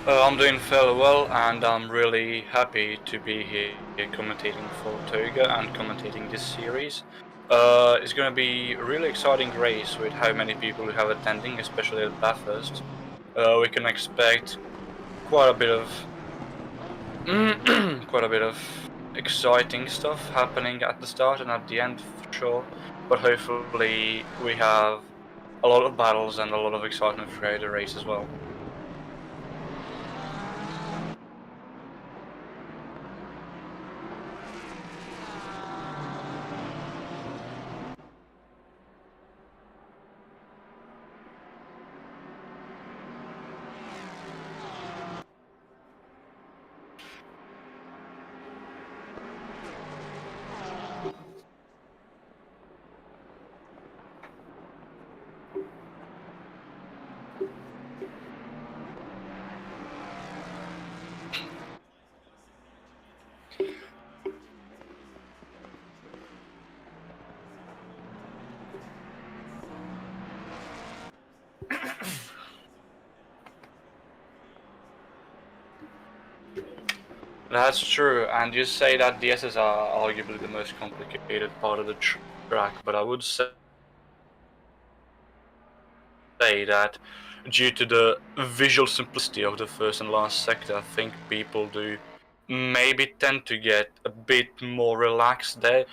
I'm doing fairly well, and I'm really happy to be here commentating for TOGA and commentating this series. It's going to be a really exciting race with how many people we have attending, especially at Bathurst. We can expect quite a bit of quite a bit of exciting stuff happening at the start and at the end for sure. But hopefully we have a lot of battles and a lot of excitement throughout the race as well. That's true, and you say that the S's are arguably the most complicated part of the track, but I would say that due to the visual simplicity of the first and last sector, I think people do maybe tend to get a bit more relaxed there,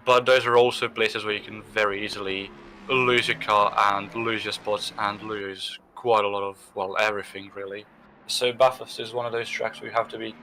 but those are also places where you can very easily lose your car and lose your spots and lose quite a lot of, well, everything really. So Bathurst is one of those tracks where you have to be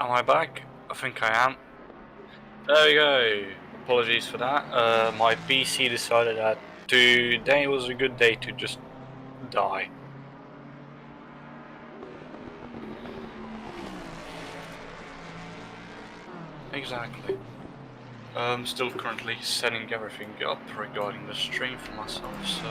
Am I back? I think I am. There we go. Apologies for that. My PC decided that today was a good day to just die. Exactly. I'm still currently setting everything up regarding the stream for myself, so...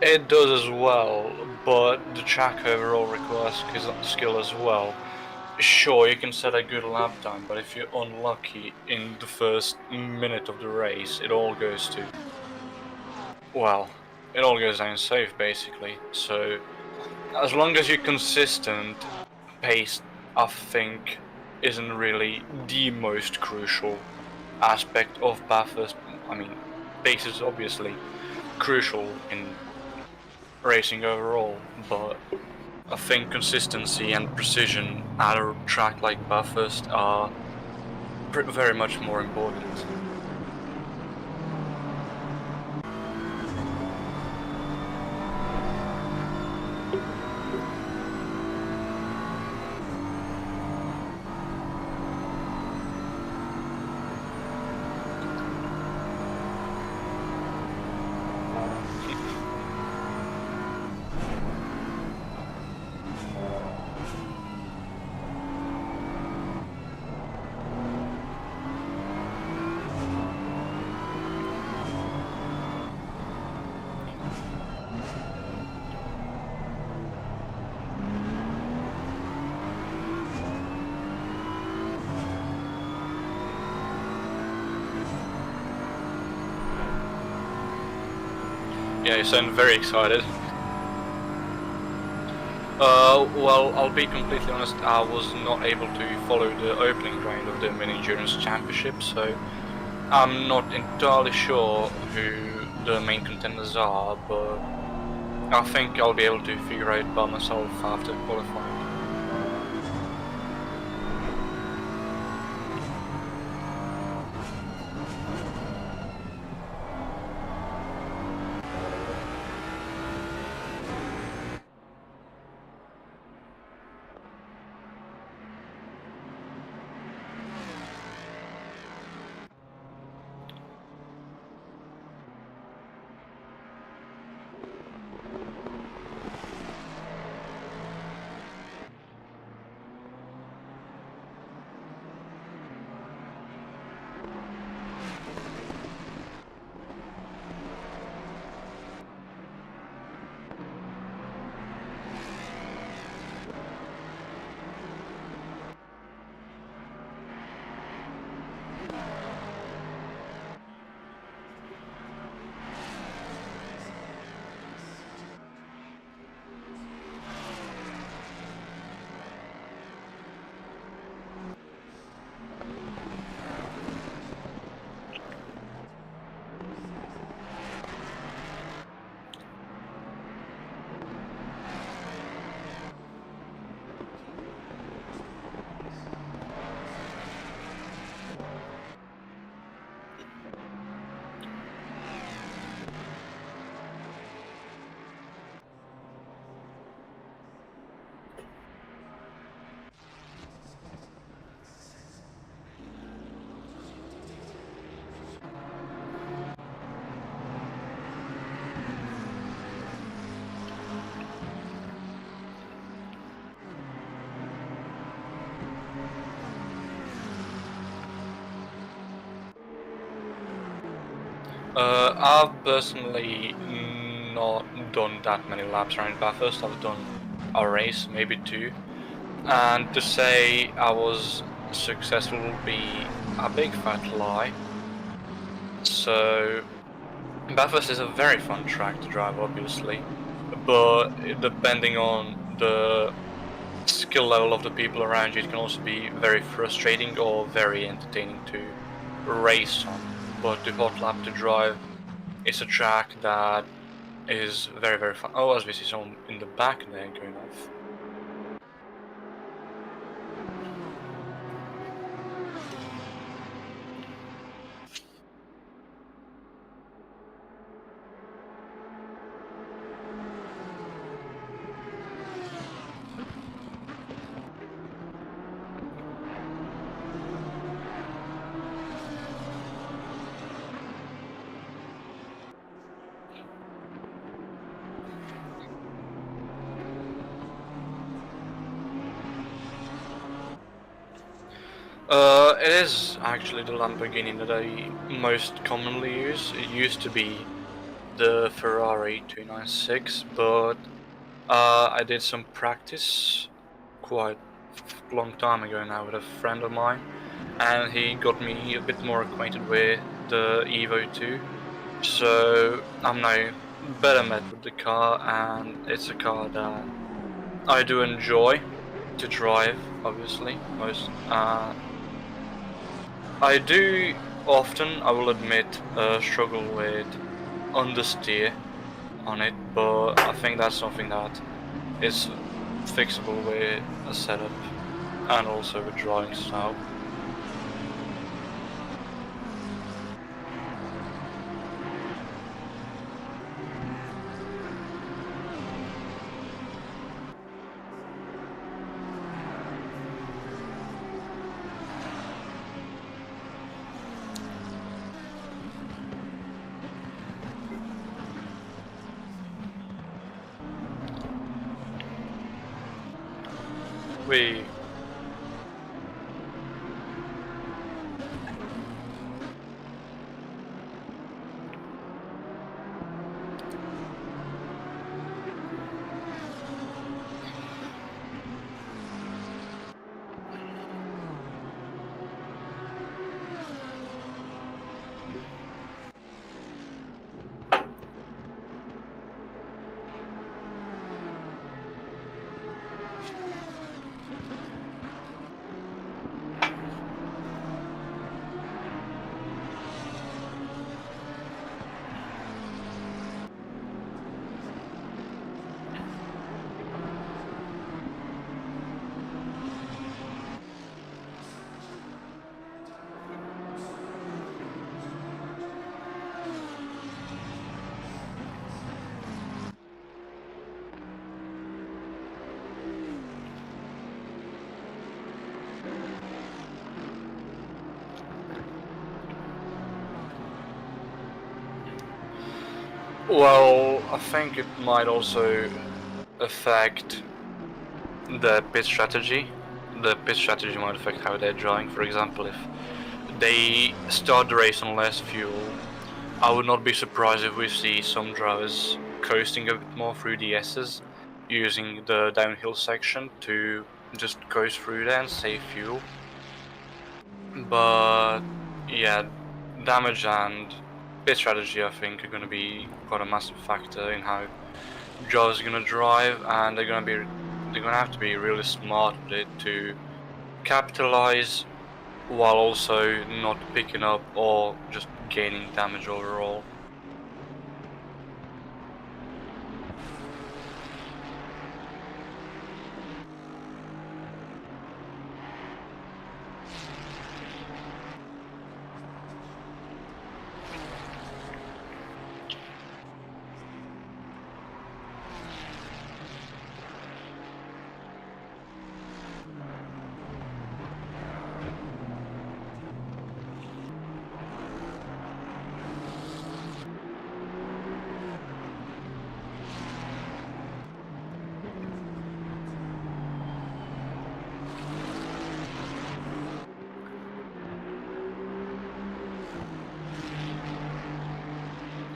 It does as well, but the track overall requires skill as well. Sure, you can set a good lap time, but if you're unlucky in the first minute of the race, it all goes to... well, it all goes down safe basically. So, as long as you're consistent, pace, I think, isn't really the most crucial aspect of Bathurst. I mean, pace is obviously crucial in racing overall, but I think consistency and precision at a track like Bathurst are very much more important. Yeah, you sound very excited. Well, I'll be completely honest, I was not able to follow the opening round of the Mini Endurance Championship, so I'm not entirely sure who the main contenders are, but I think I'll be able to figure out by myself after qualifying. I've personally not done that many laps around Bathurst. I've done a race, maybe two, and to say I was successful would be a big fat lie. So Bathurst is a very fun track to drive, obviously, but depending on the skill level of the people around you, it can also be very frustrating or very entertaining to race on. But the hot lap to drive is a track that is very very fun. Oh, as we see someone in the back there going off. It is actually the Lamborghini that I most commonly use. It used to be the Ferrari 296, but I did some practice quite long time ago now with a friend of mine, and he got me a bit more acquainted with the Evo 2. So I'm now better met with the car, and it's a car that I do enjoy to drive. Obviously, most I do often, I will admit, struggle with understeer on it, but I think that's something that is fixable with a setup and also with driving style. We Well, I think it might also affect the pit strategy. The pit strategy might affect how they're driving. For example, if they start the race on less fuel, I would not be surprised if we see some drivers coasting a bit more through the S's, using the downhill section to just coast through there and save fuel. But yeah, damage and pit strategy I think are going to be quite a massive factor in how drivers are going to drive, and they're going to have to be really smart with it to capitalize while also not picking up or just gaining damage overall.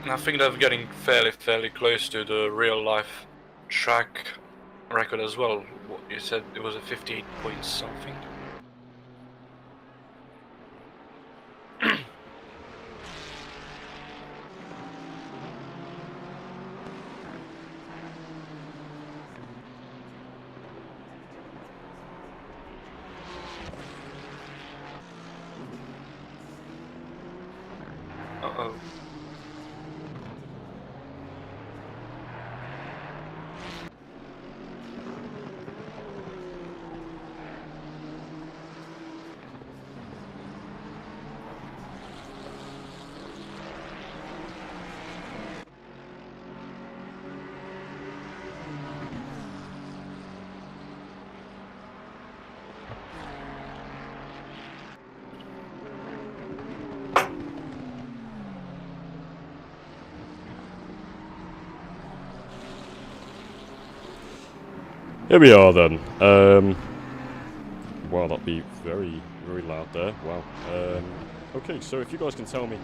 I think they're getting fairly close to the real life track record as well. What you said, it was a 58 point something. Uh-oh. Here we are then. Wow, that'd be very loud there. Wow. Okay, so if you guys can tell me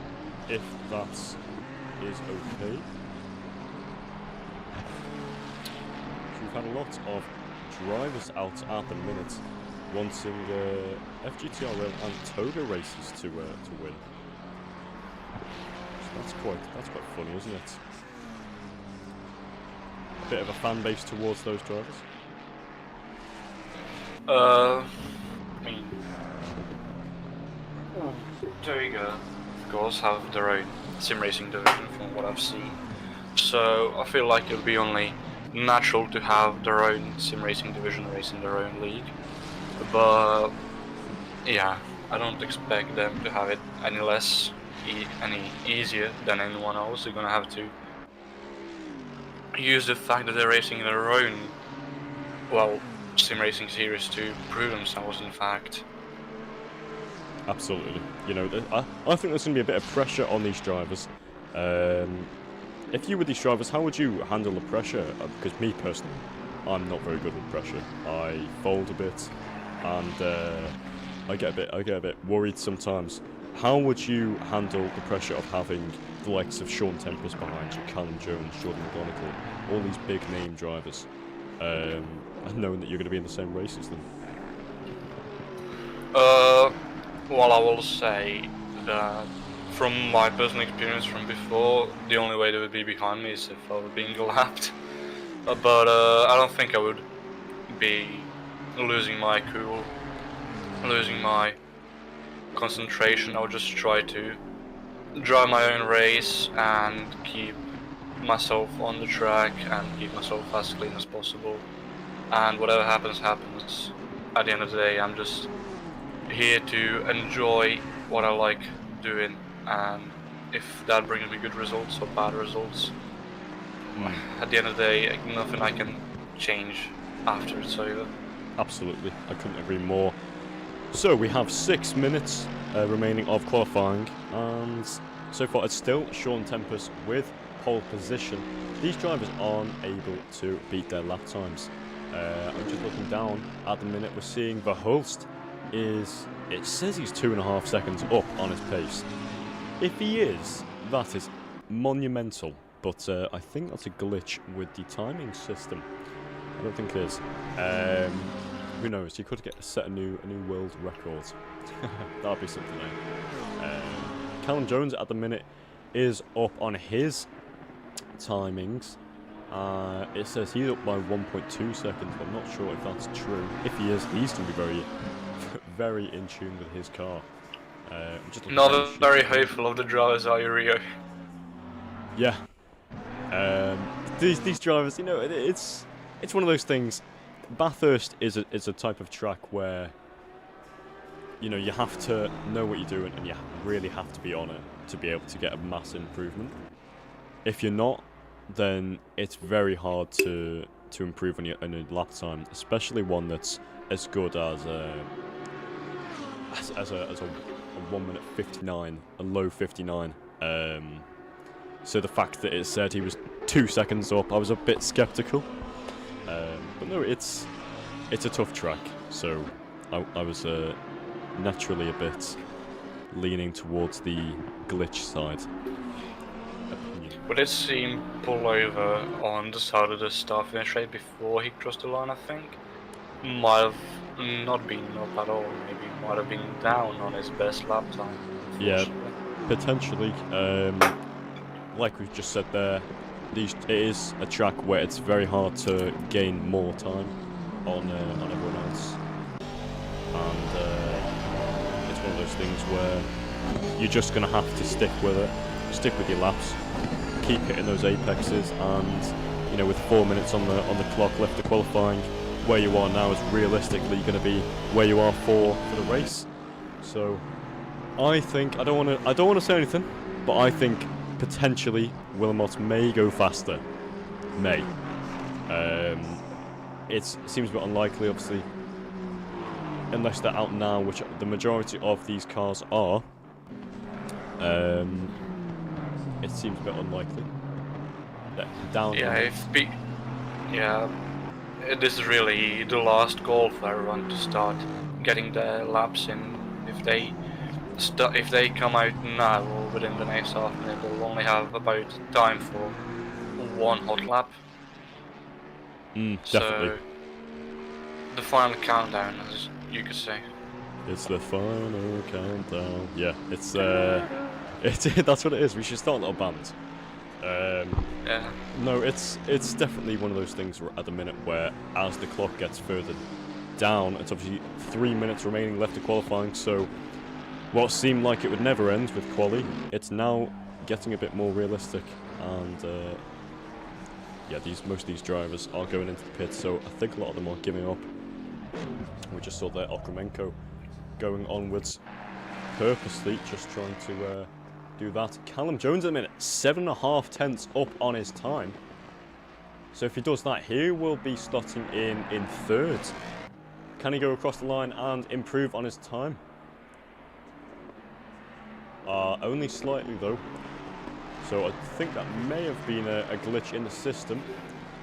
if that is okay. So we've had a lot of drivers out at the minute wanting FGTRL and TOGA races to win. So that's quite funny, isn't it? A bit of a fan base towards those drivers. I mean, TOGA, of course, have their own sim racing division from what I've seen. So I feel like it'll be only natural to have their own sim racing division race in their own league. But yeah, I don't expect them to have it any less, any easier than anyone else. They're gonna have to use the fact that they're racing in their own, well, sim racing series to prove themselves, in fact. Absolutely. You know, I think there's going to be a bit of pressure on these drivers. If you were these drivers, how would you handle the pressure? Because me personally, I'm not very good with pressure. I fold a bit, and I get a bit worried sometimes. How would you handle the pressure of having the likes of Sean Tempest behind you, Callum Jones, Jordan McGonigal, all these big name drivers, and knowing that you're going to be in the same race as them? Well, I will say that from my personal experience from before, the only way they would be behind me is if I were being lapped. But I don't think I would be losing my cool, losing my concentration. I would just try to drive my own race and keep myself on the track and keep myself as clean as possible. And whatever happens, happens. At the end of the day, I'm just here to enjoy what I like doing, and if that brings me good results or bad results, at the end of the day, nothing I can change after it's over. Absolutely, I couldn't agree more. So we have 6 minutes remaining of qualifying, and so far it's still Sean Tempest with pole position. These drivers aren't able to beat their lap times. I'm just looking down at the minute. We're seeing Bathurst it says he's 2.5 seconds up on his pace. If he is, that is monumental, but I think that's a glitch with the timing system. I don't think it is. Who knows? He could set a new world record. That'd be something. Callum Jones at the minute is up on his timings. It says he's up by 1.2 seconds, but I'm not sure if that's true. If he is, he's going to be very in tune with his car. Not very hopeful of the drivers, are you, Rio? Yeah. These drivers, you know, it's one of those things. Bathurst is a type of track where, you know, you have to know what you're doing and you really have to be on it to be able to get a mass improvement. If you're not, then it's very hard to improve on your lap time, especially one that's as good as a 1 minute 59, a low 59. So the fact that it said he was 2 seconds up, I was a bit skeptical. But no, it's a tough track, so I was naturally a bit leaning towards the glitch side opinion. We did see him pull over on the side of the start finish straight before he crossed the line, I think. Might have not been up at all, maybe might have been down on his best lap time. Yeah, potentially. Like we've just said there, it is a track where it's very hard to gain more time on everyone else, and it's one of those things where you're just gonna have to stick with it, stick with your laps, keep hitting those apexes, and you know, with 4 minutes on the clock left to qualifying, where you are now is realistically going to be where you are for the race. So I think I don't want to say anything, but I think potentially Wilmot may go faster. May. It seems a bit unlikely, obviously, unless they're out now, which the majority of these cars are. It seems a bit unlikely. Down. Yeah, this is really the last goal for everyone to start getting their laps in. If they come out now or within the next half minute, they'll only have about time for one hot lap. Definitely. So the final countdown, as you could say. It's the final countdown. Yeah, it's that's what it is. We should start a little band. Yeah. No, it's definitely one of those things at the minute where, as the clock gets further down, it's obviously 3 minutes remaining left to qualifying. So, what seemed like it would never end with quali, it's now getting a bit more realistic, and yeah, most of these drivers are going into the pits. So I think a lot of them are giving up. We just saw there Okremenko going onwards purposely, just trying to do that. Callum Jones at the minute, 7.5 tenths up on his time. So if he does that, he will be slotting in third. Can he go across the line and improve on his time? Only slightly though. So I think that may have been a glitch in the system,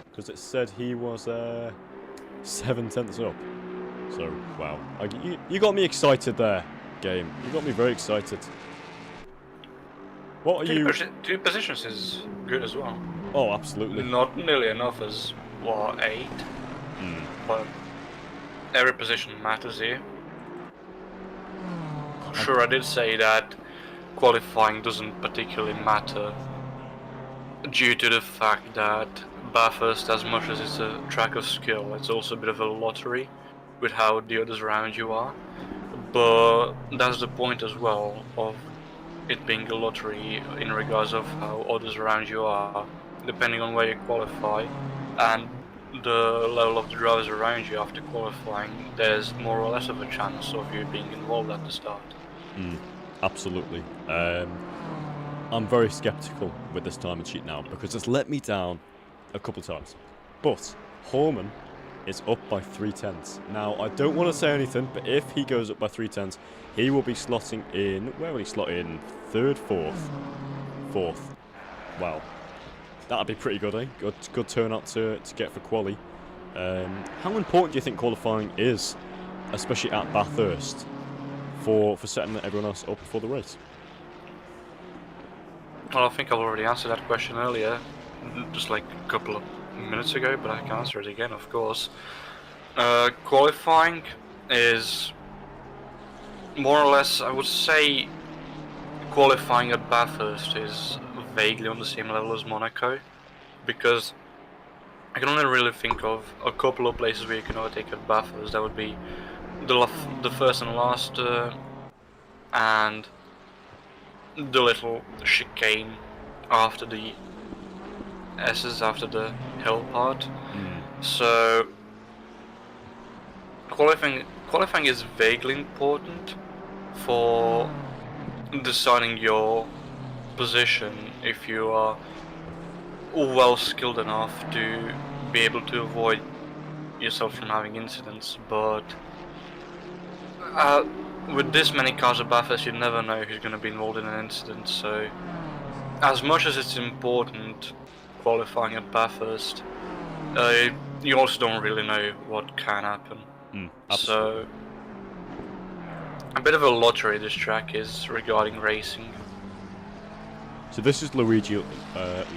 because it said he was 7 tenths up. So wow, you got me excited there, game. You got me very excited. What are you? 2 positions is good as well. Oh, absolutely. Not nearly enough as, what, 8? But every position matters here. Sure, I did say that qualifying doesn't particularly matter due to the fact that Bathurst, as much as it's a track of skill, it's also a bit of a lottery with how the others around you are. But that's the point as well of it being a lottery in regards of how others around you are, depending on where you qualify and the level of the drivers around you after qualifying. There's more or less of a chance of you being involved at the start. Absolutely. I'm very skeptical with this timing sheet now, because it's let me down a couple times. But Horman is up by 3 tenths. Now, I don't want to say anything, but if he goes up by 3 tenths, he will be slotting in. Where will he slot in? Third, fourth. Fourth. Wow. That'd be pretty good, eh? Good turnout to get for quali. How important do you think qualifying is, especially at Bathurst, for setting everyone else up before the race? Well, I think I've already answered that question earlier, just like a couple of minutes ago, but I can answer it again, of course. Qualifying is more or less, I would say, qualifying at Bathurst is vaguely on the same level as Monaco, because I can only really think of a couple of places where you can overtake at Bathurst. That would be the first and last, and the little chicane after the S's, after the hill part. So qualifying is vaguely important for deciding your position if you are well skilled enough to be able to avoid yourself from having incidents. But with this many cars at Bathurst, you never know who's going to be involved in an incident. So as much as it's important qualifying at Bathurst, you also don't really know what can happen. So a bit of a lottery this track is regarding racing. So So this is Luigi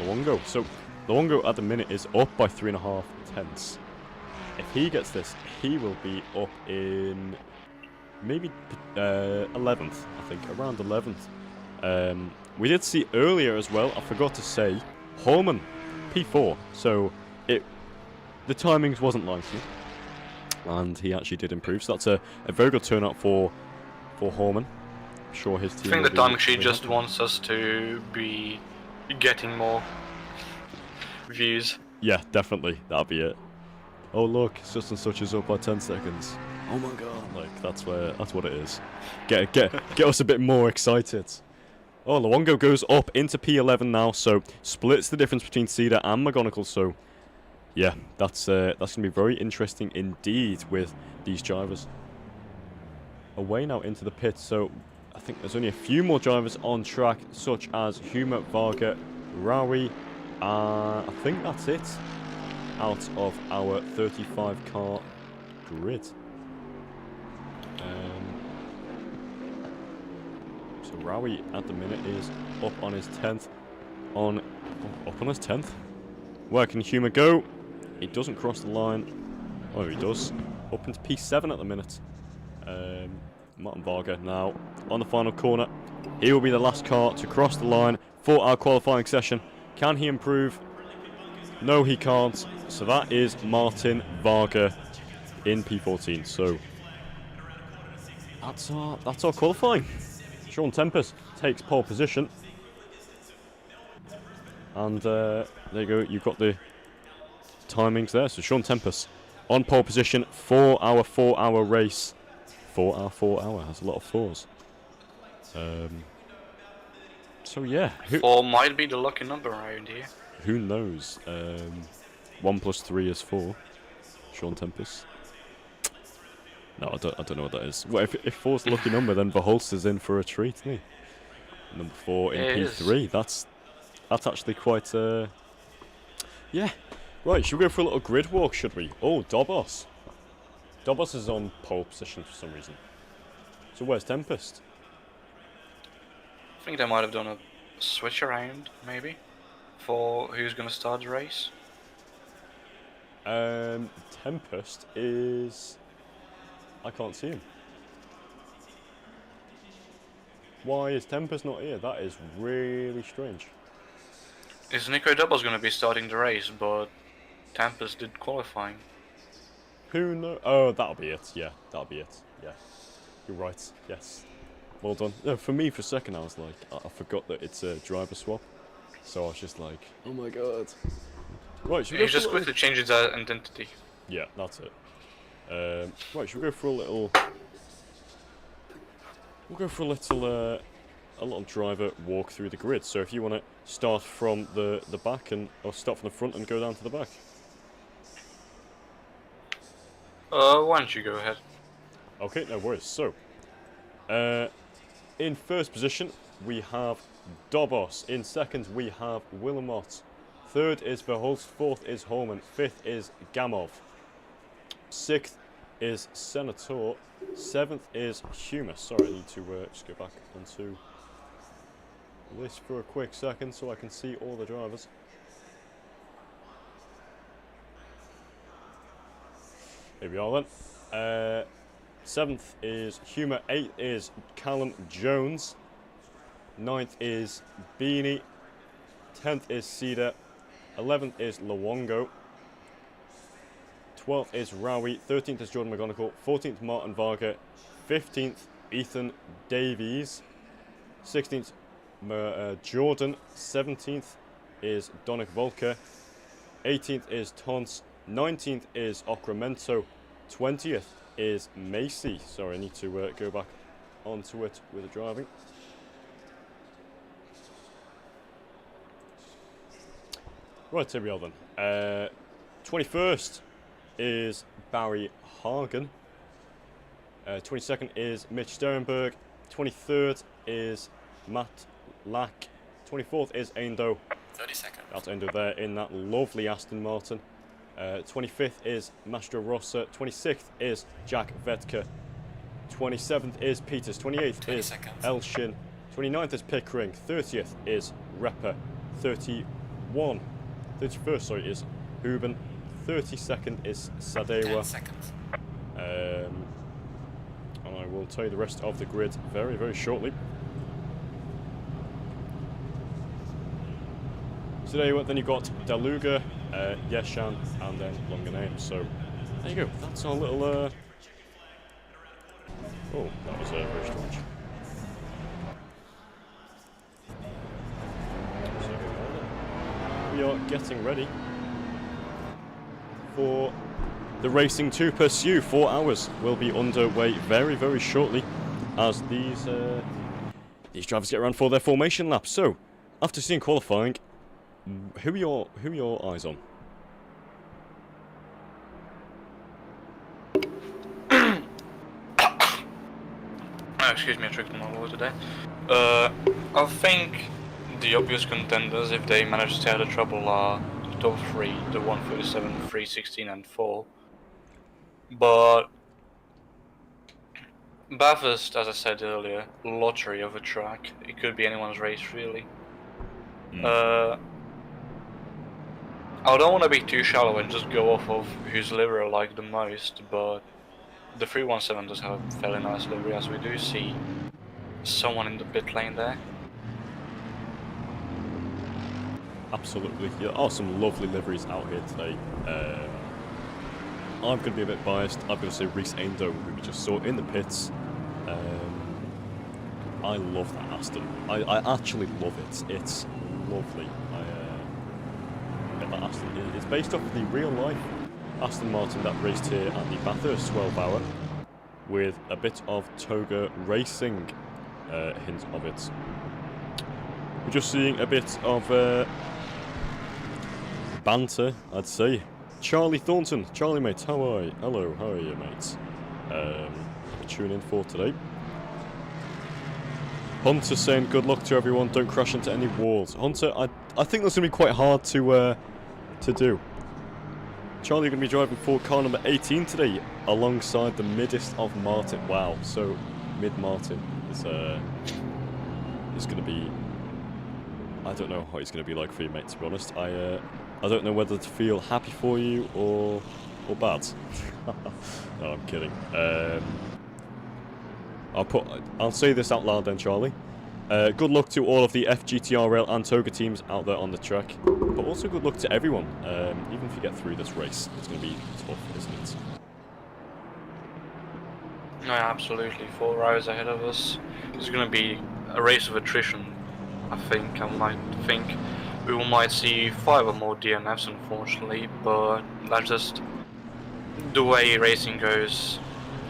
Luongo. So Luongo at the minute is up by 3.5 tenths. If he gets this, he will be up in maybe 11th, I think, around 11th. We did see earlier as well, I forgot to say, Holman, P4. So the timings wasn't likely, and he actually did improve. So that's a very good turnout for Holman. I'm sure his team. I think the timing sheet just wants us to be getting more views. Yeah, definitely. That'll be it. Oh look, such and such is up by 10 seconds. Oh my god! Like that's what it is. Get us a bit more excited. Oh, Luongo goes up into P11 now, so splits the difference between Cedar and McGonigal. So yeah, that's gonna be very interesting indeed with these drivers. Away now into the pit. So I think there's only a few more drivers on track, such as Huma, Varga, Rawi. I think that's it out of our 35 car grid. So Rawi at the minute is up on his 10th. Up on his 10th? Where can Huma go? He doesn't cross the line. Oh, he does. Up into P7 at the minute. Martin Varga now on the final corner. He will be the last car to cross the line for our qualifying session. Can he improve? No, he can't. So that is Martin Varga in P14. So that's our qualifying. Sean Tempest takes pole position. And there you go. You've got the timings there. So Sean Tempest on pole position for our 4-hour race. For our 4-hour has a lot of fours. So yeah, 4 might be the lucky number around here. Who knows? 1 plus 3 is 4. Sean Tempest. No, I don't know what that is. Well, if 4's the lucky number, then Verhulst is in for a treat, isn't he? Number 4 in P3. That's actually quite. Yeah. Right. Should we go for a little grid walk? Should we? Oh, Dobos. Dobos is on pole position for some reason. So where's Tempest? I think they might have done a switch around, maybe, for who's going to start the race. Tempest is. I can't see him. Why is Tempest not here? That is really strange. Is Nico Doubles going to be starting the race, but Tempest did qualifying. Who knows? Oh, that'll be it. Yeah, that'll be it. Yeah. You're right. Yes. Well done. No, for me, for a second, I was like, I forgot that it's a driver swap. So I was just like, oh my god. Right, should we He just quickly changes his identity. Yeah, that's it. Right, should we go for a little... We'll go for a little driver walk through the grid. So if you want to start from the back or start from the front and go down to the back. Why don't you go ahead? Okay, no worries. So, in first position, we have Dobos. In second, we have Wilmot. Third is Verhulst. Fourth is Holman. Fifth is Gamov. Sixth is Senator. Seventh is Huma. Sorry, I need to just go back onto this for a quick second so I can see all the drivers. Here we are then. Seventh is Huma. Eighth is Callum Jones. Ninth is Beanie. 10th is Cedar. 11th is Luongo. 12th is Rawi. 13th is Jordan McGonigal. 14th Martin Varga. 15th Ethan Davies. 16th Jordan. 17th is Donick Volker. 18th is Tons. 19th is Ocramento. 20th is Macy. Sorry, I need to go back onto it with the driving. Right, here we are then. 21st is Barry Hagen. 22nd is Mitch Sterenberg. 23rd is Matt Lack. 24th is Endo. 30 seconds. That's Endo there in that lovely Aston Martin. 25th is Mastro Rossa. 26th is Jack Vetka. 27th is Peters. 28th is seconds. Elshin. 29th is Pickering. 30th is Repper. 31. 31st, sorry, is Huben. 32nd is Sadewa. 10 seconds. And I will tell you the rest of the grid very, very shortly. Sadewa, then you've got Daluga, Yeshan, and then longer names. So, there you go. That's our little... Oh, that was very strange. We are getting ready for the Racing to Pursue. 4 hours will be underway very, very shortly as these drivers get around for their formation lap. So, after seeing qualifying, who are your eyes on? Excuse me, I tricked my word today. I think the obvious contenders, if they manage to stay out of trouble, are the top 3, the 137, 316 and 4. But Bathurst, as I said earlier, lottery of a track. It could be anyone's race, really. I don't want to be too shallow and just go off of whose livery I like the most, but the 317 does have a fairly nice livery, as we do see someone in the pit lane there. Absolutely, there are some lovely liveries out here today. I'm going to be a bit biased. I'm going to say Reese Aindo, who we just saw in the pits. I love that Aston. I actually love it. It's lovely. That Aston is based off of the real life Aston Martin that raced here at the Bathurst 12 hour with a bit of TOGA Racing hint of it. We're just seeing a bit of banter, I'd say. Charlie Thornton, Charlie mate, how are you? Hello, how are you, mate? Tune in for today. Hunter saying good luck to everyone, don't crash into any walls. Hunter, I think that's going to be quite hard to do. Charlie, you're going to be driving for car number 18 today, alongside the middest of Martin. Wow, so mid Martin is going to be... I don't know what he's going to be like for you, mate, to be honest. I don't know whether to feel happy for you or bad. No, I'm kidding. I'll say this out loud then, Charlie. Good luck to all of the FGTR Rail and TOGA teams out there on the track, but also good luck to everyone. Even if you get through this race, it's going to be tough, isn't it? No, absolutely. 4 hours ahead of us. It's going to be a race of attrition. I might think we might see 5 or more DNFs, unfortunately, but that's just the way racing goes.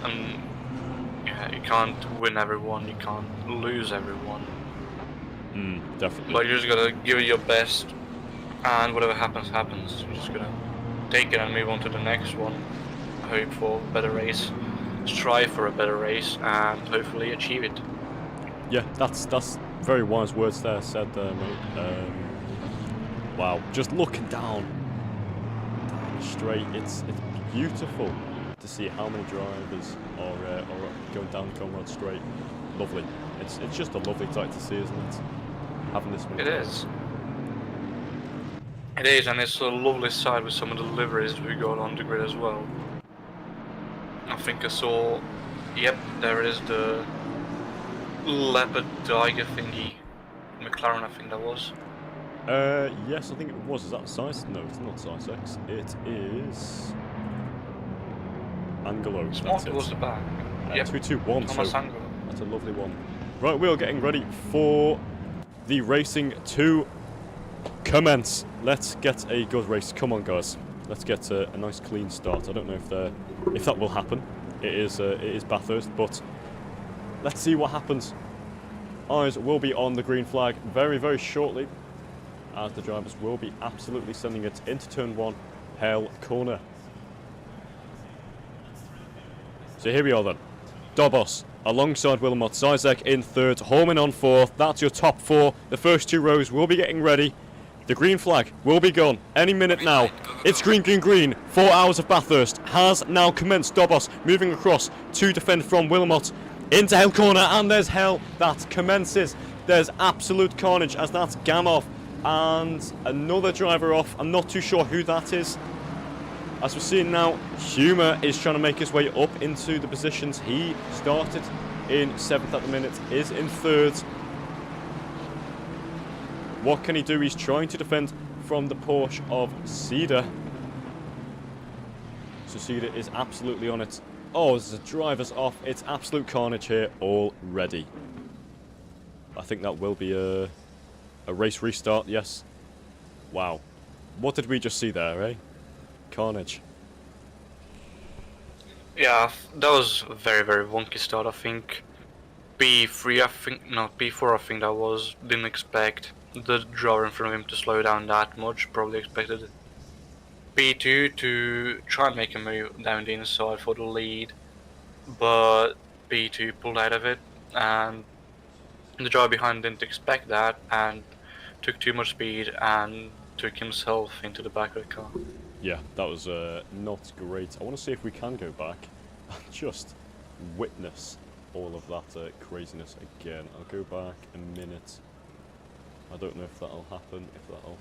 Yeah, you can't win everyone, you can't lose everyone. Definitely. But you just gotta give it your best, and whatever happens, happens. You're just gonna take it and move on to the next one. Hope for a better race, strive for a better race, and hopefully achieve it. Yeah, that's very wise words there said there, mate. Wow, just looking down the straight, it's beautiful to see how many drivers are going down Conrad Straight. Lovely. It's just a lovely sight to see, isn't it? Having this many. It is. It is, and it's a lovely sight with some of the liveries we got on the grid as well. I think I saw, yep, there is the leopard tiger thingy, McLaren, I think that was. Yes, I think it was. Is that size? No, it's not size X. It is Angelo. Smart towards the back. Yep. 221. Thomas So Angelo. that's a lovely one. Right, we are getting ready for the racing to commence. Let's get a good race. Come on, guys. Let's get a nice clean start. I don't know if that will happen. It is Bathurst, but let's see what happens. Eyes will be on the green flag very, very shortly, as the drivers will be absolutely sending it into turn 1, Hale corner. So here we are then. Dobos alongside Wilmot, Zizek in 3rd, Horman on 4th. That's your top 4. The first 2 rows will be getting ready. The green flag will be gone any minute now. It's green, green, green. 4 hours of Bathurst has now commenced. Dobos moving across to defend from Wilmot into Hell Corner, and there's Hell that commences. There's absolute carnage as that's Gamov and another driver off. I'm not too sure who that is. As we're seeing now, Humer is trying to make his way up into the positions. He started in 7th at the minute, is in 3rd. What can he do? He's trying to defend from the Porsche of Cedar. So Cedar is absolutely on it. Oh, the driver's off. It's absolute carnage here already. I think that will be a race restart, yes. Wow. What did we just see there, eh? Carnage. Yeah, that was a very, very wonky start. I think P3, P4, I think that was. Didn't expect the driver in front of him to slow down that much. Probably expected P2 to try and make a move down the inside for the lead, but P2 pulled out of it, and the driver behind didn't expect that and took too much speed and took himself into the back of the car. Yeah, that was not great. I want to see if we can go back and just witness all of that craziness again. I'll go back a minute. I don't know if that'll happen, if that'll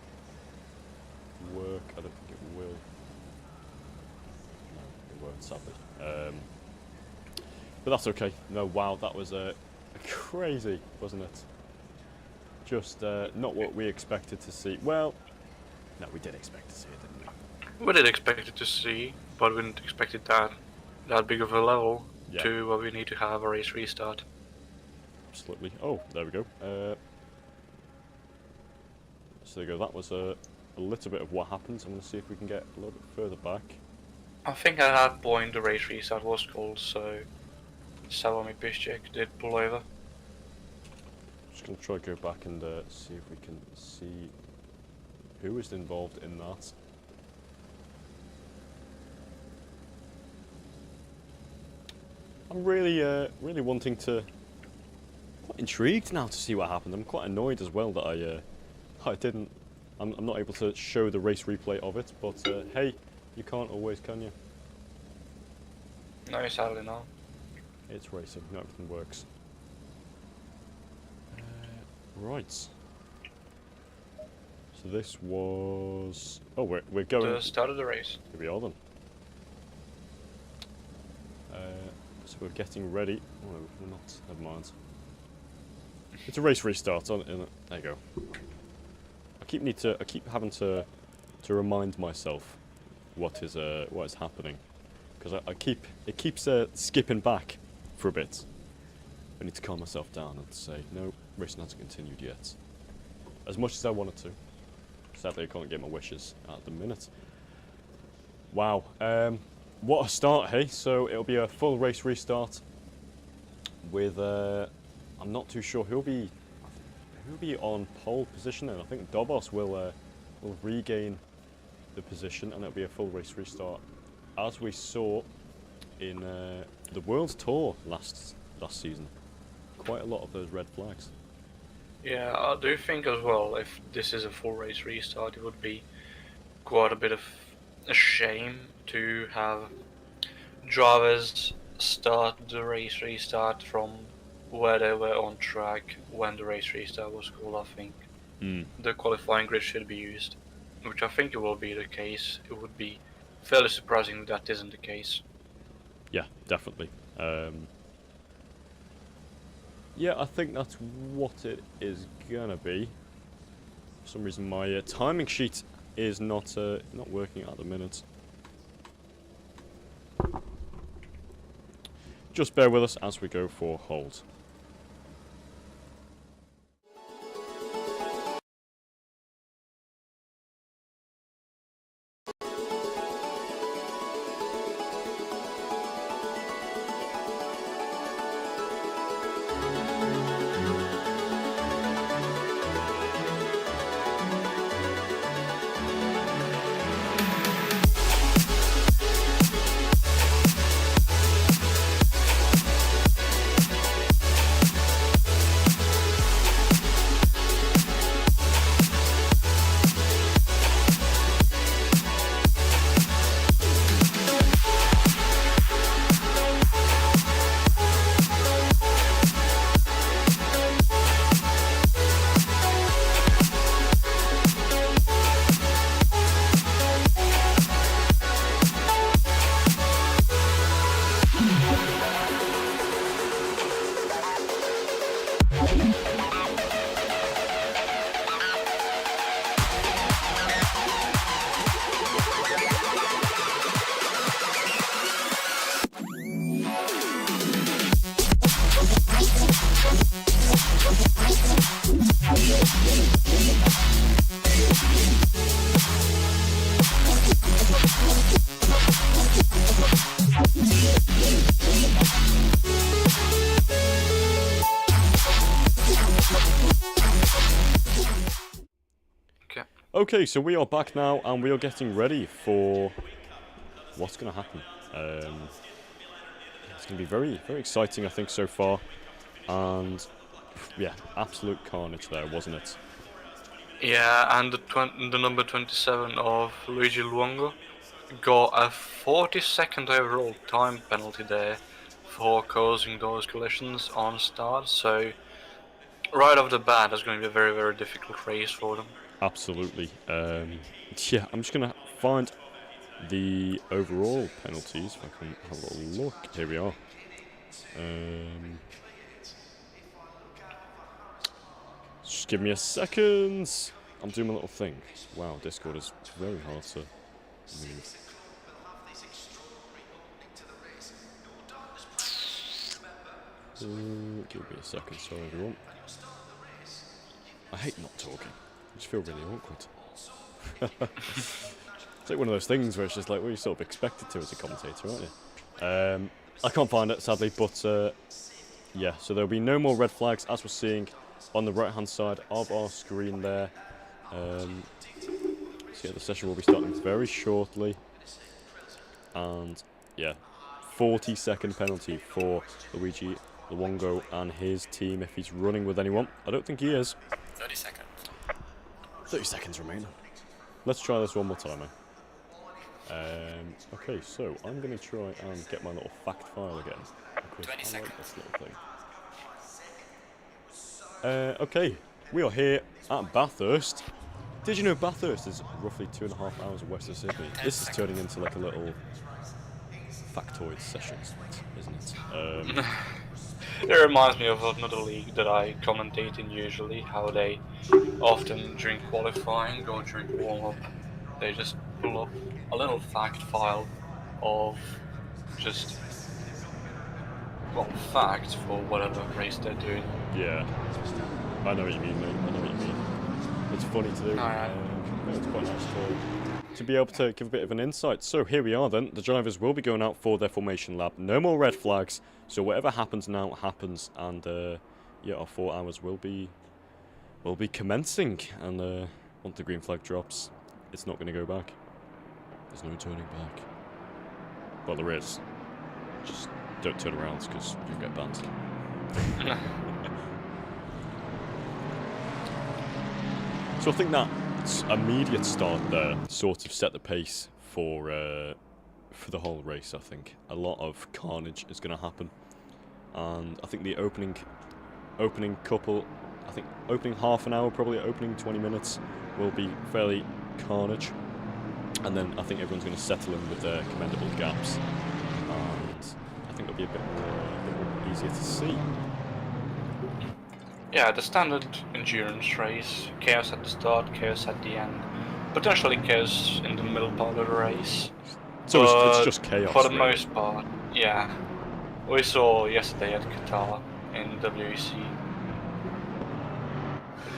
work. I don't think it will. No, it won't, sadly. But that's okay. No, wow, that was crazy, wasn't it? Just not what we expected to see. Well, no, we did expect to see it, didn't we? We did expect it to see, but we didn't expect it that big of a level to what we need to have a race restart. Absolutely. Oh, there we go. So there you go. That was a little bit of what happens. I'm going to see if we can get a little bit further back. I think at that point the race restart was called, so Salomi Piszczek did pull over. Just going to try to go back and see if we can see who was involved in that. I'm really wanting to. Quite intrigued now to see what happened. I'm quite annoyed as well that I didn't. I'm not able to show the race replay of it. But hey, you can't always, can you? No, sadly not. It's racing. Not everything works. Right. So this was. Oh, we're going. The start of the race. Here we are then. So we're getting ready. Oh, we're not. Never mind. It's a race restart. There you go. I keep having to remind myself what is happening, because it keeps skipping back for a bit. I need to calm myself down and say no, racing hasn't continued yet. As much as I wanted to. Sadly, I can't get my wishes at the minute. Wow. What a start, hey? So it'll be a full race restart with I'm not too sure who'll be on pole position, and I think Dobos will regain the position, and it'll be a full race restart, as we saw in the World Tour last season. Quite a lot of those red flags. Yeah, I do think as well, if this is a full race restart, it would be quite a bit of a shame to have drivers start the race restart from where they were on track when the race restart was called. I think the qualifying grid should be used, which I think it will be the case. It would be fairly surprising that isn't the case. Yeah, definitely. Yeah, I think that's what it is gonna be. For some reason, my timing sheet is not working at the minute. Just bear with us as we go for hold. Okay, so we are back now, and we are getting ready for what's going to happen. It's going to be very, very exciting, I think, so far. And, yeah, absolute carnage there, wasn't it? Yeah, and the number 27 of Luigi Luongo got a 40-second overall time penalty there for causing those collisions on start. So right off the bat, it's going to be a very, very difficult race for them. Absolutely. Yeah, I'm just going to find the overall penalties, if I can have a little look. Here we are. Just give me a second. I'm doing my little thing. Wow, Discord is very hard to move. Give me a second, sorry everyone. I hate not talking. I just feel really awkward. It's like one of those things where it's just like, well, you're sort of expected to as a commentator, aren't you? I can't find it, sadly, but yeah, so there'll be no more red flags, as we're seeing on the right-hand side of our screen there. So yeah, the session will be starting very shortly. And yeah, 40-second penalty for Luigi Luongo and his team if he's running with anyone. I don't think he is. 30 seconds. 30 seconds remaining. Let's try this one more time, okay, so I'm going to try and get my little fact file again. 20 seconds. Like this little thing. Okay, we are here at Bathurst. Did you know Bathurst is roughly 2.5 hours west of Sydney? This is turning into like a little factoid session, isn't it? It reminds me of another league that I commentate in usually, how they often during qualifying or during warm-up, they just pull up a little fact file of just, well, facts for whatever race they're doing. Yeah, I know what you mean, mate. I know what you mean. It's funny to do. It's quite nice to be able to give a bit of an insight. So here we are then. The drivers will be going out for their formation lap. No more red flags. So whatever happens now happens, and yeah, our 4 hours will be commencing. And once the green flag drops, it's not going to go back. There's no turning back. Well, there is. Just don't turn around because you'll get banned. So I think that immediate start there sort of set the pace for the whole race. I think a lot of carnage is going to happen, and I think the opening couple, I think opening half an hour, probably opening 20 minutes, will be fairly carnage, and then I think everyone's going to settle in with their commendable gaps, and I think it'll be a bit more easier to see. Yeah, the standard endurance race, chaos at the start, chaos at the end, potentially chaos in the middle part of the race. So it's just chaos. For the really. most part, yeah. We saw yesterday at Qatar in WEC,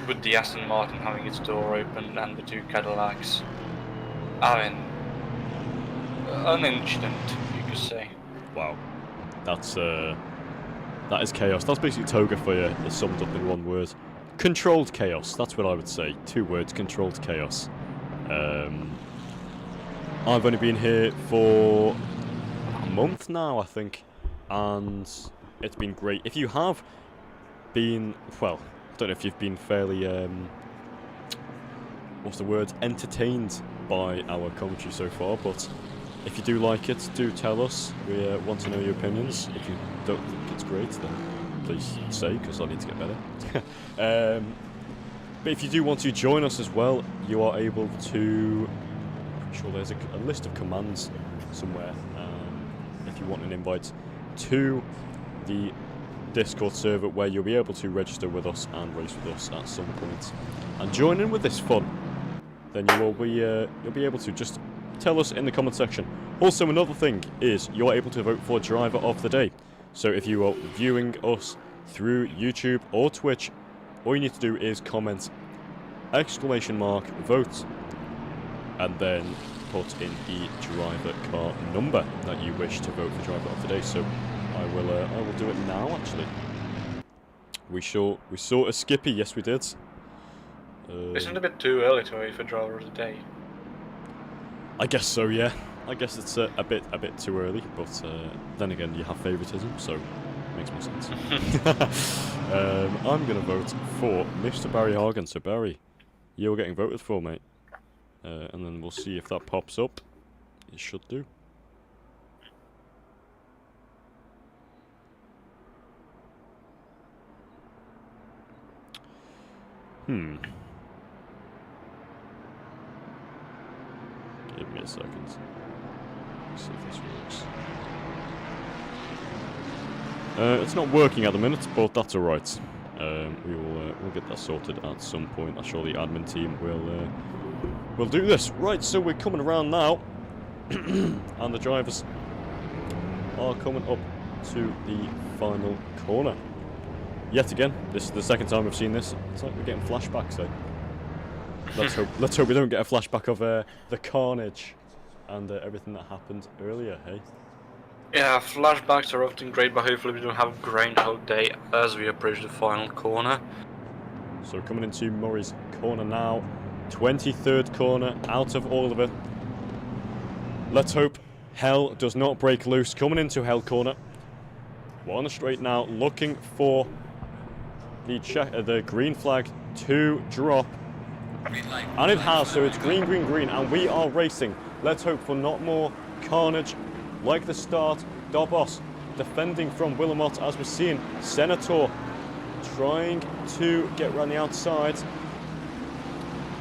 with the Aston Martin having its door open and the 2 Cadillacs having an incident, you could say. Wow, that is chaos. That's basically TOGA for you, summed up in one word. Controlled chaos, that's what I would say. 2 words, controlled chaos. I've only been here for a month now, I think, and it's been great. If you have been, well, I don't know if you've been fairly, what's the word, entertained by our commentary so far, but if you do like it, do tell us. We want to know your opinions. If you don't think it's great, then please say, because I need to get better. But if you do want to join us as well, you are able to... I'm sure there's a list of commands somewhere. If you want an invite to the Discord server, where you'll be able to register with us and race with us at some point and join in with this fun, then you'll be able to just tell us in the comment section. Also, another thing is you're able to vote for driver of the day. So if you are viewing us through YouTube or Twitch, all you need to do is comment !vote and then put in the driver car number that you wish to vote for driver of the day. So I will do it now. Actually, we saw a Skippy. Yes, we did. Isn't it a bit too early to wait for driver of the day? I guess so, yeah. I guess it's a bit too early, but then again, you have favouritism, so it makes more sense. I'm going to vote for Mr. Barry Hagen. So Barry, you're getting voted for, mate. And then we'll see if that pops up. It should do. Give me a second. See if this works. It's not working at the minute, but that's alright. We'll get that sorted at some point. I'm sure the admin team will do this. Right, so we're coming around now, and the drivers are coming up to the final corner. Yet again, this is the second time we've seen this. It's like we're getting flashbacks, eh? Let's hope we don't get a flashback of the carnage and everything that happened earlier, hey? Yeah, flashbacks are often great, but hopefully we don't have a Groundhog Day as we approach the final corner. So coming into Murray's corner now, 23rd corner out of all of it. Let's hope hell does not break loose. Coming into hell corner, we're on the straight now, looking for the green flag to drop. And it has, so it's green, green, green, and we are racing. Let's hope for not more carnage like the start. Dobos defending from Willamette, as we're seeing Senator trying to get around the outside.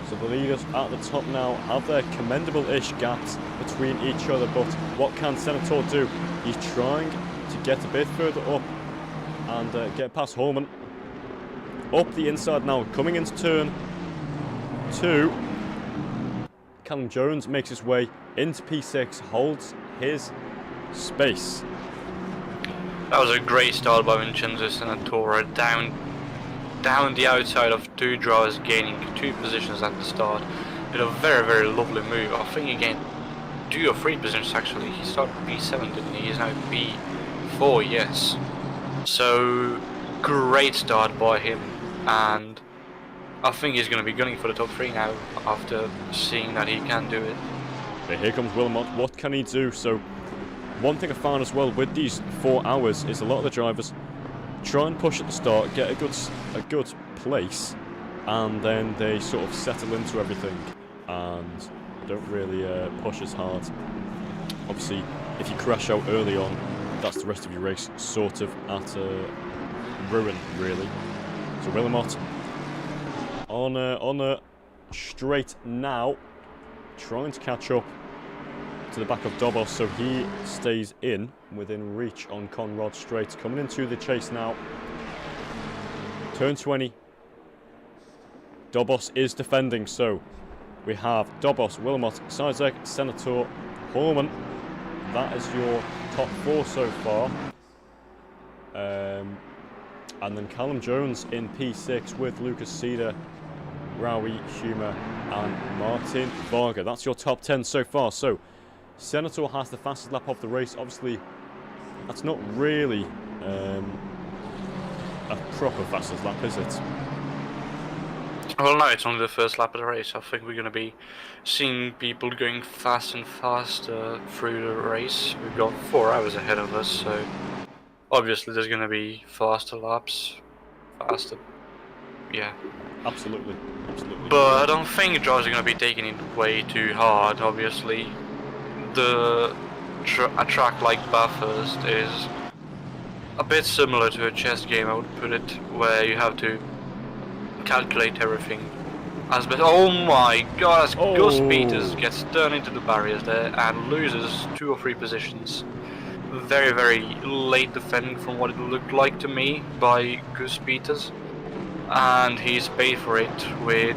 So the leaders at the top now have their commendable-ish gaps between each other, but what can Senator do? He's trying to get a bit further up and get past Holman. Up the inside now, coming into turn 2. Callum Jones makes his way into P6, holds his space. That was a great start by Vincenzo Senatore, down the outside of 2 drivers, gaining 2 positions at the start. With a very, very lovely move. I think he gained 2 or 3 positions actually. He started P7, didn't he? He's now P4, yes. So, great start by him, and I think he's going to be gunning for the top 3 now after seeing that he can do it. Okay, here comes Wilmot. What can he do? So, one thing I found as well with these 4 hours is a lot of the drivers try and push at the start, get a good place, and then they sort of settle into everything and don't really push as hard. Obviously, if you crash out early on, that's the rest of your race sort of at ruin, really. So Wilmot on a straight now, trying to catch up to the back of Dobos, so he stays within reach on Conrad straight. Coming into the chase now. Turn 20. Dobos is defending, so we have Dobos, Wilmot, Sizek, Senator, Holman. That is your top 4 so far. And then Callum Jones in P6 with Lucas Cedar, Rowie, Humer, and Martin Varga. That's your top 10 so far. So Senator has the fastest lap of the race. Obviously, that's not really a proper fastest lap, is it? Well, no, it's only the first lap of the race. I think we're going to be seeing people going fast and faster through the race. We've got 4 hours ahead of us, so obviously there's going to be faster laps. Yeah. Absolutely. But I don't think drivers are going to be taking it way too hard, obviously. A track like Bathurst is a bit similar to a chess game, I would put it, where you have to calculate everything as best. Oh my god, as Gus Peters gets turned into the barriers there and loses 2 or 3 positions. Very, very late defending from what it looked like to me by Gus Peters. And he's paid for it with,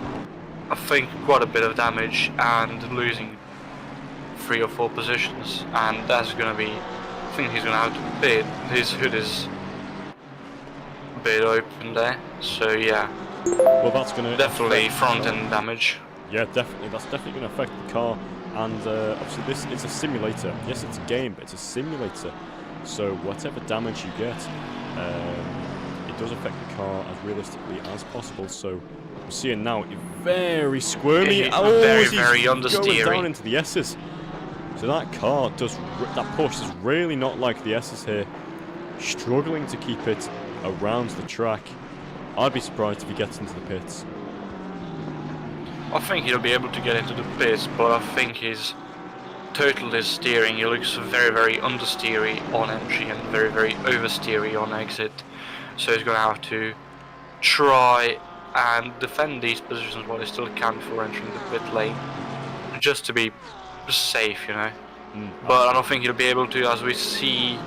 I think, quite a bit of damage and losing 3 or 4 positions. And that's going to be, I think he's going to have to bid. His hood is a bit open there, so yeah. Well, that's going to definitely front end damage. Yeah, definitely. That's definitely going to affect the car. And obviously, this it's a simulator. Yes, it's a game, but it's a simulator. So whatever damage you get, does affect the car as realistically as possible. So we're seeing now very squirmy. He's Oh, very, he's very going understeery. down into the S's. So that car does, that push is really not like the S's here. Struggling to keep it around the track. I'd be surprised if he gets into the pits. I think he'll be able to get into the pits, but I think his total is steering. He looks very, very understeery on entry and very, very oversteery on exit. So he's going to have to try and defend these positions while he still can before entering the pit lane, just to be safe, you know. But I don't think he'll be able to, as we see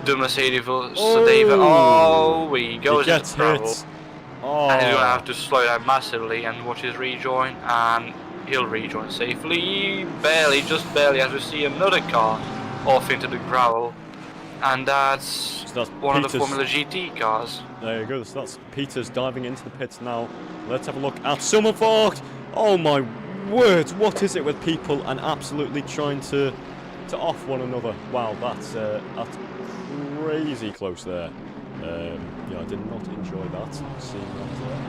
the Mercedes David. Oh, he goes into trouble. Hit. Oh. And he's going to have to slow down massively and watch his rejoin, and he'll rejoin safely, barely, just barely, as we see another car off into the gravel. And that's one of the Formula GT cars. There you go, so that's Peters diving into the pits now. Let's have a look at Summerford. Oh my word, what is it with people and absolutely trying to off one another? Wow, that's crazy close there. Yeah, I did not enjoy that, seeing that there.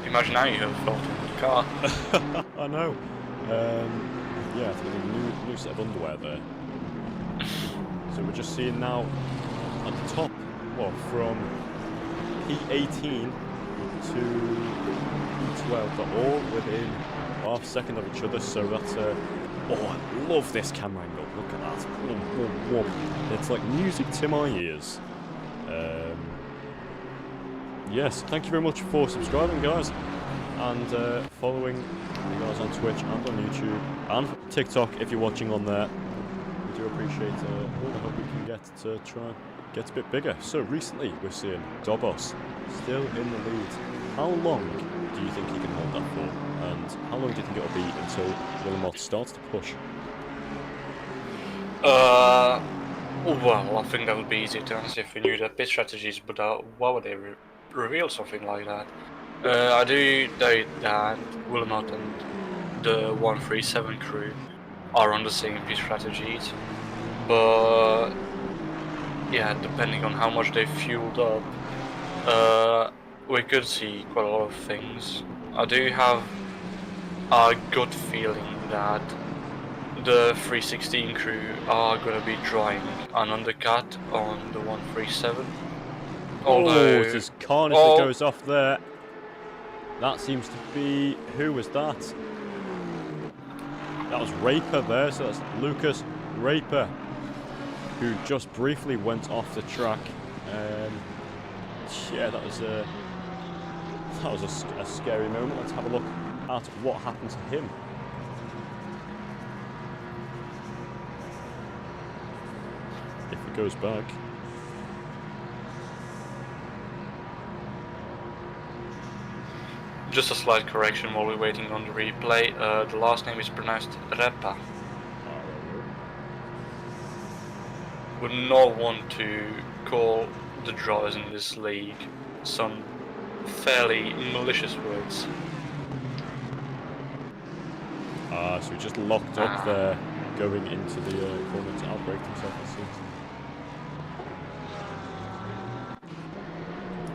Imagine how you have felt in the car. I know. Yeah, I think a new set of underwear there. So we're just seeing now at the top, well, from P18 to P12, they're all within half a second of each other, so that's oh, I love this camera angle, look at that. It's like music to my ears. Yes, thank you very much for subscribing, guys, and following you guys on Twitch and on YouTube and TikTok if you're watching on there. We do appreciate all the help we can get to try and get a bit bigger. So recently we're seeing Dobos still in the lead. How long do you think he can hold that for? And how long do you think it'll be until Wilmot starts to push? Well, I think that would be easy to answer if we knew their pit strategies, but why would they reveal something like that? I do know that Wilmot and the 137 crew are on the same pit strategies, but yeah, depending on how much they fueled up, we could see quite a lot of things. I do have a good feeling that the 316 crew are going to be trying an undercut on the 137. Although, there's carnage that goes off there. That seems to be, who was that? That was Raper there, so that's Lucas Raper, who just briefly went off the track. Yeah, that was a scary moment. Let's have a look at what happened to him. If it goes back. just a slight correction while we're waiting on the replay. The last name is pronounced Repa. Would not want to call the drivers in this league some fairly malicious words. So he just locked up there, going into the corner to outbrake himself, it seems.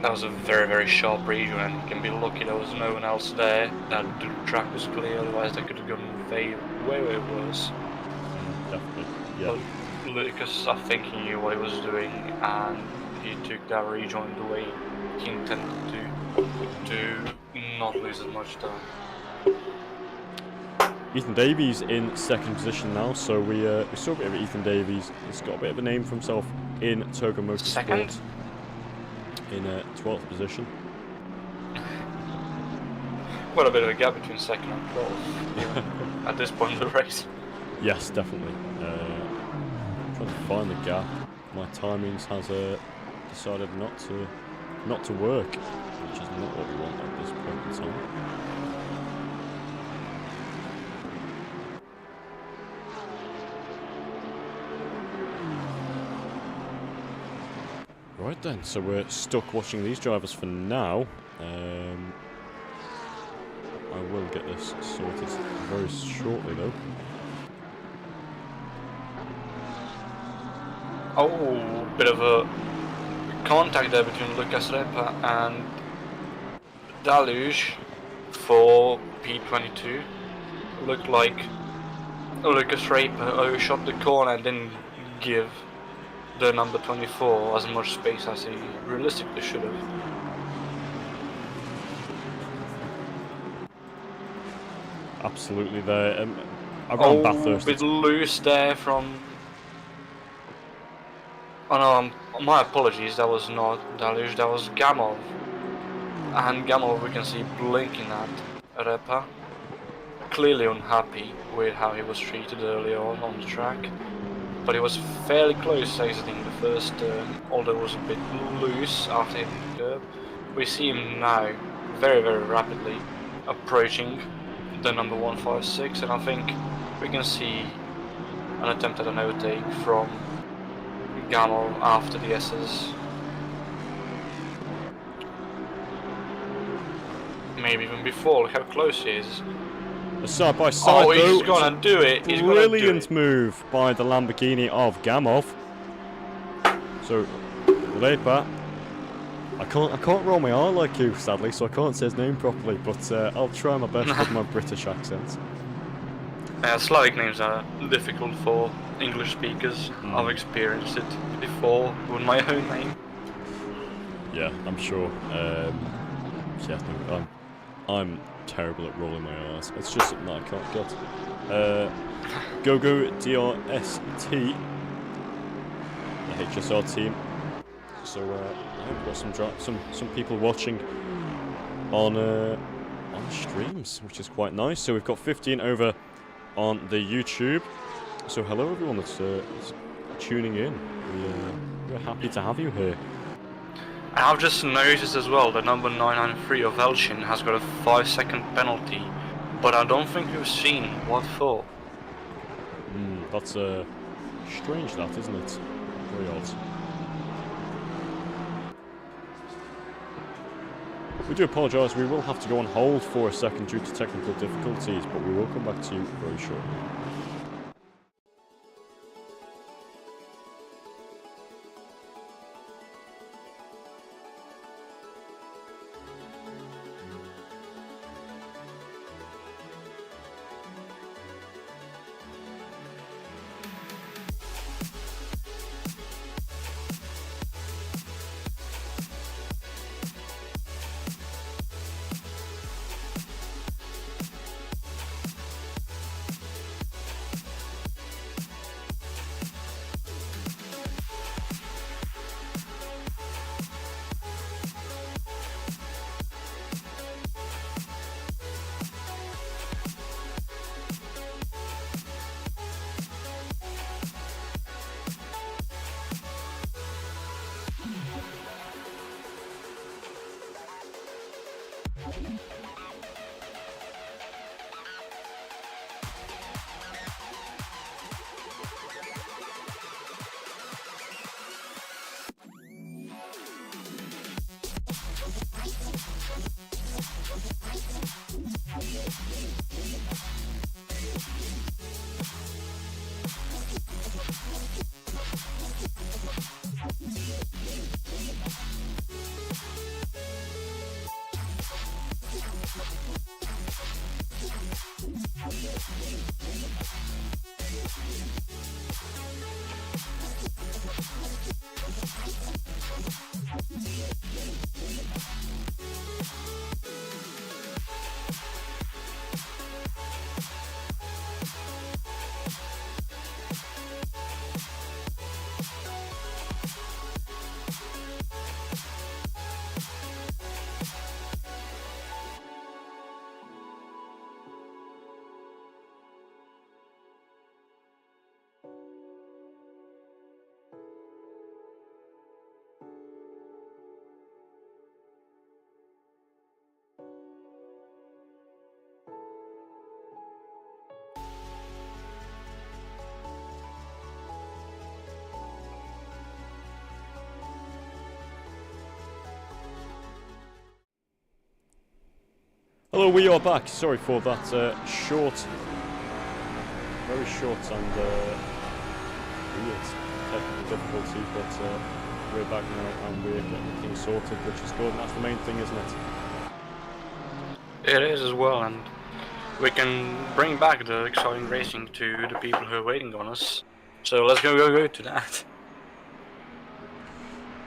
That was a very, very sharp region, and you can be lucky there was no one else there, that the track was clear, otherwise they could have gone way worse. Definitely, yeah. But Lucas, I think he knew what he was doing, and he took that rejoin the way he intended to not lose as much time. Ethan Davies in second position now, so we saw a bit of Ethan Davies. He's got a bit of a name for himself in TOGA Motorsport. Second? In 12th position. Quite a bit of a gap between second and 12th at this point in the race. Yes, definitely. Trying to find the gap. My timings has decided not to work, which is not what we want at this point in time. Right then, so we're stuck watching these drivers for now. I will get this sorted very shortly though. Oh, bit of a contact there between Lucas Repa and Deluge for P22. Looked like Lucas Repa overshot the corner and didn't give the number 24 as much space as he realistically should have. Absolutely there. Around Bathurst. A bit loose there from... Oh no, my apologies, that was not Deluge, that was Gamov. And Gamov we can see blinking at Repa. Clearly unhappy with how he was treated early on the track. But he was fairly close exiting the first turn, although it was a bit loose after hitting the curb. We see him now very rapidly approaching the number 156, and I think we can see an attempt at an overtake from Gamov after the S's. Maybe even before, look how close he is. A side by side, oh, he's though. gonna do it. He's Brilliant move by the Lamborghini of Gamov. So, Repa, I can't roll my R like you, sadly, so I can't say his name properly. But I'll try my best with my British accent. Slavic names are difficult for English speakers. I've experienced it before with my own name. Yeah, I'm sure. Yeah, no, I'm terrible at rolling my R's. It's just something that I can't get. Go DRST, the HSR team. So we've got some people watching on streams, which is quite nice. So we've got 15 over on the YouTube. So hello everyone that's tuning in. We're happy to have you here. And I've just noticed as well that number 993 of Elchin has got a 5-second penalty, but I don't think we've seen what for. That's strange, that, isn't it? Very odd. We do apologise, we will have to go on hold for a second due to technical difficulties, but we will come back to you very shortly. Hello, we are back. Sorry for that very short and weird technical difficulty, but we're back now and we're getting things sorted, which is good, and that's the main thing, isn't it? It is as well, and we can bring back the exciting racing to the people who are waiting on us. So let's go to that.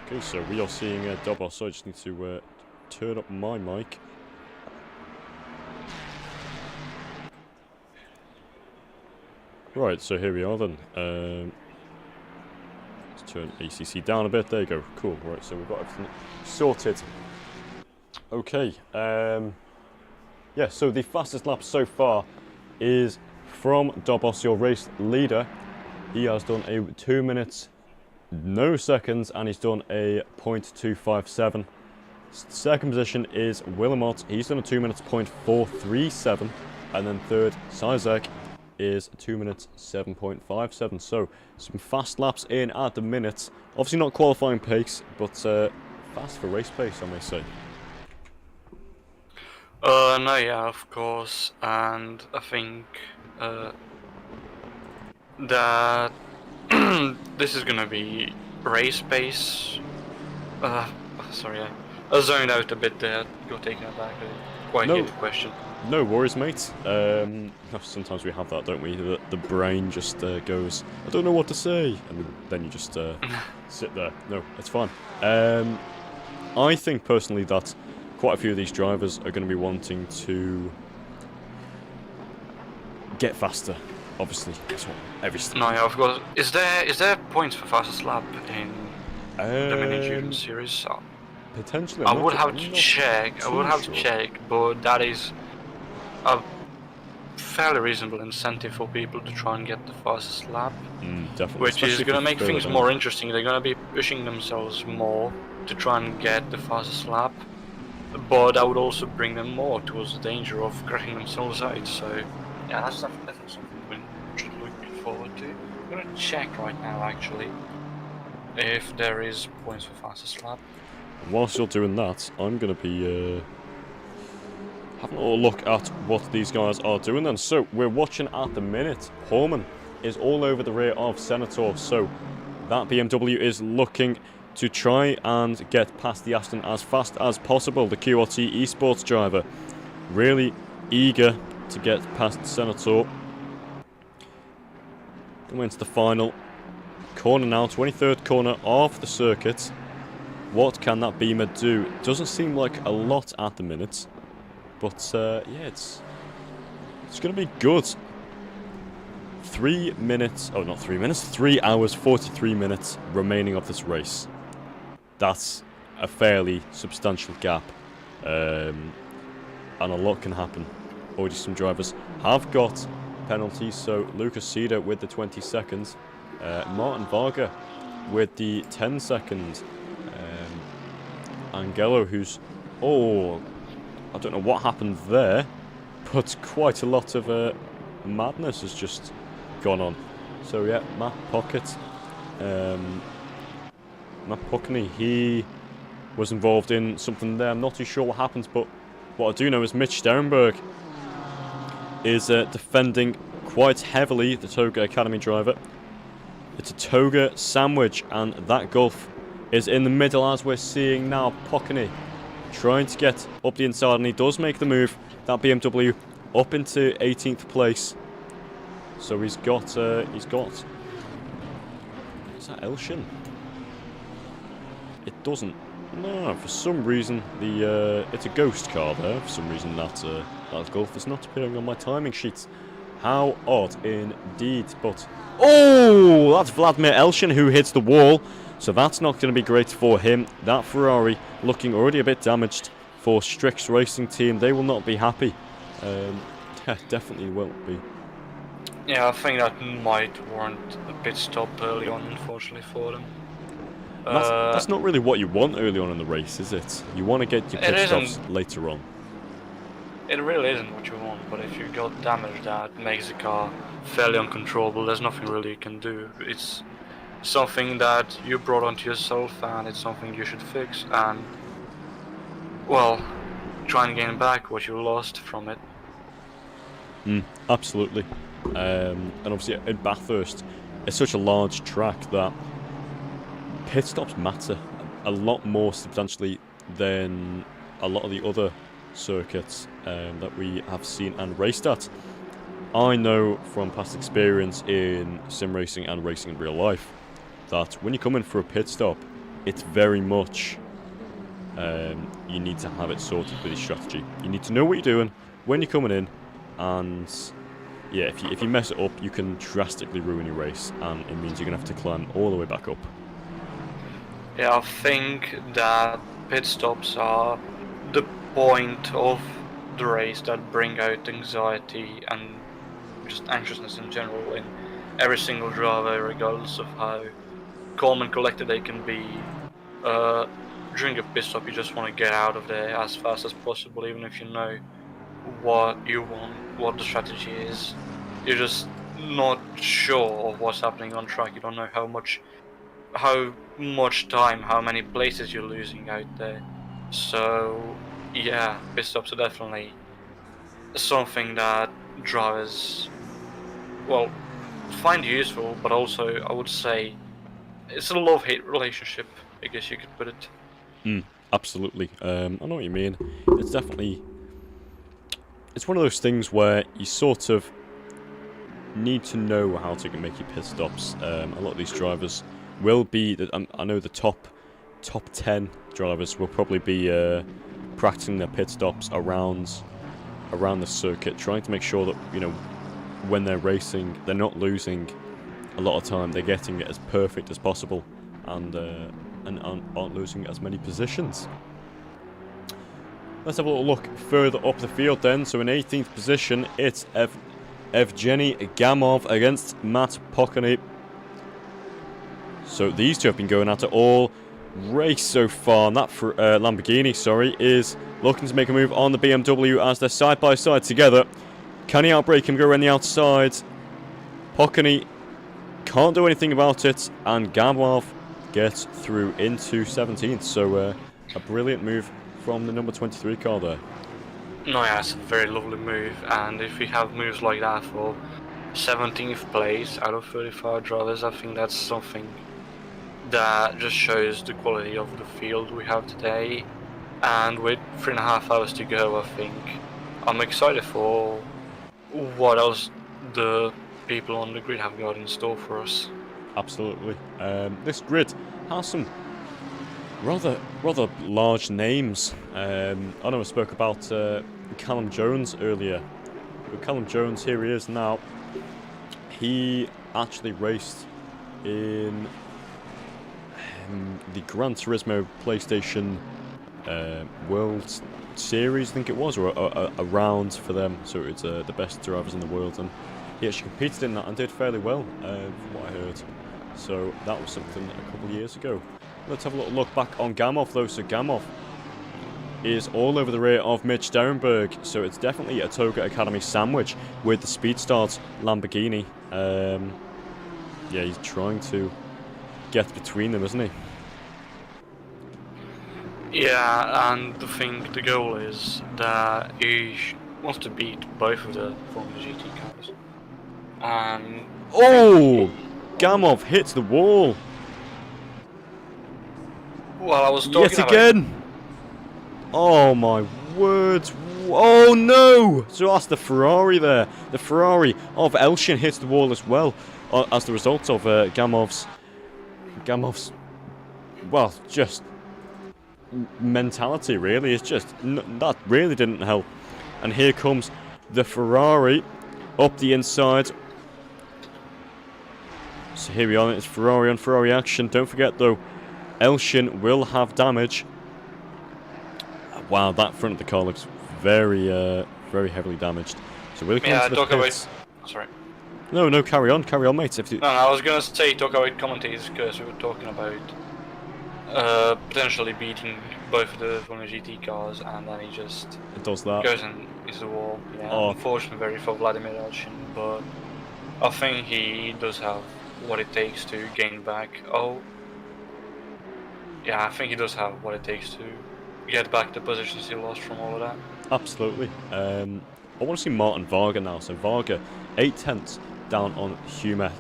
Okay, so we are seeing Dobos, so I just need to turn up my mic. Right, so here we are then. Let's turn ACC down a bit. There you go. Cool. Right, so we've got everything sorted. Okay. Yeah, so the fastest lap so far is from Dobos, your race leader. He has done a 2 minutes, no seconds, and he's done a .257. Second position is Willamot. He's done a 2 minutes .437, and then third, Sizek, is 2 minutes 7.57. So some fast laps in at the minute. Obviously not qualifying pace, but fast for race pace, I may say. No, yeah, of course, and I think that this is gonna be race pace. Sorry, I zoned out a bit there. Got taken aback. Quite No. hear the question. No worries, mate. Sometimes we have that, don't we? The brain just goes, I don't know what to say, and then you just sit there. No, it's fine. I think personally that quite a few of these drivers are going to be wanting to get faster. Obviously, that's what every. No, yeah, of course. Is there points for fastest lap in the mini June series? Potentially. I would have to check. But that is a fairly reasonable incentive for people to try and get the fastest lap, definitely. which is Especially going to make further things down. more interesting. They're going to be pushing themselves more to try and get the fastest lap, but that would also bring them more towards the danger of crashing themselves out. So yeah, that's definitely something we should look forward to. I'm going to check right now actually if there is points for fastest lap. Whilst you're doing that, I'm going to be having a little look at what these guys are doing then. So, we're watching at the minute. Horman is all over the rear of Senator. So, that BMW is looking to try and get past the Aston as fast as possible. The QRT esports driver really eager to get past Senator. Going into the final corner now, 23rd corner of the circuit. What can that Beamer do? It doesn't seem like a lot at the minute, but yeah, it's going to be good. 3 minutes, oh not 3 minutes, 3 hours 43 minutes remaining of this race. That's a fairly substantial gap, and a lot can happen. Already some drivers have got penalties, so Lucas Cedar with the 20 seconds, Martin Varga with the 10 seconds, Angelo, who's, I don't know what happened there, but quite a lot of madness has just gone on. So yeah, Matt Puckney, he was involved in something there. I'm not too sure what happened, but what I do know is Mitch Sterenberg is defending quite heavily the Toga Academy driver. It's a Toga sandwich, and that gulf is in the middle, as we're seeing now. Puckney trying to get up the inside, and he does make the move. That BMW up into 18th place. So he's got, is that Elshin? It doesn't. No, for some reason, it's a ghost car there. For some reason, that Gulf is not appearing on my timing sheets. How odd indeed, but... Oh, that's Vladimir Elshin who hits the wall. So that's not going to be great for him. That Ferrari looking already a bit damaged for Strix Racing Team. They will not be happy. Definitely won't be. Yeah, I think that might warrant a pit stop early on, unfortunately for them. That's not really what you want early on in the race, is it? You want to get your pit stops later on. It really isn't what you want, but if you got damage that makes the car fairly uncontrollable, there's nothing really you can do. It's something that you brought onto yourself, and it's something you should fix, and, well, try and gain back what you lost from it. Absolutely. And obviously in Bathurst, it's such a large track that pit stops matter a lot more substantially than a lot of the other circuits that we have seen and raced at. I know from past experience in sim racing and racing in real life that when you come in for a pit stop, it's very much you need to have it sorted with your strategy. You need to know what you're doing when you're coming in, and yeah, if you mess it up, you can drastically ruin your race, and it means you're gonna have to climb all the way back up. Yeah, I think that pit stops are the point of the race that bring out anxiety and just anxiousness in general in every single driver, regardless of how calm and collected they can be. During a pit stop, you just want to get out of there as fast as possible, even if you know what you want, what the strategy is. You're just not sure of what's happening on track. You don't know how much time, how many places you're losing out there. So yeah, pit stops are definitely something that drivers, well, find useful, but also I would say it's a love-hate relationship, I guess you could put it. Absolutely. I know what you mean. It's definitely... It's one of those things where you sort of need to know how to make your pit stops. A lot of these drivers will be... I know the top 10 drivers will probably be practicing their pit stops around the circuit, trying to make sure that, you know, when they're racing, they're not losing a lot of time. They're getting it as perfect as possible, and aren't losing as many positions. Let's have a little look further up the field then. So in 18th position, it's Evgeny Gamov against Matt Pateron. So these two have been going at it all race so far, and that Lamborghini, is looking to make a move on the BMW as they're side by side together. Can he outbrake him, go around the outside? Pateron can't do anything about it, and Gamov gets through into 17th. So a brilliant move from the number 23 car there. No, yeah, it's a very lovely move, and if we have moves like that for 17th place out of 35 drivers, I think that's something that just shows the quality of the field we have today. And with 3.5 hours to go, I think I'm excited for what else the people on the grid have got in store for us. Absolutely. This grid has some rather large names. I know I spoke about Callum Jones earlier. But Callum Jones, here he is now. He actually raced in the Gran Turismo PlayStation World Series, I think it was, or a round for them. So it's the best drivers in the world, and he actually competed in that and did fairly well, from what I heard. So that was something a couple of years ago. Let's have a little look back on Gamov though. So Gamov is all over the rear of Mitch Derenberg, so it's definitely a TOGA Academy sandwich with the Speed Start Lamborghini. Yeah, he's trying to get between them, isn't he? Yeah, and the goal is that he wants to beat both of the Formula GT cars. And oh, Gamov hits the wall. Well, I was talking yet again. Oh my word! Oh no! So that's the Ferrari there. The Ferrari of Elshin hits the wall as well, as the result of Gamov's, well, just mentality. Really, it's just that really didn't help. And here comes the Ferrari up the inside. So here we are. It's Ferrari on Ferrari action. Don't forget though, Elshin will have damage. Wow, that front of the car looks very heavily damaged. So we're looking into the pits. Sorry. No, carry on, mate. No, I was gonna say talk about commentators because we were talking about potentially beating both of the Formula GT cars, and then he just does that. Goes into the wall. Yeah, oh. Unfortunately, very for Vladimir Elshin, but I think he does have what it takes to gain back. Oh, yeah, I think he does have what it takes to get back the positions he lost from all of that. Absolutely. I want to see Martin Varga now. So Varga, 8 tenths down on Humer.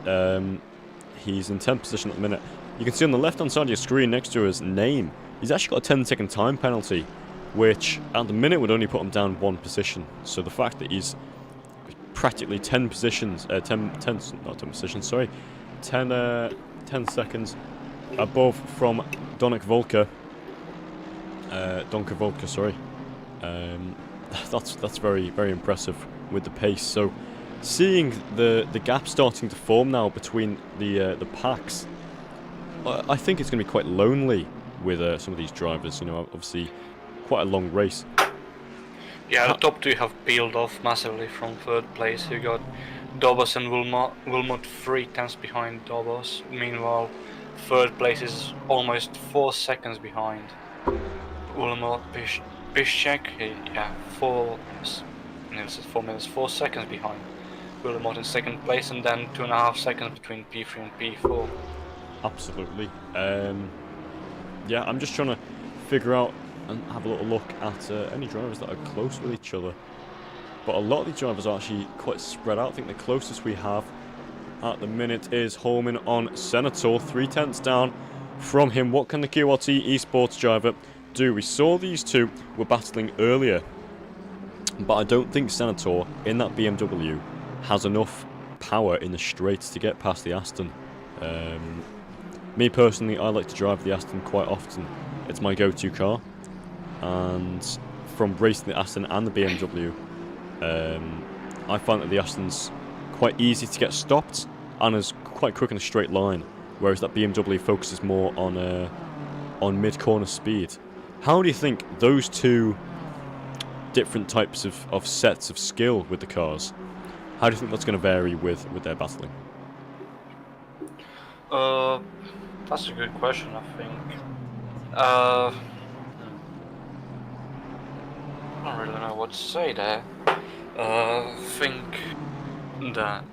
He's in 10th position at the minute. You can see on the left-hand side of your screen next to his name, he's actually got a 10-second time penalty, which at the minute would only put him down 1 position. So the fact that he's practically 10 positions, 10 seconds above from Donka Volker, sorry. That's very, very impressive with the pace. So seeing the gap starting to form now between the packs, I think it's going to be quite lonely with some of these drivers. You know, obviously quite a long race. Yeah, the top 2 have peeled off massively from 3rd place. You got Dobos and Wilmot 3 tenths behind Dobos. Meanwhile, 3rd place is almost 4 seconds behind. Wilmot Piszczek, yeah, 4 seconds behind Wilmot in 2nd place, and then 2.5 seconds between P3 and P4. Absolutely. Yeah, I'm just trying to figure out and have a little look at any drivers that are close with each other. But a lot of these drivers are actually quite spread out. I think the closest we have at the minute is Holman on Senator, 3 tenths down from him. What can the QRT esports driver do? We saw these two were battling earlier, but I don't think Senator in that BMW has enough power in the straights to get past the Aston. Me personally, I like to drive the Aston quite often. It's my go-to car, and from racing the Aston and the BMW, I find that the Aston's quite easy to get stopped and is quite quick in a straight line, whereas that BMW focuses more on mid-corner speed. How do you think those two different types of sets of skill with the cars, how do you think that's going to vary with their battling? That's a good question, I think. I don't really know what to say there. Think that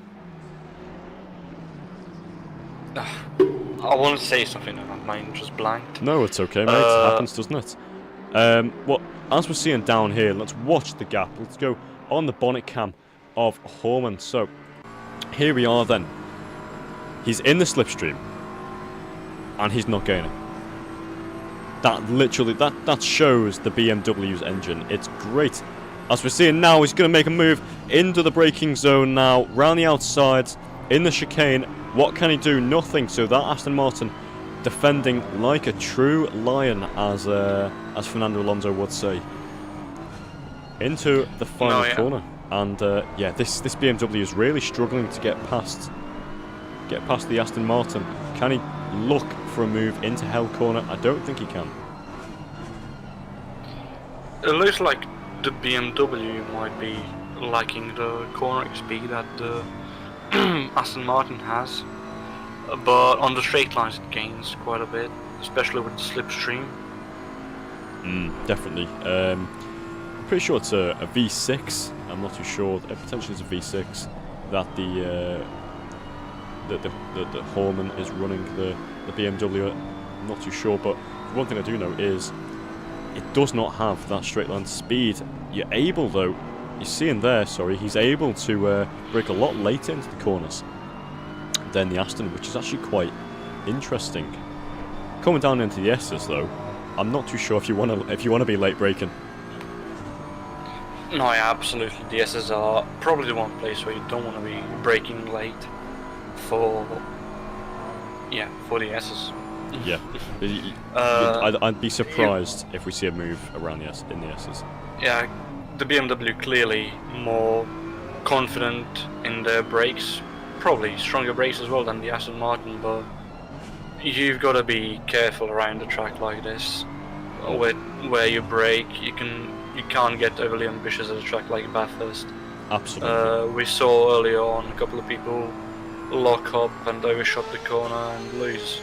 I want to say something and my mind just blanked. No, it's okay, mate. It happens, doesn't it? Well, as we're seeing down here, let's watch the gap. Let's go on the bonnet cam of Horman. So here we are then. He's in the slipstream, and he's not gaining. That literally, that shows the BMW's engine. It's great. As we're seeing now, he's going to make a move into the braking zone now, round the outside, in the chicane. What can he do? Nothing. So that Aston Martin defending like a true lion, as Fernando Alonso would say. Into the final corner. And yeah, this BMW is really struggling to get past the Aston Martin. Can he look for a move into Hell Corner? I don't think he can. It looks like the BMW might be lacking the cornering speed that the Aston Martin has, but on the straight lines it gains quite a bit, especially with the slipstream. Definitely. I'm pretty sure it's a V6. I'm not too sure. It potentially is a V6 that the Horman is running the BMW. I'm not too sure, but one thing I do know is it does not have that straight line speed. You're able, though, you're seeing there, sorry, he's able to brake a lot later into the corners than the Aston, which is actually quite interesting. Coming down into the S's, though, I'm not too sure if you want to be late braking. No, yeah, absolutely. The S's are probably the one place where you don't want to be braking late for the S's. Yeah, I'd be surprised if we see a move around in the S's. Yeah, the BMW clearly more confident in their brakes, probably stronger brakes as well than the Aston Martin, but you've got to be careful around a track like this, where you brake. You can't get overly ambitious at a track like Bathurst. Absolutely. We saw earlier on a couple of people lock up and overshot the corner and lose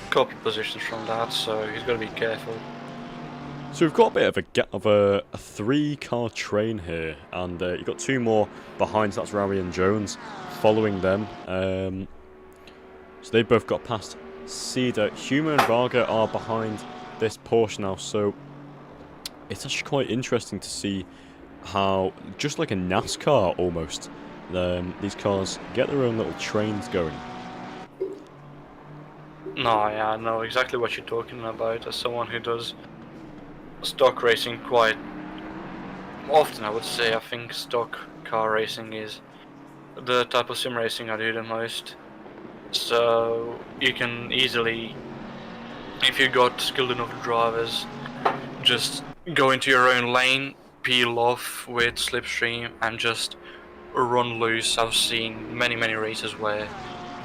a couple of positions from that, so he's got to be careful. So we've got a bit of a 3-car train here, and you've got 2 more behind. So that's Rowie and Jones following them. So they both got past Cedar. Humer and Varga are behind this Porsche now, so it's actually quite interesting to see how, just like a NASCAR almost, these cars get their own little trains going. No, yeah, I know exactly what you're talking about. As someone who does stock racing quite often, I would say, I think stock car racing is the type of sim racing I do the most. So you can easily, if you got skilled enough drivers, just go into your own lane, peel off with slipstream, and just run loose. I've seen many races where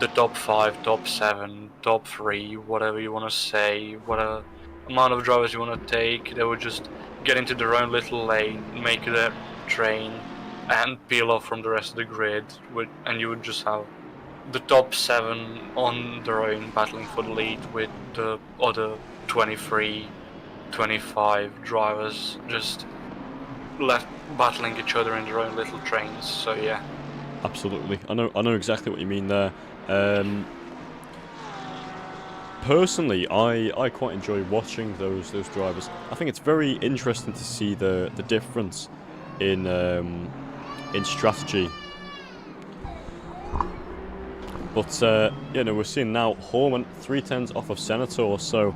the top 5, top 7, top 3, whatever you want to say, whatever amount of drivers you want to take, they would just get into their own little lane, make their train, and peel off from the rest of the grid, and you would just have the top 7 on their own battling for the lead with the other 23, 25 drivers just left battling each other in their own little trains. So yeah. Absolutely, I know exactly what you mean there. Personally, I quite enjoy watching those drivers. I think it's very interesting to see the difference in strategy. But we're seeing now Horman 310s off of Senator, so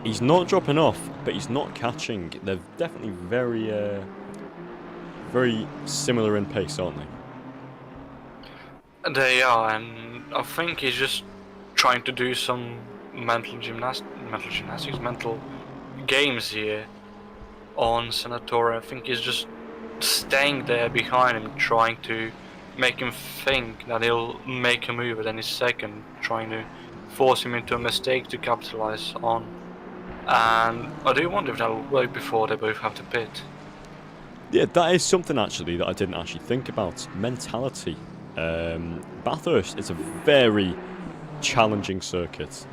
he's not dropping off, but he's not catching. They're definitely very similar in pace, aren't they? They are, and I think he's just trying to do some mental games here on Senator. I think he's just staying there behind him, trying to make him think that he'll make a move at any second, trying to force him into a mistake to capitalize on. And I do wonder if that'll work before they both have to pit. Yeah, that is something actually that I didn't actually think about. Mentality. Bathurst is a very challenging circuit.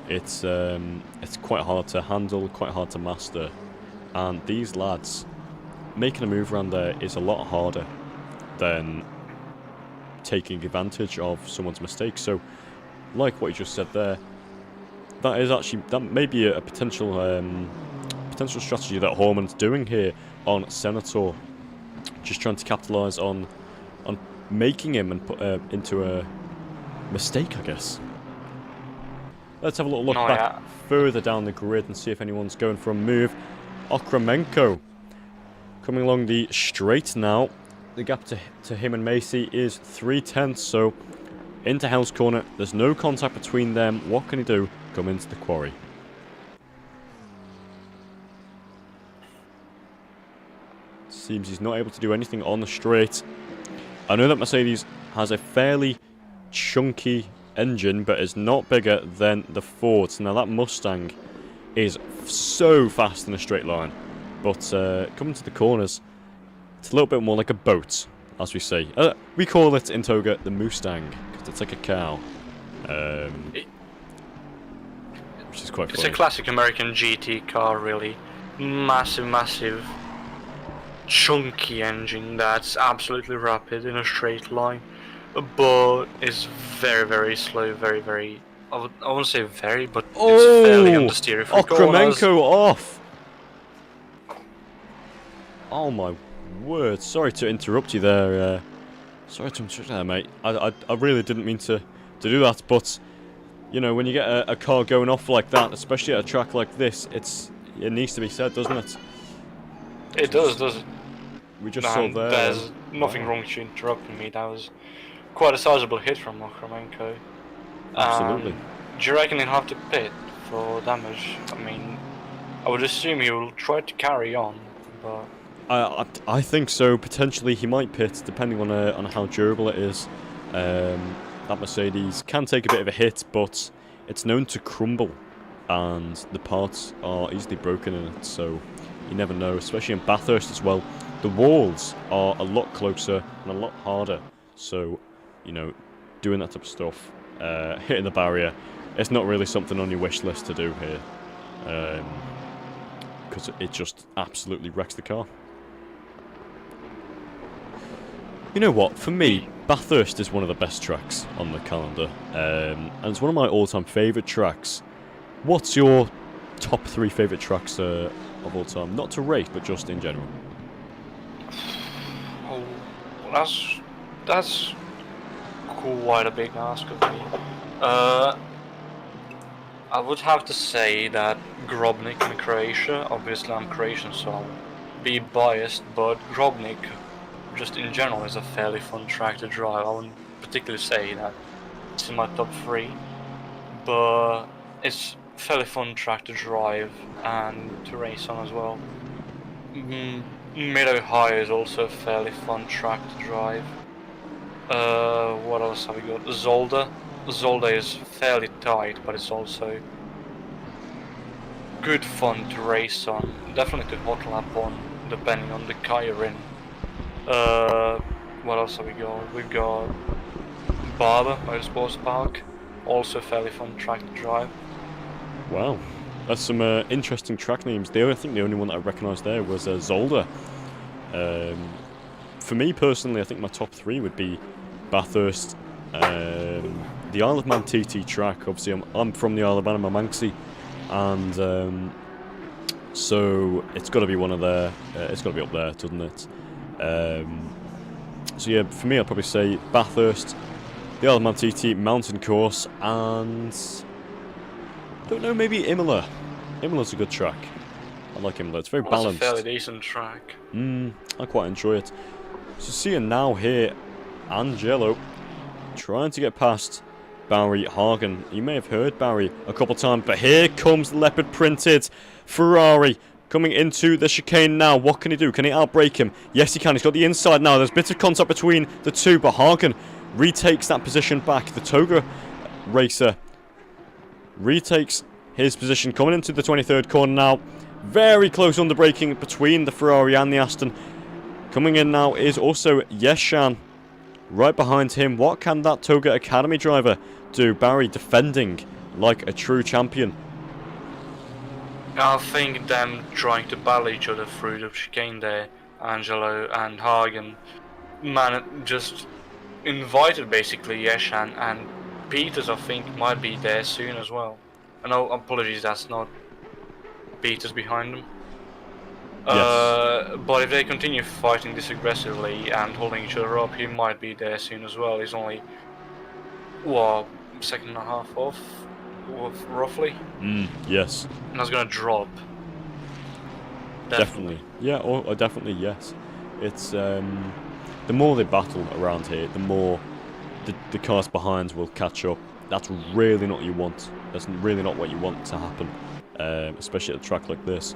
It's quite hard to handle, quite hard to master, and these lads making a move around there is a lot harder than taking advantage of someone's mistake. So, like what you just said there, that may be a potential strategy that Horman's doing here on Senator, just trying to capitalise on making him and put into a mistake, I guess. Let's have a little look back further down the grid and see if anyone's going for a move. Okremenko coming along the straight now. The gap to him and Macy is 3/10, so into Hell's Corner. There's no contact between them. What can he do? Come into the quarry. Seems he's not able to do anything on the straight. I know that Mercedes has a fairly chunky engine, but it's not bigger than the Ford. Now that Mustang is so fast in a straight line, but coming to the corners, it's a little bit more like a boat, as we say. We call it in Toga the Mustang, because it's like a cow. Which is quite funny. It's a classic American GT car, really. Massive, chunky engine that's absolutely rapid in a straight line, but is very slow, very. I won't say very, but it's fairly understeer for corners. Okremenko off. Oh my word! Sorry to interrupt you there. Mate. I really didn't mean to do that, but you know, when you get a car going off like that, especially at a track like this, it needs to be said, doesn't it? It does. We just saw there. There's nothing wrong with you interrupting me. That was quite a sizable hit from Okremenko. Absolutely. Do you reckon he'll have to pit for damage? I mean, I would assume he will try to carry on, but I think so. Potentially he might pit, depending on how durable it is. That Mercedes can take a bit of a hit, but it's known to crumble, and the parts are easily broken in it. So you never know, especially in Bathurst as well. The walls are a lot closer and a lot harder. So, you know, doing that type of stuff, hitting the barrier, it's not really something on your wish list to do here, because it just absolutely wrecks the car. You know what? For me, Bathurst is one of the best tracks on the calendar, and it's one of my all-time favourite tracks. What's your top 3 favourite tracks of all time? Not to race, but just in general. oh, that's quite a big ask of me. I would have to say that Grobnik in Croatia, obviously I'm Croatian so I'll be biased, but Grobnik just in general is a fairly fun track to drive. I wouldn't particularly say that it's in my top 3, but it's fairly fun track to drive and to race on as well. Mid Ohio is also a fairly fun track to drive. What else have we got? Zolder. Zolder is fairly tight, but it's also good fun to race on. Definitely to hot lap on, depending on the car you're in. What else have we got? We've got Barber Motorsports Park, also a fairly fun track to drive. Wow, that's some interesting track names. I think the only one that I recognised there was Zolder. For me personally, I think my top 3 would be Bathurst, the Isle of Man TT track. Obviously, I'm from the Isle of Man, I'm a Manxie, and so it's got to be one of there. It's got to be up there, doesn't it? So yeah, for me, I'd probably say Bathurst, the Isle of Man TT mountain course, and I don't know, maybe Imola. Imola's a good track. I like Imola. It's very balanced. It's a fairly decent track. I quite enjoy it. So seeing now here, Angelo trying to get past Barry Hagen. You may have heard Barry a couple times, but here comes the leopard printed Ferrari coming into the chicane now. What can he do? Can he outbrake him? Yes, he can. He's got the inside now. There's a bit of contact between the two, but Hagen retakes that position back. The TOGA racer retakes his position coming into the 23rd corner now. Very close underbraking between the Ferrari and the Aston. Coming in now is also Yeshan. Right behind him, what can that TOGA Academy driver do? Barry defending like a true champion. I think them trying to battle each other through the chicane there, Angelo and Hagen, just invited basically Yeshan, and Peters I think might be there soon as well. No, apologies, that's not Peters behind them. Yes. But if they continue fighting this aggressively and holding each other up, he might be there soon as well. He's only, what, second and a half off, roughly? Yes. And that's gonna drop. Definitely. Yeah, or definitely yes. It's, the more they battle around here, the more the cars behind will catch up. That's really not what you want. That's really not what you want to happen, especially at a track like this.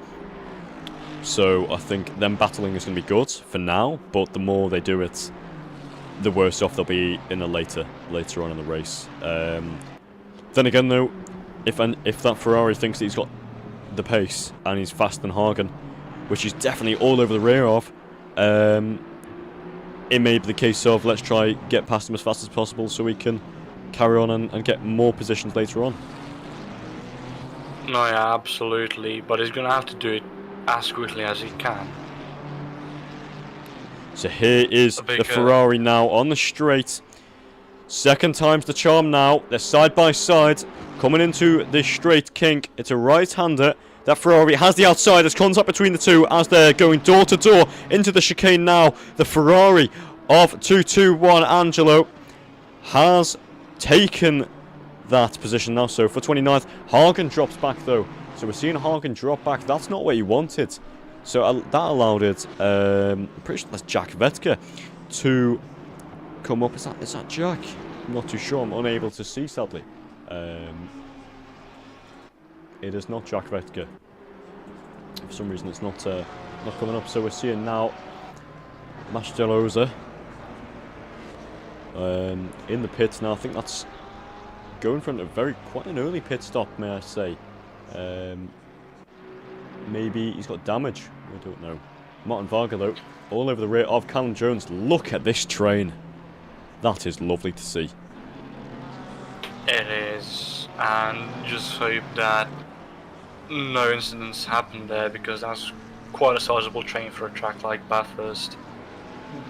So I think them battling is going to be good for now, but the more they do it, the worse off they'll be in a later on in the race. Then again, though, if that Ferrari thinks that he's got the pace and he's faster than Hagen, which he's definitely all over the rear of, it may be the case of let's try get past him as fast as possible so we can carry on and get more positions later on. No, yeah, absolutely, but he's gonna have to do it as quickly as he can. So here is the Ferrari now on the straight. Second time's the charm now. They're side by side coming into the straight kink. It's a right-hander. That Ferrari has the outside. There's contact between the two as they're going door to door into the chicane now. The Ferrari of 221 Angelo has taken that position now. So for 29th, Hagen drops back though. So we're seeing Hagen drop back. That's not what he wanted. So that allowed it, I'm pretty sure that's Jack Vetka, to come up. Is that Jack? I'm not too sure. I'm unable to see, sadly. It is not Jack Vetka. For some reason, it's not coming up. So we're seeing now Mastelozza in the pits now. I think that's going for quite an early pit stop, may I say. Maybe he's got damage. I don't know. Martin Varga, though, all over the rear of Callum Jones. Look at this train. That is lovely to see. It is, and just hope that no incidents happen there, because that's quite a sizable train for a track like Bathurst.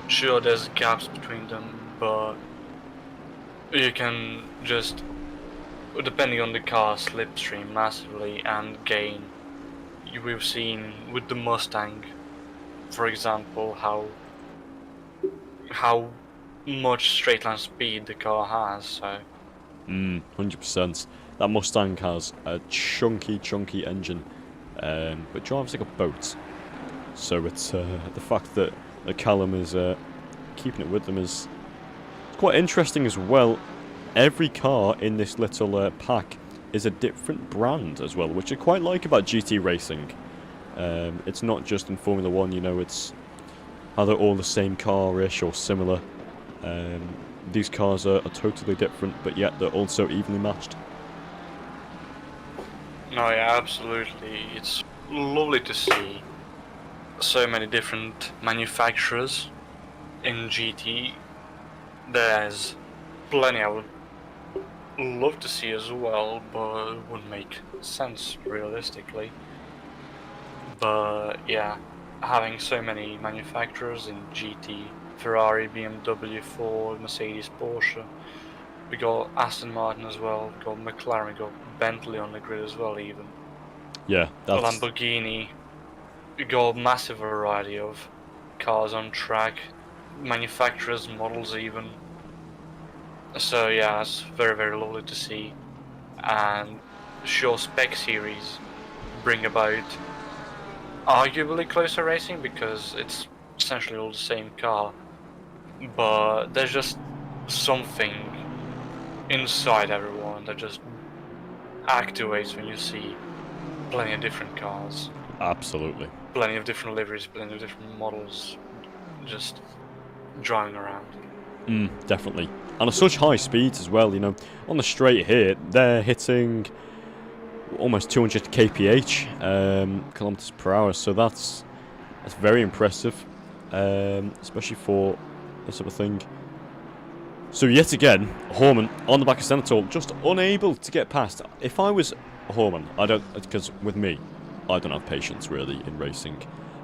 Sure, there's gaps between them, but you can just, depending on the car, slipstream massively and gain. We've seen with the Mustang, for example, how much straight line speed the car has. So 100%. That Mustang has a chunky engine, but drives like a boat. So it's the fact that Callum is keeping it with them is quite interesting as well. Every car in this little pack is a different brand as well, which I quite like about GT racing. It's not just in Formula 1, you know, it's how they're all the same car-ish or similar. These cars are totally different, but yet they're also evenly matched. No, yeah, absolutely. It's lovely to see so many different manufacturers in GT. There's plenty I would love to see as well, but it wouldn't make sense realistically. But yeah, having so many manufacturers in GT, Ferrari, BMW, Ford, Mercedes, Porsche. We got Aston Martin as well, we got McLaren, we got Bentley on the grid as well even. Yeah, that's... Lamborghini. We got a massive variety of cars on track, manufacturers, models even. So yeah, it's very lovely to see. And sure, spec series bring about arguably closer racing because it's essentially all the same car. But there's just something inside everyone that just activates when you see plenty of different cars, Absolutely. plenty of different liveries, plenty of different models just driving around. Definitely. And at such high speeds as well, you know. On the straight here, they're hitting almost 200 kph, kilometers per hour, so that's very impressive, especially for this sort of thing. So yet again, Horman on the back of Senator, just unable to get past. If I was Horman, I don't, because with me, I don't have patience really in racing.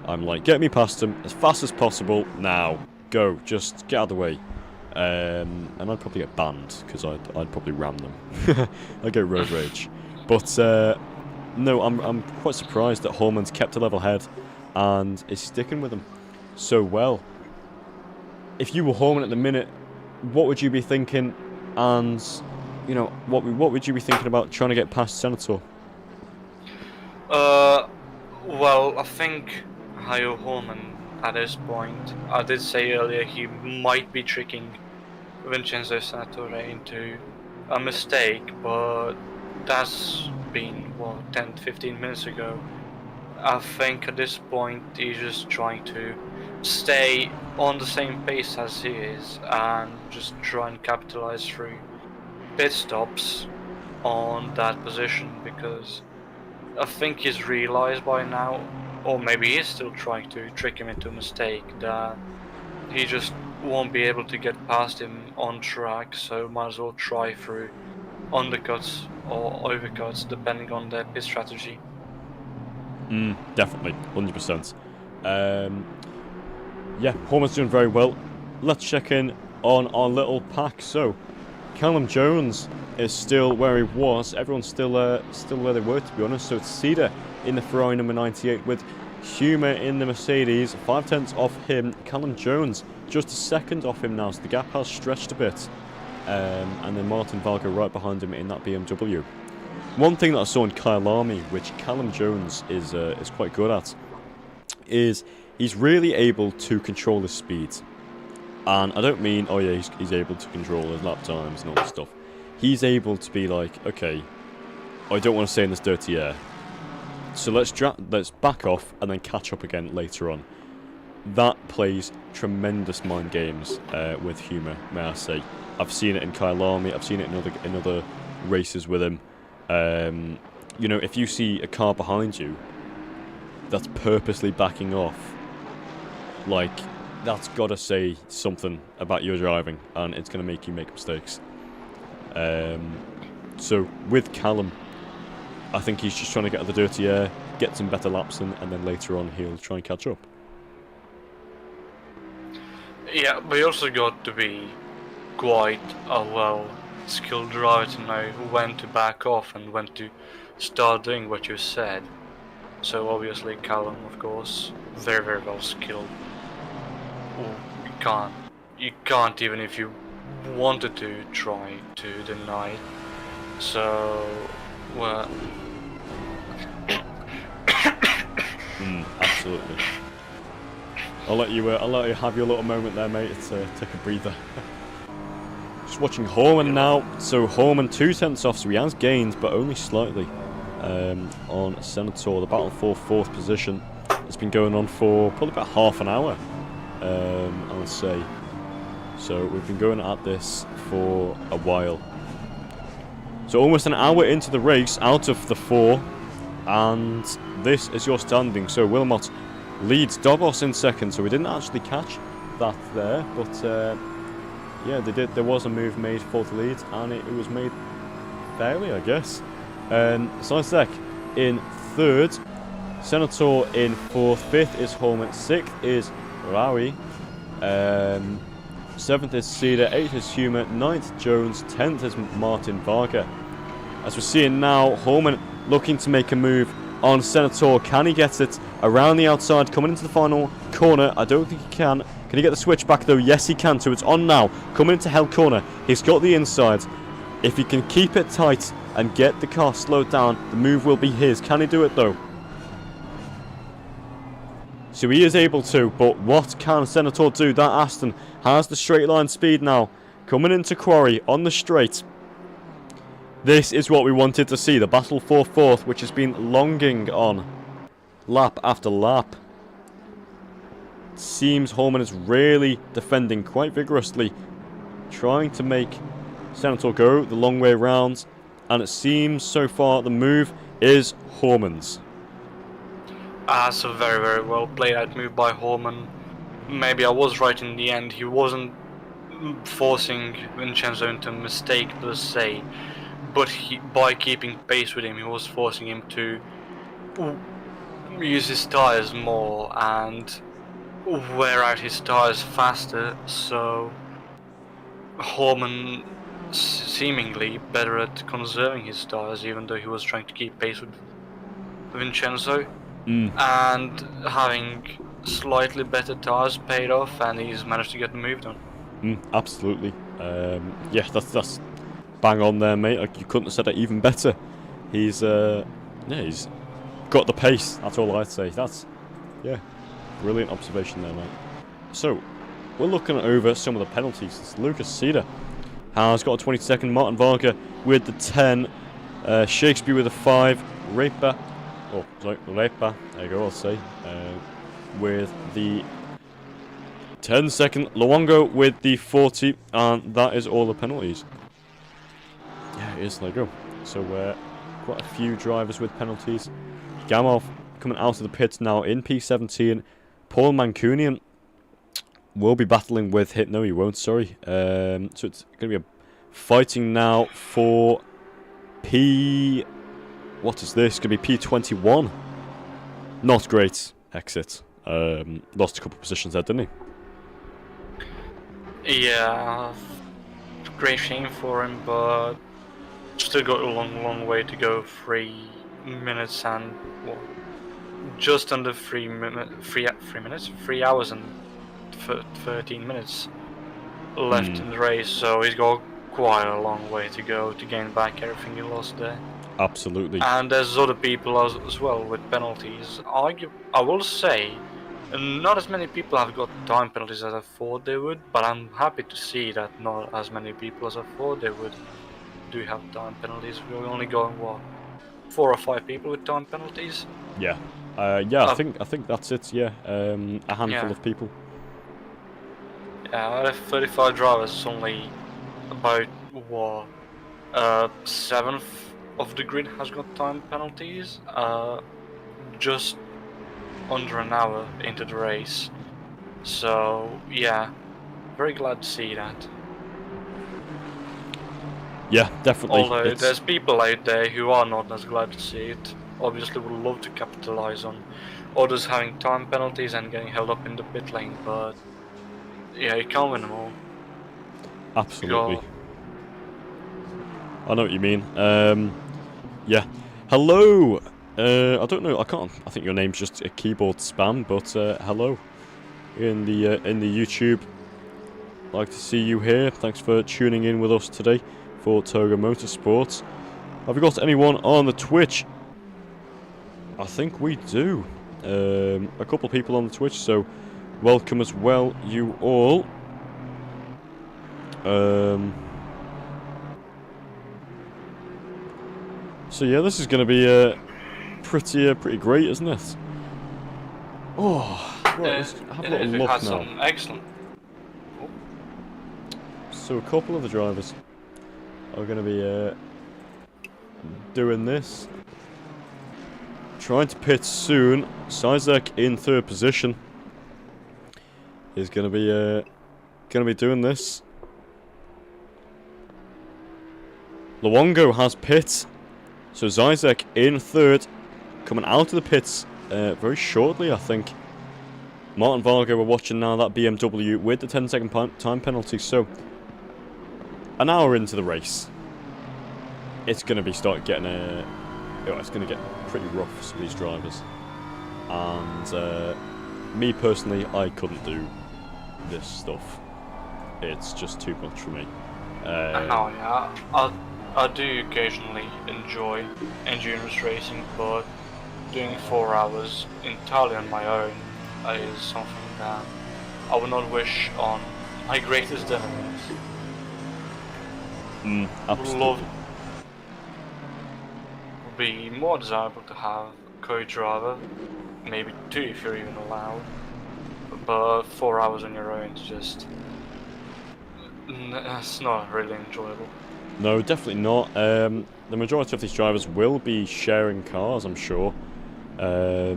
I'm like, get me past him as fast as possible now. Go, just get out of the way. And I'd probably get banned because I'd probably ram them. I'd get road rage. But no, I'm quite surprised that Horman's kept a level head and is sticking with him so well. If you were Horman at the minute, what would you be thinking? And you know, what would you be thinking about trying to get past Senator? Well, I think Hayo Horman at this point, I did say earlier he might be tricking Vincenzo Senatore into a mistake, but that's been, what, 10-15 minutes ago. I think at this point he's just trying to stay on the same pace as he is and just try and capitalize through pit stops on that position, because I think he's realized by now, or maybe he's still trying to trick him into a mistake, that he just won't be able to get past him on track, so might as well try through undercuts or overcuts depending on their pit strategy. Definitely, 100%. Yeah, Horman's doing very well. Let's check in on our little pack. So, Callum Jones is still where he was. Everyone's still where they were, to be honest. So it's Cedar in the Ferrari number 98 with Humer in the Mercedes. 5/10 off him. Callum Jones just a second off him now. So the gap has stretched a bit. And then Martin Valgo right behind him in that BMW. One thing that I saw in Kyalami, which Callum Jones is quite good at, is he's really able to control his speed. And I don't mean, oh yeah, he's able to control his lap times and all that stuff. He's able to be like, okay, I don't want to stay in this dirty air, so let's back off and then catch up again later on. That plays tremendous mind games with Humer, may I say. I've seen it in Kyalami, I've seen it in other races with him. You know, if you see a car behind you that's purposely backing off, like, that's got to say something about your driving, and it's going to make you make mistakes. So with Callum, I think he's just trying to get out of the dirty air, get some better laps in, and then later on he'll try and catch up. Yeah, but you also got to be quite a well-skilled driver to know when to back off and when to start doing what you said. So obviously Callum, of course, very well skilled. You can't even if you wanted to try to deny So, well, Absolutely. I'll let you have your little moment there, mate. To take a breather. Just watching Horman now. So Horman 2 tenths off, so he has gained, but only slightly. On Senator, the battle for 4th position. It's been going on for probably about half an hour. I would say. So we've been going at this for a while. So almost an hour into the race, out of the 4, and this is your standing. So Wilmot leads Dobos in 2nd, so we didn't actually catch that there, but yeah, they did. There was a move made for the lead, and it was made fairly, I guess. Slicek in 3rd, Senator in 4th, 5th is Holman, 6th is Rawi, 7th is Cedar, 8th is Humer, 9th Jones, 10th is Martin Varga. As we're seeing now, Holman looking to make a move on Senator. Can he get it around the outside, coming into the final corner? I don't think he can. Can he get the switch back though? Yes, he can. So it's on now, coming into Hell Corner. He's got the inside. If he can keep it tight and get the car slowed down, the move will be his. Can he do it though? So he is able to, but what can Senator do? That Aston has the straight line speed now. Coming into Quarry on the straight. This is what we wanted to see. The battle for 4th, which has been longing on lap after lap. Seems Holman is really defending quite vigorously, trying to make Senator go the long way round, and it seems so far the move is Holman's. that's a very, very well played out move by Horman. Maybe I was right in the end. He wasn't forcing Vincenzo into a mistake per se, but by keeping pace with him, he was forcing him to use his tires more and wear out his tires faster. So Horman seemingly better at conserving his tires, even though he was trying to keep pace with Vincenzo. And having slightly better tires paid off, and he's managed to get the move done. Absolutely. Yeah, that's bang on there, mate. Like, you couldn't have said it even better. He's he's got the pace. That's all I'd say. That's brilliant observation there, mate. So we're looking over some of the penalties. It's Lucas Cedar has got a 22nd. Martin Varga with the 10. Shakespeare with a 5. Repa. There you go, I'll say. With the 10-second. Luongo with the 40. And that is all the penalties. Yeah, it is. There you go. So, quite a few drivers with penalties. Gamov coming out of the pits now in P17. Paul Mancunian will be battling with him. No, he won't, sorry. So it's going to be a fighting now for What is this? Going to be P21. Not great exit. Lost a couple of positions there, didn't he? Yeah, great shame for him, but still got a long way to go. 3 minutes and just under 3 hours and 13 minutes left in the race. So he's got quite a long way to go to gain back everything he lost there. Absolutely. And there's other people as well with penalties. I will say, not as many people have got time penalties as I thought they would, but I'm happy to see that not as many people as I thought they would do have time penalties. We're only going 4 or 5 people with time penalties. Yeah. I think that's it. Yeah. A handful of people. Yeah, out of 35 drivers, it's only about 7th of the grid has got time penalties. Just under an hour into the race. So yeah, very glad to see that. Yeah, definitely. Although there's people out there who are not as glad to see it. Obviously would love to capitalize on others having time penalties and getting held up in the pit lane, but yeah, you can't win them all. Absolutely. I know what you mean. Yeah. Hello. I don't know. I think your name's just a keyboard spam, but hello in the YouTube. Like to see you here. Thanks for tuning in with us today for TOGA Motorsport. Have we got anyone on the Twitch? I think we do. A couple people on the Twitch, so welcome as well, you all. So yeah, this is going to be pretty great, isn't it? Oh, right, let's have a little look now. Some excellent. So a couple of the drivers are going to be doing this. Trying to pit soon. Sizek in third position is going to be doing this. Luongo has pit, so Zizek in third, coming out of the pits very shortly, I think. Martin Varga, we're watching now that BMW with the 10-second time penalty, so an hour into the race, it's going to be getting it's going to get pretty rough for some of these drivers. And me personally, I couldn't do this stuff. It's just too much for me. Oh yeah, I do occasionally enjoy endurance racing, but doing 4 hours entirely on my own is something that I would not wish on my greatest enemies. Absolutely. Would be more desirable to have a co-driver, maybe 2 if you're even allowed, but 4 hours on your own is just, it's not really enjoyable. No, definitely not. The majority of these drivers will be sharing cars, I'm sure. I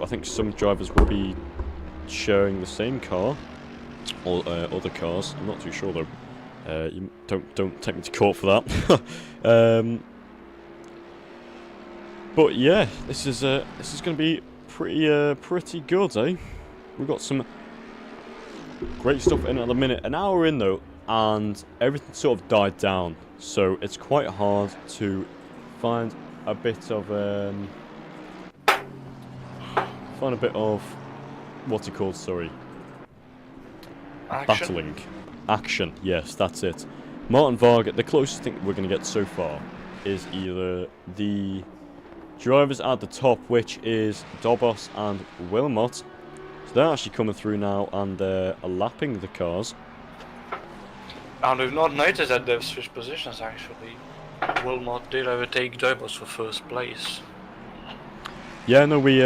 think some drivers will be sharing the same car, or other cars. I'm not too sure though. You don't take me to court for that. But yeah, this is going to be pretty good, eh? We've got some great stuff in at the minute. An hour in though, and everything sort of died down, so it's quite hard to find a bit of what's it called? Sorry, battling action. Yes, that's it. Martin Varga. The closest thing we're going to get so far is either the drivers at the top, which is Dobos and Wilmot. So they're actually coming through now and are lapping the cars. And we've not noticed that they've switched positions actually. Wilmot did overtake Dobos for first place. Yeah, no, we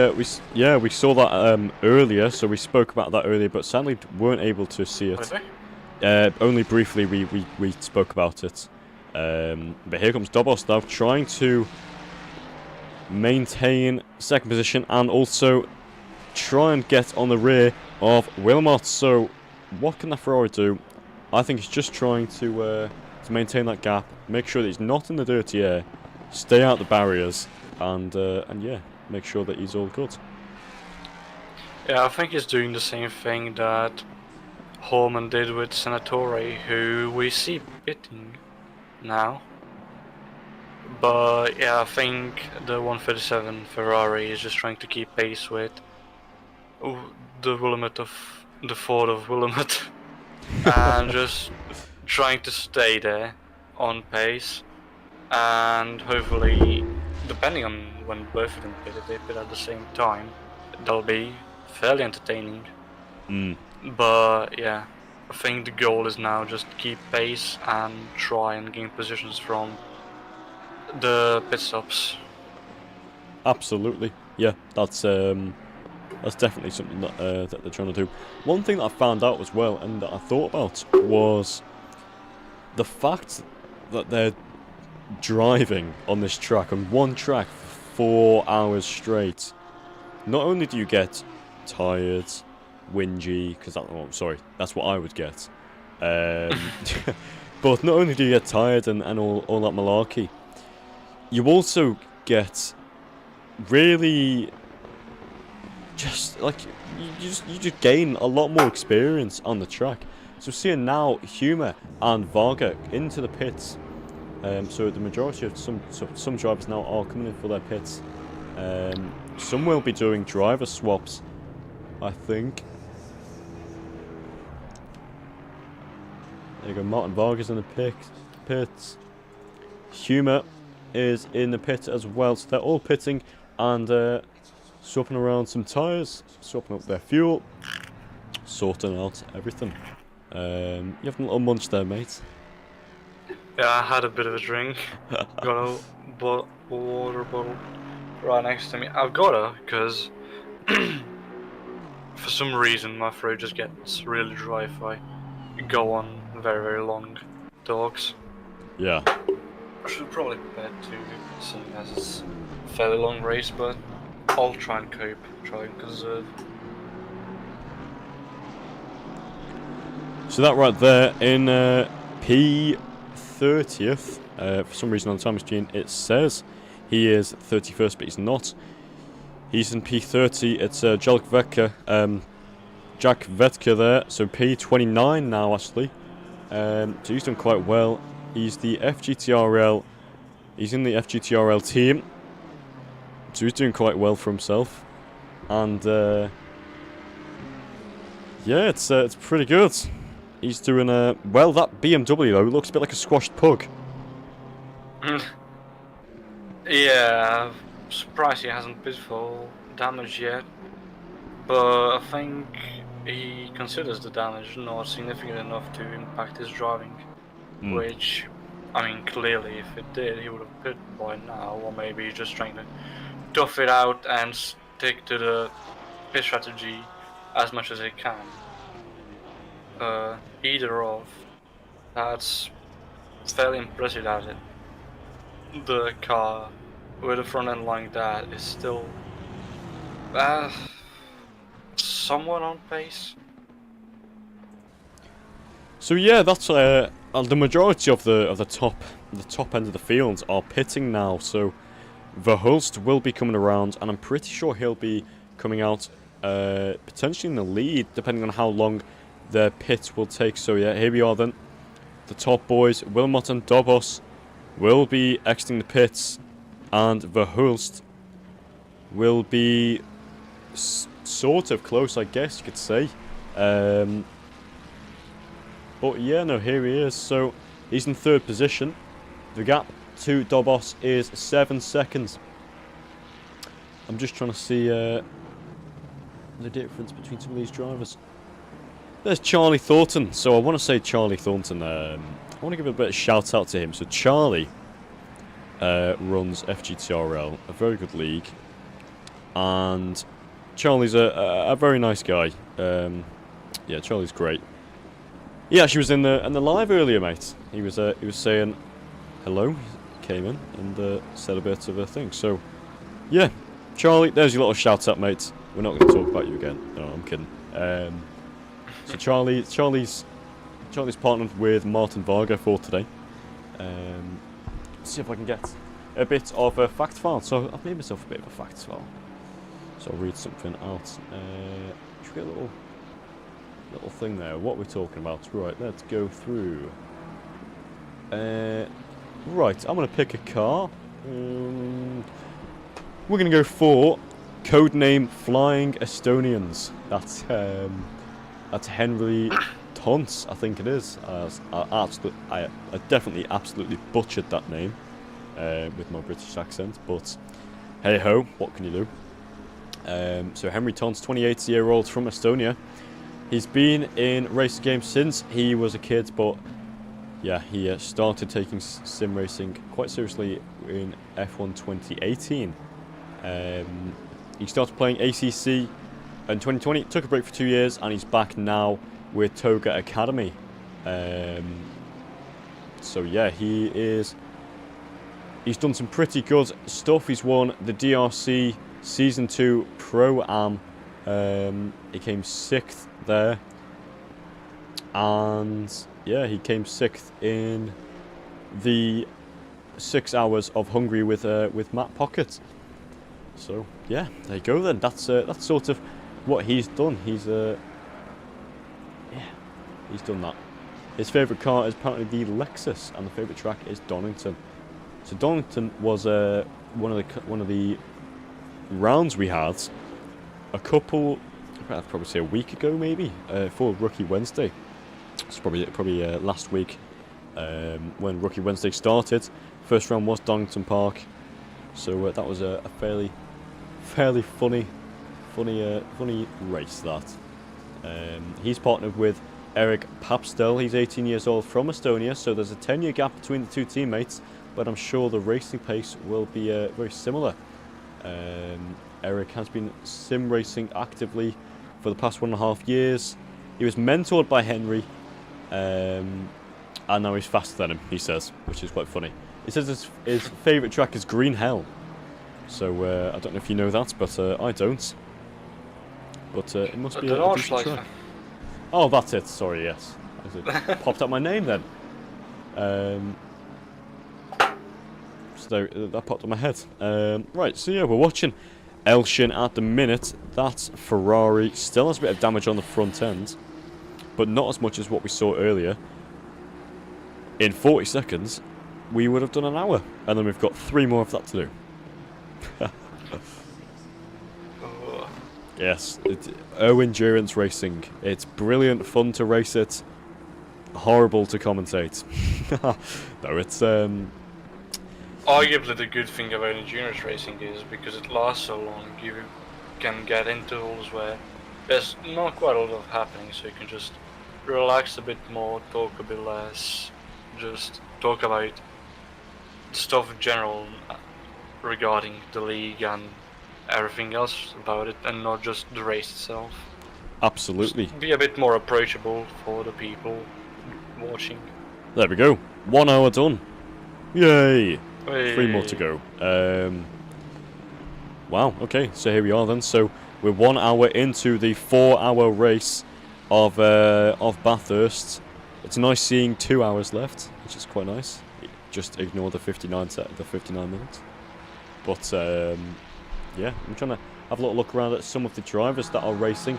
saw that earlier, so we spoke about that earlier, but sadly weren't able to see it. Only briefly we spoke about it. But here comes Dobos now, trying to maintain second position and also try and get on the rear of Wilmot. So what can the Ferrari do? I think he's just trying to maintain that gap, make sure that he's not in the dirty air, stay out the barriers, and yeah, make sure that he's all good. Yeah, I think he's doing the same thing that Horman did with Senatore, who we see pitting now. But yeah, I think the 137 Ferrari is just trying to keep pace with the Willamette of the Ford of Willamette. And just trying to stay there on pace, and hopefully, depending on when both of them pit, if they pit at the same time, they'll be fairly entertaining. But yeah, I think the goal is now just keep pace and try and gain positions from the pit stops. Absolutely, yeah, that's definitely something that that they're trying to do. One thing that I found out as well, and that I thought about, was the fact that they're driving on this track, on one track, for 4 hours straight. Not only do you get tired, whingy, because that's what I would get. But not only do you get tired and all that malarkey, you also get really just like you just gain a lot more experience on the track. So seeing now Humer and Varga into the pits, so the majority of some drivers now are coming in for their pits. Some will be doing driver swaps, I think. There you go, Martin Varga's in the pits. Humour is in the pit as well. So they're all pitting and swapping around some tyres, swapping up their fuel, sorting out everything. You having a little munch there, mate? Yeah, I had a bit of a drink. Got a water bottle right next to me. I've got her because for some reason my throat just gets really dry if I go on very, very long talks. Yeah. I should probably prepare to, seeing as it's a fairly long race, but I'll try and cope, try and conserve. So that right there in P30th, for some reason on the time machine it says he is 31st, but he's not. He's in P30. It's Jack Vetka there, so P29 now actually. So he's done quite well. He's the FGTRL. He's in the FGTRL team, so he's doing quite well for himself. And yeah, it's pretty good. He's doing well. That BMW though looks a bit like a squashed pug. Yeah, I'm surprised he hasn't been full damage yet, but I think he considers the damage not significant enough to impact his driving. Which, I mean, clearly if it did, he would have pit by now, or maybe he's just trying to tough it out and stick to the pit strategy as much as he can. Either of. That's fairly impressive at it. The car with a front end like that is still somewhat on pace. So yeah, that's the majority of the top end of the field are pitting now. So Verhulst will be coming around, and I'm pretty sure he'll be coming out potentially in the lead, depending on how long their pit will take. So yeah, here we are then. The top boys, Wilmot and Dobos, will be exiting the pits, and Verhulst will be sort of close, I guess you could say. But yeah, no, here he is. So he's in 3rd position. The gap to Dobos is 7 seconds. I'm just trying to see the difference between some of these drivers. There's Charlie Thornton. So I want to say Charlie Thornton. I want to give a bit of shout out to him. So Charlie runs FGTRL, a very good league, and Charlie's a very nice guy. Yeah, Charlie's great. He actually was in the live earlier, mate. He was saying hello. He came in and said a bit of a thing. So yeah, Charlie, there's your little shout out, mate. We're not going to talk about you again. No, I'm kidding. So Charlie's partnered with Martin Varga for today. Let's see if I can get a bit of a fact file. So I've made myself a bit of a fact file. So I'll read something out. Should we get a little thing there? What we're talking about. Right, let's go through. Right, I'm gonna pick a car. We're gonna go for codename Flying Estonians. That's Henry Tons, I think it is. I definitely absolutely butchered that name with my British accent, but hey ho, what can you do? So Henry Tons, 28-year-old from Estonia. He's been in racing games since he was a kid, but yeah, he started taking sim racing quite seriously in F1 2018. He started playing ACC in 2020, took a break for 2 years, and he's back now with TOGA Academy. So yeah, he's done some pretty good stuff. He's won the DRC Season 2 Pro-Am. He came 6th there, and yeah, he came 6th in the 6 hours of Hungary with Matt Pocket. So yeah, there you go then. That's sort of what he's done. He's done that. His favourite car is apparently the Lexus, and the favourite track is Donington. So Donington was one of the rounds we had a couple, I'd probably say a week ago maybe, for Rookie Wednesday. It's probably last week when Rookie Wednesday started First round was Donington Park, so that was a fairly funny race. That he's partnered with Eric Papstel. He's 18 years old from Estonia, so there's a 10-year gap between the two teammates, but I'm sure the racing pace will be very similar. Eric has been sim racing actively for the past 1.5 years. He was mentored by Henry, and now he's faster than him, he says, which is quite funny. He says his favourite track is Green Hell. So I don't know if you know that, but I don't. But it must be a decent track. Oh, that's it. Sorry, yes. It popped up my name then. So that popped up my head. Right, so yeah, we're watching Elshin at the minute. That Ferrari still has a bit of damage on the front end, but not as much as what we saw earlier. In 40 seconds, we would have done an hour, and then we've got 3 more of that to do. Yes, endurance racing. It's brilliant fun to race it. Horrible to commentate. No, it's Arguably the good thing about endurance racing is because it lasts so long, you can get intervals where there's not quite a lot of happening, so you can just relax a bit more, talk a bit less, just talk about stuff in general regarding the league and everything else about it, and not just the race itself. Absolutely. Just be a bit more approachable for the people watching. There we go. 1 hour done. Yay! Hey. 3 more to go. Wow, okay, so here we are then. So we're 1 hour into the 4-hour race of Bathurst. It's nice seeing 2 hours left, which is quite nice. Just ignore the 59 minutes. But yeah, I'm trying to have a little look around at some of the drivers that are racing.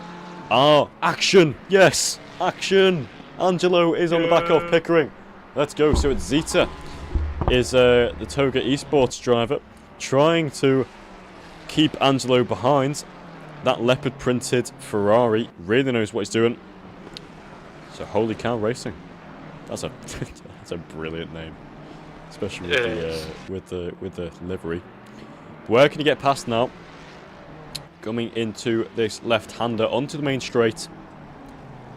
Ah, action! Yes, action! Angelo is on the back of Pickering. Let's go. So it's Zita is the TOGA Esports driver, trying to keep Angelo behind. That leopard printed Ferrari really knows what he's doing. So Holy Cow Racing. That's a that's a brilliant name, especially with the livery. Where can you get past now? Coming into this left-hander onto the main straight.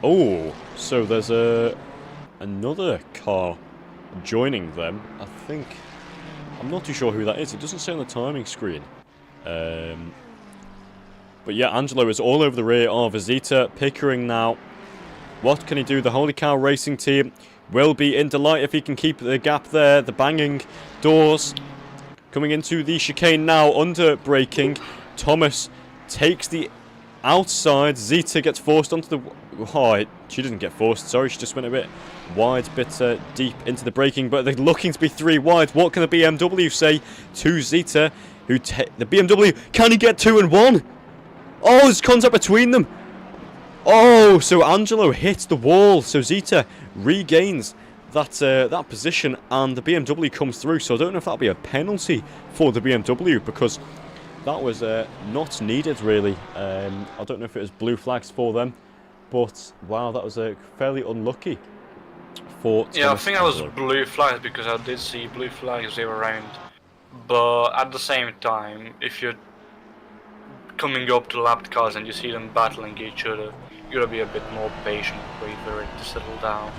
Oh, so there's another car joining them. I think, I'm not too sure who that is. It doesn't say on the timing screen. But yeah, Angelo is all over the rear of Zita. Pickering now. What can he do? The Holy Cow Racing team will be in delight if he can keep the gap there. The banging doors. Coming into the chicane now, under braking. Thomas takes the outside. Zita gets forced onto the... Oh, she didn't get forced, sorry. She just went a bit wide, bit deep into the braking. But they're looking to be 3 wide. What can the BMW say to Zita? The BMW, can he get 2 and 1? Oh, there's contact between them. Oh, so Angelo hits the wall. So Zita regains that position, and the BMW comes through. So I don't know if that'll be a penalty for the BMW, because that was not needed really. I don't know if it was blue flags for them, but wow, that was fairly unlucky for Thomas. Yeah, I think that was blue flags, because I did see blue flags they were around. But at the same time, if you're coming up to lapped cars and you see them battling each other, you gotta be a bit more patient, wait for it to settle down.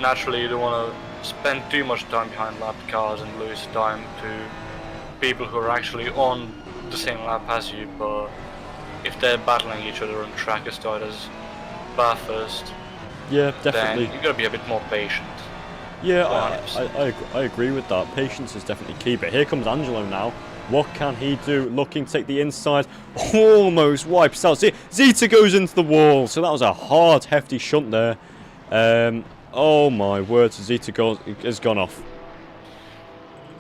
Naturally, you don't want to spend too much time behind lapped cars and lose time to people who are actually on the same lap as you, but if they're battling each other on track as tight as Bathurst, yeah, definitely, then you gotta be a bit more patient. Yeah, I agree with that. Patience is definitely key. But here comes Angelo now. What can he do? Looking to take the inside. Almost wipes out. Zita goes into the wall. So that was a hard, hefty shunt there. Oh my word. Zita has gone off.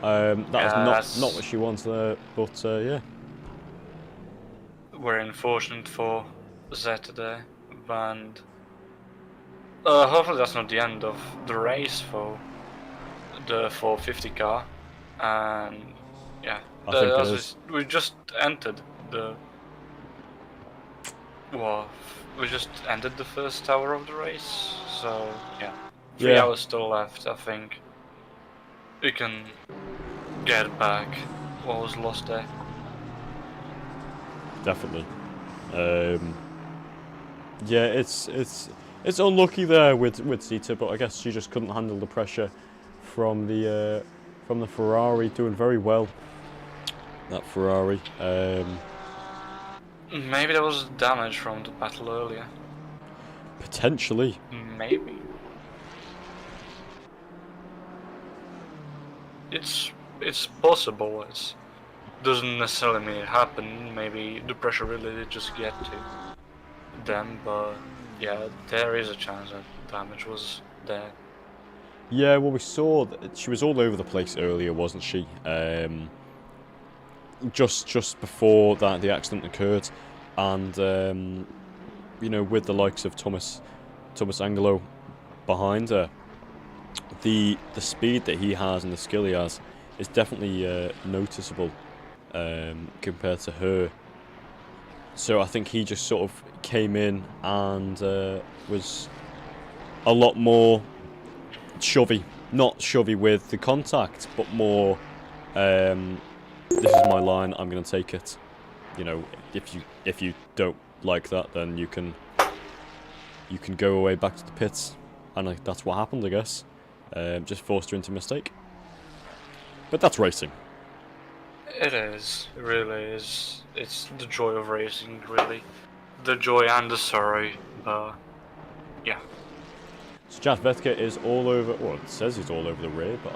That was not what she wants there. But yeah. We're unfortunate for Zeta there. And hopefully that's not the end of the race for the 450 car. And yeah. We just entered the... Well, we just ended the first hour of the race, so yeah. 3 hours still left, I think. we can get back what was lost there. Definitely. Yeah, it's unlucky there with Zita, but I guess she just couldn't handle the pressure from the Ferrari. Doing very well, that Ferrari. Maybe there was damage from the battle earlier. Potentially. Maybe. It's possible. It doesn't necessarily mean it happened. Maybe the pressure really did just get to them, but yeah, there is a chance that damage was there. Yeah, well, we saw that she was all over the place earlier, wasn't she? Just before that the accident occurred, and you know, with the likes of Thomas Angelo behind her, the speed that he has and the skill he has is definitely noticeable compared to her. So I think he just sort of came in and was a lot more shovey. Not shovey with the contact, but more, this is my line, I'm going to take it. You know, if you don't like that, then you can go away back to the pits. And that's what happened, I guess. Just forced her into a mistake. But that's racing. It is. It really is. It's the joy of racing, really. The joy and the sorrow, but yeah. So Jad Vetka is all over, well, it says he's all over the rear, but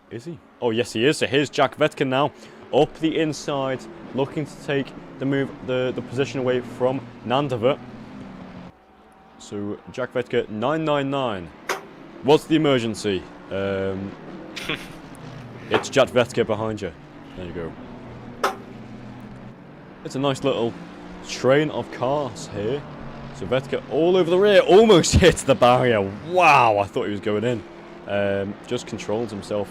is he? Oh, yes, he is. So here's Jack Vetka now, up the inside, looking to take the position away from Nandaver. So Jack Vetka, 999. What's the emergency? It's Jack Vetka behind you. There you go. It's a nice little train of cars here. So Vetka all over the rear, almost hits the barrier. Wow, I thought he was going in. Just controls himself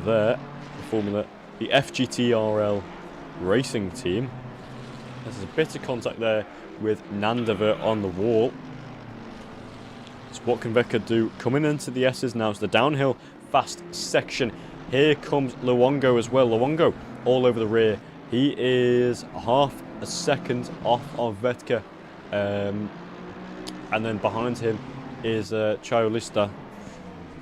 there. The FGTRL racing team. There's a bit of contact there with Nandaver on the wall. So what can Vetka do? Coming into the S's now. It's the downhill fast section. Here comes Luongo as well. Luongo all over the rear. He is half a second off of Vetka. And then behind him is Chiolista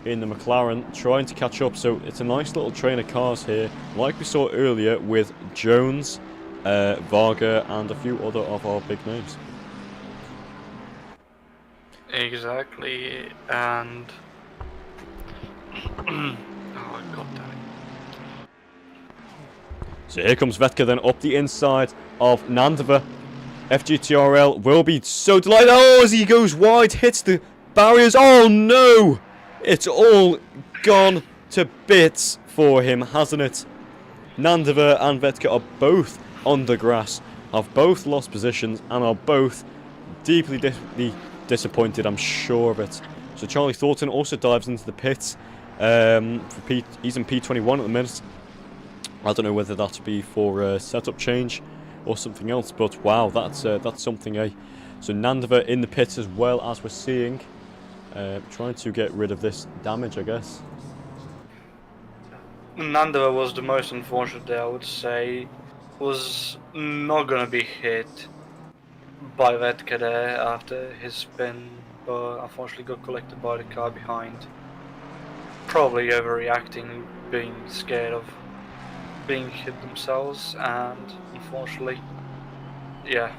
in the McLaren trying to catch up. So it's a nice little train of cars here, like we saw earlier with Jones, Varga and a few other of our big names. Exactly, and oh god damn it. So here comes Vetka then up the inside of Nandaver. FGTRL will be so delighted. Oh, as he goes wide, hits the barriers. Oh no! It's all gone to bits for him, hasn't it? Nandaver and Vetka are both on the grass, have both lost positions, and are both deeply disappointed, I'm sure of it. So Charlie Thornton also dives into the pits. He's in P21 at the minute. I don't know whether that be for a setup change or something else, but wow, that's something, eh? So Nandaver in the pits as well, as we're seeing, trying to get rid of this damage, I guess. Nandaver was the most unfortunate there, I would say. Was not gonna be hit by Vetka there after his spin, but unfortunately got collected by the car behind. Probably overreacting, being scared of being hit themselves, and unfortunately, yeah.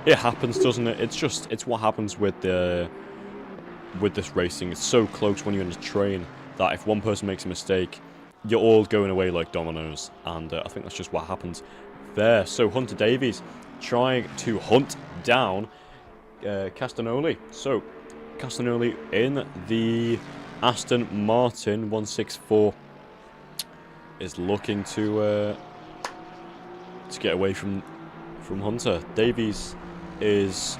It happens, doesn't it? It's what happens with this racing. It's so close when you're in a train that if one person makes a mistake, you're all going away like dominoes, and I think that's just what happens there. So Hunter Davies trying to hunt down Castagnoli. So Castagnoli in the Aston Martin 164 is looking to get away from Hunter. Davies is,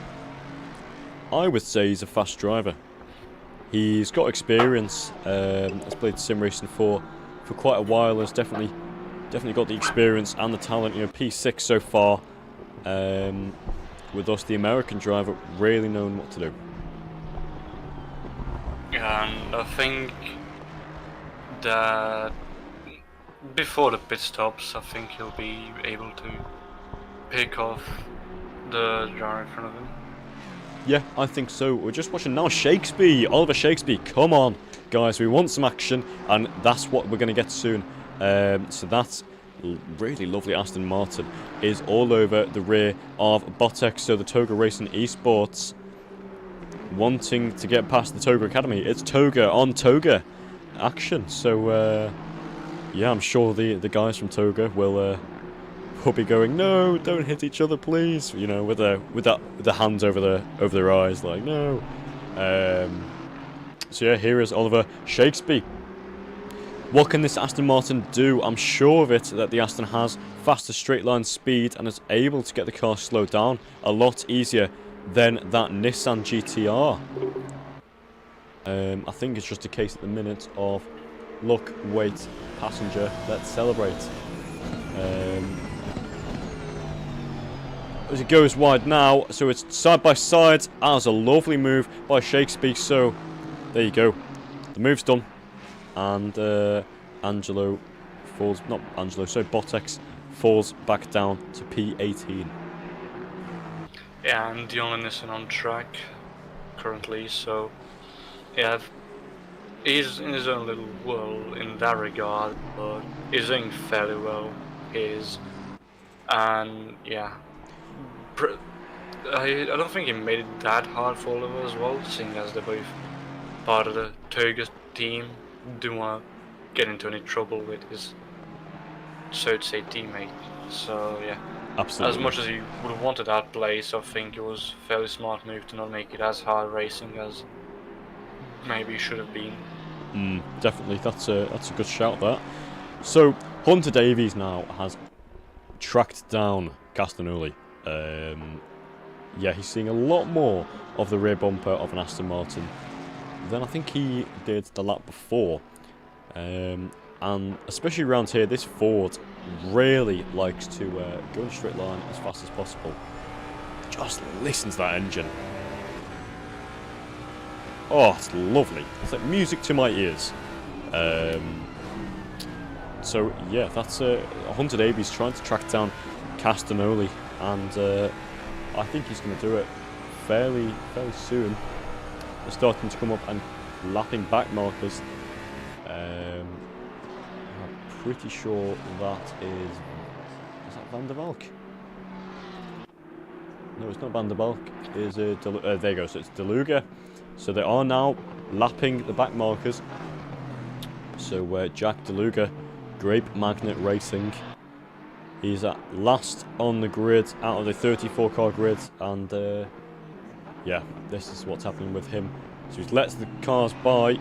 I would say, he's a fast driver. He's got experience. Has played sim racing for quite a while. Has definitely got the experience and the talent. You know, P6 so far. With us, the American driver, really knowing what to do. And I think that before the pit stops, I think he'll be able to pick off the driver in front of him. Yeah, I think so. We're just watching now Shakespeare, Oliver Shakespeare. Come on, guys, we want some action, and that's what we're going to get soon. So that's really lovely. Aston Martin is all over the rear of Botex, so the TOGA Racing Esports wanting to get past the TOGA Academy. It's TOGA on TOGA action. So yeah, I'm sure the guys from TOGA will be going, no, don't hit each other, please. You know, with the hands over their eyes, like no. So yeah, here is Oliver Shakespeare. What can this Aston Martin do? I'm sure of it that the Aston has faster straight line speed and is able to get the car slowed down a lot easier than that Nissan GTR. I think it's just a case at the minute of look, wait, passenger, let's celebrate. As it goes wide now, so it's side by side. That was a lovely move by Shakespeare. So there you go, the move's done, and Angelo falls. Not Angelo, so Botex falls back down to P18. Yeah, and the only Nissan on track currently. So yeah, he's in his own little world in that regard, but he's doing fairly well. He is, and yeah. I don't think he made it that hard for Oliver as well, seeing as they're both part of the TOGA team. Didn't want to get into any trouble with his, so to say, teammate. So yeah, Absolutely. as much as he would have wanted that place, I think it was a fairly smart move to not make it as hard racing as maybe it should have been. Definitely, that's a good shout. That. So Hunter Davies now has tracked down Castagnoli. Yeah, he's seeing a lot more of the rear bumper of an Aston Martin than I think he did the lap before. And especially around here, this Ford really likes to go in a straight line as fast as possible. Just listen to that engine. Oh, it's lovely. It's like music to my ears. So yeah, that's Hunter Davies trying to track down Castagnoli, and I think he's going to do it fairly soon. They're starting to come up and lapping back markers. I'm pretty sure that is that Van der Valk? No, it's not Van der Valk. Is there you go. So it's DeLuga. So they are now lapping the back markers. So Jack DeLuga, Grape Magnet Racing. He's at last on the grid out of the 34 car grid, and yeah, this is what's happening with him. So he's let the cars by.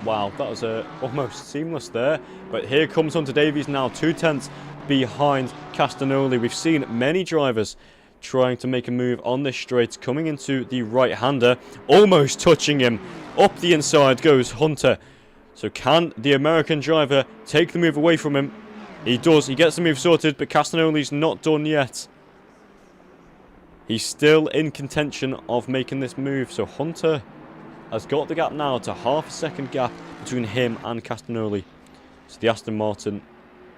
Wow, that was almost seamless there. But here comes Hunter Davies now, 2/10 behind Castagnoli. We've seen many drivers trying to make a move on this straight, coming into the right-hander, almost touching him. Up the inside goes Hunter. So can the American driver take the move away from him? He does. He gets the move sorted, but Castagnoli's not done yet. He's still in contention of making this move. So Hunter has got the gap now to half a second gap between him and Castagnoli. So the Aston Martin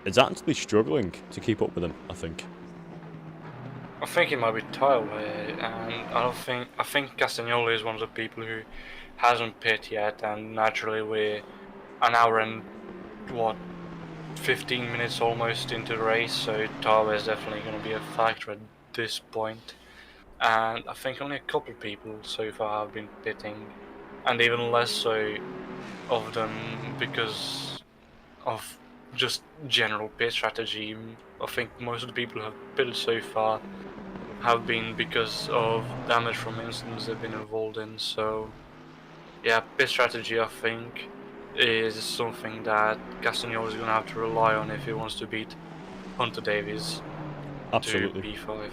is actually struggling to keep up with him, I think. I think he might be tired away, and I think Castagnoli is one of the people who hasn't pit yet, and naturally we're an hour and 15 minutes almost into the race, so Tawa is definitely going to be a factor at this point. And I think only a couple of people so far have been pitting, and even less so of them because of just general pit strategy. I think most of the people who have pitted so far have been because of damage from incidents they've been involved in. So yeah, pit strategy I think is something that Castagnoli is going to have to rely on if he wants to beat Hunter Davies. Absolutely. To P5.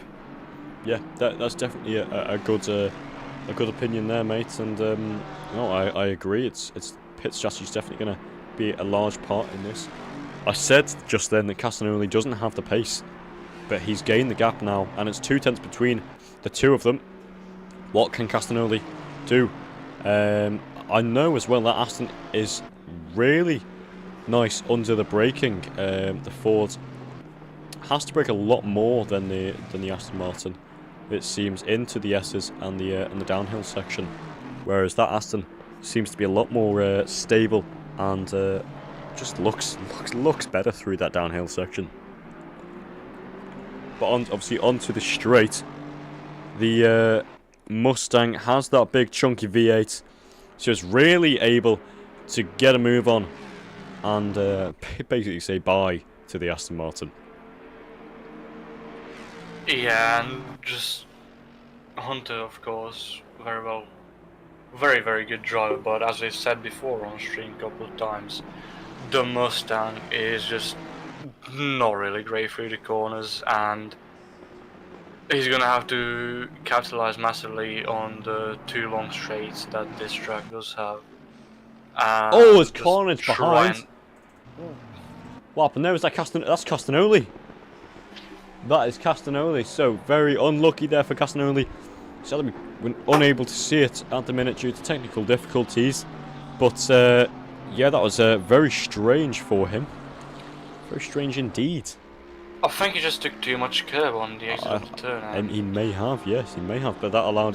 Yeah, that's definitely a good opinion there, mate. And no, I agree. It's pit strategy is definitely going to be a large part in this. I said just then that Castagnoli doesn't have the pace, but he's gained the gap now, and it's 2/10 between the two of them. What can Castagnoli do? I know as well that Aston is really nice under the braking. The Ford has to brake a lot more than the Aston Martin, it seems, into the S's and the downhill section, whereas that Aston seems to be a lot more stable and just looks better through that downhill section. But obviously onto the straight, the Mustang has that big chunky V8, so it's really able to get a move on and basically say bye to the Aston Martin. Yeah, and just Hunter, of course, very, very good driver, but as I said before on stream a couple of times, the Mustang is just not really great through the corners, and he's gonna have to capitalize massively on the 2 long straights that this track does have. Oh, it's carnage behind. What happened there? Was that that's Castagnoli. That is Castagnoli, so very unlucky there for Castagnoli. Sadly, we're unable to see it at the minute due to technical difficulties. But yeah, that was very strange for him. Very strange indeed. I think he just took too much curb on the exit of the turn. And he may have, yes, he may have. But that allowed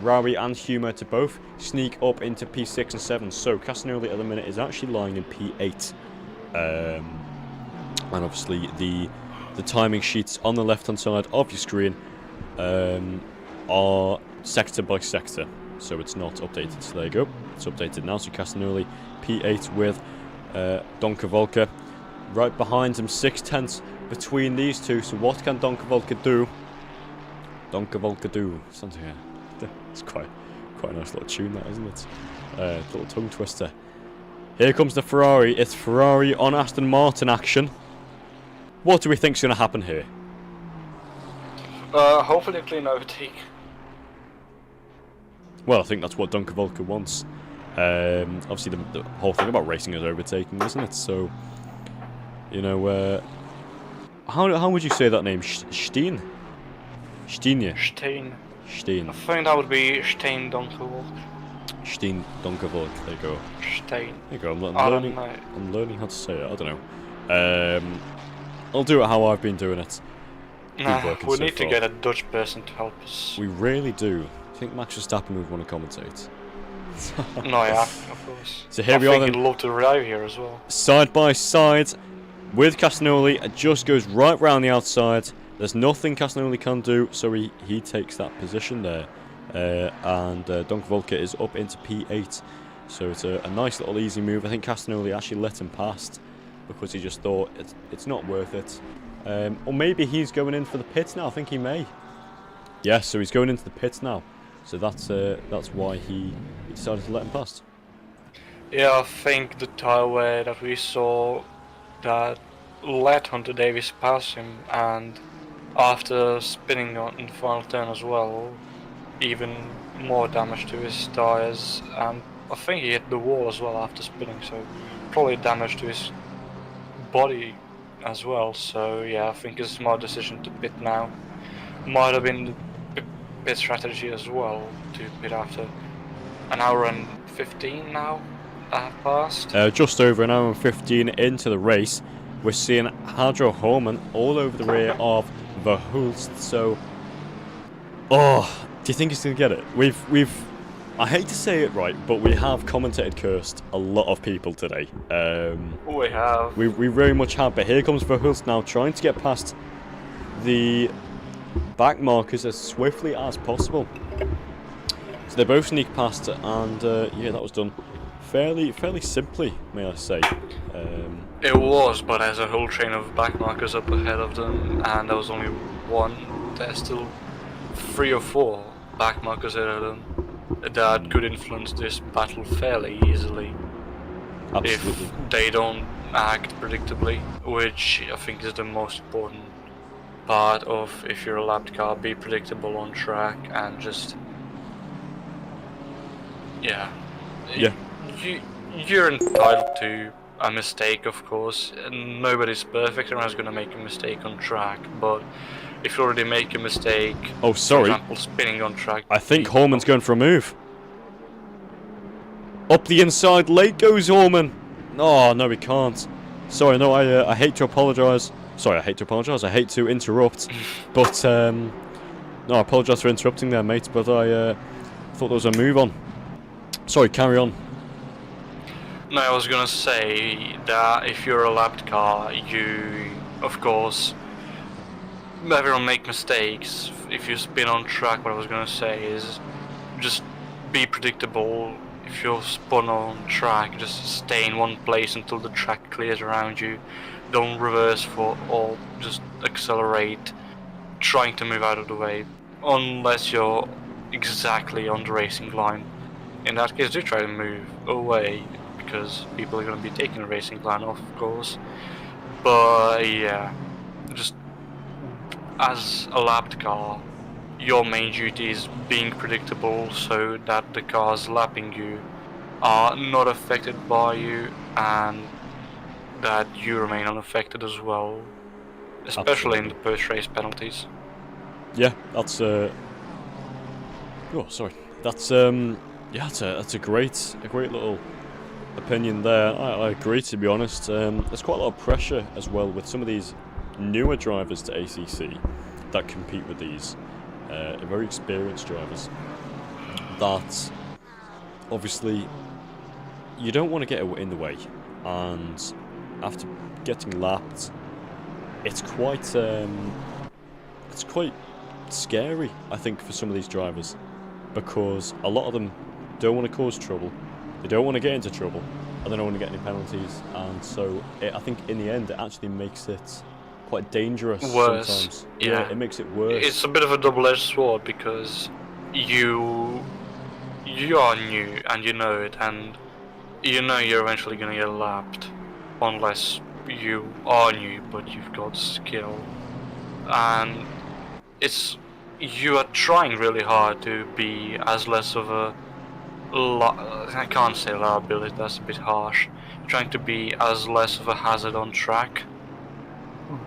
Rowie and Humer to both sneak up into P6 and 7. So Castagnoli at the minute is actually lying in P8. And obviously the timing sheets on the left-hand side of your screen are sector by sector, so it's not updated. So there you go, it's updated now. So Castagnoli P8 with Donkervolker right behind him, 6/10 between these two. So what can Donkervolker do? Donkervolker do something here. It's quite a nice little tune, that, isn't it? Little tongue twister. Here comes the Ferrari. It's Ferrari on Aston Martin action. What do we think's going to happen here? Hopefully a clean overtake. Well, I think that's what Donkervolker wants. Obviously, the whole thing about racing is overtaking, isn't it? So, you know, how would you say that name? Steen? Steenje? Steen. I think that would be Steen Donkervolk. Steen Donkervolk. There you go. Steen. There you go. I'm learning how to say it. I don't know. I'll do it how I've been doing it. Nah, we need to get a Dutch person to help us. We really do. I think Max Verstappen would want to commentate. No, yeah, of course. So here we are then. I think he'd love to arrive here as well. Side by side with Castagnoli. It just goes right round the outside. There's nothing Castagnoli can do, so he takes that position there. And Donkervolker is up into P8. So it's a nice little easy move. I think Castagnoli actually let him past because he just thought it's not worth it. Or maybe he's going in for the pits now. I think he may. Yes, so he's going into the pits now. So that's why he decided to let him past. Yeah, I think the tire wear that we saw that let Hunter Davies pass him, and after spinning on the final turn as well, even more damage to his tires, and I think he hit the wall as well after spinning, so probably damage to his body as well. So yeah, I think it's a smart decision to pit now. Might have been the pit strategy as well to pit after an hour and 15 now that have passed. Just over an hour and 15 into the race, we're seeing Hadro Holman all over the rear of Verhulst. So, oh, do you think he's gonna get it? We've I hate to say it, right, but we have commentated cursed a lot of people today. We have. We very much have, but here comes Verhulst now, trying to get past the back markers as swiftly as possible. So they both sneak past, and yeah, that was done fairly simply, may I say. It was, but there's a whole train of back markers up ahead of them, and there was only one. There's still 3 or 4 back markers ahead of them that could influence this battle fairly easily. Absolutely. If they don't act predictably, which I think is the most important part of if you're a lapped car, be predictable on track and just yeah. You're entitled to a mistake, of course. Nobody's perfect, everyone's gonna make a mistake on track, but if you already make a mistake, oh sorry, for example spinning on track, I think Holman's going for a move. Up the inside late goes Orman. Oh, no, we can't. Sorry, no, I hate to apologise. Sorry, I hate to apologise. I hate to interrupt. But, no, I apologise for interrupting there, mate. But I thought there was a move on. Sorry, carry on. No, I was gonna say that if you're a lapped car, you, of course, everyone make mistakes. If you spin on track, what I was gonna say is just be predictable. If you're spun on track, just stay in one place until the track clears around you. Don't reverse or just accelerate, trying to move out of the way, unless you're exactly on the racing line. In that case, do try to move away, because people are going to be taking the racing line off, of course. But yeah, just as a lapped car, your main duty is being predictable so that the cars lapping you are not affected by you and that you remain unaffected as well, especially in the post-race penalties. Yeah, that's oh, sorry. That's yeah, that's a great little opinion there. I agree, to be honest. There's quite a lot of pressure as well with some of these newer drivers to ACC that compete with these very experienced drivers. That obviously you don't want to get in the way, and after getting lapped, it's quite scary, I think, for some of these drivers, because a lot of them don't want to cause trouble, they don't want to get into trouble, and they don't want to get any penalties, and so I think in the end it actually makes it quite dangerous sometimes. Yeah, it makes it worse. It's a bit of a double-edged sword, because you are new and you know it, and you know you're eventually going to get lapped, unless you are new but you've got skill, and you are trying really hard to be as less of a I can't say liability, that's a bit harsh. You're trying to be as less of a hazard on track,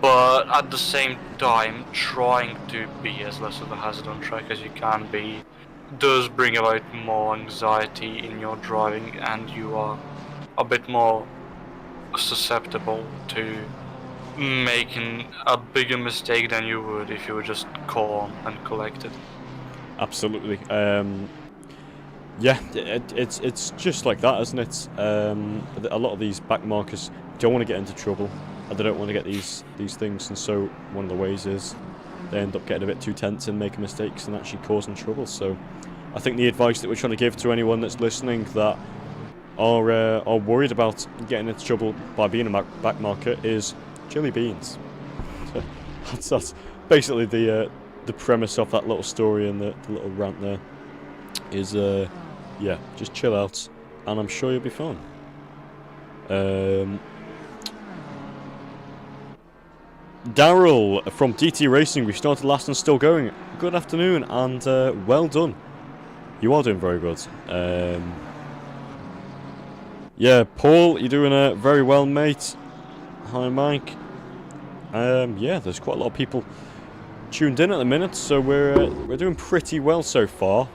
but at the same time trying to be as less of a hazard on track as you can be does bring about more anxiety in your driving, and you are a bit more susceptible to making a bigger mistake than you would if you were just calm and collected. Absolutely. Yeah, it's just like that, isn't it? A lot of these back markers don't want to get into trouble, and they don't want to get these things, and so one of the ways is they end up getting a bit too tense and making mistakes and actually causing trouble. So I think the advice that we're trying to give to anyone that's listening that are worried about getting into trouble by being a back marker is chili beans. That's basically the premise of that little story and the little rant there. Is yeah, just chill out, and I'm sure you'll be fine. Daryl from DT Racing, we started last and still going. Good afternoon, and well done. You are doing very good. Yeah, Paul, you're doing very well, mate. Hi, Mike. Yeah, there's quite a lot of people tuned in at the minute, so we're doing pretty well so far.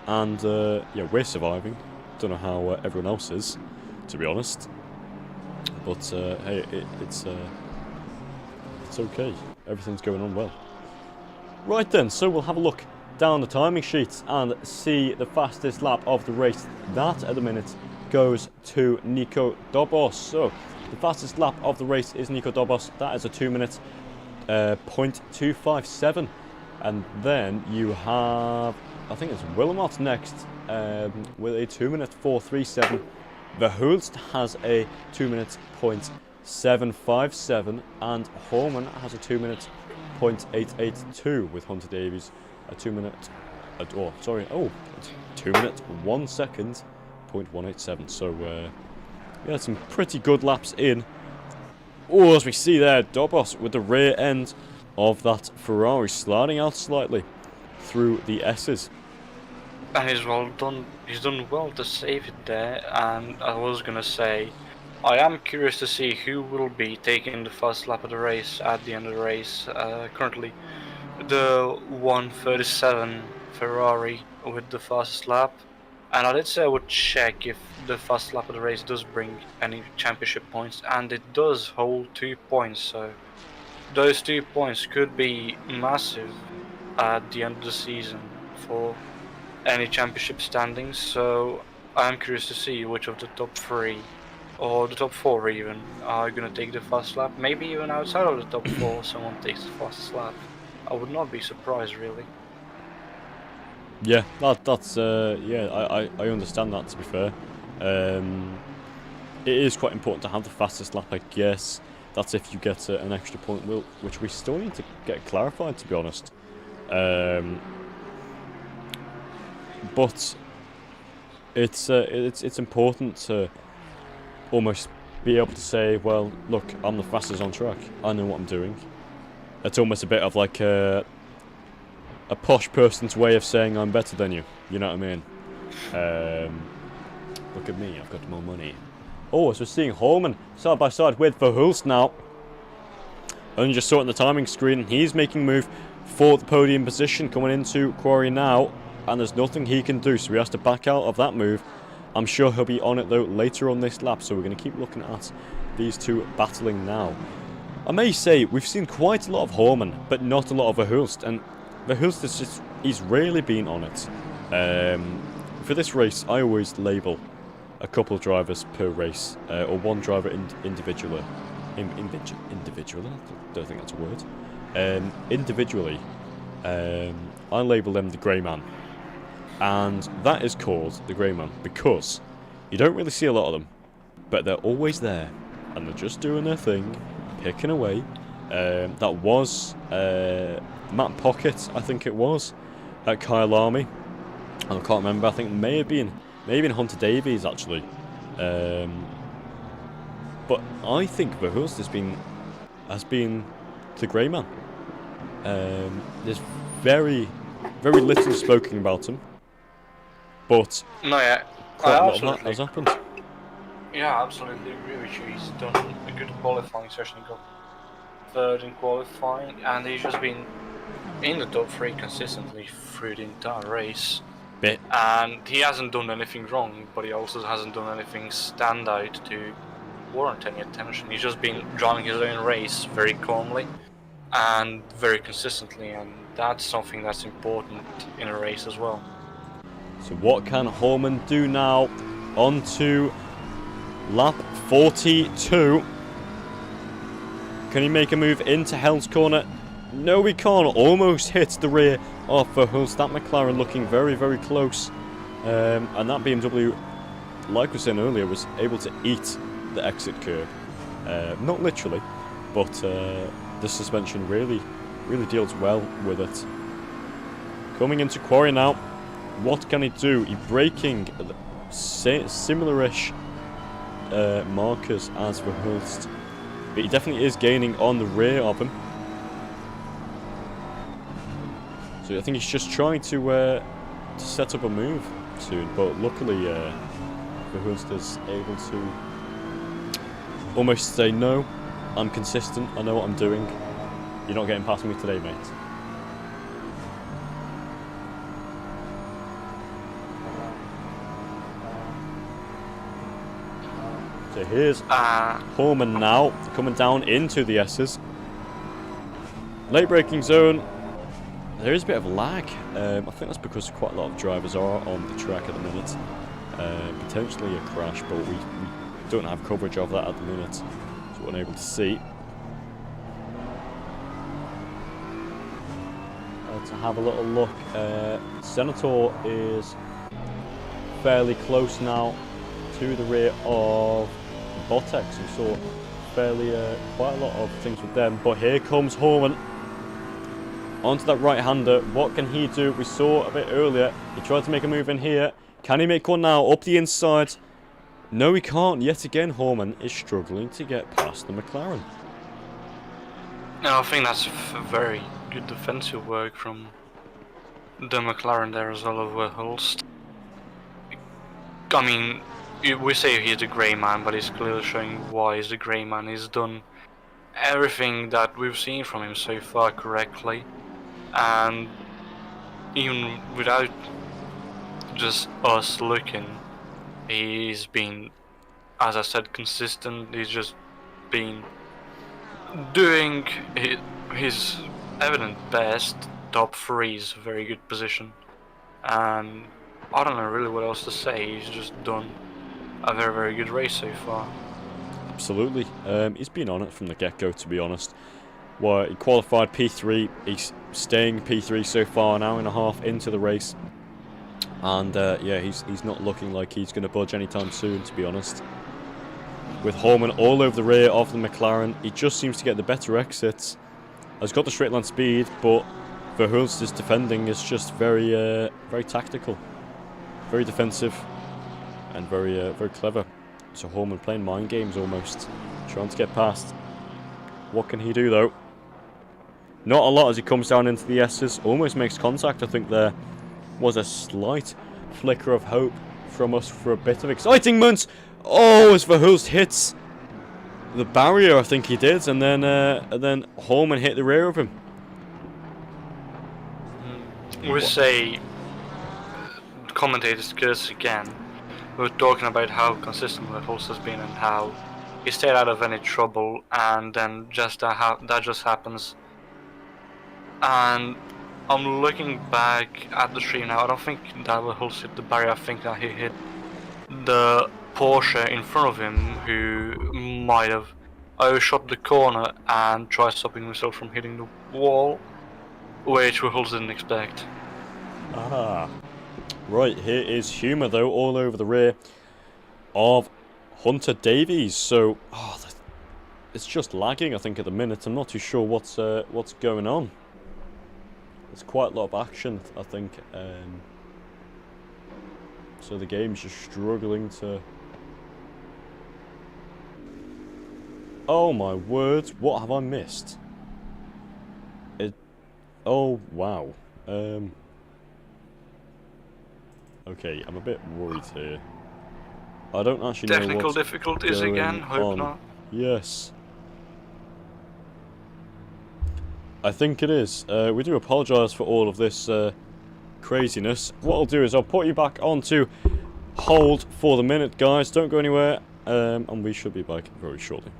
And yeah, we're surviving. Don't know how everyone else is, to be honest. But hey, it's okay. Everything's going on well. Right then, so we'll have a look down the timing sheet and see the fastest lap of the race. That at the minute goes to Nico Dobos. So the fastest lap of the race is Nico Dobos. That is a 2 minute .257, and then you have, I think it's Wilmot next with a 2 minute .437. Verhulst has a 2 minute .757, and Horman has a 2 minute .882 with Hunter Davies a 2 minute it's 2 minute 1 second .187. So we had some pretty good laps in. Oh, as we see there, Dobos with the rear end of that Ferrari sliding out slightly through the S's. And he's well done. He's done well to save it there. And I was gonna say, I am curious to see who will be taking the first lap of the race at the end of the race. Currently, the 1:37 Ferrari with the fastest lap And I did say I would check if the first lap of the race does bring any championship points, and it does hold 2 points, so those 2 points could be massive at the end of the season for any championship standings. So I'm curious to see which of the top 3 or the top 4 even are gonna take the fast lap. Maybe even outside of the top 4 someone takes the fastest lap. I would not be surprised, really. Yeah, that's yeah, I understand that, to be fair. It is quite important to have the fastest lap, I guess. That's if you get an extra point, which we still need to get clarified, to be honest. But it's important to almost be able to say, well, look, I'm the fastest on track. I know what I'm doing. It's almost a bit of like a posh person's way of saying I'm better than you. You know what I mean? Look at me, I've got more money. Oh, so we're seeing Holman side by side with Verhulst now. Only just saw it on the timing screen. He's making a move for the podium position, coming into Quarry now, and there's nothing he can do, so he has to back out of that move. I'm sure he'll be on it though later on this lap, so we're going to keep looking at these two battling now. I may say we've seen quite a lot of Holman, but not a lot of Verhulst, and Verhulst is just, he's really been on it. For this race, I always label a couple of drivers per race, or one driver individually. Individually? I don't think that's a word. Individually, I label them the grey man. And that is called the grey man because you don't really see a lot of them, but they're always there, and they're just doing their thing, picking away. That was Matt Pocket, I think it was, at Kyle Army. I can't remember. I think it may have been Hunter Davies actually. But I think Verhulst has been the grey man. There's very little spoken about him, but No, yeah, quite a lot of that has happened. Yeah, I absolutely agree with you. He's done a good qualifying session. He got third in qualifying, and he's just been in the top 3 consistently through the entire race. And he hasn't done anything wrong, but he also hasn't done anything standout to warrant any attention. He's just been driving his own race very calmly and very consistently, and that's something that's important in a race as well. So what can Holman do now? On to lap 42. Can he make a move into Hell's Corner? No, he can't. Almost hits the rear of Verhulst. That McLaren looking very close. And that BMW, like we were saying earlier, was able to eat the exit curb. Not literally, but the suspension really deals well with it. Coming into Quarry now. What can he do? He's breaking similar-ish markers as Verhulst, but he definitely is gaining on the rear of him. So I think he's just trying to set up a move soon, but luckily Verhulst is able to almost say, no, I'm consistent, I know what I'm doing, you're not getting past me today, mate. So here's Holman now, coming down into the S's. Late braking zone. There is a bit of lag. I think that's because quite a lot of drivers are on the track at the minute. Potentially a crash, but we don't have coverage of that at the minute, so we're unable to see. To have a little look, Senator is fairly close now to the rear of Vortex. We saw quite a lot of things with them, but here comes Holman onto that right-hander. What can he do? We saw a bit earlier, he tried to make a move in here. Can he make one now? Up the inside. No, he can't. Yet again, Holman is struggling to get past the McLaren. No, I think that's very good defensive work from the McLaren there as well of Verhulst. I mean, we say he's the grey man, but he's clearly showing why he's the grey man. He's done everything that we've seen from him so far correctly, and even without just us looking, he's been, as I said, consistent. He's just been doing his evident best. Top 3 is a very good position, and I don't know really what else to say. He's just done a very, very good race so far. Absolutely. He's been on it from the get-go, to be honest. Well, he qualified P3. He's staying P3 so far, an hour and a half into the race. And yeah, he's not looking like he's going to budge anytime soon, to be honest. With Horman all over the rear of the McLaren, he just seems to get the better exits. Has got the straight line speed, but Verhulst's defending is just very very tactical, very defensive, and very clever. So Horman playing mind games almost, trying to get past. What can he do though? Not a lot as he comes down into the S's. Almost makes contact. I think there was a slight flicker of hope from us for a bit of excitement. Oh, as Verhulst hits the barrier, I think he did, and then Horman hit the rear of him. We say commentators curse again. We were talking about how consistent Verhulst has been and how he stayed out of any trouble, and then just that just happens. And I'm looking back at the stream now. I don't think that Verhulst hit the barrier. I think that he hit the Porsche in front of him, who might have overshot the corner and tried stopping himself from hitting the wall, which Verhulst didn't expect. Ah, right, here is humour though all over the rear of Hunter Davies. So, it's just lagging I think at the minute. I'm not too sure what's going on. There's quite a lot of action I think, so the game's just struggling to... Oh my word, what have I missed? Oh wow. Okay, I'm a bit worried here. I don't actually know Technical difficulties again, hope not. Yes. I think it is. We do apologise for all of this craziness. What I'll do is I'll put you back onto hold for the minute, guys. Don't go anywhere, and we should be back very shortly.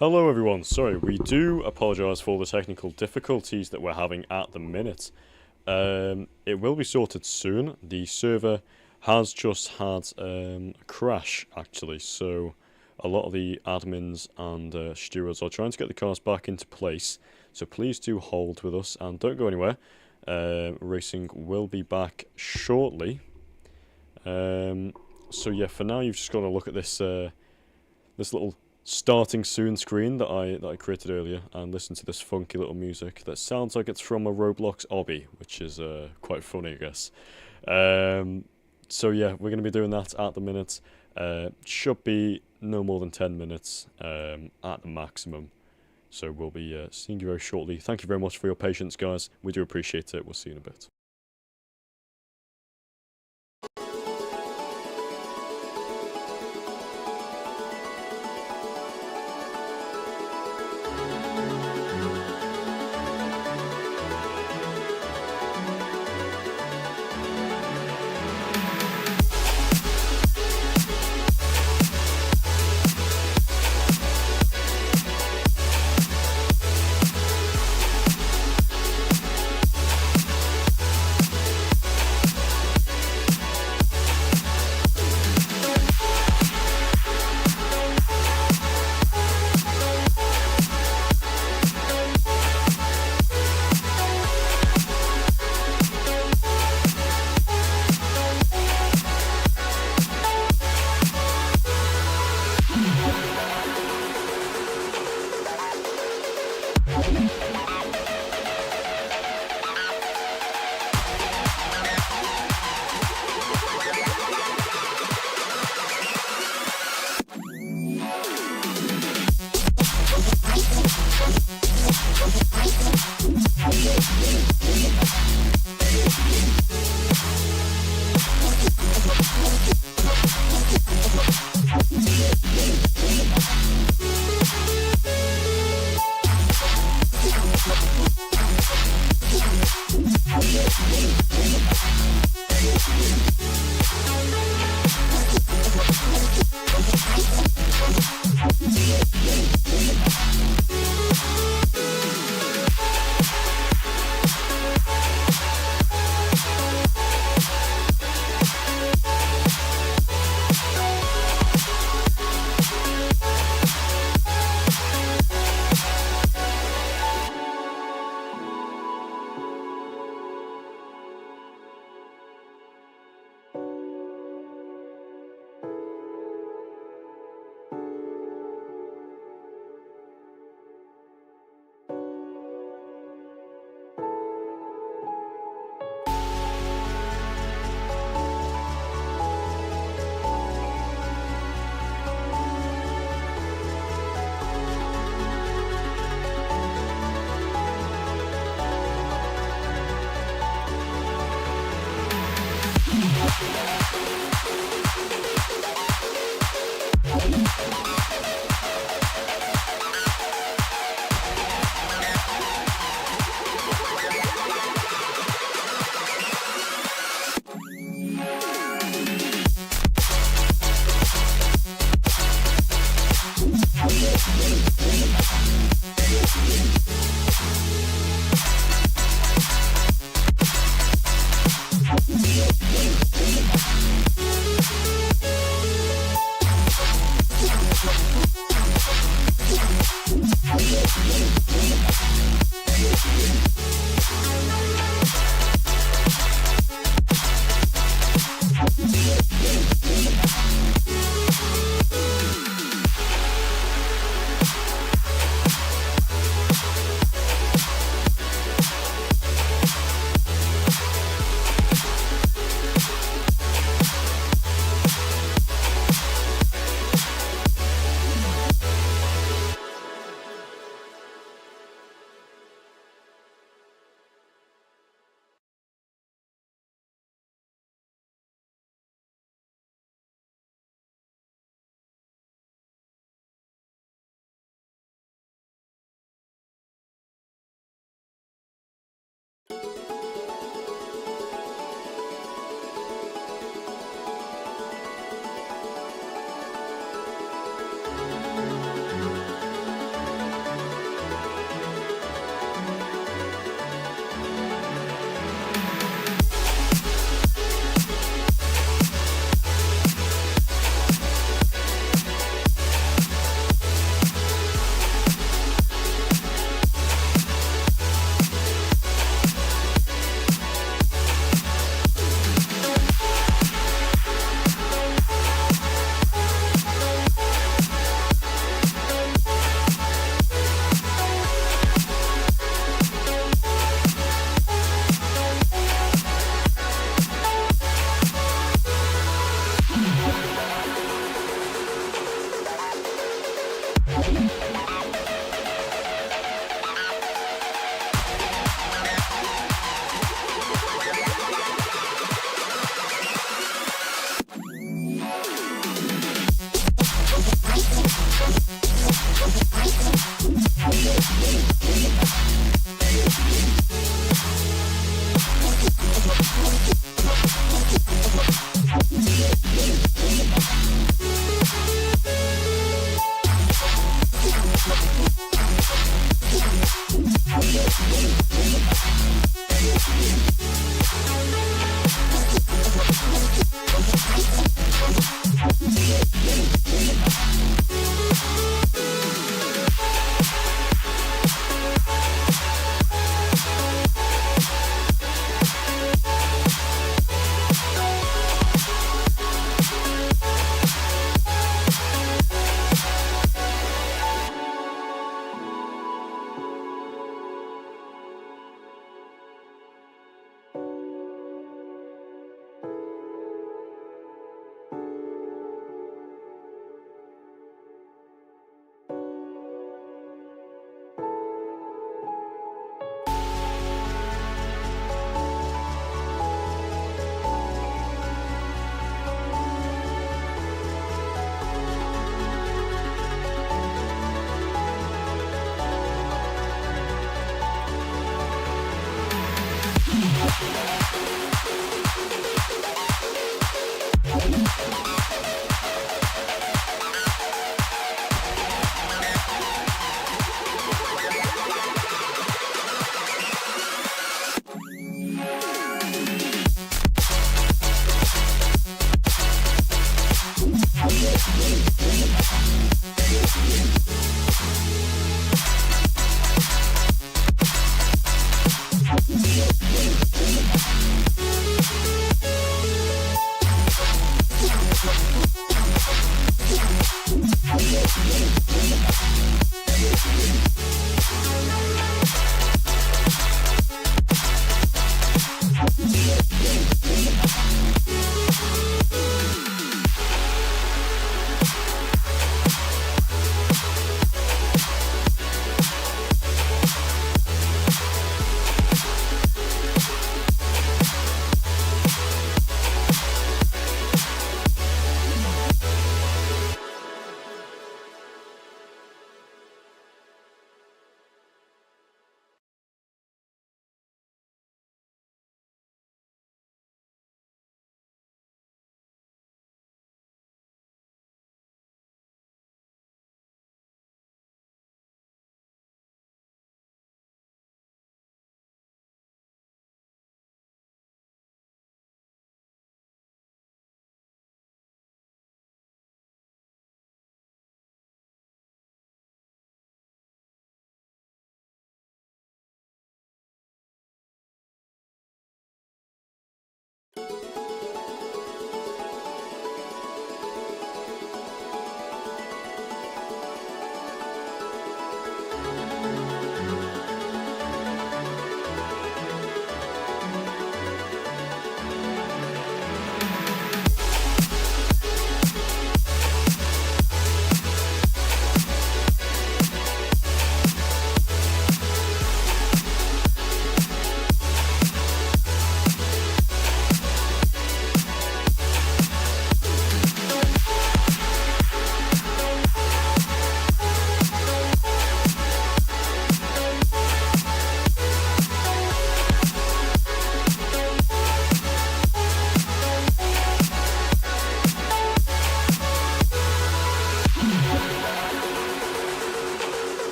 Hello everyone, sorry, we do apologise for the technical difficulties that we're having at the minute. It will be sorted soon. The server has just had a crash actually, so a lot of the admins and stewards are trying to get the cars back into place, so please do hold with us and don't go anywhere. Racing will be back shortly. So yeah, for now you've just got to look at this this little starting soon screen that I created earlier and listen to this funky little music that sounds like it's from a Roblox obby, which is quite funny, I guess. So yeah, we're going to be doing that at the minute. Should be no more than 10 minutes at the maximum. So we'll be seeing you very shortly. Thank you very much for your patience, guys. We do appreciate it. We'll see you in a bit.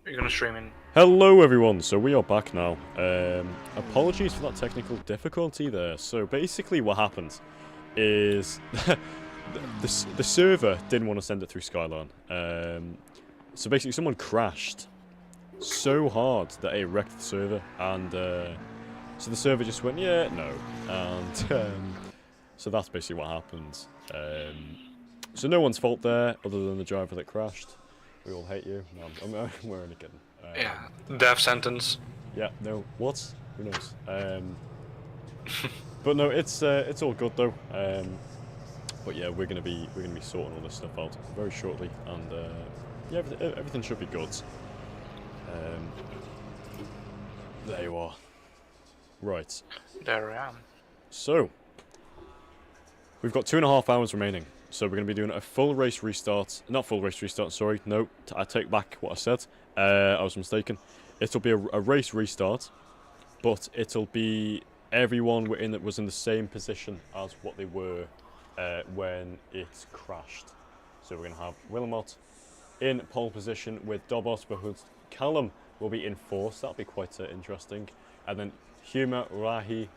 You're gonna stream in. Hello everyone, so we are back now. Apologies for that technical difficulty there. So basically what happened is the server didn't want to send it through Skyline. So basically someone crashed so hard that it wrecked the server, and so the server just went, yeah, no. And so that's basically what happened. So no one's fault there other than the driver that crashed. We all hate you. No, we're only kidding. Yeah, death sentence. Yeah, no, what? Who knows? But no, it's all good though. But yeah, we're gonna be sorting all this stuff out very shortly, and yeah, everything should be good. There you are. Right. There I am. So we've got 2.5 hours remaining. So we're going to be doing a full race restart. Not full race restart, sorry. No, I take back what I said. I was mistaken. It'll be a race restart, but it'll be everyone that was in the same position as what they were when it crashed. So we're going to have Wilmot in pole position with Dobos, but Callum will be in fourth. That'll be quite interesting. And then Huma, Rahi,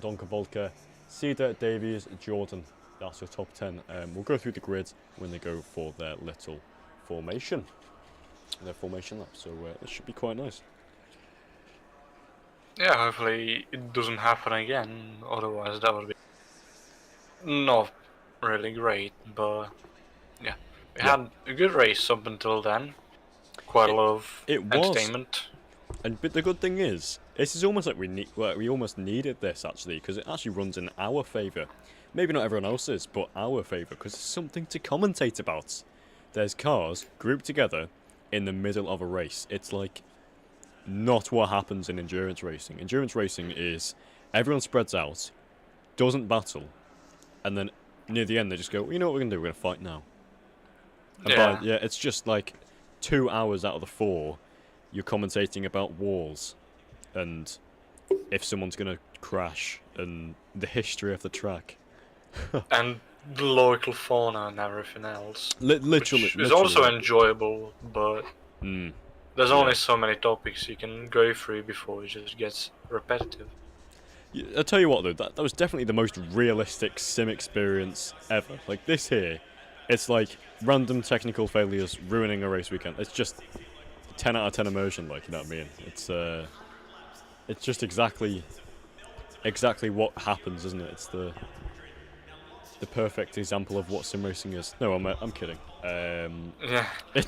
Donka Volker, Cedar, Davies, Jordan. That's your top 10. We'll go through the grid when they go for their little formation. Their formation lap. So this should be quite nice. Yeah, hopefully it doesn't happen again. Otherwise, that would be not really great. But yeah, we had a good race up until then. Quite a lot of entertainment. But the good thing is, this is almost like we almost needed this actually, because it actually runs in our favour. Maybe not everyone else's, but our favour, because there's something to commentate about. There's cars grouped together in the middle of a race. It's like not what happens in endurance racing. Endurance racing is everyone spreads out, doesn't battle, and then near the end they just go, well, you know what we're going to do? We're going to fight now. And it's just like 2 hours out of the 4, you're commentating about wars and if someone's going to crash and the history of the track. And the local fauna and everything else. Literally. It's also enjoyable, but there's only so many topics you can go through before it just gets repetitive. I'll tell you what though, that was definitely the most realistic sim experience ever. Like this here, it's like random technical failures ruining a race weekend. It's just 10 out of 10 immersion, like, you know what I mean? It's just exactly what happens, isn't it? It's the perfect example of what sim racing is. No, I'm kidding. We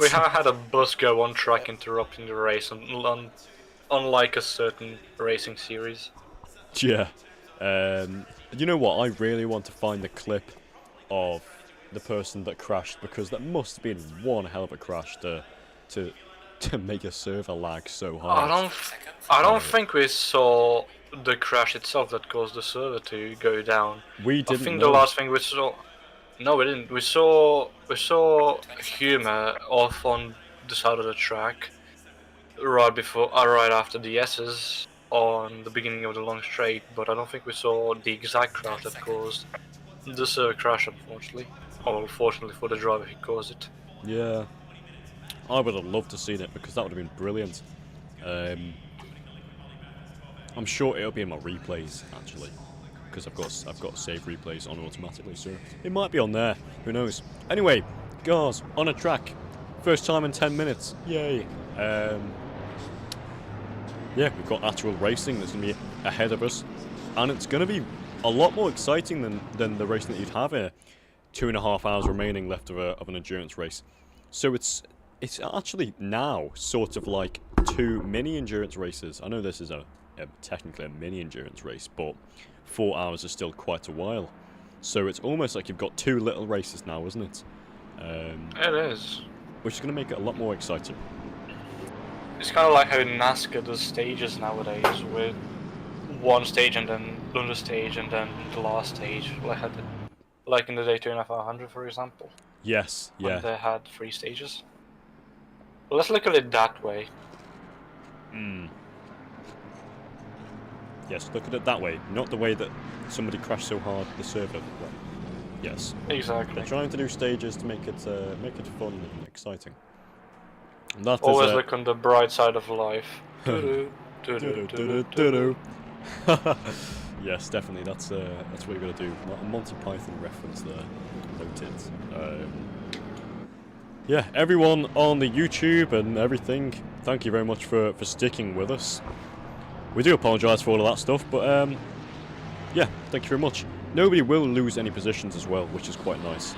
haven't had a bus go on track interrupting the race, unlike a certain racing series. Yeah. You know what? I really want to find the clip of the person that crashed, because that must have been one hell of a crash to make a server lag so hard. I don't think we saw the crash itself that caused the server to go down. We didn't. I think the last thing we saw. No, we didn't. We saw Humor off on the side of the track, right after the S's on the beginning of the long straight. But I don't think we saw the exact crash that caused the server crash, unfortunately. Or fortunately for the driver who caused it. Yeah. I would have loved to seen it, because that would have been brilliant. I'm sure it'll be in my replays actually, because I've got save replays on automatically, so it might be on there. Who knows? Anyway, guys, on a track, first time in 10 minutes. Yay! Yeah, we've got actual racing that's gonna be ahead of us, and it's gonna be a lot more exciting than the racing that you'd have here. 2.5 hours remaining left of an endurance race, so it's actually now sort of like 2 mini endurance races. I know this is technically a mini endurance race, but 4 hours is still quite a while. So it's almost like you've got 2 little races now, isn't it? It is. Which is going to make it a lot more exciting. It's kind of like how NASCAR does stages nowadays, with one stage and then another stage and then the last stage, like in the Daytona 500, for example. Yes, yeah. When they had 3 stages. Let's look at it that way. Yes, look at it that way, not the way that somebody crashed so hard the server. Well, yes, exactly. They're trying to do stages to make it fun and exciting. And that Always is, look on the bright side of life. Yes, definitely. That's what you got to do. A Monty Python reference there. Noted. Yeah, everyone on the YouTube and everything, thank you very much for sticking with us. We do apologise for all of that stuff, but yeah, thank you very much. Nobody will lose any positions as well, which is quite nice.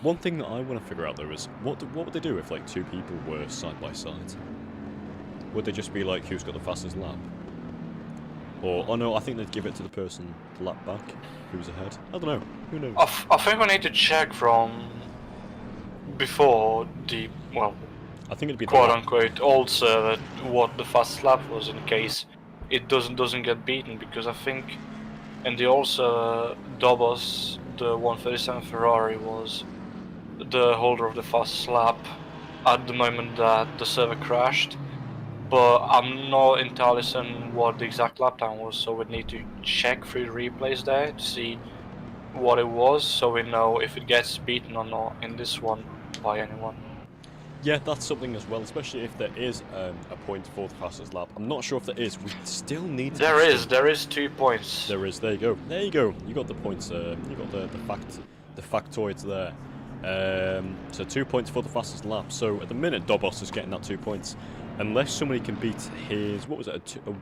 One thing that I want to figure out though is what would they do if like 2 people were side by side? Would they just be like, who's got the fastest lap? Or, oh no, I think they'd give it to the person the lap back who's ahead. I don't know. Who knows? I think we need to check from before the, well, I think it'd be quote-unquote old server what the fastest lap was, in case it doesn't get beaten, because I think in the old server, Dobos, the 137 Ferrari, was the holder of the fastest lap at the moment that the server crashed, but I'm not entirely certain what the exact lap time was, so we'd need to check through the replays there to see what it was, so we know if it gets beaten or not in this one by anyone. Yeah, that's something as well, especially if there is a point for the fastest lap. I'm not sure if there is. We still need to... There is 2 points. There is. There you go. There you go. You got the points. You got the factoids there. So 2 points for the fastest lap. So at the minute, Dobos is getting that 2 points, unless somebody can beat his, what was it? A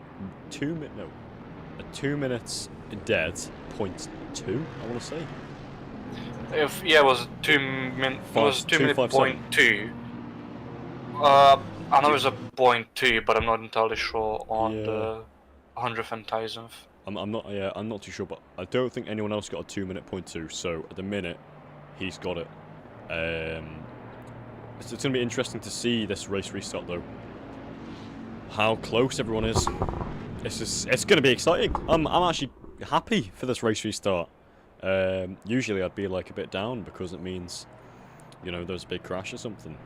2 minutes dead 0.2. I want to say. It was 2 minute. Was 2 minute 0.2. I know it's a 0.2, but I'm not entirely sure on the 100th and 1000th. I'm not. Yeah, I'm not too sure, but I don't think anyone else got a 2 minute 0.2. So at the minute, he's got it. It's going to be interesting to see this race restart though. how close everyone is. It's going to be exciting. I'm actually happy for this race restart. Usually I'd be like a bit down because it means, you know, there's a big crash or something,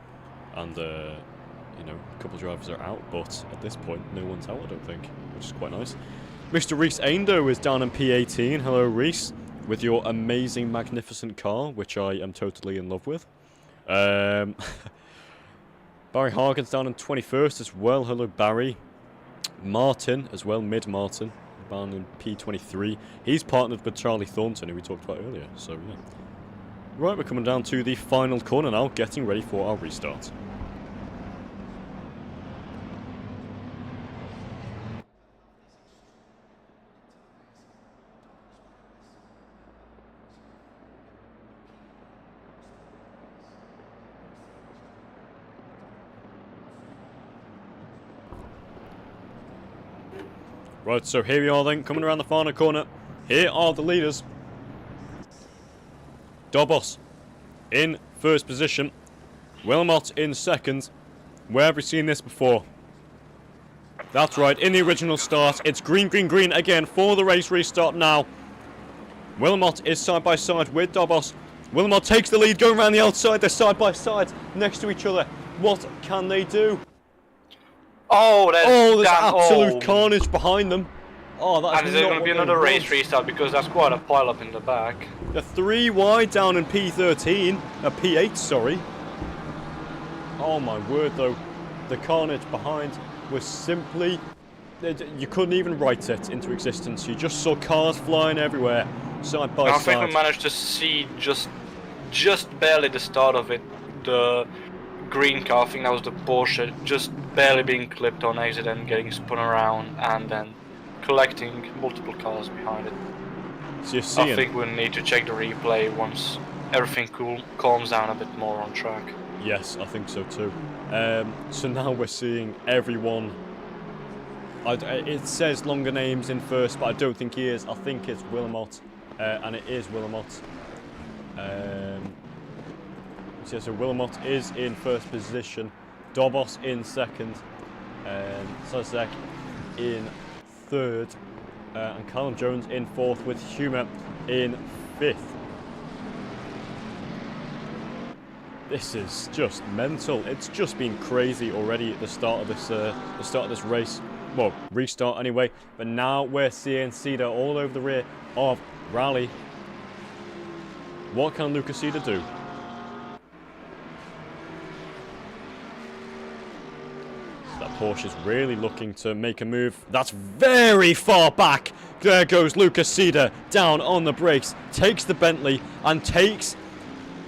and you know, a couple of drivers are out. But at this point, no one's out, I don't think, which is quite nice. Mr. Reese Aindo is down in P18. Hello, Reese, with your amazing, magnificent car, which I am totally in love with. Barry Hargan's down in 21st as well. Hello, Barry. Martin as well, Mid-Martin, down in P23. He's partnered with Charlie Thornton, who we talked about earlier, so yeah. Right, we're coming down to the final corner now, getting ready for our restart. Right, so here we are then, coming around the final corner. Here are the leaders. Dobos in first position. Wilmot in second. Where have we seen this before? That's right, in the original start. It's green, green, green again for the race restart now. Wilmot is side by side with Dobos. Wilmot takes the lead, going around the outside. They're side by side, next to each other. What can they do? Oh, there's absolute carnage behind them. Oh, that's and is there going to be another race restart, because that's quite a pile up in the back. The 3 wide down in P13, P8, sorry. Oh my word, though, the carnage behind was simply, you couldn't even write it into existence. You just saw cars flying everywhere, side by side. I think we managed to see just barely the start of it. The green car, I think that was the Porsche, just barely being clipped on exit and getting spun around, and then collecting multiple cars behind it. So you're seeing, I think we'll need to check the replay once everything calms down a bit more on track. Yes, I think so too. So now we're seeing everyone. It says longer names in first, but I don't think he is. I think it's Wilmot, and it is Wilmot. So Wilmot is in first position, Dobos in second, Sazek in third, and Callum Jones in fourth, with Humer in fifth. This is just mental. It's just been crazy already at the start of this race. Well, restart anyway. But now we're seeing Cedar all over the rear of Raleigh. What can Lucas Cedar do? That Porsche's really looking to make a move. That's very far back. There goes Lucas Cedar down on the brakes, takes the Bentley and takes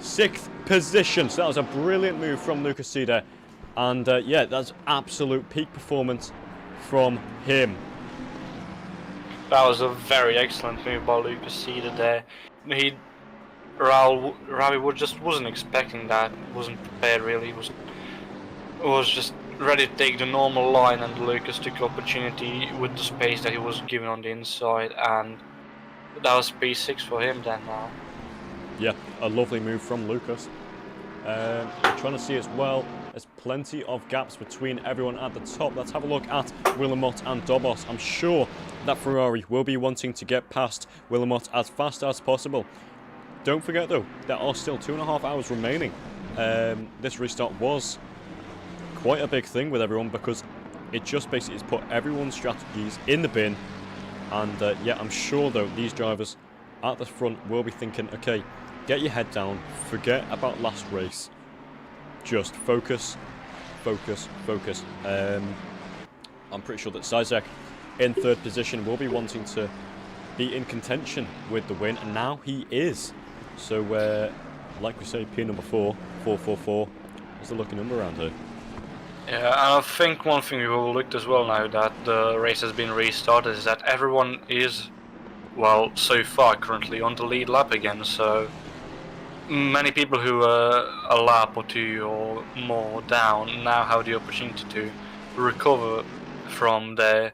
6th position. So that was a brilliant move from Lucas Cedar, and yeah, that's absolute peak performance from him. That was a very excellent move by Lucas Cedar there. Ravi just wasn't expecting that, wasn't prepared really, was just ready to take the normal line, and Lucas took opportunity with the space that he was given on the inside, and that was P6 for him then now. Yeah, a lovely move from Lucas. I'm trying to see as well, there's plenty of gaps between everyone at the top. Let's have a look at Wilmot and Dobos. I'm sure that Ferrari will be wanting to get past Wilmot as fast as possible. Don't forget though, there are still 2.5 hours remaining. This restart was quite a big thing with everyone, because it just basically has put everyone's strategies in the bin, and yeah, I'm sure though these drivers at the front will be thinking, okay, get your head down, forget about last race, just focus, focus, focus. I'm pretty sure that Sizek in 3rd position will be wanting to be in contention with the win, and now he is. So like we say, P number 4, 444 is the lucky number around here. Yeah, and I think one thing we overlooked as well now that the race has been restarted is that everyone is, well, so far currently on the lead lap again, so many people who are a lap or 2 or more down now have the opportunity to recover from their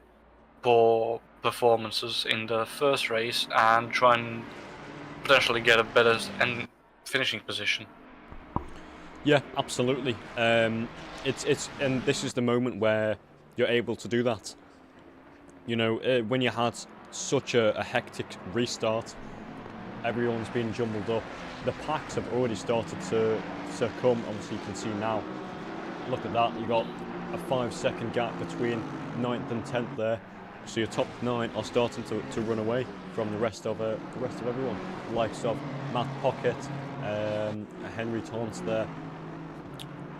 poor performances in the first race and try and potentially get a better finishing position. Yeah, absolutely. And this is the moment where you're able to do that. You know, when you had such a hectic restart, everyone's been jumbled up. The packs have already started to come. Obviously, you can see now. Look at that. You got a 5-second gap between 9th and 10th there. So your top 9 are starting to run away from the rest of everyone. The likes of Matt Pocket, Henry Taunt there.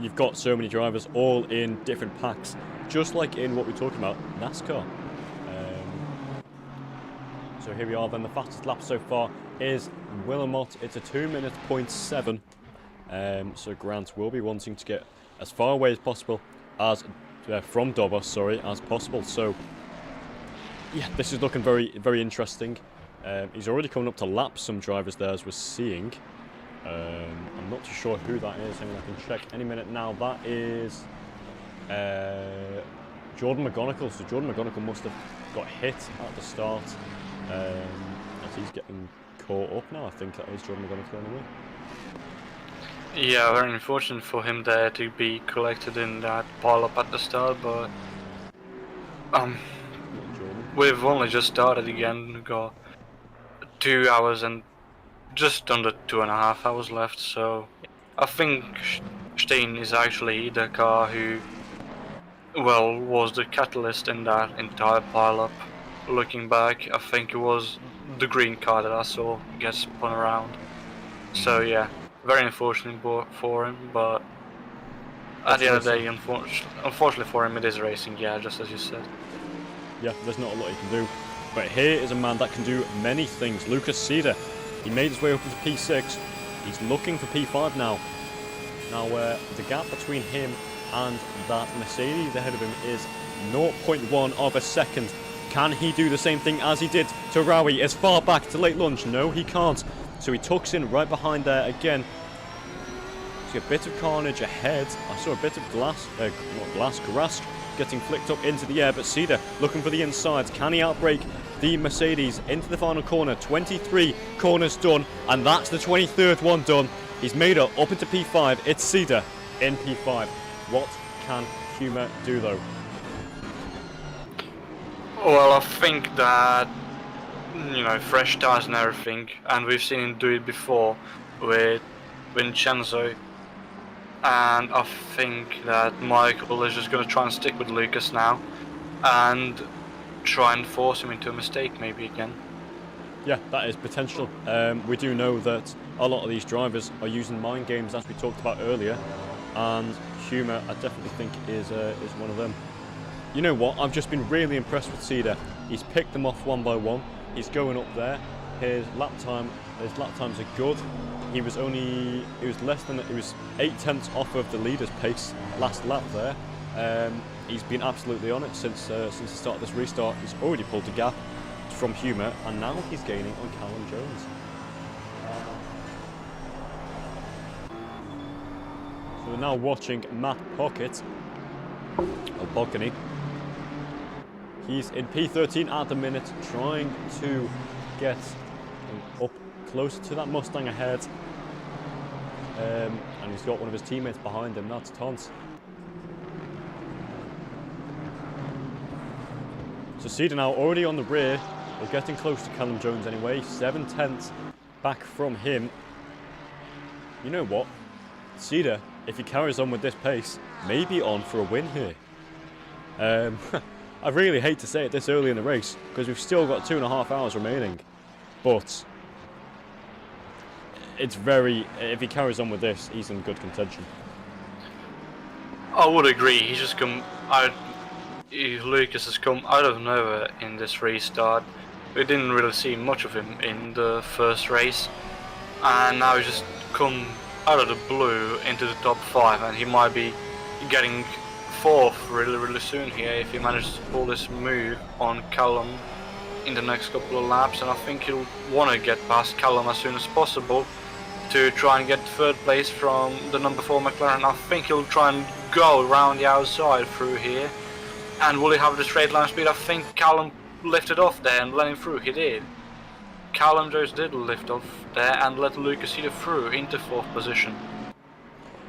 You've got so many drivers all in different packs, just like in what we're talking about, NASCAR. So here we are then, the fastest lap so far is Willamette. It's a 2-minute 0.7. So Grant will be wanting to get as far away as possible from Dobber, as possible. So yeah, this is looking very, very interesting. He's already coming up to lap some drivers there, as we're seeing. I'm not too sure who that is. I mean, I can check any minute now. That is Jordan McGonigal. So Jordan McGonigal must have got hit at the start. As he's getting caught up now. I think that is Jordan McGonigal anyway. Yeah, very unfortunate for him there to be collected in that pile-up at the start, but we've only just started again. We've got 2 hours and just under 2.5 hours left, so I think Stein is actually the car who, well, was the catalyst in that entire pile-up. Looking back, I think it was the green car that I saw get spun around. So yeah, very unfortunate for him, but at the end of the day, unfortunately for him, it is racing, yeah, just as you said. Yeah, there's not a lot he can do. But here is a man that can do many things. Lucas Cedar. He made his way up into P6. He's looking for P5 now. Now, the gap between him and that Mercedes ahead of him is 0.1 of a second. Can he do the same thing as he did to Rowie as far back to late lunch? No, he can't. So he tucks in right behind there again. See a bit of carnage ahead. I saw a bit of grass getting flicked up into the air, but Cedar looking for the inside. Can he outbrake the Mercedes into the final corner? 23 corners done, and that's the 23rd one done. He's made it up into P5. It's Cedar in P5. What can Humer do though? Well, I think that, you know, fresh tires and everything, and we've seen him do it before with Vincenzo, and I think that Michael is just going to try and stick with Lucas now and try and force him into a mistake maybe again. Yeah, that is potential. We do know that a lot of these drivers are using mind games, as we talked about earlier, and Humer I definitely think is one of them. You know what, I've just been really impressed with Cedar. He's picked them off one by one. He's going up there. His lap times are good. He was 8/10 off of the leader's pace last lap there. He's been absolutely on it since the start of this restart. He's already pulled the gap from Humer, and now he's gaining on Callum Jones. So we're now watching Matt Pocket, or Balcony. He's in P13 at the minute, trying to get up closer to that Mustang ahead. And he's got one of his teammates behind him, that's Tons. So Cedar now already on the rear. We're getting close to Callum Jones anyway. 7/10 back from him. You know what? Cedar, if he carries on with this pace, may be on for a win here. I really hate to say it this early in the race, because we've still got 2.5 hours remaining. But it's if he carries on with this, he's in good contention. I would agree. He's just come out. Lucas has come out of nowhere in this restart. We didn't really see much of him in the first race, and now he's just come out of the blue into the top 5, and he might be getting 4th really soon here if he manages to pull this move on Callum in the next couple of laps. And I think he'll want to get past Callum as soon as possible to try and get 3rd place from the number 4 McLaren. I think he'll try and go around the outside through here. And will he have the straight line speed? I think Callum lifted off there and let him through. He did. Callum Jones did lift off there and let Lucas Cedar through into 4th position.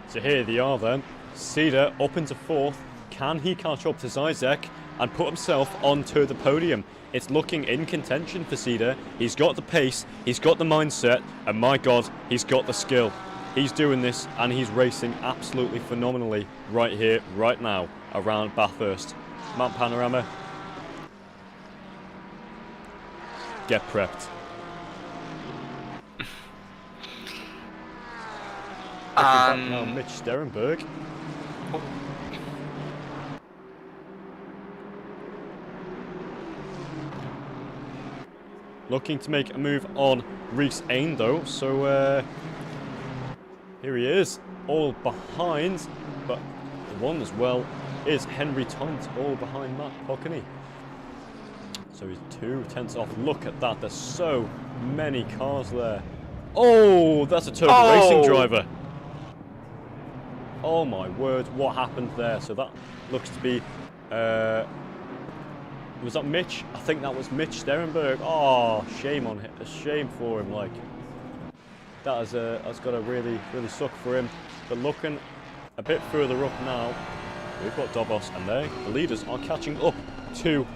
So here they are then. Cedar up into 4th. Can he catch up to Zizek and put himself onto the podium? It's looking in contention for Cedar. He's got the pace, he's got the mindset, and my God, he's got the skill. He's doing this, and he's racing absolutely phenomenally right here, right now, around Bathurst. Mount Panorama, get prepped. Now, Mitch Sterenberg. Looking to make a move on Reese Ain though, so here he is, all behind, but the one as well is Henry Tont, all behind Matt Pockney. So he's 2 tenths off. Look at that, there's so many cars there. Oh, that's a TOGA racing driver. Oh my word, what happened there? So that looks to be, was that Mitch? I think that was Mitch Sterenberg. Oh, shame on him, a shame for him. Like that's got to really suck for him. But looking a bit further up now, we've got Dobos, and the leaders are catching up to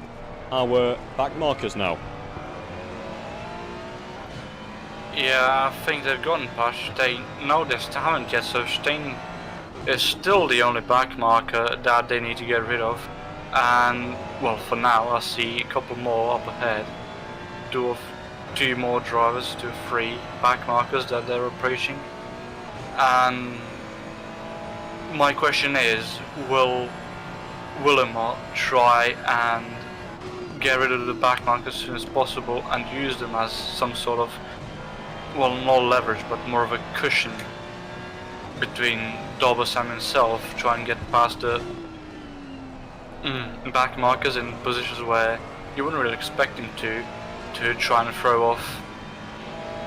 our back markers now. Yeah, I think they've gotten past Stein. No, they still haven't yet, so Stein is still the only back marker that they need to get rid of. And, well, for now, I see a couple more up ahead. 2 more drivers, 3 back markers that they're approaching. And my question is, will Willemot try and get rid of the back markers as soon as possible and use them as some sort of, well, not leverage, but more of a cushion between Dobos and himself, try and get past the back markers in positions where you wouldn't really expect him to try and throw off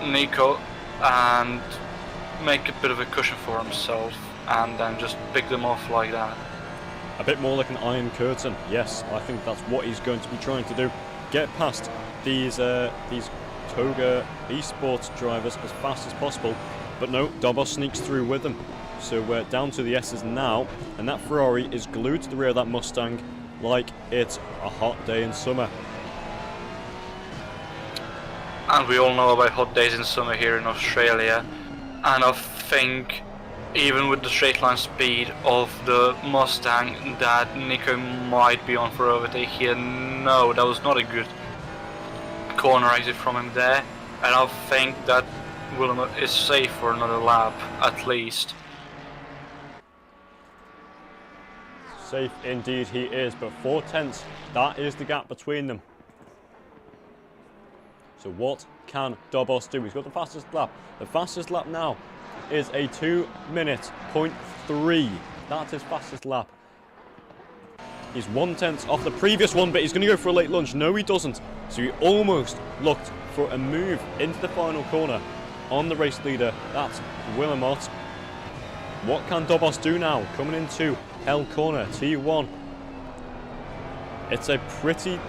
Nico and make a bit of a cushion for himself and then just pick them off like that. A bit more like an iron curtain. Yes, I think that's what he's going to be trying to do. Get past these TOGA esports drivers as fast as possible. But no, Dobos sneaks through with them. So we're down to the S's now, and that Ferrari is glued to the rear of that Mustang like it's a hot day in summer. And we all know about hot days in summer here in Australia, and I think even with the straight line speed of the Mustang that Nico might be on for overtake here. No, that was not a good corner exit from him there, and I think that Willemot is safe for another lap at least. Safe indeed he is, but 4 tenths, that is the gap between them. So what can Dobos do? He's got the fastest lap. The fastest lap now is a 2:03. That's his fastest lap. He's 1 tenth off the previous one, but he's going to go for a late lunge. No, he doesn't. So he almost looked for a move into the final corner on the race leader. That's Willemot. What can Dobos do now? Coming into L corner, T1. It's a pretty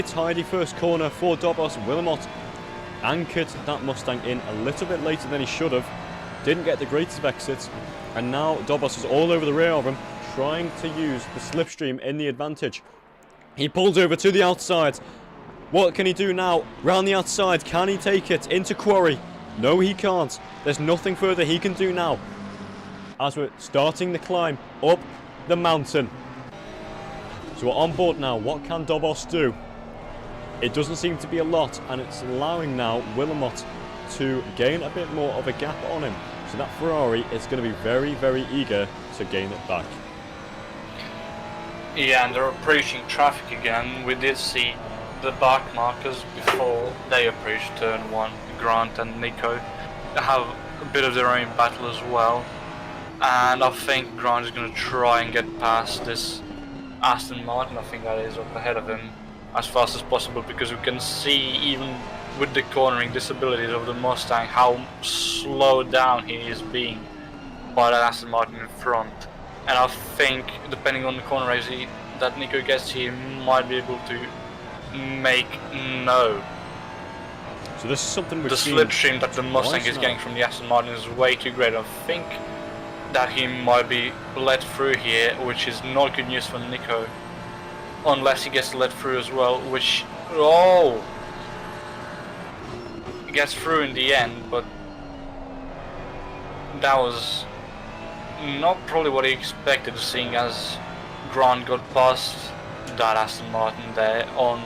tidy first corner for Dobos. Willemot anchored that Mustang in a little bit later than he should have. Didn't get the greatest of exits. And now Dobos is all over the rear of him, trying to use the slipstream in the advantage. He pulls over to the outside. What can he do now? Round the outside, can he take it into Quarry? No, he can't. There's nothing further he can do now, as we're starting the climb up the mountain. So we're on board now. What can Dobos do? It doesn't seem to be a lot, and it's allowing now Willemot to gain a bit more of a gap on him. So that Ferrari is going to be very, very eager to gain it back. Yeah, and they're approaching traffic again. We did see the back markers before they approached turn 1. Grant and Nico have a bit of their own battle as well. And I think Grant is going to try and get past this Aston Martin. I think that is up ahead of him as fast as possible, because we can see even with the cornering disabilities of the Mustang how slowed down he is being by that Aston Martin in front. And I think depending on the corner exit that Nico gets, he might be able to make no. So this is something we've the seen. slipstream that the Mustang is getting from the Aston Martin is way too great. I think that he might be let through here, which is not good news for Nico. Unless he gets let through as well, which... Oh! He gets through in the end, but... That was... not probably what he expected, seeing as Grant got past that Aston Martin there on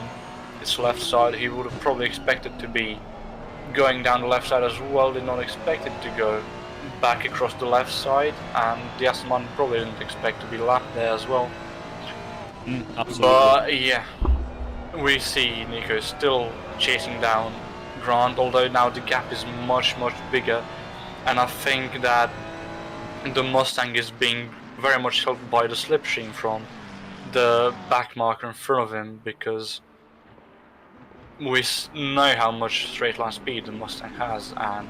its left side. He would have probably expected to be going down the left side as well, did not expect it to go back across the left side, and the Aston Martin probably didn't expect to be lapped there as well. Absolutely. But yeah, we see Nico still chasing down Grant, although now the gap is much bigger, and I think that the Mustang is being very much helped by the slipstream from the back marker in front of him, because we know how much straight line speed the Mustang has, and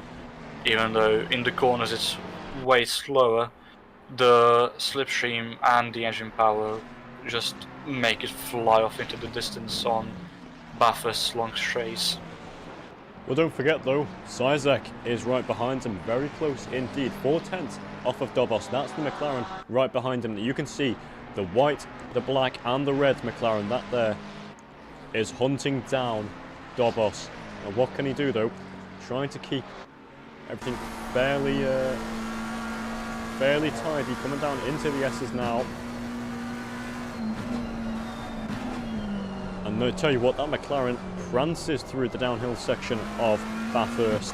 even though in the corners it's way slower, the slipstream and the engine power just make it fly off into the distance on Bathurst's long straights. Well, don't forget though, Sizek is right behind him, very close indeed, 4/10 off of Dobos. That's the McLaren right behind him. You can see the white, the black and the red McLaren, that there is hunting down Dobos. And what can he do though? Trying to keep everything fairly tidy, coming down into the S's now. And I tell you what, that McLaren prances through the downhill section of Bathurst,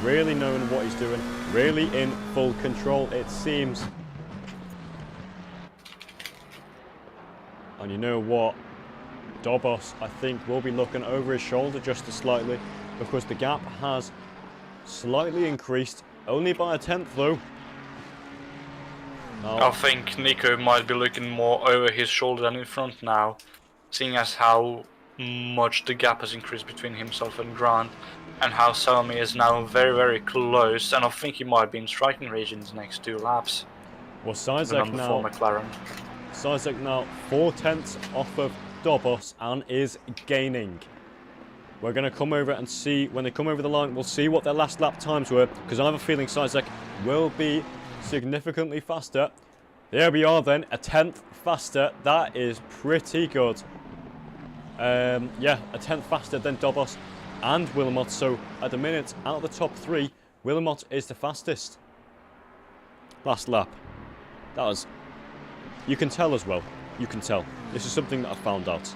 really knowing what he's doing, really in full control it seems. And you know what, Dobos I think will be looking over his shoulder just slightly, because the gap has slightly increased, only by 1/10 though. I think Nico might be looking more over his shoulder than in front now, seeing as how much the gap has increased between himself and Grant, and how Xiaomi is now very close, and I think he might be in striking range in the next 2 laps. Well, Sizek now, McLaren. Sizek now 4/10 off of Dobos and is gaining. We're going to come over and see, when they come over the line, we'll see what their last lap times were, because I have a feeling Sizek will be significantly faster. There we are then, 1/10 faster. That is pretty good. Yeah, 1/10 faster than Dobos and Wilmot. So at the minute, out of the top 3, Wilmot is the fastest. Last lap. That was... You can tell as well. You can tell. This is something that I found out.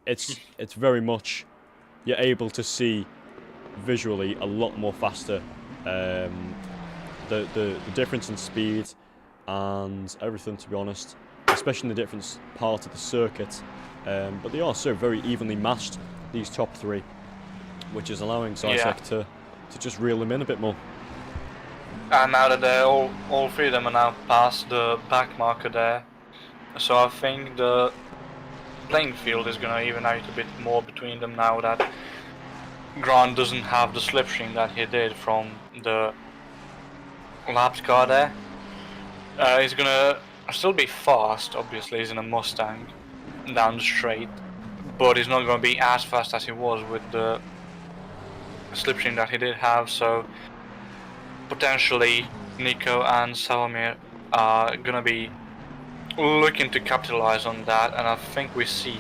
It's very much... You're able to see visually a lot more faster. The difference in speed and everything, to be honest, especially in the different part of the circuit. But they are so very evenly matched, these top 3, which is allowing Sizek to just reel them in a bit more. And now that they're all 3 of them are now past the back marker there, so I think the playing field is going to even out a bit more between them now that Grant doesn't have the slipstream that he did from the lapped car there. He's going to still be fast, obviously, he's in a Mustang down the straight, but he's not going to be as fast as he was with the slipstream that he did have, so potentially Nico and Salomir are going to be looking to capitalize on that, and I think we see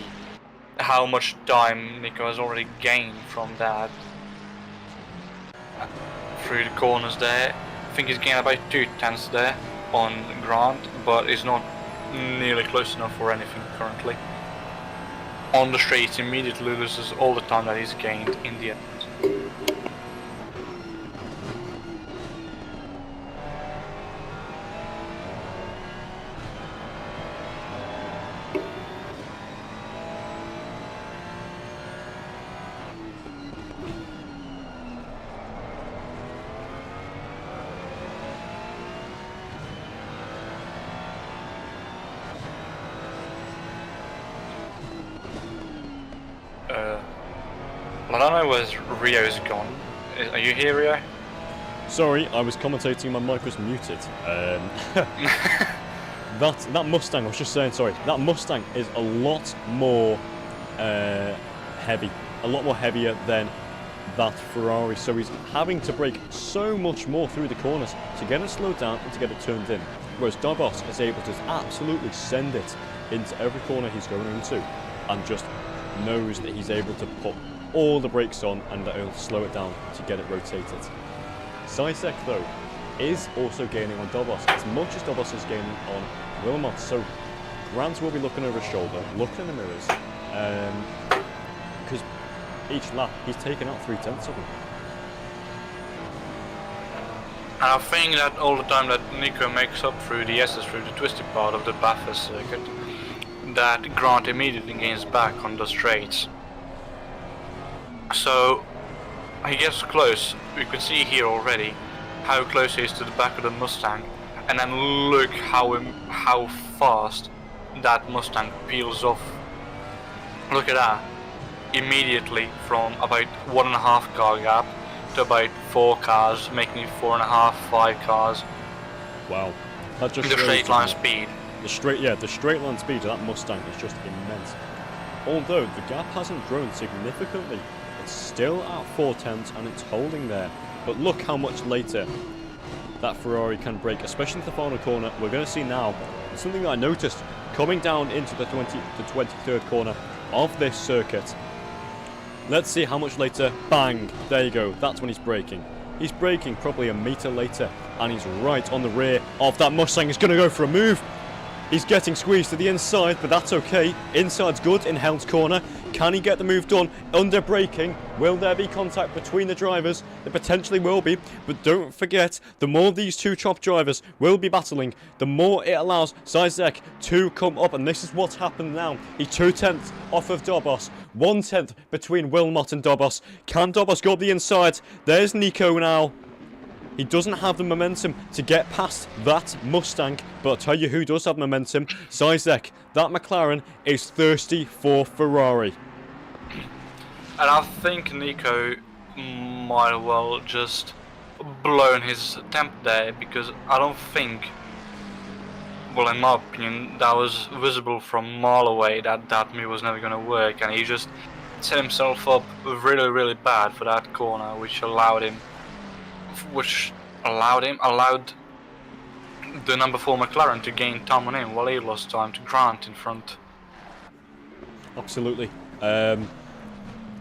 how much time Nico has already gained from that through the corners there. I think he's gained about 2/10 there on Grant, but he's not nearly close enough for anything currently. On the straight, he immediately loses all the time that he's gained in the end. I don't know where Rio's gone. Are you here, Rio? Sorry, I was commentating, my mic was muted. That Mustang, I was just saying, sorry, that Mustang is a lot more heavy, a lot more heavier than that Ferrari, so he's having to brake so much more through the corners to get it slowed down and to get it turned in, whereas Dobos is able to absolutely send it into every corner he's going into and just knows that he's able to put all the brakes on and that he'll slow it down to get it rotated. Zizek though is also gaining on Dobos as much as Dobos is gaining on Wilmot, so Grant will be looking over his shoulder, looking in the mirrors, because each lap he's taken out 3/10 of them. And I think that all the time that Nico makes up through the S's, through the twisty part of the Bathurst circuit, that Grant immediately gains back on the straights. So he gets close. We can see here already how close he is to the back of the Mustang, and then look how fast that Mustang peels off. Look at that. Immediately from about 1.5 car gap to about 4 cars, making it 4.5, 5 cars. Wow, that just the straight line speed. The straight line speed of that Mustang is just immense. Although the gap hasn't grown significantly, it's still at 4/10 and it's holding there. But look how much later that Ferrari can brake, especially in the final corner. We're going to see now something that I noticed coming down into the 23rd corner of this circuit. Let's see how much later. Bang! There you go. That's when he's braking. He's braking probably a metre later, and he's right on the rear of that Mustang. He's going to go for a move. He's getting squeezed to the inside, but that's okay. Inside's good in Helm's corner. Can he get the move done under braking? Will there be contact between the drivers? There potentially will be, but don't forget, the more these two top drivers will be battling, the more it allows Zizek to come up, and this is what's happened now. He's 2/10 off of Dobos, 1/10 between Wilmot and Dobos. Can Dobos go up the inside? There's Nico now. He doesn't have the momentum to get past that Mustang, but I'll tell you who does have momentum. Zizek. That McLaren is thirsty for Ferrari. And I think Nico might well just blown his attempt there, because I don't think, well, in my opinion, that was visible from a mile away that that move was never going to work, and he just set himself up really, really bad for that corner, which allowed the number 4 McLaren to gain time on him while he lost time to Grant in front. Absolutely.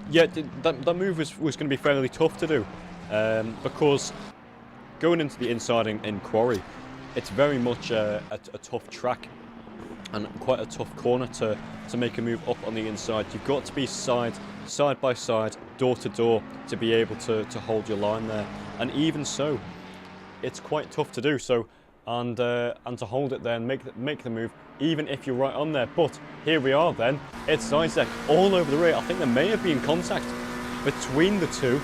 Yeah, that move was going to be fairly tough to do, because going into the inside in Quarry, it's very much a tough track and quite a tough corner to make a move up on the inside. You've got to be side by side, door to door, to be able to hold your line there, and even so, it's quite tough to do so, and to hold it there and make the move, even if you're right on there. But here we are then. It's Zizek all over the rear. I think there may have been contact between the two,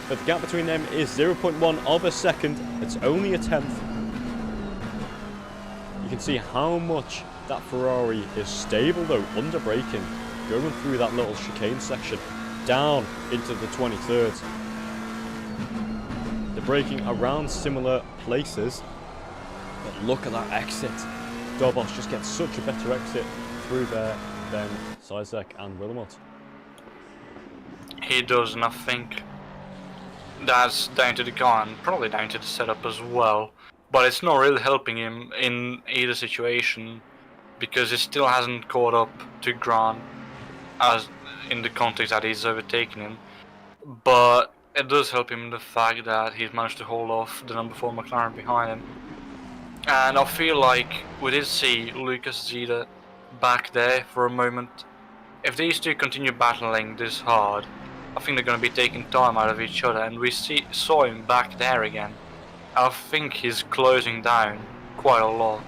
but the gap between them is 0.1 of a second. It's only a 10th. You can see how much that Ferrari is stable though, under braking, going through that little chicane section, down into the 23rd. They're braking around similar places, but look at that exit. Dobos just gets such a better exit through there than Zizek and Wilmot. He does, and I think that's down to the car and probably down to the setup as well. But it's not really helping him in either situation, because he still hasn't caught up to Grant as in the context that he's overtaken him. But it does help him in the fact that he's managed to hold off the number 4 McLaren behind him. And I feel like we did see Lucas Zida back there for a moment. If these two continue battling this hard, I think they're going to be taking time out of each other, and we saw him back there again. I think he's closing down quite a lot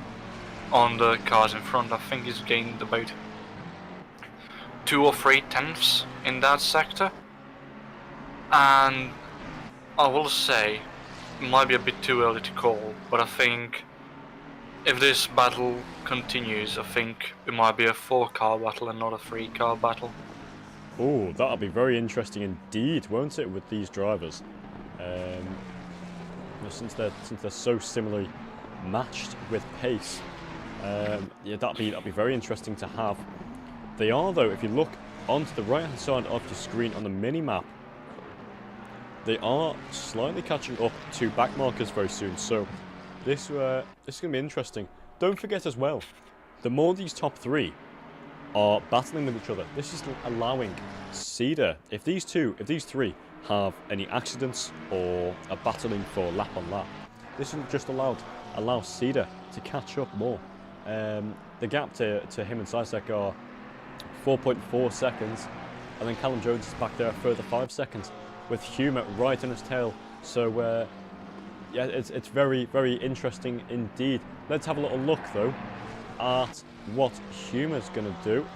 on the cars in front. I think he's gained about 2 or 3 tenths in that sector. And I will say, it might be a bit too early to call, but I think if this battle continues, I think it might be a 4-car battle and not a 3-car battle. Oh, that'll be very interesting indeed, won't it, with these drivers? Since they're so similarly matched with pace, yeah, that'll be very interesting to have. They are though. If you look onto the right-hand side of your screen on the mini map, they are slightly catching up to back markers very soon, so this is going to be interesting. Don't forget as well, the more these top 3 are battling with each other, this is allowing Cedar, if these 3 have any accidents or are battling for lap on lap, this will just allow Cedar to catch up more. The gap to him and Zizek are 4.4 seconds, and then Callum Jones is back there a further 5 seconds, with Humer right on his tail. So yeah, it's very, very interesting indeed. Let's have a little look though at what Humer's going to do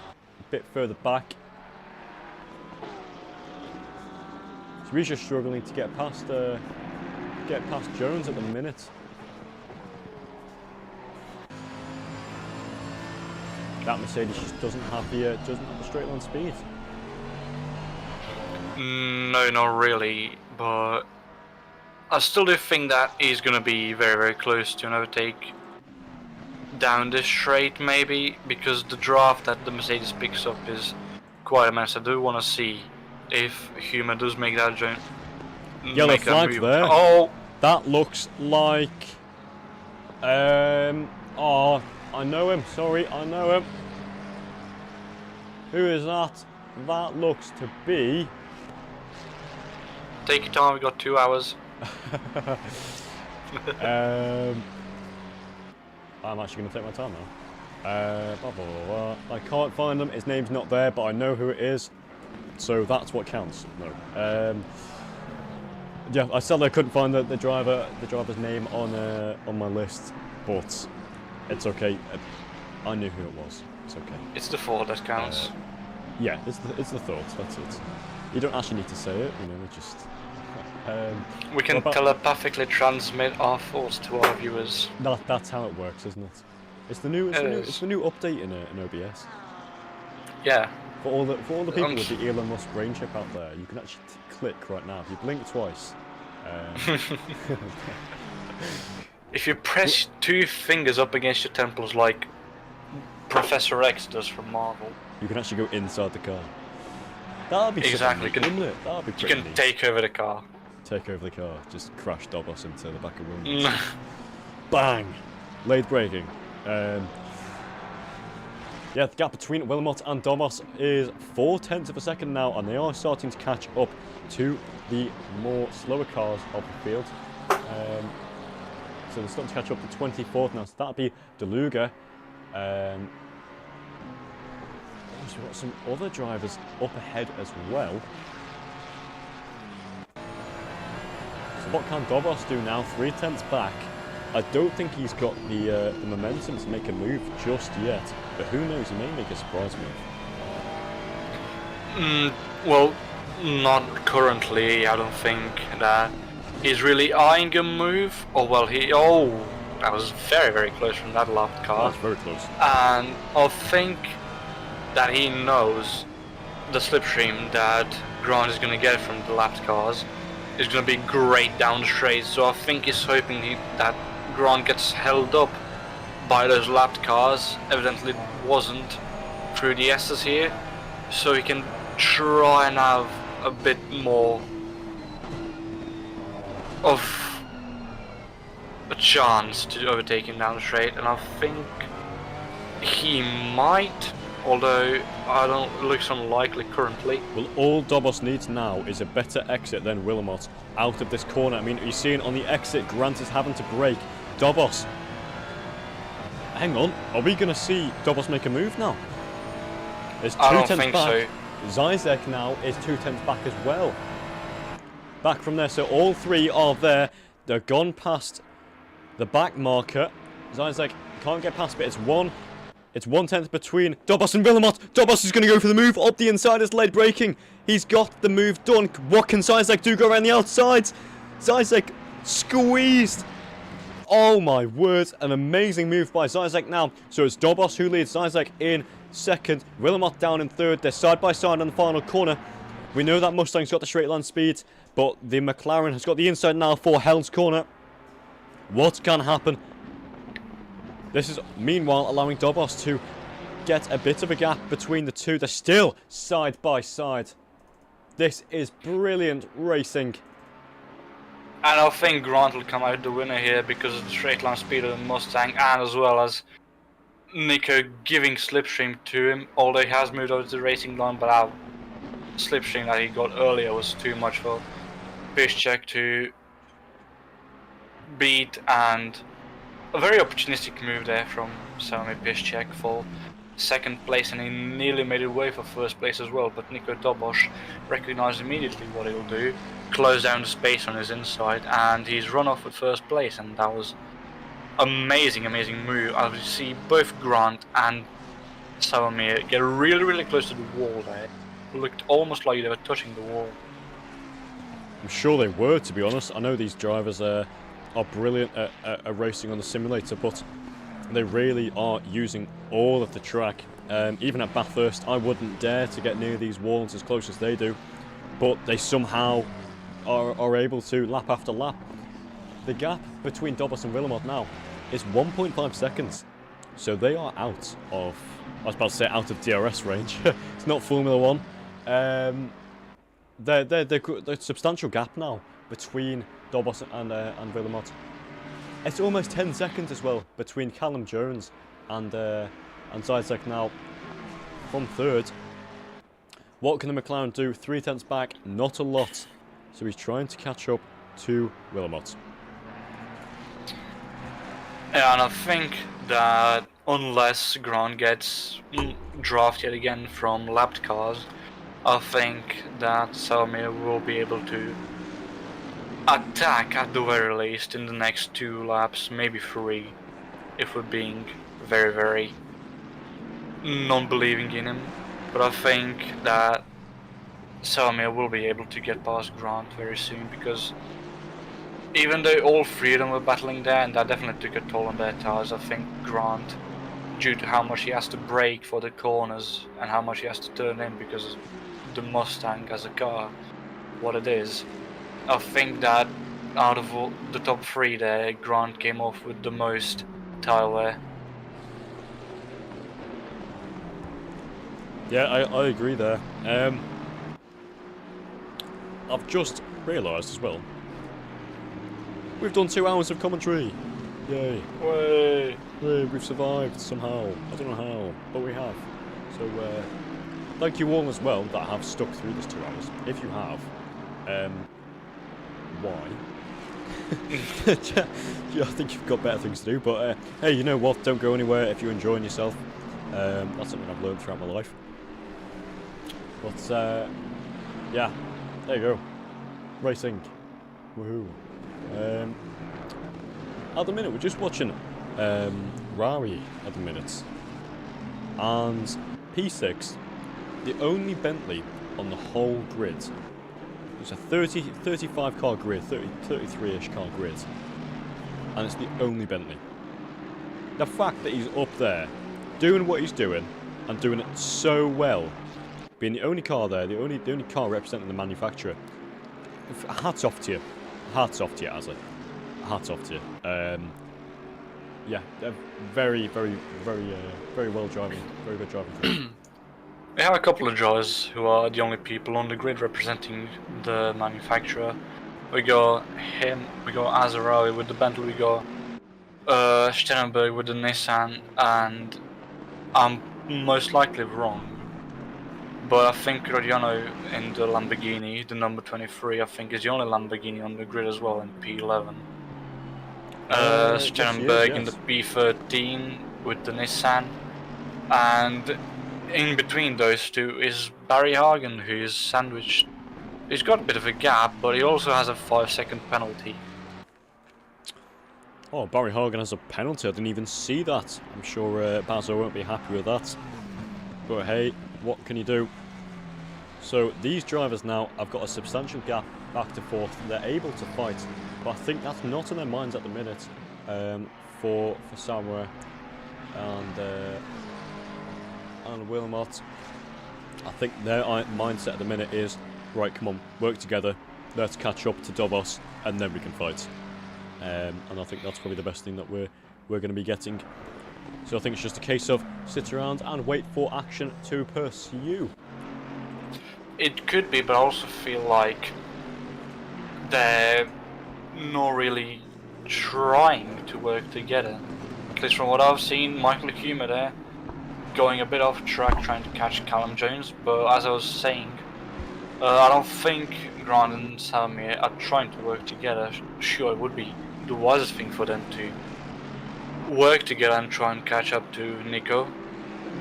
a bit further back. So he's just struggling to get past Jones at the minute. That Mercedes just doesn't have the straight line speed. No, not really, but I still do think that he's going to be very, very close to an overtake down this straight, maybe, because the draft that the Mercedes picks up is quite a mess. I do want to see if Humer does make that jump. Yellow flag there. Oh! That looks like... oh, I know him. Sorry, I know him. Who is that? That looks to be... Take your time, we've got 2 hours. I'm actually going to take my time now. Blah, blah, blah, blah. I can't find him. His name's not there, but I know who it is. So that's what counts. No. Yeah, I sadly couldn't find the driver's name on my list, but it's okay. I knew who it was. It's okay. It's the thought that counts. Yeah, it's the thought. That's it. You don't actually need to say it. You know, it just. We can telepathically transmit our thoughts to our viewers. That's how it works, isn't it? It's the new update in OBS. Yeah. For all the people with the Elon Musk brain chip out there, you can actually click right now. If you blink twice. If you press 2 fingers up against your temples like Professor X does from Marvel, you can actually go inside the car. That'd be exactly. Neat, wouldn't it? That'd be pretty You can neat. take over the car. Take over the car. Just crash Dobos into the back of Williams. Bang! Late braking. Yeah, the gap between Wilmot and Domos is 0.4 of a second now, and they are starting to catch up to the more slower cars of the field. So they're starting to catch up to 24th now, so that'll be DeLuga. We've got some other drivers up ahead as well. So what can Dobos do now? 0.3 back. I don't think he's got the momentum to make a move just yet, but who knows, he may make a surprise move. Well, not currently. I don't think that he's really eyeing a move. Oh well, that was very, very close from that lap car. That's very close. And I think that he knows the slipstream that Grant is going to get from the lapped cars is going to be great down the straight. So I think he's hoping that Grant gets held up by those lapped cars. Evidently it wasn't through the S's here, so he can try and have a bit more of a chance to overtake him down the straight, and I think he might, although it looks unlikely currently. Well, all Dobos needs now is a better exit than Wilmot out of this corner. I mean, you're seeing on the exit, Grant is having to brake. Dobos. Hang on, are we going to see Dobos make a move now? There's 2/10 back. So. Zizek now is 2/10 back as well. Back from there, so all 3 are there. They're gone past the back marker. Zizek can't get past, but it's 1/10 between Dobos and Wilmot. Dobos is going to go for the move up the inside as late braking. He's got the move done. What can Zizek do? Go around the outsides. Zizek squeezed. Oh my word, an amazing move by Zizek now. So it's Dobos who leads, Zizek in second, Wilmot down in third. They're side by side on the final corner. We know that Mustang's got the straight line speed, but the McLaren has got the inside now for Hell's Corner. What can happen? This is meanwhile allowing Dobos to get a bit of a gap between the two. They're still side by side. This is brilliant racing. And I think Grant will come out the winner here because of the straight line speed of the Mustang, and as well as Nico giving slipstream to him, although he has moved over to the racing line, but our slipstream that he got earlier was too much for Piszczek to beat, and a very opportunistic move there from Sami Piszczek for second place, and he nearly made it away for first place as well, but Nico Dobos recognized immediately what he'll do, close down the space on his inside, and he's run off with first place, and that was amazing move. I see both Grant and Salomir get really close to the wall there. It looked almost like they were touching the wall. I'm sure they were, to be honest. I know these drivers are brilliant at racing on the simulator, but they really are using all of the track. Even at Bathurst, I wouldn't dare to get near these walls as close as they do, but they somehow are able to, lap after lap. The gap between Dobos and Willemot now is 1.5 seconds, so they are out of, I was about to say out of DRS range. It's not Formula One. There's a substantial gap now between Dobos and Willemot. It's almost 10 seconds as well between Callum Jones and Zajcek now from third. What can the McLaren do? 3/10 back, not a lot. So he's trying to catch up to Willemot. Yeah, and I think that unless Grant gets drafted again from lapped cars, I think that Salomir will be able to attack at the very least in the next 2 laps, maybe 3, if we're being very non-believing in him. But I think that Salomir will be able to get past Grant very soon, because even though all 3 of them were battling there, and that definitely took a toll on their tires, I think Grant, due to how much he has to brake for the corners and how much he has to turn in because the Mustang as a car, what it is, I think that out of all the top 3 there, Grant came off with the most tire wear. Yeah, I agree there. I've just realised as well, we've done 2 hours of commentary. Yay. Way. Yay, we've survived somehow. I don't know how, but we have. So, thank you all as well that have stuck through this 2 hours. If you have, why? Yeah, I think you've got better things to do, but hey, you know what? Don't go anywhere if you're enjoying yourself. That's something I've learned throughout my life. But, yeah, there you go. Racing. Woohoo. At the minute, we're just watching Rari at the minute. And P6, the only Bentley on the whole grid. It's a 35 car grid, 33-ish car grid. And it's the only Bentley. The fact that he's up there, doing what he's doing, and doing it so well, being the only car there, the only car representing the manufacturer, hats off to you. Hats off to you, Azza. Hats off to you. Yeah, they're very well driving. Very good driving. We have a couple of drivers who are the only people on the grid representing the manufacturer. We got him, we got Azarali with the Bentley, we got Stenenberg with the Nissan, and I'm most likely wrong, but I think Rodiano in the Lamborghini, the number 23, I think is the only Lamborghini on the grid as well in P11. Stenenberg yes. in the P13 with the Nissan, and in between those 2 is Barry Hagen, who is sandwiched. He's got a bit of a gap, but he also has a 5-second penalty. Oh, Barry Hagen has a penalty. I didn't even see that. I'm sure Bazo won't be happy with that. But hey, what can you do? So these drivers now have got a substantial gap back to 4th. They're able to fight, but I think that's not in their minds at the minute. For Samuel and Wilmot, I think their mindset at the minute is, right, come on, work together, let's catch up to Dobos, and then we can fight. And I think that's probably the best thing that we're going to be getting. So I think it's just a case of sit around and wait for action to pursue. It could be, but I also feel like they're not really trying to work together. At least from what I've seen, Michael Humer there going a bit off track trying to catch Callum Jones, but as I was saying, I don't think Grant and Salmi are trying to work together. Sure, it would be the wisest thing for them to work together and try and catch up to Nico,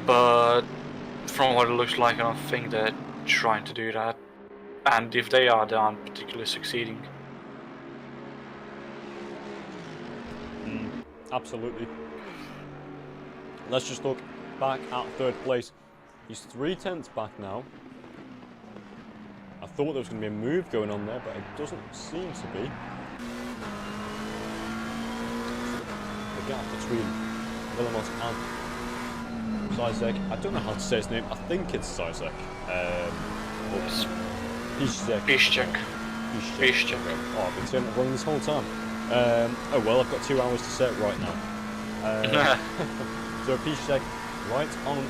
but from what it looks like, I don't think they're trying to do that, and if they aren't particularly succeeding. Absolutely. Let's just look back at third place. He's 3/10 back now. I thought there was going to be a move going on there, but it doesn't seem to be. The gap between Villamot and Zizek. I don't know how to say his name. I think it's Zizek. Piszczek. Oh, I've been saying it wrong this whole time. Oh well, I've got 2 hours to say it right now. So Piszczek right on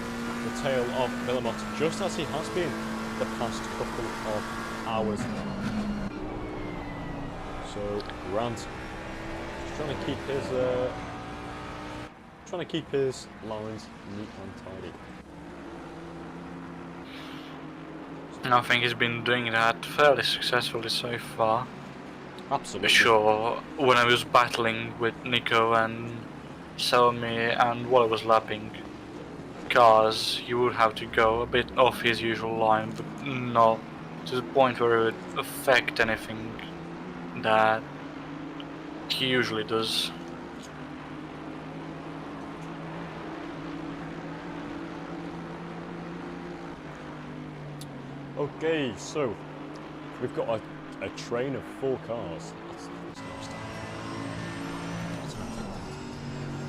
the tail of Villamot, just as he has been the past couple of hours. So Grant is trying to keep his lines neat and tidy. I think he's been doing that fairly successfully so far. Absolutely. Sure, when I was battling with Nico and Selmy and while I was lapping cars, he would have to go a bit off his usual line, but not to the point where it would affect anything that he usually does. Okay, so we've got a train of 4 cars.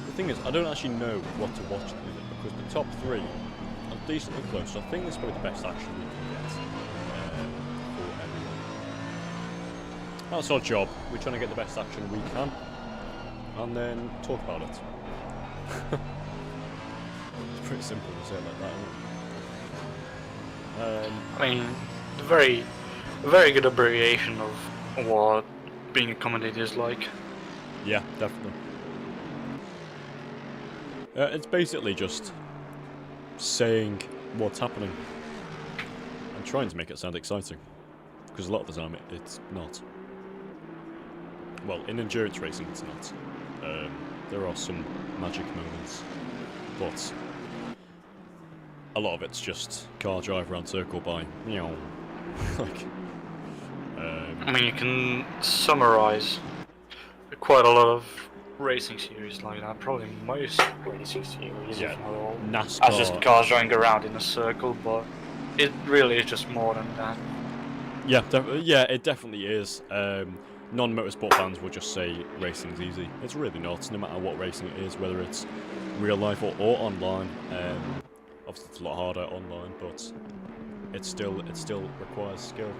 The thing is, I don't actually know what to watch at the minute because the top 3 are decently close. So I think this is probably the best action we can get for everyone. That's our job. We're trying to get the best action we can, and then talk about it. It's pretty simple to say it like that, isn't it? I mean, very good abbreviation of what being a commentator is like. Yeah, definitely. It's basically just saying what's happening and trying to make it sound exciting, because a lot of the time it's not. Well, in endurance racing it's not. There are some magic moments, but a lot of it's just car drive around circle by meow. Like, I mean, you can summarize quite a lot of racing series like that. Probably most racing series, yeah, if not all, NASCAR. as just cars driving around in a circle. But it really is just more than that. Yeah, it definitely is. Non-motorsport fans will just say racing's easy. It's really not. No matter what racing it is, whether it's real life or online. Obviously, it's a lot harder online, but it still requires skill.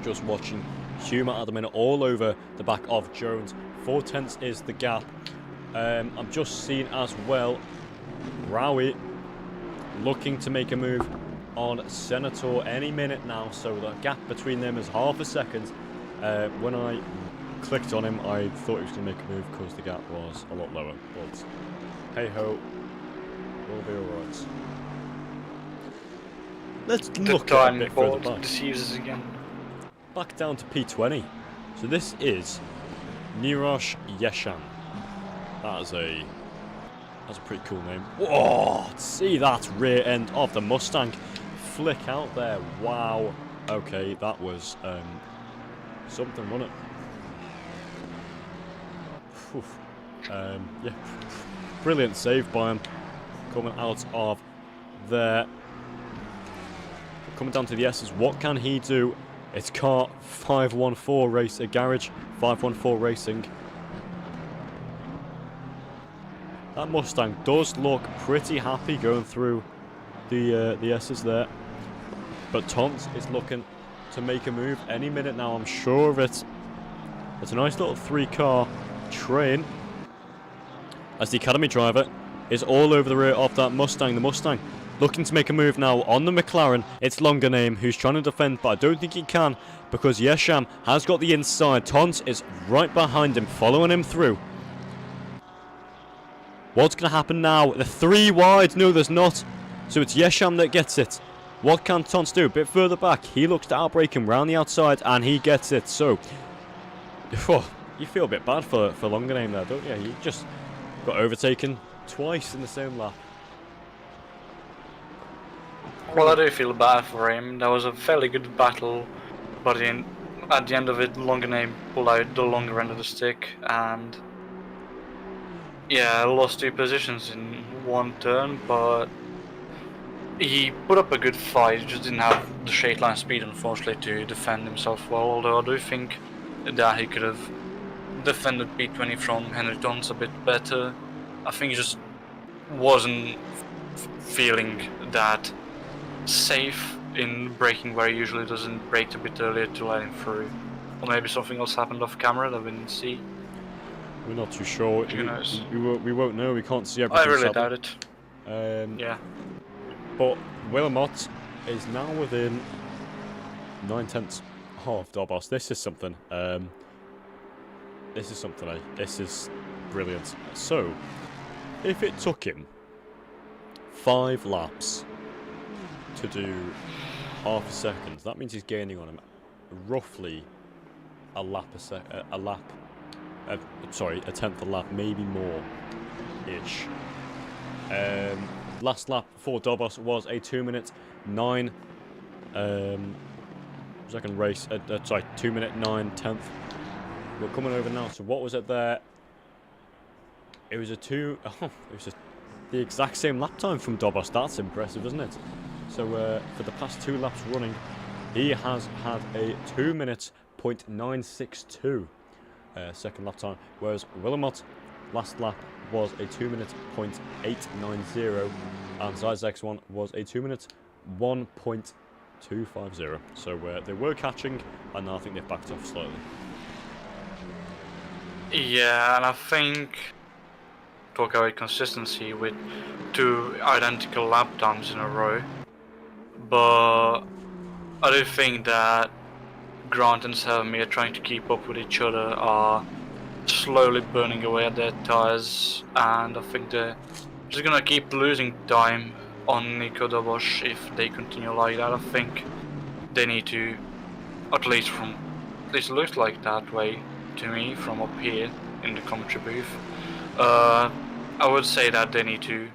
Just watching Humer at the minute, all over the back of Jones. 4/10 is the gap. I'm just seeing as well, Rowie looking to make a move on Senator any minute now, so the gap between them is half a second. When I clicked on him, I thought he was going to make a move because the gap was a lot lower, but hey ho, we'll be alright. Let's look at a bit further back. Deceives us again. Back down to P20. So this is Nirosh Yeshan. That's a pretty cool name. Whoa! See that rear end of the Mustang flick out there. Wow. Okay, that was something, wasn't it? Oof. Yeah. Brilliant save by him. Coming out of there. Coming down to the S's. What can he do? It's car 514 race, a garage 514 racing. That Mustang does look pretty happy going through the S's there, but Tons is looking to make a move any minute now. I'm sure of it. It's a nice little 3-car train as the academy driver is all over the rear of that Mustang. The Mustang looking to make a move now on the McLaren. It's Longer Name who's trying to defend, but I don't think he can because Yesham has got the inside. Tons is right behind him, following him through. What's going to happen now? The 3 wide. No, there's not. So it's Yesham that gets it. What can Tons do? A bit further back. He looks to outbrake him round the outside, and he gets it. So, you feel a bit bad for Longer Name there, don't you? He just got overtaken twice in the same lap. Well, I do feel bad for him. That was a fairly good battle, but at the end of it, Longer Name pulled out the longer end of the stick, and yeah, lost 2 positions in 1 turn, but he put up a good fight. He just didn't have the straight line speed, unfortunately, to defend himself well. Although I do think that he could have defended P20 from Henry Tons a bit better. I think he just wasn't feeling that safe in braking where he usually doesn't brake a bit earlier to let him through. Or maybe something else happened off camera that we didn't see. We're not too sure. Who knows? We won't know. We can't see everything. I really doubt it. Yeah. But Wilmot is now within 9/10 of Dobos. This is something. This is brilliant. So, if it took him 5 laps to do half a second, that means he's gaining on him roughly a tenth a lap, maybe more ish. Last lap for Dobos was a 2 minute 9 second race. 2 minute 9 tenth. We're coming over now. So what was it there? It was the exact same lap time from Dobos. That's impressive, isn't it? So for the past 2 laps running, he has had a 2 minute .962 second lap time, whereas Wilmot last lap was a 2 minute .890, and Zai's X1 was a 2 minute 1.250. So they were catching, and now I think they've backed off slightly. Yeah, and I think talk about consistency with 2 identical lap times in a row, but I do think that Grant and Selmy are trying to keep up with each other, are slowly burning away at their tyres, and I think they're just gonna keep losing time on Nico Dobos if they continue like that. I think they need to, at least looks like that way to me from up here in the commentary booth. I would say that they need to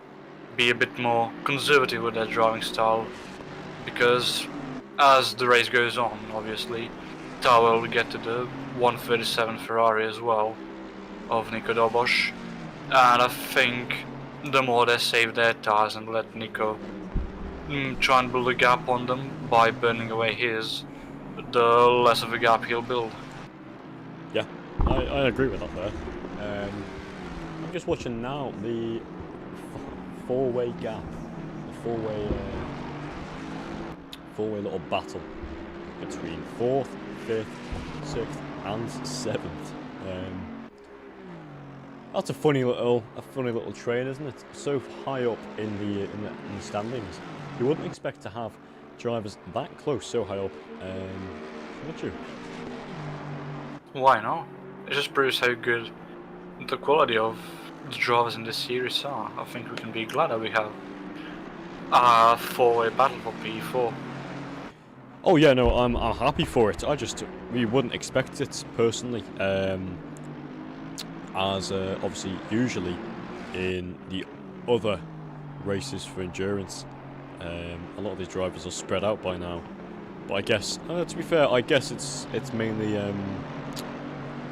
be a bit more conservative with their driving style, because as the race goes on, obviously, Tower will get to the 137 Ferrari as well of Nico Dobos, and I think the more they save their tyres and let Nico try and build a gap on them by burning away his, the less of a gap he'll build. Yeah, I agree with that there. I'm just watching now the 4-way gap, the 4-way little battle between 4th, 5th, 6th, and 7th. That's a funny little train, isn't it? So high up in the standings, you wouldn't expect to have drivers that close, so high up. Would you? Why not? It just proves how good the quality of the drivers in this series are. I think we can be glad that we have a 4-way battle for P4. Oh yeah, no, I'm happy for it. We wouldn't expect it personally, as obviously usually in the other races for endurance, a lot of these drivers are spread out by now. But I guess, to be fair, I guess it's mainly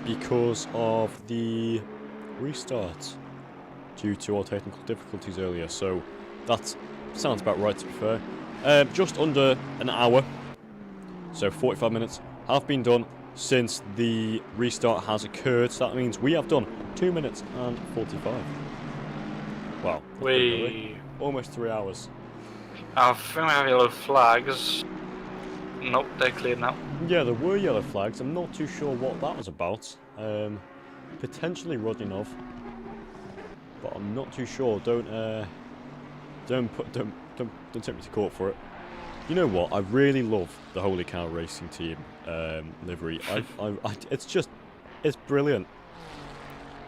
because of the restart due to our technical difficulties earlier. So that sounds about right, to be fair. Just under an hour, so 45 minutes, have been done since the restart has occurred. So that means we have done 2 minutes and 45. Wow. Almost 3 hours. I think we have yellow flags. Nope, they're cleared now. Yeah, there were yellow flags. I'm not too sure what that was about. Potentially Rodionov, but I'm not too sure. Don't don't take me to court for it. You know what? I really love the Holy Cow Racing Team livery. It's brilliant.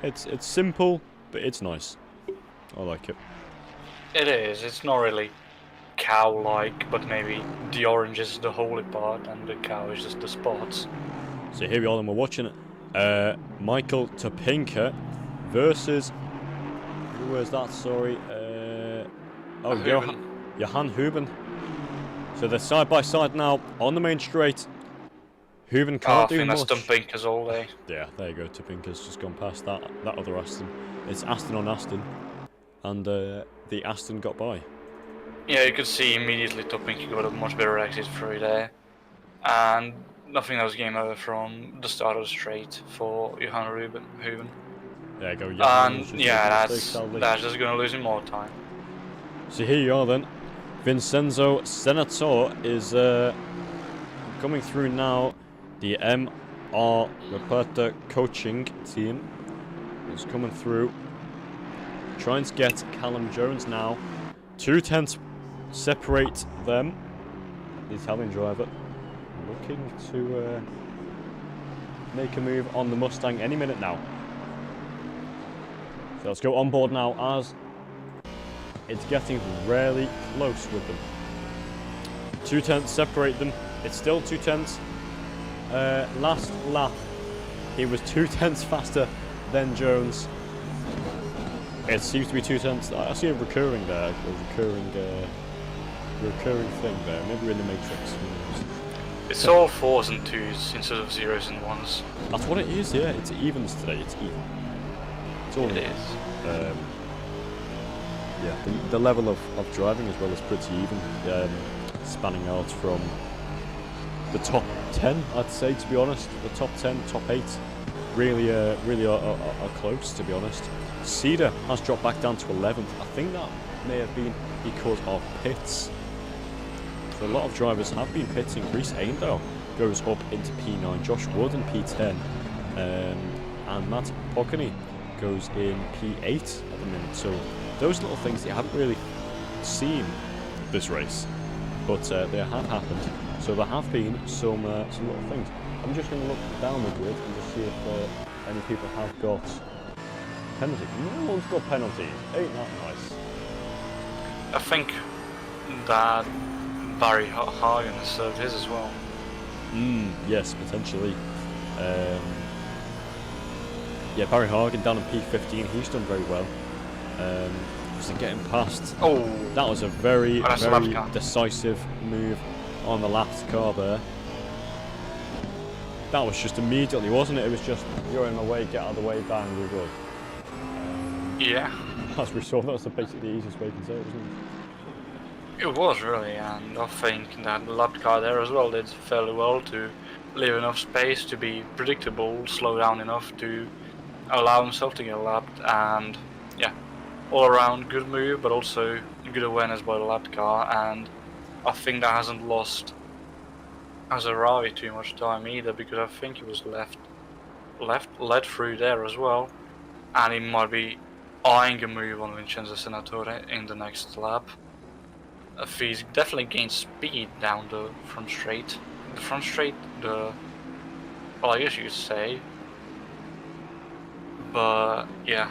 It's simple, but it's nice. I like it. It is. It's not really cow-like, but maybe the orange is the holy part and the cow is just the spots. So here we are, and we're watching it. Michael Topinka versus who was that? Sorry. Johan Huben. So they're side by side now on the main straight. Huben can't do much. I think that's Topinka's all day. Yeah, there you go. Topinka's just gone past that other Aston. It's Aston on Aston, and the Aston got by. Yeah, you could see immediately Topinka got a much better exit through there, and nothing else game over from the start of the straight for Johan Huben. There you go. And yeah, that's just gonna lose him more time. So here you are then. Vincenzo Senator is coming through now. The MR Reporter coaching team is coming through. Trying to get Callum Jones now. 2/10 separate them. The Italian driver looking to make a move on the Mustang any minute now. So let's go on board now as it's getting really close with them. 2/10 separate them. It's still 2/10. Last lap, he was 2/10 faster than Jones. It seems to be 2/10. I see a recurring there, a recurring thing there. Maybe we're in the Matrix. It's all 4s and 2s instead of 0s and 1s. That's what it is, yeah. It's evens today. It's even. It's all it is. Yeah, the level of driving as well is pretty even, spanning out from the top 10, I'd say, to be honest. The top 10, top 8 really are close, to be honest. Cedar has dropped back down to 11th. I think that may have been because of pits. So a lot of drivers have been pitting. Reece Aindale goes up into P9, Josh Wood in P10, and Matt Pockney goes in P8 at the minute. So those little things you haven't really seen this race, but they have happened. So there have been some little things. I'm just going to look down the grid and just see if any people have got penalties. No one's got penalties. Ain't that nice? I think that Barry Hagen has served his as well. Yes, potentially. Yeah, Barry Hagen down in P15. He's done very well. Was it getting past? Oh, that was a very very decisive move on the last car there. That was just immediately, wasn't it? It was just, you're in my way, get out of the way, bang, we're good. Yeah. As we saw, that was basically the easiest way to say it, wasn't it? It was really, and I think that the lapped car there as well did fairly well to leave enough space to be predictable, slow down enough to allow himself to get lapped, and yeah, all around good move, but also good awareness by the lapped car, and I think that hasn't lost Azarawi too much time either, because I think he was led through there as well, and he might be eyeing a move on Vincenzo Senatore in the next lap. He's definitely gained speed down the front straight. The front straight, well, I guess you could say. But yeah,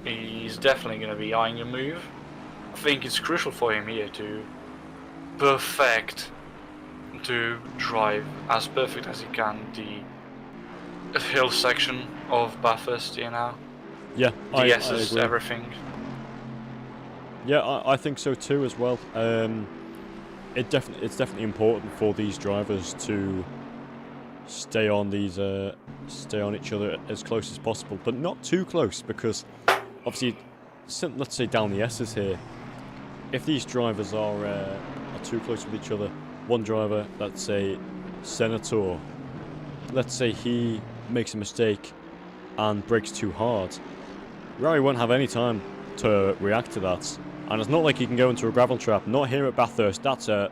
he's definitely going to be eyeing a move. I think it's crucial for him here to drive as perfect as he can the hill section of Bathurst, you know. Yeah, I agree. Everything. Yeah, I think so too as well. It's definitely important for these drivers to stay on each other as close as possible, but not too close, because obviously, let's say down the S's here, if these drivers are too close with each other, one driver, let's say Senator, let's say he makes a mistake and brakes too hard, Rari won't have any time to react to that. And it's not like he can go into a gravel trap. Not here at Bathurst. That's a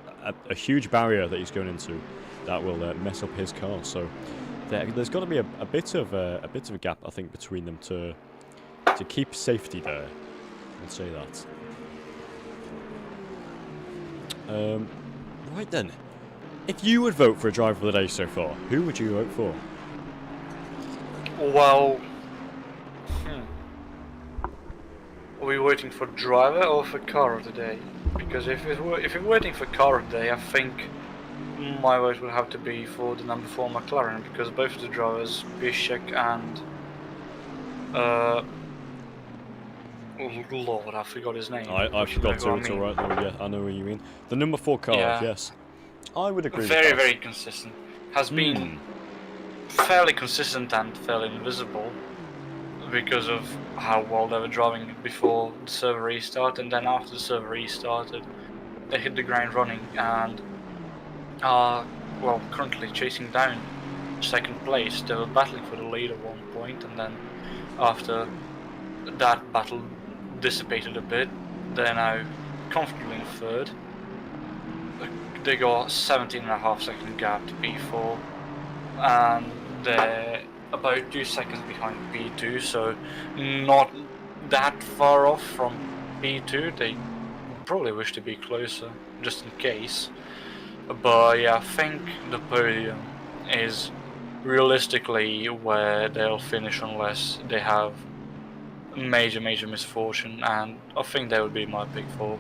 huge barrier that he's going into that will mess up his car. So there's got to be a bit of a gap, I think, between them to keep safety there. I'd say that. Right then. If you would vote for a driver of the day so far, who would you vote for? Well, are we waiting for driver or for car of the day? Because if we're waiting for car of the day, I think my vote will have to be for the number 4 McLaren, because both of the drivers, Bishek and Lord, I forgot his name. I forgot too, it's alright though, yeah, I know what you mean. The number 4 car, Yeah. yes. I would agree with Very, that. very consistent. Has been fairly consistent and fairly invisible because of how well they were driving before the server restart, and then after the server restarted, they hit the ground running and are, well, currently chasing down second place. They were battling for the lead at one point, and then after that battle dissipated a bit, they're now comfortably in third. They got 17.5 second gap to P4, and they're about 2 seconds behind P2, so not that far off from P2. They probably wish to be closer, just in case. But yeah, I think the podium is realistically where they'll finish unless they have major misfortune, and I think they would be my pick for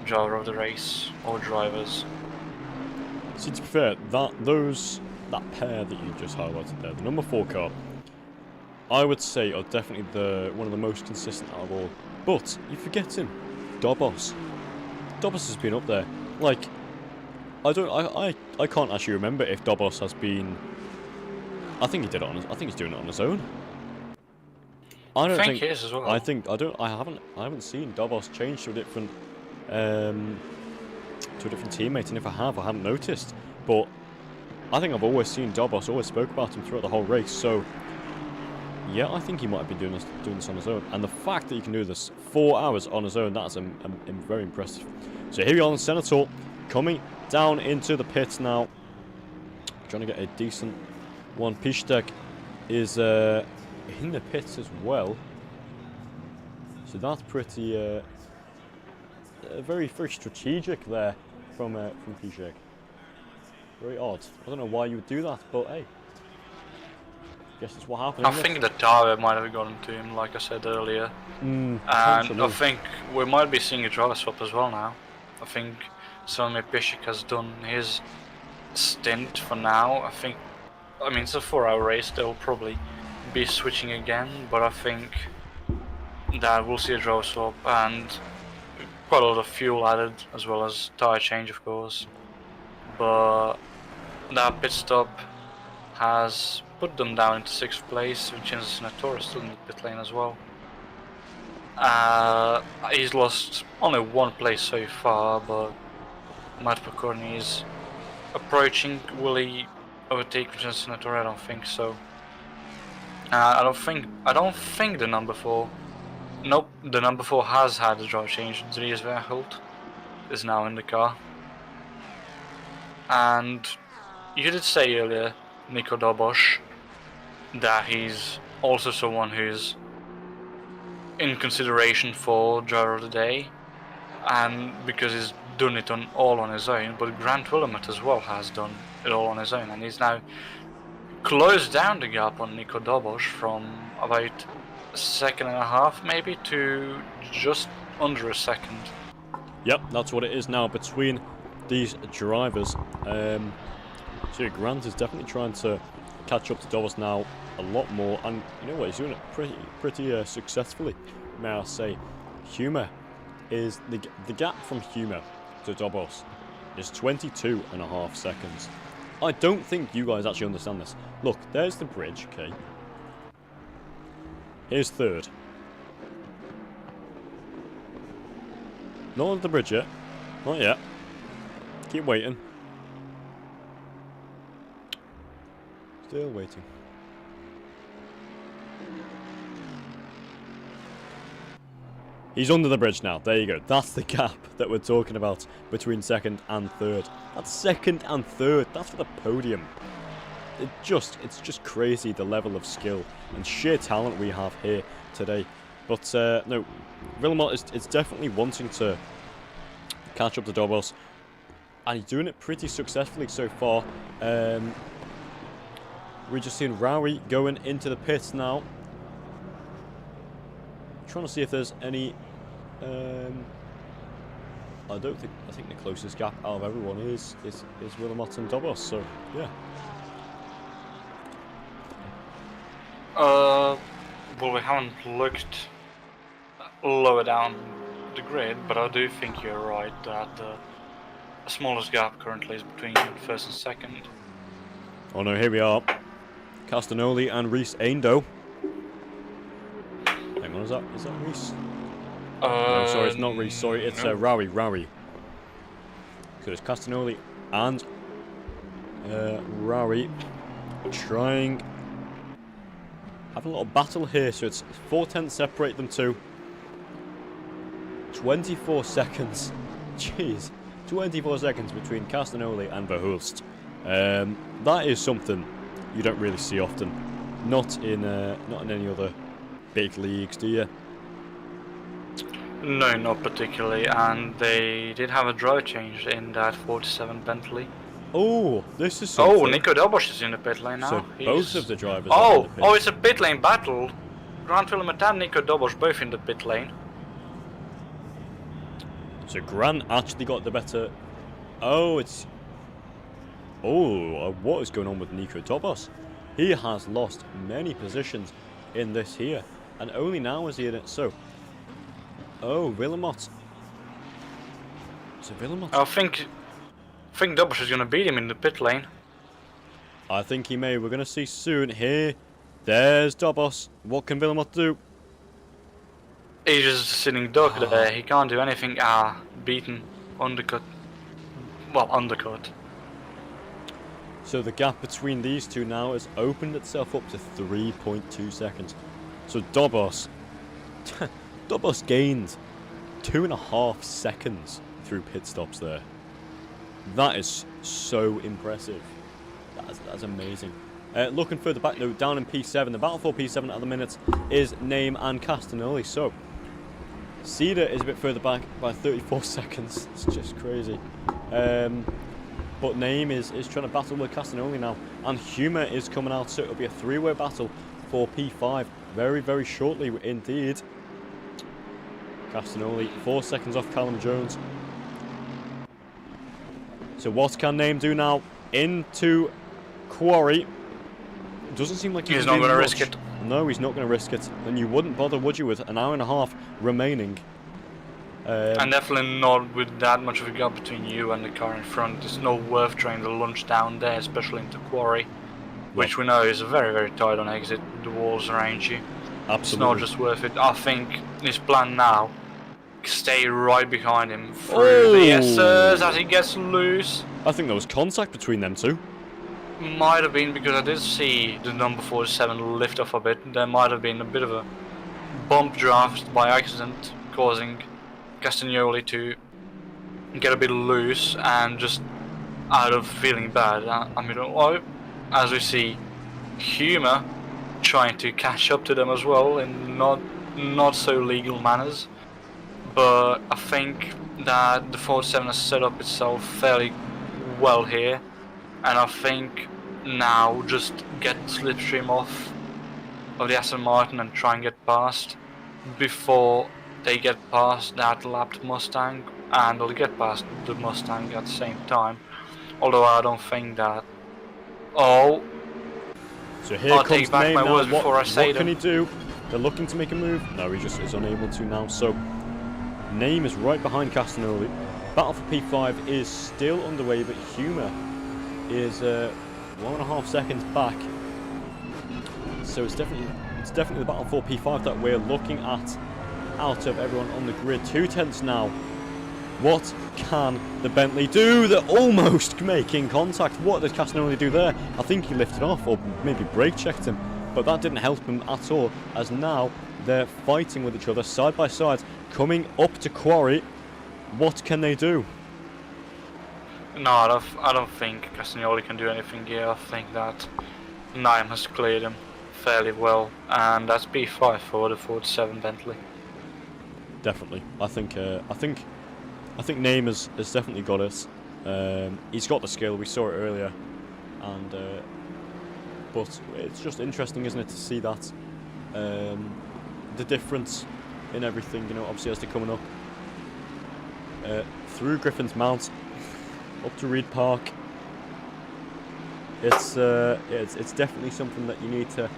driver of the race or drivers. See, to be fair, that pair that you just highlighted there, the number 4 car, I would say are definitely one of the most consistent out of all. But you're forgetting Dobos. Dobos has been up there. Like, I can't actually remember if Dobos has been. I think he did it on. I think he's doing it on his own. I think he is as well. I haven't seen Dobos change to a different teammate, and if I haven't noticed. But I think I've always seen Dobos, always spoke about him throughout the whole race. So yeah, I think he might have been doing this on his own. And the fact that he can do this 4 hours on his own, that's very impressive. So here we are on Senator, coming down into the pits now, trying to get a decent one. Pishtek is in the pits as well, so that's pretty very strategic there from Pishtek. Very odd. I don't know why you would do that, but hey, guess it's what happened. I think the tire might have gotten to him, like I said earlier, and I think we might be seeing a driver swap as well now. I think Selmy Pishek has done his stint for now. I mean, it's a 4-hour race, they'll probably be switching again, but I think that we'll see a driver swap and quite a lot of fuel added, as well as tyre change, of course. But that pit stop has put them down into 6th place. Vincenzo Senatore is still in the pit lane as well. He's lost only 1 place so far, but Matt Pacorni is approaching. Will he overtake Vincenzo Senatore? I don't think so. I don't think the number 4. Nope, the number 4 has had a drive change. Dries Verhult is now in the car. And you did say earlier, Nico Dobos, that he's also someone who's in consideration for driver of the day, and because he's done it all on his own. But Grant Willamette as well has done it all on his own, and he's now closed down the gap on Nico Dobos from about 1.5 seconds maybe to just under a second. Yep, that's what it is now between these drivers. So Grant is definitely trying to catch up to Dobos now a lot more, and you know what, he's doing it pretty successfully, may I say. Humer is the gap from Humer to Dobos is 22.5 seconds. I don't think you guys actually understand this. Look, there's the bridge, okay? Here's third. Not on the bridge yet. Not yet. Keep waiting. Still waiting. He's under the bridge now. There you go. That's the gap that we're talking about between second and third. That's second and third. That's for the podium. It's just crazy the level of skill and sheer talent we have here today. But no, Villamot is definitely wanting to catch up to Dobos. and he's doing it pretty successfully so far. We're just seeing Rowie going into the pits now. Trying to see if there's any. I think the closest gap out of everyone is Willemot and Dobos. So yeah. Well, we haven't looked lower down the grid, but I do think you're right that the smallest gap currently is between first and second. Oh no, here we are. Castagnoli and Reese Aindo. Hang on, is that Reese? No, sorry, it's not Reese. Sorry, it's no. Rowie. So it's Castagnoli and Rowie trying. Having a little battle here, so it's 4 tenths separate them two. 24 seconds. Jeez. 24 seconds between Castagnoli and Verhulst. That is something you don't really see often. Not in any other big leagues, do you? No, not particularly, and they did have a driver change in that 47 Bentley. Oh, this is something. Oh, Nico Dobos is in the pit lane now. So both of the drivers are in the pit. Oh, it's a pit lane battle. Grant Willemot and Nico Dobos both in the pit lane. So Grant actually got the better. Oh, it's. Oh, what is going on with Nico Dobos? He has lost many positions in this here, and only now is he in it. So, oh, Willemot. So Willemot. I think Dobos is going to beat him in the pit lane. I think he may. We're going to see soon. Here, there's Dobos. What can Willemot do? He's just sitting duck there. He can't do anything. Beaten, undercut. Well, undercut. So the gap between these two now has opened itself up to 3.2 seconds. So Dobos gained 2.5 seconds through pit stops there. That is so impressive. That's amazing. Looking further back though, down in P7, the battle for P7 at the minute is Name and Castagnoli. So Cedar is a bit further back by 34 seconds. It's just crazy. But Name is trying to battle with Castagnoli now, and Humour is coming out, so it'll be a three-way battle for P5 very, very shortly indeed. Castagnoli 4 seconds off Callum Jones. So what can Name do now? Into Quarry. Doesn't seem like he's not going to risk it. No, he's not going to risk it. And you wouldn't bother, would you, with an hour and a half remaining? And definitely not with that much of a gap between you and the car in front. It's not worth trying to launch down there, especially into Quarry, which we know is very, very tight on exit. The walls around you. Absolutely. It's not just worth it. I think his plan now, stay right behind him through the S's as he gets loose. I think there was contact between them two. Might have been, because I did see the number 47 lift off a bit. There might have been a bit of a bump draft by accident, causing Castagnoli to get a bit loose and just out of feeling bad. I mean, as we see Humour trying to catch up to them as well in not so legal manners. But I think that the 47 has set up itself fairly well here, and I think now just get slipstream off of the Aston Martin and try and get past before they get past that lapped Mustang, and they'll get past the Mustang at the same time. Although I don't think that. Oh, so here I'll comes take back Name my now. words before I say what can them. he do? They're looking to make a move. No, he just is unable to now. So Name is right behind Castagnoli. Battle for P5 is still underway, but Humour is 1.5 seconds back. So it's definitely the battle for P5 that we're looking at out of everyone on the grid. 2 tenths now. What can the Bentley do? They're almost making contact. What did Castagnoli do there? I think he lifted off or maybe brake checked him, but that didn't help him at all, as now they're fighting with each other side by side, coming up to Quarry. What can they do? No, I don't think Castagnoli can do anything here. I think that Naim has cleared him fairly well, and that's P5 for the 47 Bentley. Definitely. I think Name has definitely got it. He's got the skill. We saw it earlier, and but it's just interesting, isn't it, to see that the difference in everything. You know, obviously as they're coming up through Griffin's Mount up to Reed Park. It's definitely something that you need to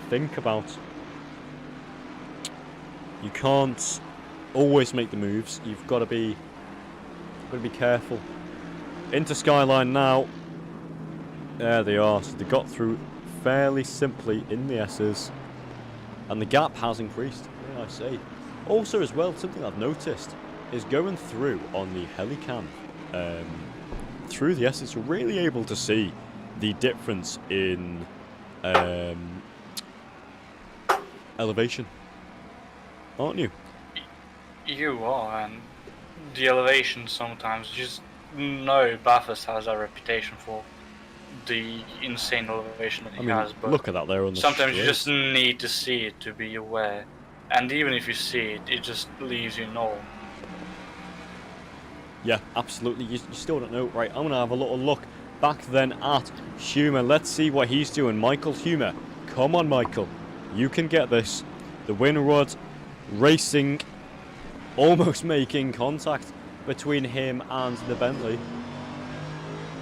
think about. You can't always make the moves. You've got to be careful. Into Skyline now. There they are. So they got through fairly simply in the S's, and the gap has increased. What did I say? Also, as well, something I've noticed is going through on the helicam through the S's. You're really able to see the difference in elevation, aren't you? You are, and the elevation sometimes, just know Bathurst has a reputation for the insane elevation that he has, but look at that there on the sometimes you straight. just need to see it to be aware, and even if you see it, it just leaves you know. Yeah, absolutely. You still don't know. Right, I'm going to have a little look back then at Humer. Let's see what he's doing. Michael Humer. Come on, Michael. You can get this. The Winrod racing, almost making contact between him and the Bentley.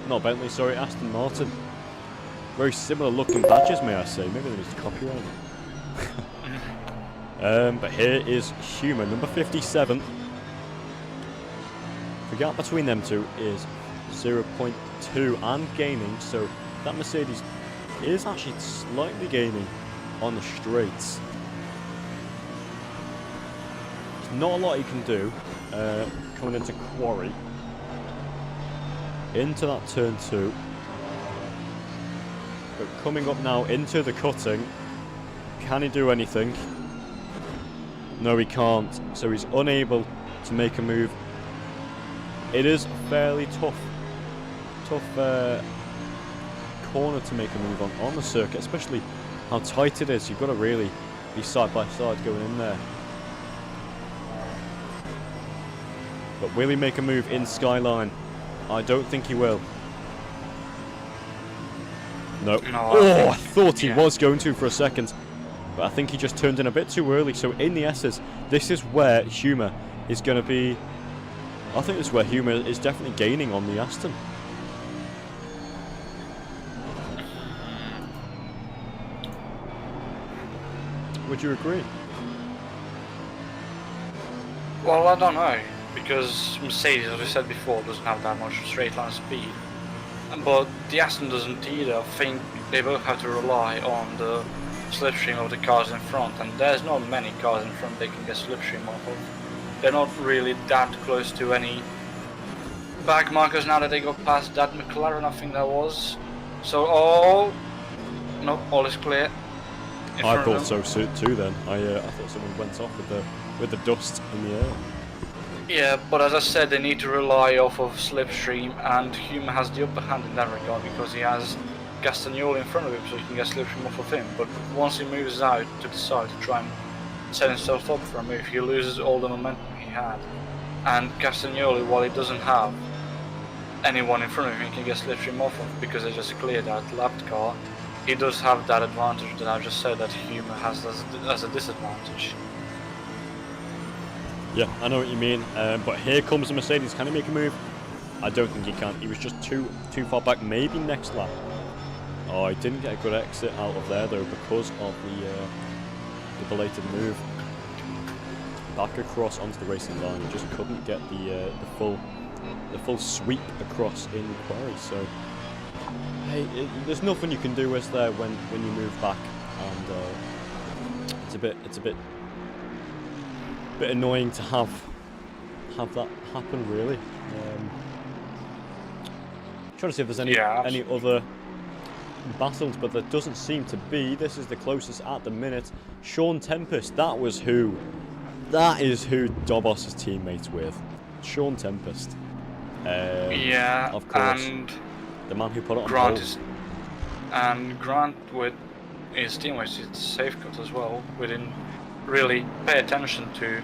Not Bentley, sorry, Aston Martin. Very similar looking badges, may I say. Maybe they just copyright. But here is Humer, number 57. The gap between them two is 0.2 and gaining, so that Mercedes is actually slightly gaining on the straights. There's not a lot you can do coming into Quarry. Into that turn 2. But coming up now into the cutting, can he do anything? No, he can't, so he's unable to make a move. It is a fairly tough corner to make a move on the circuit, especially how tight it is. You've got to really be side by side going in there. But will he make a move in Skyline? I don't think he will. No. I thought he was going to for a second, but I think he just turned in a bit too early. So in the S's, this is where Humer is going to be. I think this is where Humer is definitely gaining on the Aston. Would you agree? Well, I don't know, because Mercedes, as we said before, doesn't have that much straight line speed. But the Aston doesn't either. I think they both have to rely on the slipstream of the cars in front, and there's not many cars in front they can get slipstream off of. They're not really that close to any back markers now that they got past that McLaren, I think that was. So, no, all is clear. I thought so too. Then I thought someone went off with the dust in the air. Yeah, but as I said, they need to rely off of slipstream, and Humer has the upper hand in that regard because he has Castagnoli in front of him, so he can get slipstream off of him. But once he moves out to the side to try and set himself up for a move, he loses all the momentum he had. And Castagnoli, while he doesn't have anyone in front of him he can get slipstream off of because they just cleared that lapped car, he does have that advantage that I just said that Humer has as a disadvantage. Yeah, I know what you mean, but here comes the Mercedes. Can he make a move? I don't think he can. He was just too far back. Maybe next lap. Oh, he didn't get a good exit out of there though because of the belated move back across onto the racing line. He just couldn't get the full sweep across in Quarry. So hey, there's nothing you can do, is there, when you move back, and it's a bit annoying to have that happen, really. Trying to see if there's any other battles, but there doesn't seem to be. This is the closest at the minute. Sean Tempest, that is who Dobos is teammates with. Sean Tempest. Of course. And the man who put it on Grant pole. And Grant with his teammates is safeguard as well. We didn't really pay attention to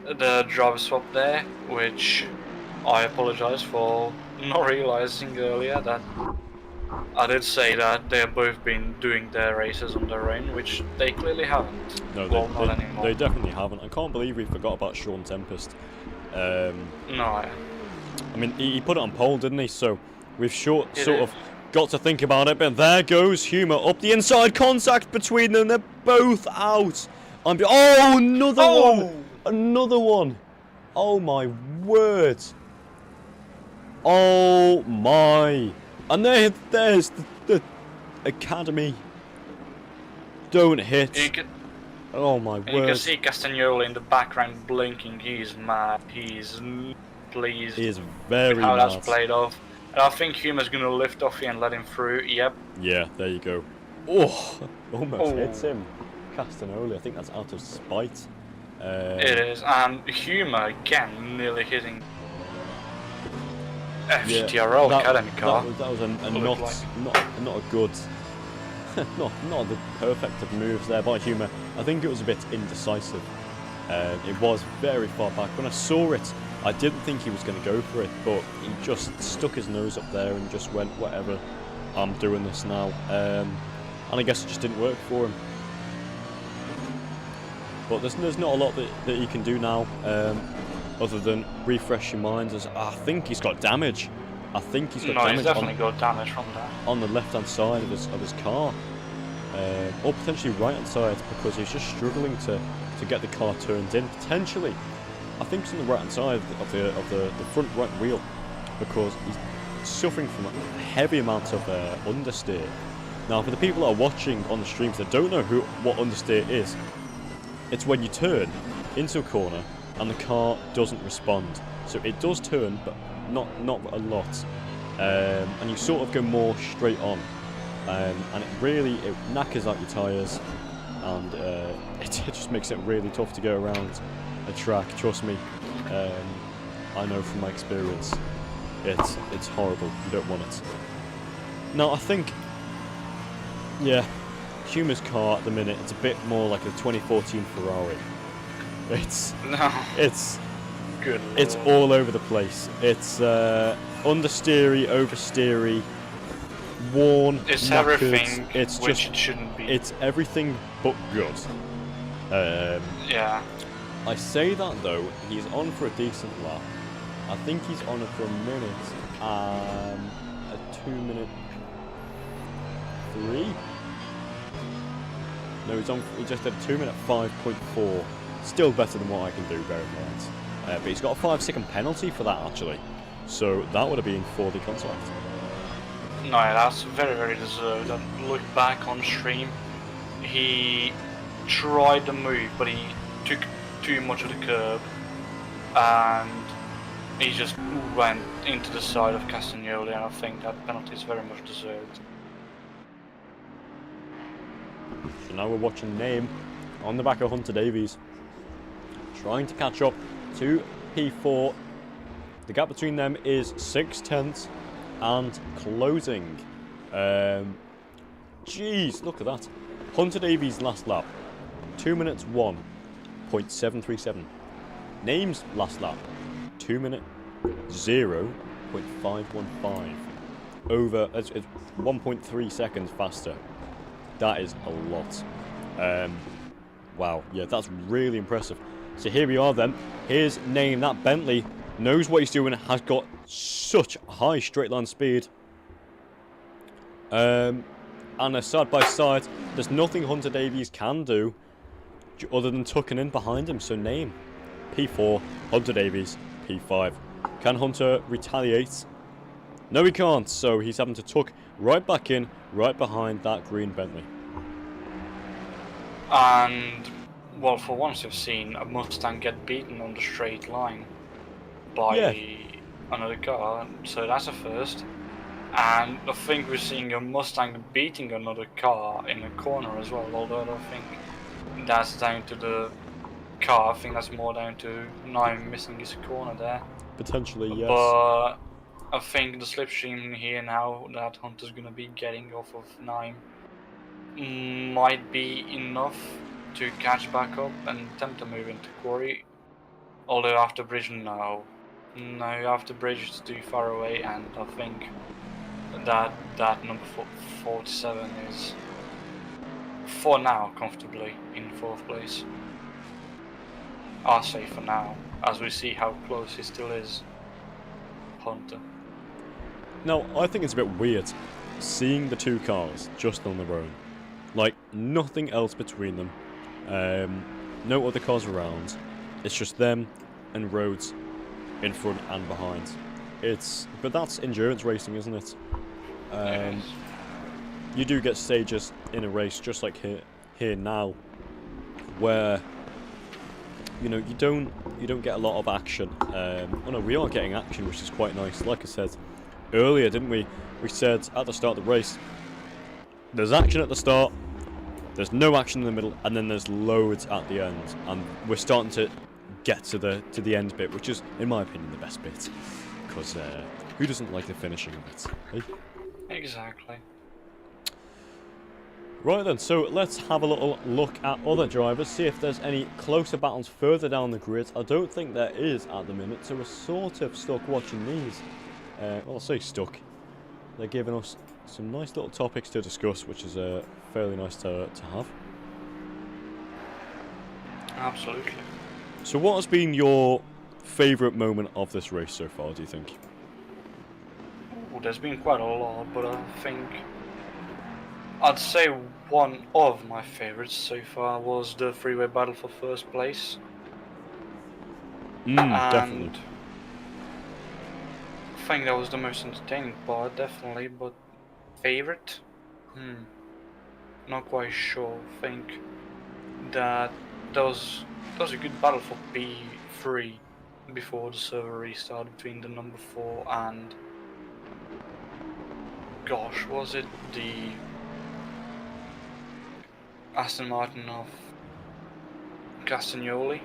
the driver swap there, which I apologize for not realizing earlier that I did say that they've both been doing their races on their own, which they clearly haven't. No, Well, not anymore. they definitely haven't. I can't believe we forgot about Sean Tempest. No. I mean, he put it on pole, didn't he? So we've sort is. of got to think about it. But there goes Humour up the inside. Contact between them. They're both out. Oh, another one! Another one! Oh my word! Oh my! And there's the Academy. Don't hit. Oh my word! You can see Castagnoli in the background blinking. He's mad. He's pleased. He is very with how mad. that's played off. And I think Humour's gonna lift off here and let him through. Yep. Yeah, there you go. Oh, almost hits him. Castagnoli, I think that's out of spite. It is, and Humour again nearly hitting FTRL Academy car. That was not a good, not the perfect of moves there by Humour. I think it was a bit indecisive. It was very far back. When I saw it, I didn't think he was going to go for it, but he just stuck his nose up there and just went, whatever, I'm doing this now. And I guess it just didn't work for him. But there's not a lot that he can do now, other than refresh your minds. I think he's got damage. I think he's got damage. He's definitely got damage from that. On the left-hand side of his car, or potentially right-hand side, because he's just struggling to get the car turned in. Potentially, I think it's on the right-hand side of the front right wheel, because he's suffering from a heavy amount of understeer. Now, for the people that are watching on the streams that don't know what understeer is, it's when you turn into a corner and the car doesn't respond. So it does turn, but not a lot. And you sort of go more straight on. And it knackers out your tyres, and it just makes it really tough to go around a track. Trust me, I know from my experience. It's horrible. You don't want it. Now I think, yeah, Humour's car at the minute, it's a bit more like a 2014 Ferrari. It's good. It's all over the place. It's understeery, oversteery, worn, it's knackered. Everything. It's which just it shouldn't be. It's everything but good. Yeah. I say that though, he's on for a decent lap. I think he's on it for a minute, a 2-minute 3. No, he just did a 2-minute 5.4. Still better than what I can do, bear in mind. But he's got a 5-second penalty for that actually. So that would have been for the contact. No, that's very, very deserved. And look back on stream, he tried the move, but he took too much of the curb, and he just went into the side of Castagnoli, and I think that penalty is very much deserved. So now we're watching Name on the back of Hunter Davies, trying to catch up to P4. The gap between them is 6/10 and closing. Jeez, look at that. Hunter Davies' last lap, 2 minutes 1.737. Name's last lap, 2 minute 0.515. Over, it's 1.3 seconds faster. That is a lot. Wow, yeah, that's really impressive. So here we are then. Here's Name. That Bentley knows what he's doing, has got such high straight line speed. And they're side by side. There's nothing Hunter Davies can do other than tucking in behind him. So Name, P4, Hunter Davies, P5. Can Hunter retaliate? No, he can't. So he's having to tuck right back in, right behind that green Bentley. And, well, for once we've seen a Mustang get beaten on the straight line by another car, so that's a first. And I think we're seeing a Mustang beating another car in a corner as well, although I don't think that's down to the car. I think that's more down to Naim missing his corner there. Potentially, yes. But I think the slipstream here now that Hunter's going to be getting off of Naim might be enough to catch back up and attempt to move into quarry. Although after bridge now, No, you have the bridge too far away, and I think that number 47 is, for now, comfortably in 4th place. I'll say for now, as we see how close he still is. Hunter. Now, I think it's a bit weird seeing the two cars just on their own. Like, nothing else between them. No other cars around. It's just them and Rhodes in front and behind. But that's endurance racing, isn't it? Yes. You do get stages in a race, just like here now, where you don't get a lot of action. Oh no, we are getting action, which is quite nice. Like I said earlier, didn't we? We said at the start of the race, there's action at the start, there's no action in the middle, and then there's loads at the end. And we're starting to get to the end bit, which is, in my opinion, the best bit. Because who doesn't like the finishing of it? Hey? Exactly. Right then, so let's have a little look at other drivers, see if there's any closer battles further down the grid. I don't think there is at the minute, so we're sort of stuck watching these. Well, I'll say stuck. They're giving us some nice little topics to discuss, which is fairly nice to have. Absolutely. So what has been your favourite moment of this race so far, do you think? Ooh, there's been quite a lot, but I think I'd say one of my favourites so far was the freeway battle for 1st place. Definitely. I think that was the most entertaining part, definitely, but favourite? Not quite sure. I think that was a good battle for P3 before the server restarted between the number 4 and, gosh, was it the Aston Martin of Castagnoli?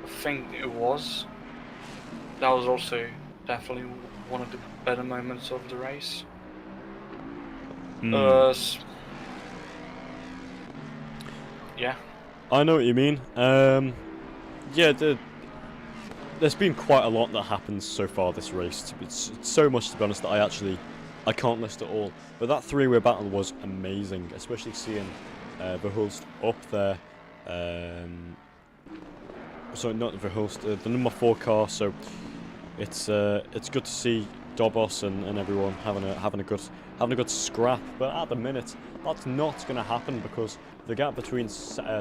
I think it was. That was also definitely one of the better moments of the race. Yeah. I know what you mean. Yeah, there's been quite a lot that happens so far this race. It's so much, to be honest, that I can't list it all. But that three-way battle was amazing, especially seeing Verhulst up there. Sorry, not Verhulst, the number 4 car. So it's good to see Dobos and everyone having a good scrap. But at the minute, that's not going to happen because the gap between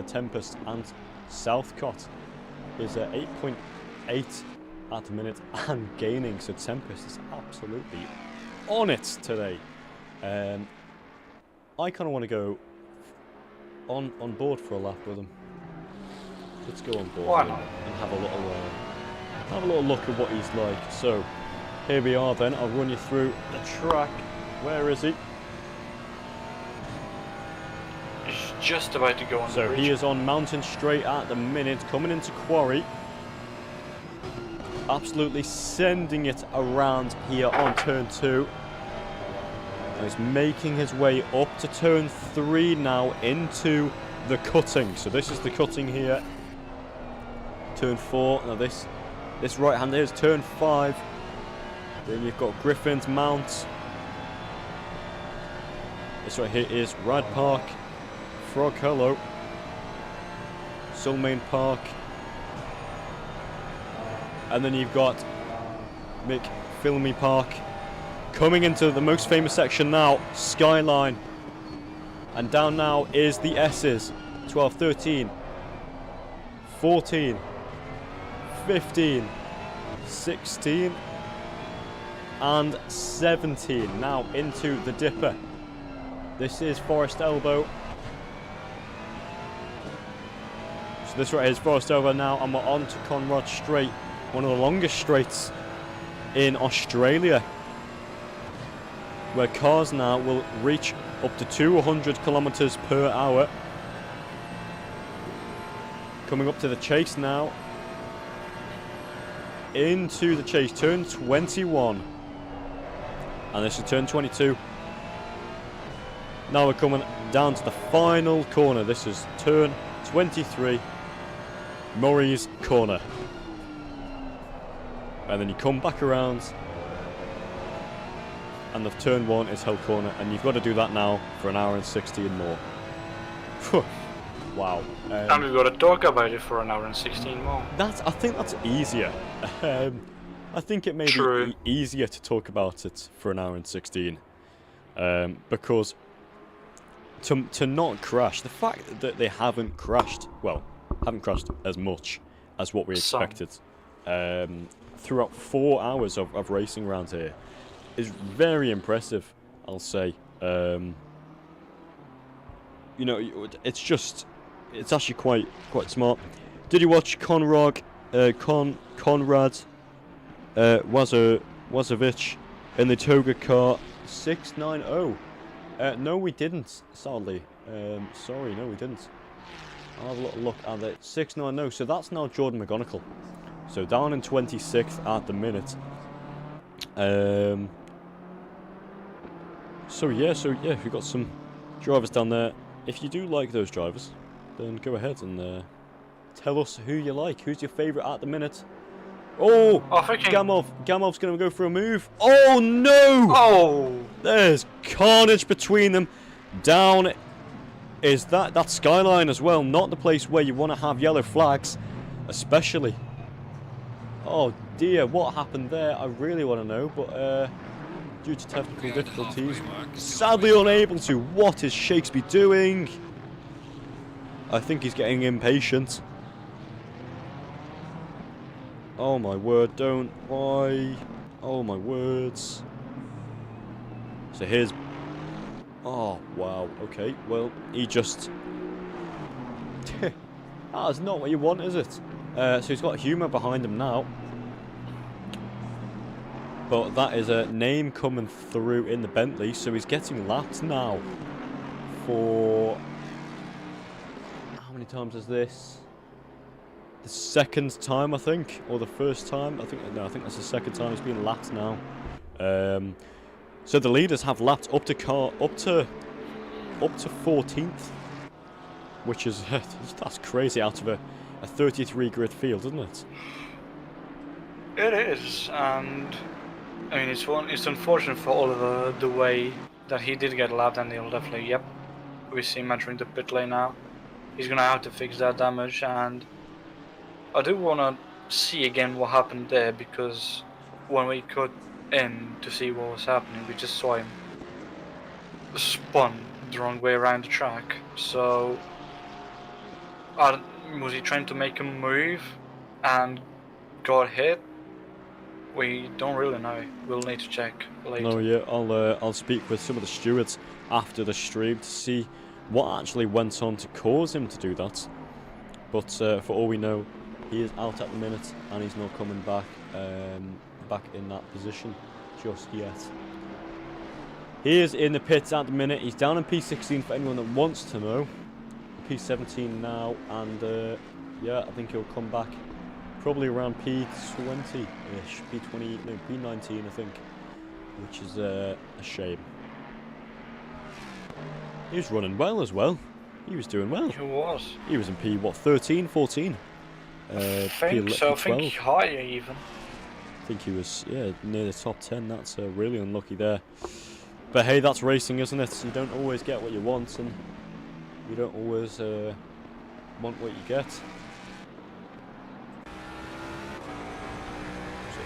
Tempest and Southcott is 8.8 at the minute and gaining. So Tempest is absolutely on it today. I kind of want to go on board for a lap with him. Let's go on board and have a little look at what he's like. So here we are then. I'll run you through the track. Where is he? He's just about to go on the So bridge. he is on Mountain Straight at the minute, coming into Quarry. Absolutely sending it around here on turn 2. And he's making his way up to turn 3 now into the cutting. So this is the cutting here. Turn 4. Now this right hand here is turn 5. Then you've got Griffin's Mount. This right here is Rad Park, Frog Hollow, Sulmain Park, and then you've got McPhillamy Park. Coming into the most famous section now, Skyline. And down now is the S's. 12, 13, 14, 15, 16, and 17. Now into the Dipper. This is Forest Elbow. So this right here is Forest Elbow now, and we're on to Conrod Straight, one of the longest straights in Australia, where cars now will reach up to 200 kilometers per hour. Coming up to the chase now. Into the chase, turn 21. And this is turn 22. Now we're coming down to the final corner. This is turn 23, Murray's Corner. and then you come back around, and the turn 1 is hell corner, and you've got to do that now for an hour and 16 more. Wow. And we've got to talk about it for an hour and 16 more. I think that's easier. I think it may be easier to talk about it for an hour and 16. Because to not crash, the fact that they haven't crashed as much as what we expected throughout 4 hours of racing around here is very impressive, I'll say. You know, it's actually quite smart. Did you watch Conrad Wazovic in the TOGA car 690? No, we didn't, sadly. Sorry, no, we didn't. I'll have a little look at it. 690, so that's now Jordan McGonigal. So down in 26th at the minute. So yeah, we've got some drivers down there. If you do like those drivers, then go ahead and tell us who you like. Who's your favourite at the minute? Oh, Gamov's going to go for a move. Oh, no! Oh! There's carnage between them. Down is that skyline as well. Not the place where you want to have yellow flags, especially. Oh, dear. What happened there? I really want to know, but due to technical difficulties, sadly unable to. What is Shakespeare doing? I think he's getting impatient. Oh my word, don't. Why? Oh my words. So here's... Oh, wow. Okay, well, he just... That's not what you want, is it? So he's got humour behind him now. But that is a name coming through in the Bentley, so he's getting lapped now. For... How many times is this? The second time, I think, or the first time. I think that's the second time he's been lapped now. So the leaders have lapped up to 14th, which is that's crazy out of a 33 grid field, isn't it? It is, and I mean it's unfortunate for Oliver the way that he did get lapped, and he'll definitely we see him entering the pit lane now. He's gonna have to fix that damage, and I do want to see again what happened there, because when we cut in to see what was happening, we just saw him spun the wrong way around the track. So, was he trying to make a move and got hit? We don't really know. We'll need to check later. No, yeah, I'll speak with some of the stewards after the stream to see what actually went on to cause him to do that. But for all we know, he is out at the minute, and he's not coming back in that position just yet. He is in the pits at the minute. He's down in P16 for anyone that wants to know. P17 now, and yeah, I think he'll come back probably around P20-ish, P19 I think, which is a shame. He was running well as well. He was doing well. He was. He was in P, what, 13, 14? I think so. I think higher even. I think he was, yeah, near the top 10. That's really unlucky there. But hey, that's racing, isn't it? You don't always get what you want, and you don't always want what you get. So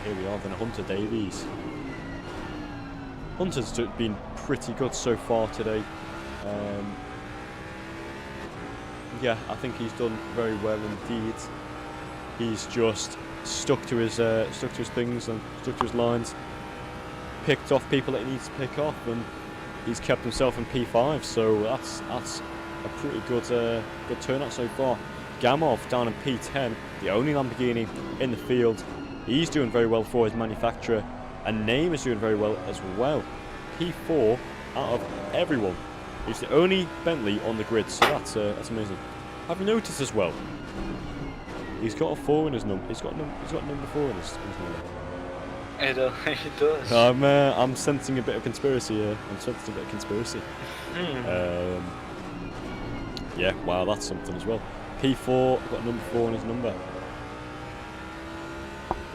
here we are then, Hunter Davies. Hunter's been pretty good so far today. Yeah, I think he's done very well indeed. He's just stuck to his things and stuck to his lines, picked off people that he needs to pick off, and he's kept himself in P5. So that's a pretty good turnout so far. Gamov down in P10, the only Lamborghini in the field. He's doing very well for his manufacturer, and Name is doing very well as well. P4 out of everyone. He's the only Bentley on the grid, so that's amazing. Have you noticed as well? He's got a 4 in his number. He's got number 4 in his number. He does. I'm sensing a bit of conspiracy here. Yeah, wow, that's something as well. P4 got number 4 in his number.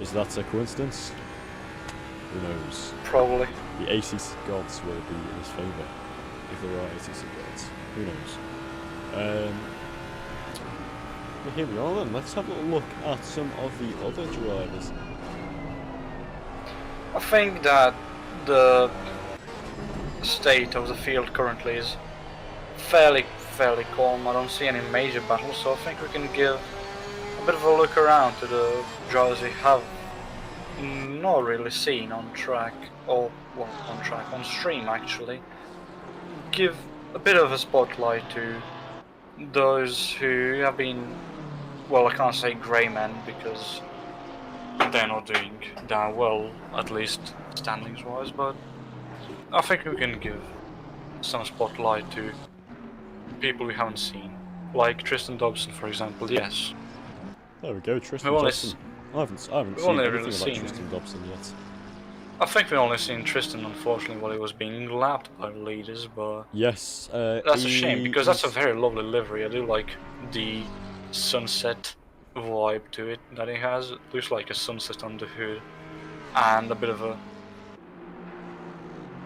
Is that a coincidence? Who knows? Probably. The ACC gods will be in his favour. If there are ACC gods. Who knows? But here we are then. Let's have a little look at some of the other drivers. I think that the state of the field currently is fairly calm. I don't see any major battles, so I think we can give a bit of a look around to the drivers we have not really seen on track, or well, on stream actually. Give a bit of a spotlight to those who have been, well, I can't say grey men because they're not doing that well, at least standings wise, but I think we can give some spotlight to people we haven't seen, like Tristan Dobson, for example. Yes. There we go, Tristan We've only Dobson. I haven't seen only anything really about seen Tristan Dobson yet. I think we've only seen Tristan, unfortunately, while he was being lapped by the leaders, but Yes, that's a shame because that's a very lovely livery. I do like the sunset vibe to it that he has. It looks like a sunset on the hood and a bit of a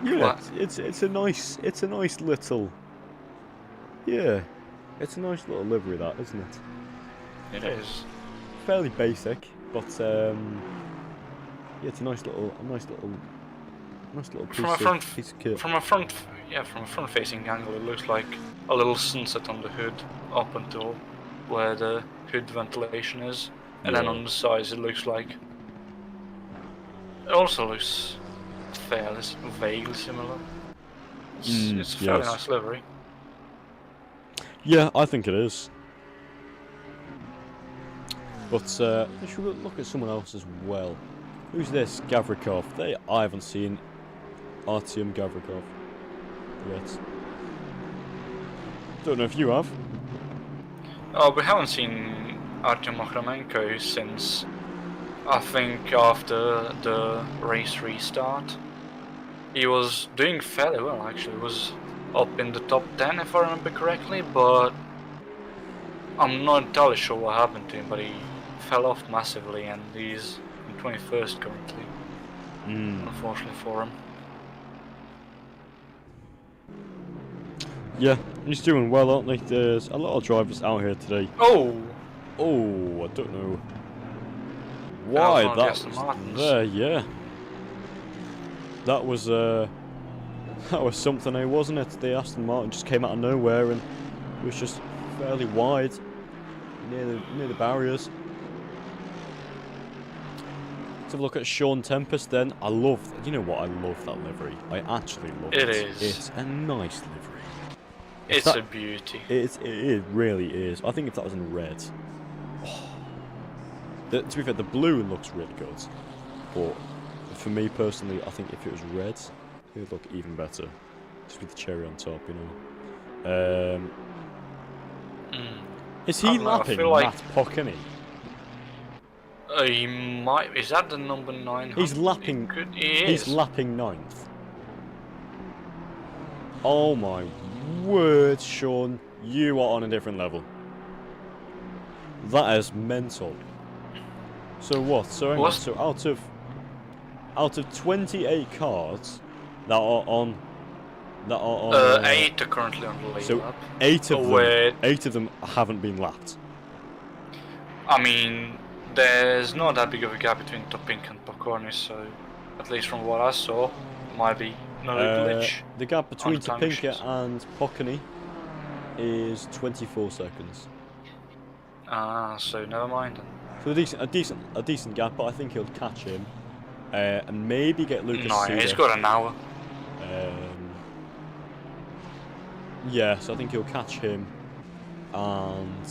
yeah. It's a nice little it's a nice little livery, that, isn't it? It is. Fairly basic, but yeah, it's a nice little piece of kit. From a front-facing angle, it looks like a little sunset on the hood up until where the hood ventilation is, and then on the sides it looks like. It also looks fairly vaguely similar. It's a fairly nice livery. Yeah, I think it is. But should we look at someone else as well? Who's this? Gavrikov. I haven't seen Artyom Gavrikov yet. Don't know if you have. Oh, we haven't seen Artyom Makhromenko since I think after the race restart. He was doing fairly well actually. He was up in the top 10 if I remember correctly, but I'm not entirely sure what happened to him, but he fell off massively and he's in 21st currently, unfortunately for him. Yeah, he's doing well, aren't they? There's a lot of drivers out here today. Oh, I don't know why that was there. Yeah, that was something, wasn't it? The Aston Martin just came out of nowhere and it was just fairly wide near the barriers. Let's have a look at Sean Tempest then. You know what? I love that livery. I actually love it. It is. It's a nice livery. It's a beauty. It really is. I think if that was in red. To be fair, the blue looks really good. But for me personally, I think if it was red, it would look even better. Just with the cherry on top, you know. Is he lapping Matt Pockany? He might. Is that the number 9? He's lapping. He's lapping 9th. Oh my word, Sean! You are on a different level. That is mental. So what? So out of 28 cars that are on. 8 are currently on the lead lap. 8 of them haven't been lapped. I mean, there's not that big of a gap between Topink and Pateron, so at least from what I saw, might be another glitch. The gap between Topinka and Pockany is 24 seconds. Ah, so never mind. So a decent gap, but I think he'll catch him and maybe get Lucas. No, he's got an hour. Yeah, so I think he'll catch him and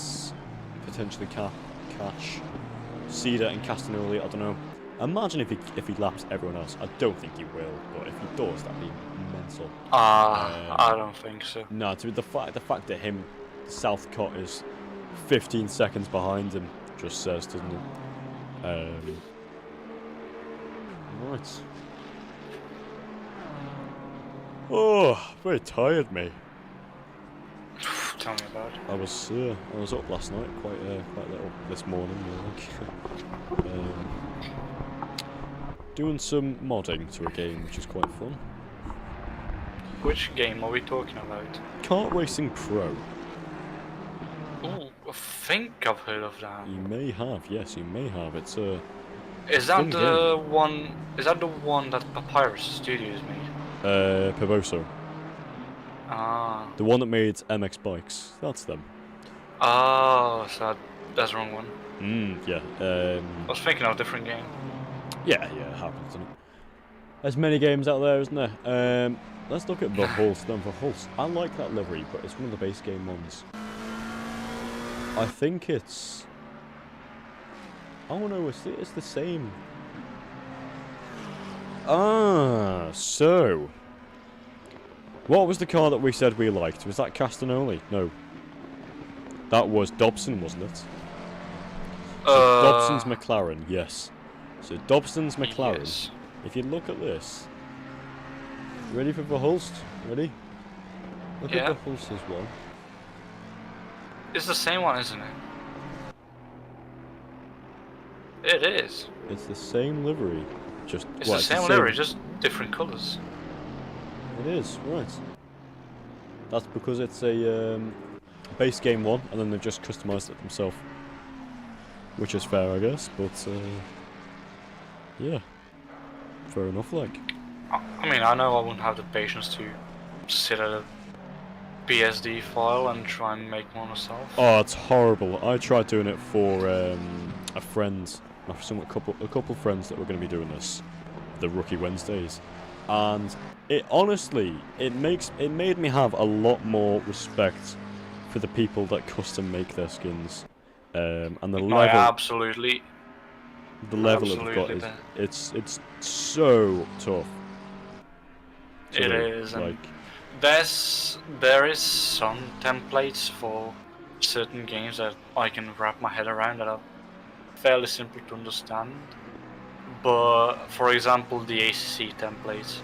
potentially catch Cedar and Castagnoli. I don't know. Imagine if he laps everyone else. I don't think he will, but if he does, that'd be mental. I don't think so. No, to the fact that Southcott is 15 seconds behind him just says, doesn't it? Right. Oh, very tired, mate. Tell me about it. I was up last night, quite little this morning, I think. Doing some modding to a game, which is quite fun. Which game are we talking about? Kart Racing Pro. Oh, I think I've heard of that. You may have, yes, you may have. It's a Is that the one? Is that the one that Papyrus Studios made? Pivoso. Ah. The one that made MX Bikes. That's them. Oh, so that's the wrong one. Yeah. I was thinking of a different game. Yeah, it happens, doesn't it? There's many games out there, isn't there? Let's look at Verhulst then. Verhulst. I like that livery, but it's one of the base game ones. I think it's... Oh no, it's the same. Ah, so... What was the car that we said we liked? Was that Castagnoli? No. That was Dobson, wasn't it? So Dobson's McLaren, yes. So Dobson's McLaren. Yes. If you look at this... Ready for Verhulst? Ready? Look at Verhulst's one. It's the same one, isn't it? It is. It's the same livery. Just It's the same livery, just different colours. It is, right. That's because it's a base game one, and then they've just customised it themselves. Which is fair, I guess, but yeah. Fair enough, like. I mean, I know I wouldn't have the patience to sit at a BSD file and try and make one myself. Oh, it's horrible. I tried doing it for a friend, a couple friends that were going to be doing this, the Rookie Wednesdays, and it honestly, it made me have a lot more respect for the people that custom make their skins, and the level. Absolutely. The level it's got is it's so tough. It is, like there is some templates for certain games that I can wrap my head around that are fairly simple to understand. But for example, the ACC templates,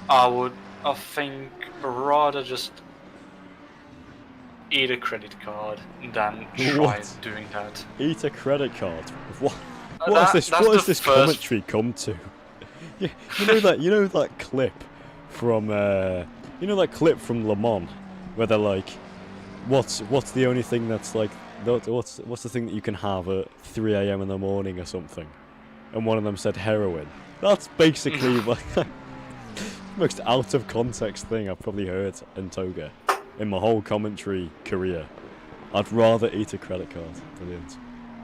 I think rather just eat a credit card than try doing that. Eat a credit card? What? What has this commentary come to? you know that clip from Le Mans where they're like, what's the only thing that's like, what's the thing that you can have at 3 AM in the morning or something? And one of them said heroin. That's basically like the most out of context thing I've probably heard in TOGA in my whole commentary career. I'd rather eat a credit card. Brilliant.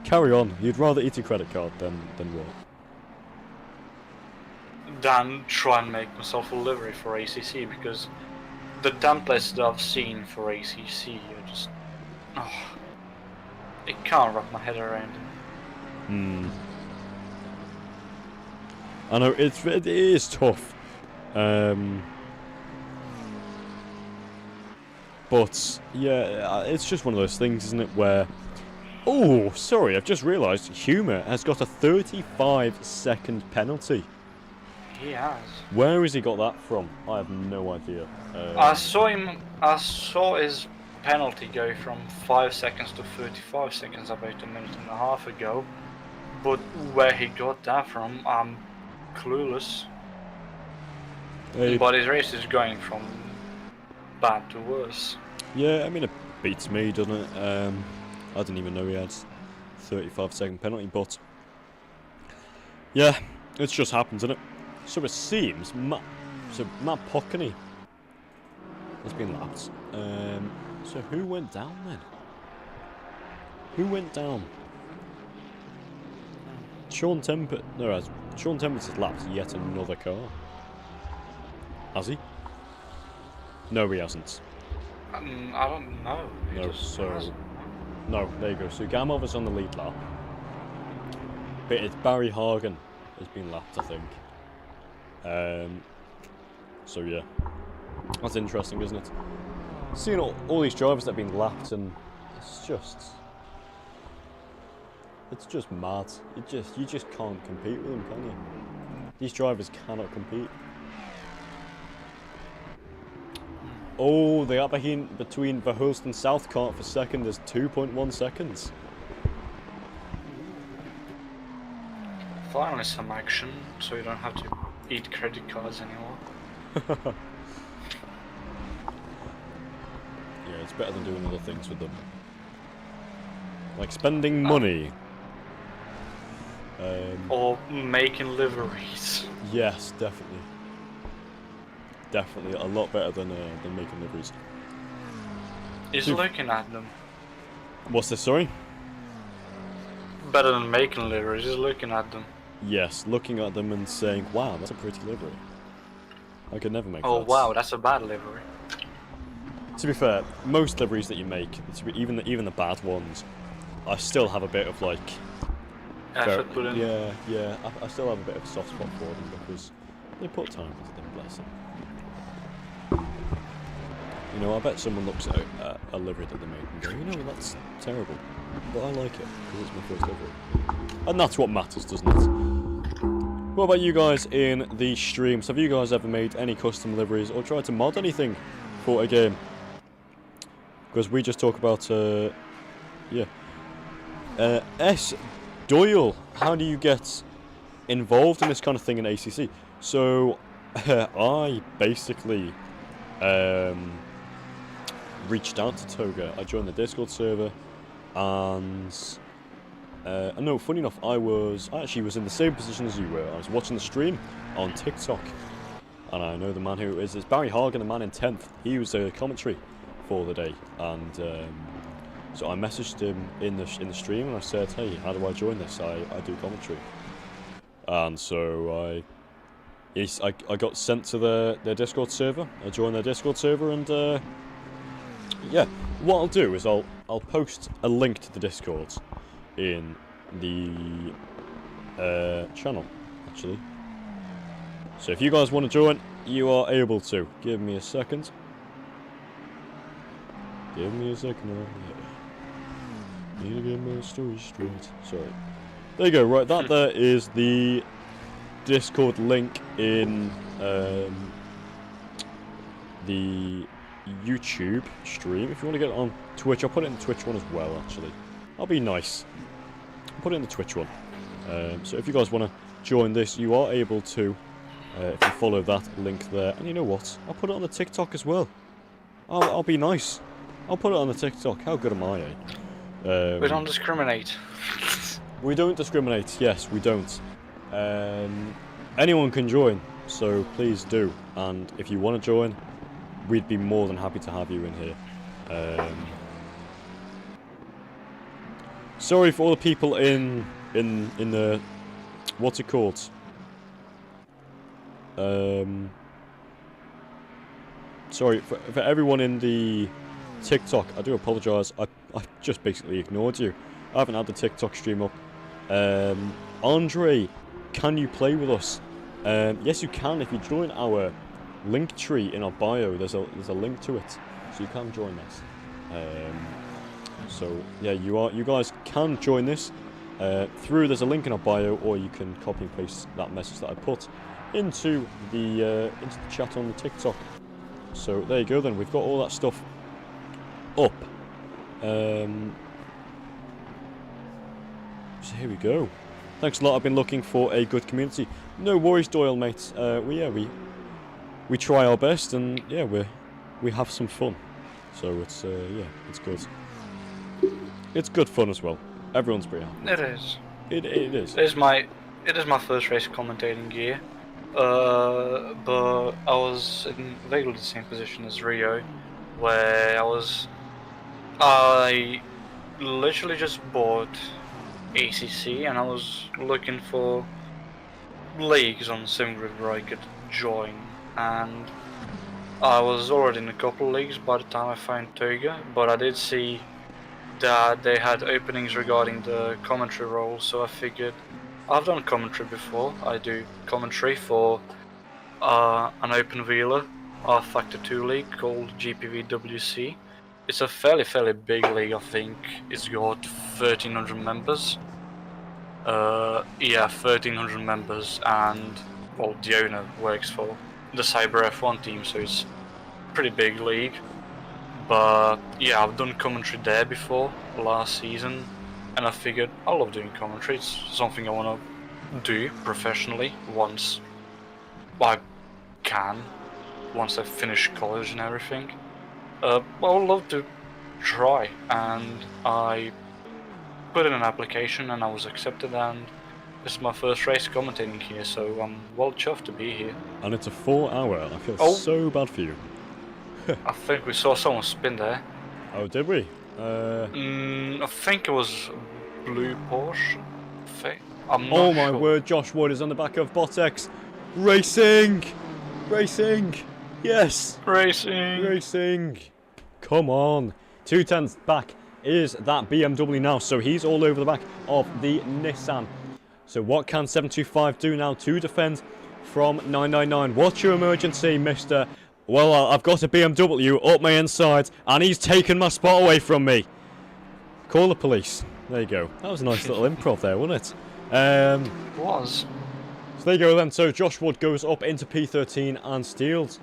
Carry on. You'd rather eat a credit card than what? Than try and make myself a livery for ACC, because the templates that I've seen for ACC are just... I can't wrap my head around them. I know, it is tough. But, yeah, it's just one of those things, isn't it, where... Oh, sorry, I've just realised Humer has got a 35-second penalty. He has. Where has he got that from? I have no idea. I saw his penalty go from 5 seconds to 35 seconds about a minute and a half ago. But where he got that from, I'm clueless. But his race is going from bad to worse. Yeah, I mean, it beats me, doesn't it? I didn't even know he had 35-second penalty, but yeah, it's just happened, isn't it? So it seems Matt Pockney has been lapped. So who went down then? Who went down? Sean Tempest has lapped yet another car. Has he? No, he hasn't. I don't know. No, there you go. So Gamov is on the lead lap. But it's Barry Hagen has been lapped, I think. So yeah. That's interesting, isn't it? Seeing all these drivers that have been lapped, and it's just mad. You just can't compete with them, can you? These drivers cannot compete. Oh, the gap between Bathurst and Southcart for second is 2.1 seconds. Finally some action, so you don't have to eat credit cards anymore. Yeah, it's better than doing other things with them. Like spending money. Or making liveries. Yes, definitely. Definitely a lot better than making liveries. Is looking at them. What's this, sorry? Better than making liveries, is looking at them. Yes, looking at them and saying, wow, that's a pretty livery. I could never make that. Oh wow, that's a bad livery. To be fair, most liveries that you make, even the bad ones, I still have a bit of like... Effort put in. Yeah, I still have a bit of a soft spot for them because they put time into them, bless them. You know, I bet someone looks at a livery that they made and go, you know, that's terrible, but I like it because it's my first livery. And that's what matters, doesn't it? What about you guys in the streams? Have you guys ever made any custom liveries or tried to mod anything for a game? Because we just talk about, S. Doyle, how do you get involved in this kind of thing in ACC? So, I basically reached out to TOGA. I joined the Discord server, and no, funny enough, I actually was in the same position as you were. I was watching the stream on TikTok, and I know the man who is. It's Barry Hargan, the man in 10th. He was a commentary for the day, and so I messaged him in the stream, and I said, "Hey, how do I join this? I do commentary." And so I got sent to their Discord server. I joined their Discord server, and yeah, what I'll do is I'll post a link to the Discord in the channel, actually. So if you guys want to join, you are able to. Give me a second. Give me a second. Need to get my story straight. Sorry. There you go. Right, that there is the Discord link in the YouTube stream. If you want to get it on Twitch, I'll put it in the Twitch one as well, actually. I'll be nice. I'll put it in the Twitch one. So if you guys want to join this, you are able to, if you follow that link there. And you know what? I'll put it on the TikTok as well. I'll be nice. I'll put it on the TikTok. How good am I, eh? We don't discriminate. We don't discriminate. Yes, we don't. Anyone can join, so please do. And if you want to join, we'd be more than happy to have you in here. Sorry for all the people in the what's it called? Sorry for everyone in the TikTok. I do apologise. I just basically ignored you. I haven't had the TikTok stream up. Andre, can you play with us? Yes, you can. If you join our link tree in our bio, there's a link to it, so you can join this. So yeah, you guys can join this through. There's a link in our bio, or you can copy and paste that message that I put into the chat on the TikTok. So there you go. Then we've got all that stuff up. So here we go. Thanks a lot. I've been looking for a good community. No worries, Doyle, mate. We try our best, and yeah, we have some fun. So it's yeah, it's good. It's good fun as well. Everyone's pretty happy. It is. It is. It is my first race commentating year. But I was in vaguely the same position as Rio, where I literally just bought ACC, and I was looking for leagues on SimGrid where I could join, and I was already in a couple of leagues by the time I found TOGA, but I did see that they had openings regarding the commentary role, so I figured I've done commentary before. I do commentary for an open wheeler R-Factor 2 league called GPVWC. It's a fairly big league. I think it's got 1,300 members. Yeah, 1,300 members, and well, the owner works for the Cyber F1 team, so it's pretty big league. But yeah, I've done commentary there before last season, and I figured I love doing commentary. It's something I want to do professionally once I can, once I finish college and everything. Well, I would love to try, and I put in an application and I was accepted, and this is my first race commentating here, so I'm well chuffed to be here. And it's a 4 hour. I feel so bad for you. I think we saw someone spin there. Oh, did we? I think it was blue Porsche. I'm not Oh my sure. word, Josh Wood is on the back of Botex. Racing! Racing! Yes! Racing! Racing! Come on. 2/10 back is that BMW now, so he's all over the back of the Nissan. So what can 725 do now to defend from 999? What's your emergency, mister? Well, I've got a BMW up my inside, and he's taken my spot away from me. Call the police. There you go. That was a nice little improv there, wasn't it? It was. So there you go then. So Josh Wood goes up into P13 and steals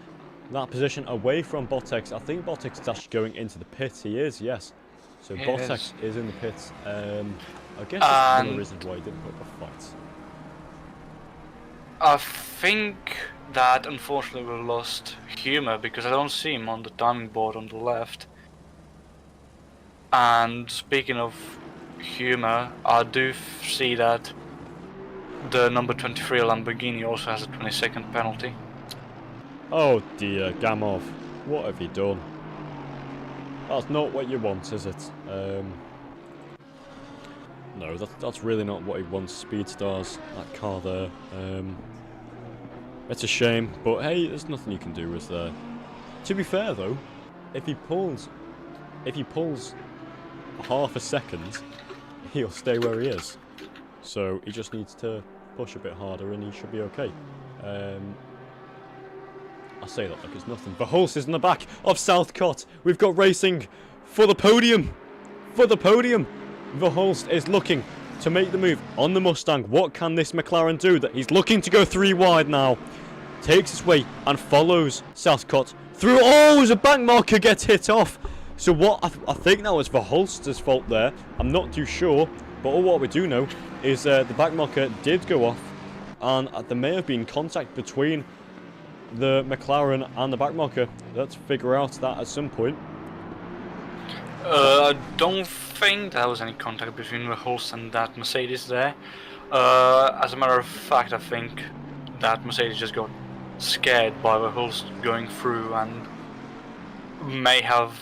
that position away from Botex. I think Botex is actually going into the pit. He is, yes. So He Botex is in the pits. I guess that's one of the reasons why he didn't put up a fight. I think that unfortunately we lost Humour because I don't see him on the timing board on the left. And speaking of Humour, I do see that the number 23 Lamborghini also has a 20-second penalty. Oh dear, Gamov, what have you done? That's not what you want, is it? No, that's really not what he wants. Speedstars, that car there. It's a shame, but hey, there's nothing you can do with there. To be fair though, if he pulls half a second, he'll stay where he is. So he just needs to push a bit harder and he should be okay. I say that like it's nothing. Verhulst is in the back of Southcott. We've got racing for the podium. For the podium. Verhulst is looking to make the move on the Mustang. What can this McLaren do? That he's looking to go 3 wide now. Takes his way and follows Southcott through. Oh, as a bank marker gets hit off. So what? I think that was Verhulst's fault there. I'm not too sure. But all what we do know is the back marker did go off. And there may have been contact between the McLaren and the back marker. Let's figure out that at some point. I don't think there was any contact between Verhulst and that Mercedes there. As a matter of fact, I think that Mercedes just got scared by Verhulst going through and may have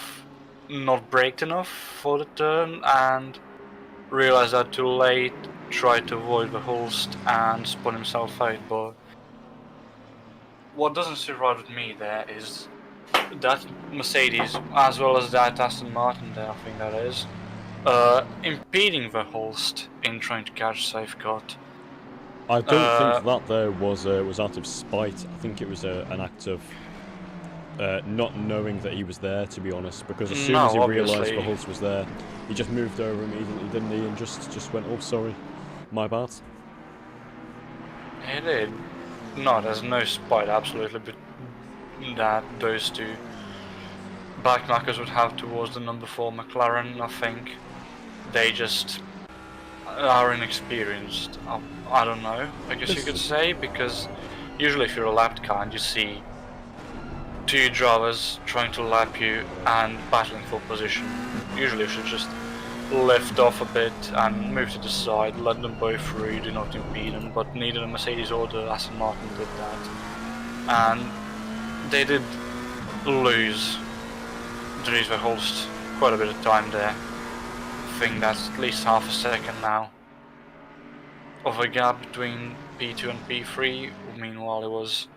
not braked enough for the turn and realized that too late, tried to avoid Verhulst and spun himself out. But what doesn't sit right with me there is that Mercedes, as well as that Aston Martin there, I think that is, impeding Verhulst in trying to catch Safeguard. I don't think that there was out of spite. I think it was an act of not knowing that he was there, to be honest, because as soon as he realised Verhulst was there, he just moved over immediately, didn't he, and just went, oh sorry, my bad. He did. No, there's no spite absolutely, but that those two backmarkers would have towards the number 4 McLaren. I think they just are inexperienced. I don't know, I guess you could say, because usually if you're a lapped car and you see 2 drivers trying to lap you and battling for position, usually you should just lift off a bit and move to the side, let them both through, do not impede them, but neither the Mercedes or the Aston Martin did that. And they did lose Dries Verhulst quite a bit of time there. I think that's at least half a second now of a gap between P2 and P3. Meanwhile it was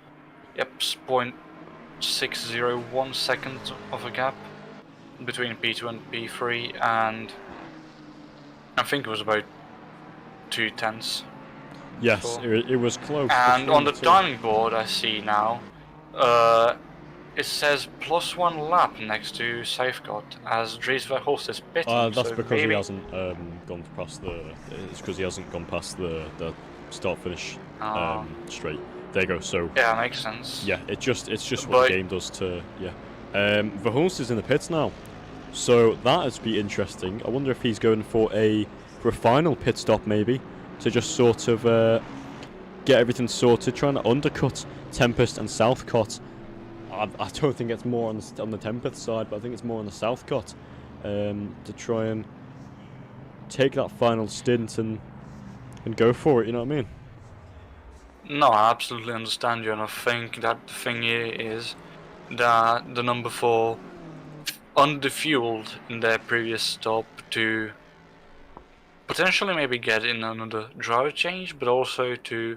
0.601 seconds of a gap between P2 and P3, and I think it was about 2/10. Yes, so. it was close. And on the timing board I see now, it says +1 lap next to Safeguard as Dries Verhulst is pitting. That's so because maybe he hasn't gone past the. It's because he hasn't gone past the start-finish straight. There you go. So yeah, makes sense. yeah, it's just what But the game does to Verhulst is in the pits now, so that has be interesting. I wonder if he's going for a final pit stop, maybe, to just sort of get everything sorted, trying to undercut Tempest and Southcott. I don't think it's more on the Tempest side, but I think it's more on the Southcott to try and take that final stint and go for it. You know what I mean? No, I absolutely understand you, and I think that the thing here is that the number 4 underfueled in their previous stop to potentially maybe get in another driver change, but also to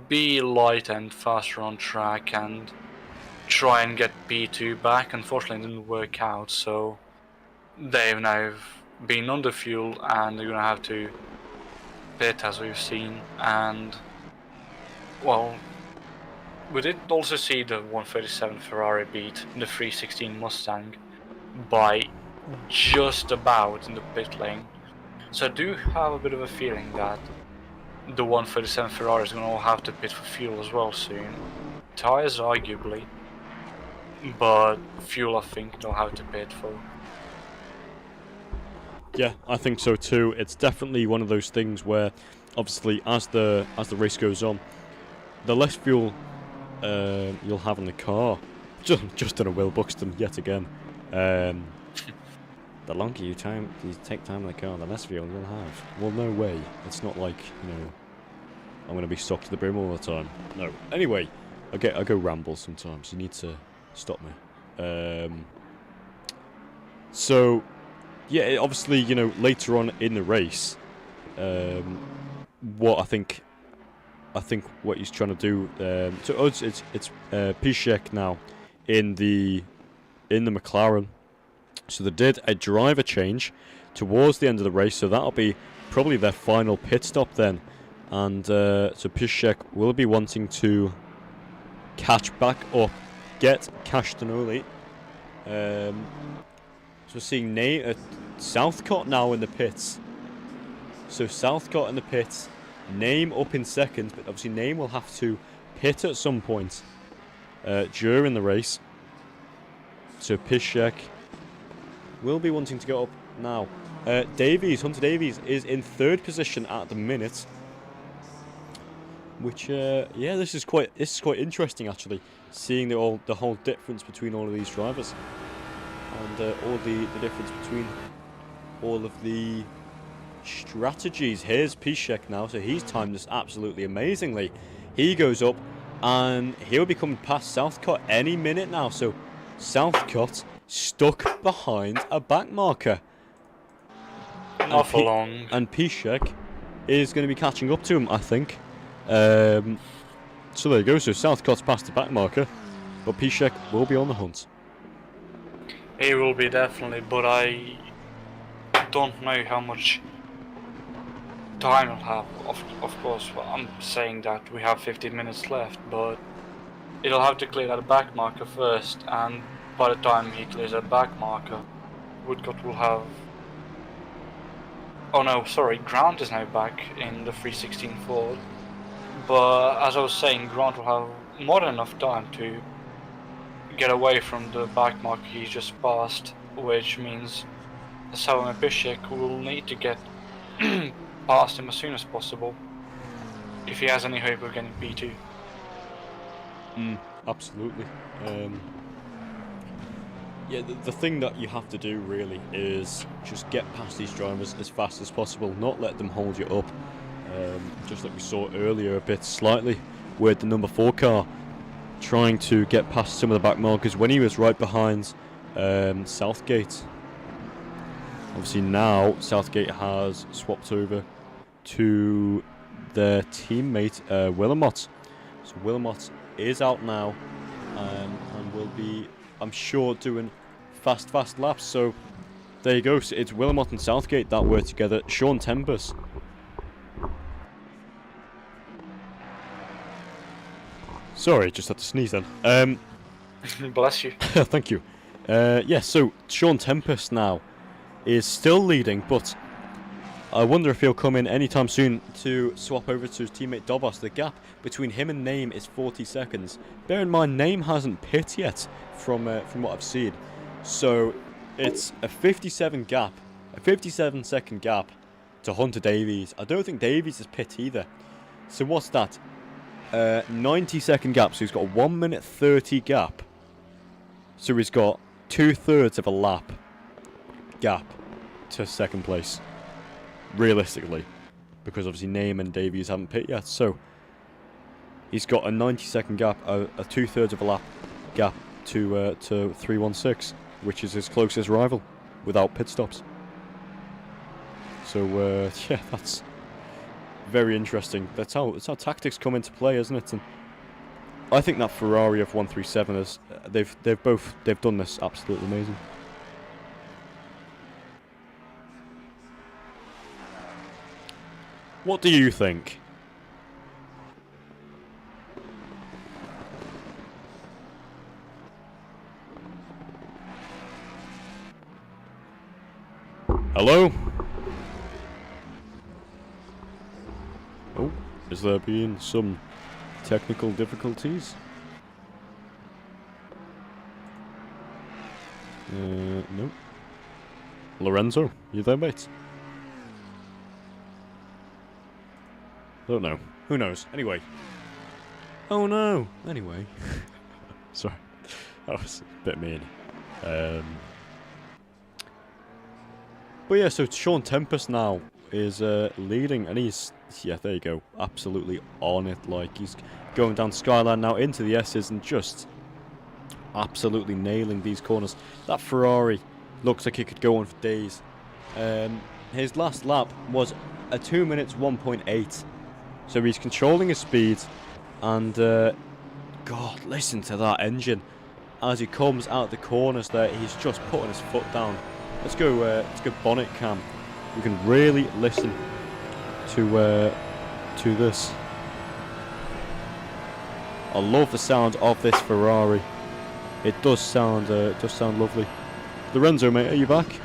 be light and faster on track and try and get P2 back. Unfortunately, it didn't work out, so they've now been underfueled and they're gonna have to pit, as we've seen. And well, we did also see the 137 Ferrari beat the 316 Mustang by just about in the pit lane. So I do have a bit of a feeling that the 137 Ferrari is going to have to pit for fuel as well soon. Tyres arguably, but fuel I think they'll have to pit for. Yeah, I think so too. It's definitely one of those things where, obviously, as the race goes on, the less fuel you'll have in the car. Just in a Will Buxton yet again. The longer you take time in the car, the less fuel you'll have. Well, no way. It's not like, I'm going to be stuck to the brim all the time. No. Anyway, I go ramble sometimes. You need to stop me. So, yeah, obviously, later on in the race, what I think what he's trying to do. So it's Piszczek now in the McLaren. So they did a driver change towards the end of the race, so that'll be probably their final pit stop then. And so Piszczek will be wanting to catch back up, get Castagnoli. So seeing Southcott now in the pits. So Southcott in the pits, Name up in second, but obviously Name will have to pit at some point during the race. So Piszczek will be wanting to go up now. Hunter Davies is in third position at the minute, which yeah, this is quite interesting actually, seeing the whole difference between all of these drivers and all the difference between all of the strategies. Here's Piszczek now, so he's timed this absolutely amazingly. He goes up and he'll be coming past Southcott any minute now. So Southcott stuck behind a back marker. Not for long. And Piszczek is going to be catching up to him, I think. So there you go. So Southcott's past the back marker, but Piszczek will be on the hunt. He will be definitely, but I don't know how much time he'll have. Of course, well, I'm saying that we have 15 minutes left, but it'll have to clear that back marker first, and by the time he clears that back marker, Woodcock will have... Oh no, sorry, Grant is now back in the 316 Ford, but as I was saying, Grant will have more than enough time to get away from the back marker he just passed, which means Salome Piszczek will need to get past him as soon as possible if he has any hope of getting P2. Absolutely. Yeah, the thing that you have to do really is just get past these drivers as fast as possible, not let them hold you up. Just like we saw earlier a bit slightly with the number 4 car trying to get past some of the back markers when he was right behind Southgate. Obviously now Southgate has swapped over to their teammate Willamot. So Willamot is out now and will be, I'm sure, doing fast laps. So there you go. So it's Willamot and Southgate that were together. Sean Tempest. Sorry, just had to sneeze then. Bless you. Thank you. Yeah, so Sean Tempest now is still leading, but I wonder if he'll come in anytime soon to swap over to his teammate Dobos. The gap between him and Name is 40 seconds. Bear in mind, Name hasn't pit yet from what I've seen. So it's a 57 second gap to Hunter Davies. I don't think Davies is pit either. So what's that? 90 second gap. So he's got a 1 minute 30 gap. So he's got 2/3 of a lap gap to second place. Realistically, because obviously Name and Davies haven't pit yet, so he's got a 90 second gap, a 2/3 of a lap gap to 316, which is his closest rival without pit stops. So yeah, that's very interesting. That's how tactics come into play, isn't it? And I think that Ferrari of 137 is they've done this absolutely amazing. What do you think? Hello? Oh, is there been some technical difficulties? No. Lorenzo, you there, mate? Don't know. Who knows? Anyway. Oh no! Anyway. Sorry. That was a bit mean. But yeah, so Sean Tempest now is leading, and he's, yeah, there you go, absolutely on it. Like, he's going down Skyline now into the S's and just absolutely nailing these corners. That Ferrari looks like it could go on for days. His last lap was a 2 minutes 1.8. So he's controlling his speed, and God, listen to that engine as he comes out the corners. There, he's just putting his foot down. Let's go bonnet cam. We can really listen to this. I love the sound of this Ferrari. It does sound lovely. Lorenzo, mate, are you back?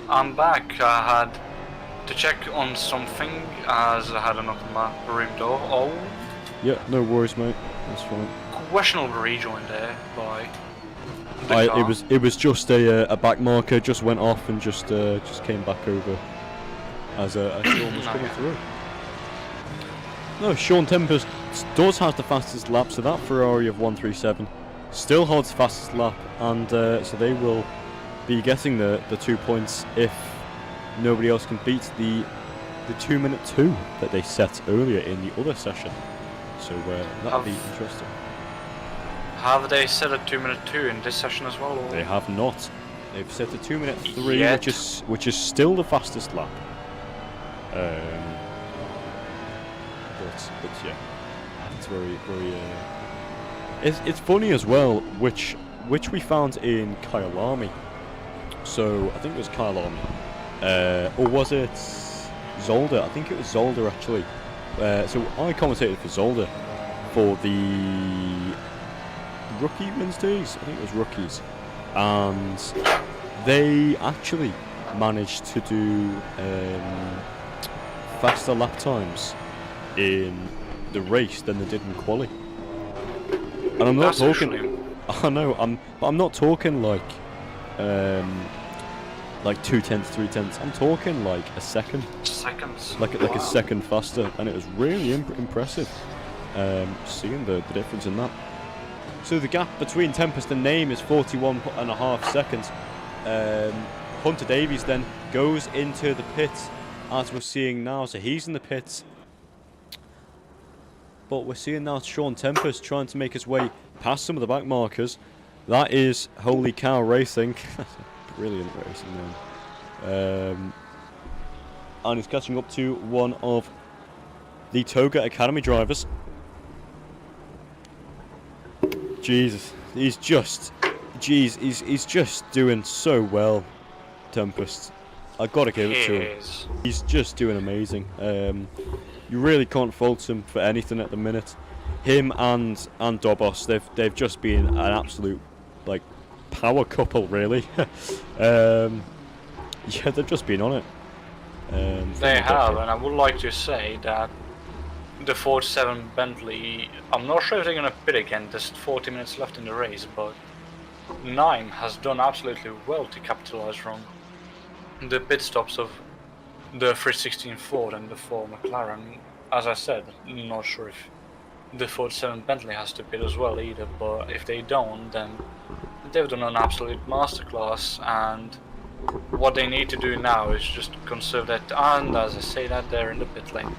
I'm back. I had to check on something as I had another room door. Oh. Yeah, no worries, mate. That's fine. Questionable rejoin there by. It was just a back marker, just went off and just came back over as a storm was coming through. No, Sean Tempest does have the fastest lap, so that Ferrari of 137 still holds the fastest lap, and so they will be getting the 2 points if nobody else can beat the 2 minute 2 that they set earlier in the other session. So that'll be interesting. Have they set a 2 minute 2 in this session as well? Or? They have not. They've set a 2 minute 3, which is still the fastest lap. But yeah, it's very. It's funny as well, which we found in Kyalami. So I think it was Kyalami, or was it Zolder? I think it was Zolder actually. So I commentated for Zolder for the Rookie Wednesdays. I think it was Rookies, and they actually managed to do faster lap times in the race than they did in quali. And I'm not talking. I know. I'm not talking like 2/10, 3/10. I'm talking like a second. Seconds. Like a second faster, and it was really impressive. Seeing the difference in that. So the gap between Tempest and Name is 41.5 seconds. Hunter Davies then goes into the pits, as we're seeing now. So he's in the pits. But we're seeing now Sean Tempest trying to make his way past some of the back markers. That is Holy Cow Racing. Brilliant racing, man. And he's catching up to one of the TOGA Academy drivers. Jesus, he's just doing so well, Tempest. I gotta give it to him. He's just doing amazing. You really can't fault him for anything at the minute. Him and Dobos, they've just been an absolute like power couple, really. Yeah, they've just been on it. They have, and I would like to say that the 47 Bentley, I'm not sure if they're going to pit again, there's 40 minutes left in the race, but Nime has done absolutely well to capitalize from the pit stops of the 316 Ford and the 4 McLaren. As I said, I'm not sure if the 47 Bentley has to pit as well either, but if they don't, then they've done an absolute masterclass, and what they need to do now is just conserve that, and as I say that, they're in the pit lane.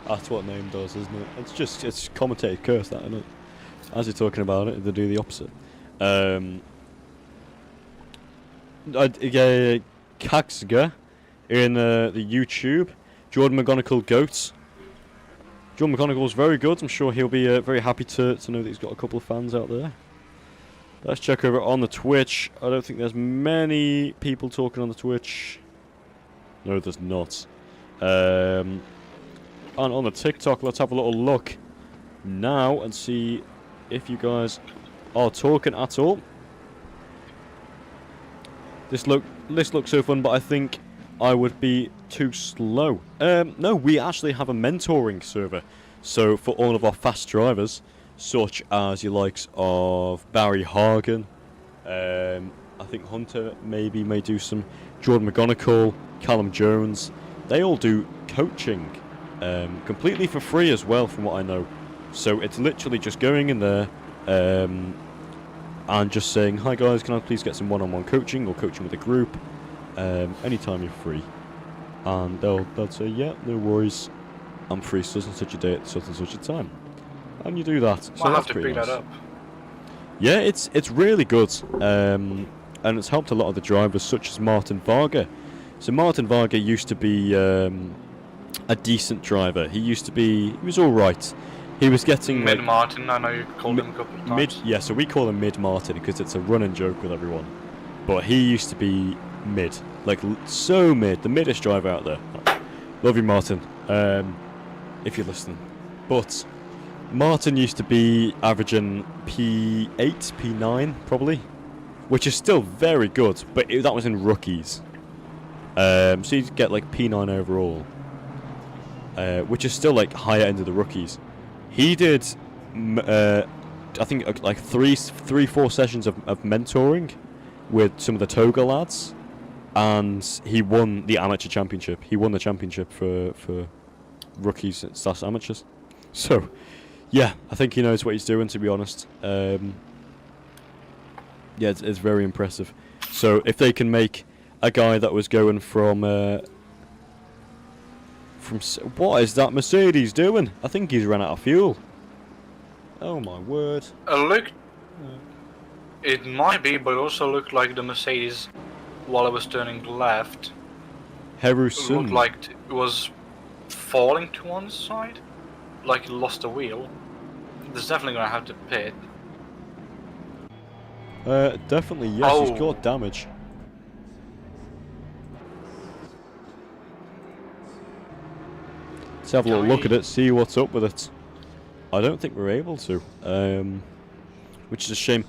That's what name does, isn't it? It's commentator curse, that, isn't it? As you're talking about it, they do the opposite. Kaxga in the YouTube, Jordan McGonigal Goats. Jordan McGonigal's very good. I'm sure he'll be very happy to know that he's got a couple of fans out there. Let's check over on the Twitch. I don't think there's many people talking on the Twitch. No, there's not. And on the TikTok, let's have a little look now and see if you guys are talking at all. This looks so fun, but I think I would be too slow. No, we actually have a mentoring server. So for all of our fast drivers, such as your likes of Barry Hagen, I think Hunter may do some, Jordan McGonigal, Callum Jones, they all do coaching completely for free as well, from what I know. So it's literally just going in there and just saying, hi guys, can I please get some one-on-one coaching or coaching with a group anytime you're free, and they'll say, yeah, no worries, I'm free such and such a day at such and such a time, and you do that. So I'll have to pick that up. Yeah, it's really good, and it's helped a lot of the drivers, such as Martin Varga. So Martin Varga used to be a decent driver. He was all right. He was getting Mid Martin. I know you called him a couple of times. Yeah, so we call him Mid Martin because it's a running joke with everyone. But he used to be mid, like so mid, the middest driver out there. Love you, Martin, if you're listening. But Martin used to be averaging P8, P9 probably, which is still very good, but that was in rookies. So you'd get like P9 overall, which is still like higher end of the rookies. He did, I think, like 3-4 sessions of mentoring with some of the TOGA lads, and he won the amateur championship. He won the championship for rookies / amateurs. So, yeah, I think he knows what he's doing, to be honest. Yeah, it's very impressive. So if they can make a guy that was going from what is that Mercedes doing? I think he's run out of fuel. Oh my word. It might be, but it also looked like the Mercedes, while it was turning left, Herusun. looked like it was falling to one side, like it lost a wheel. There's definitely going to have to pit. Definitely, yes, he's got damage. Let's have a little look at it, see what's up with it. I don't think we're able to, which is a shame.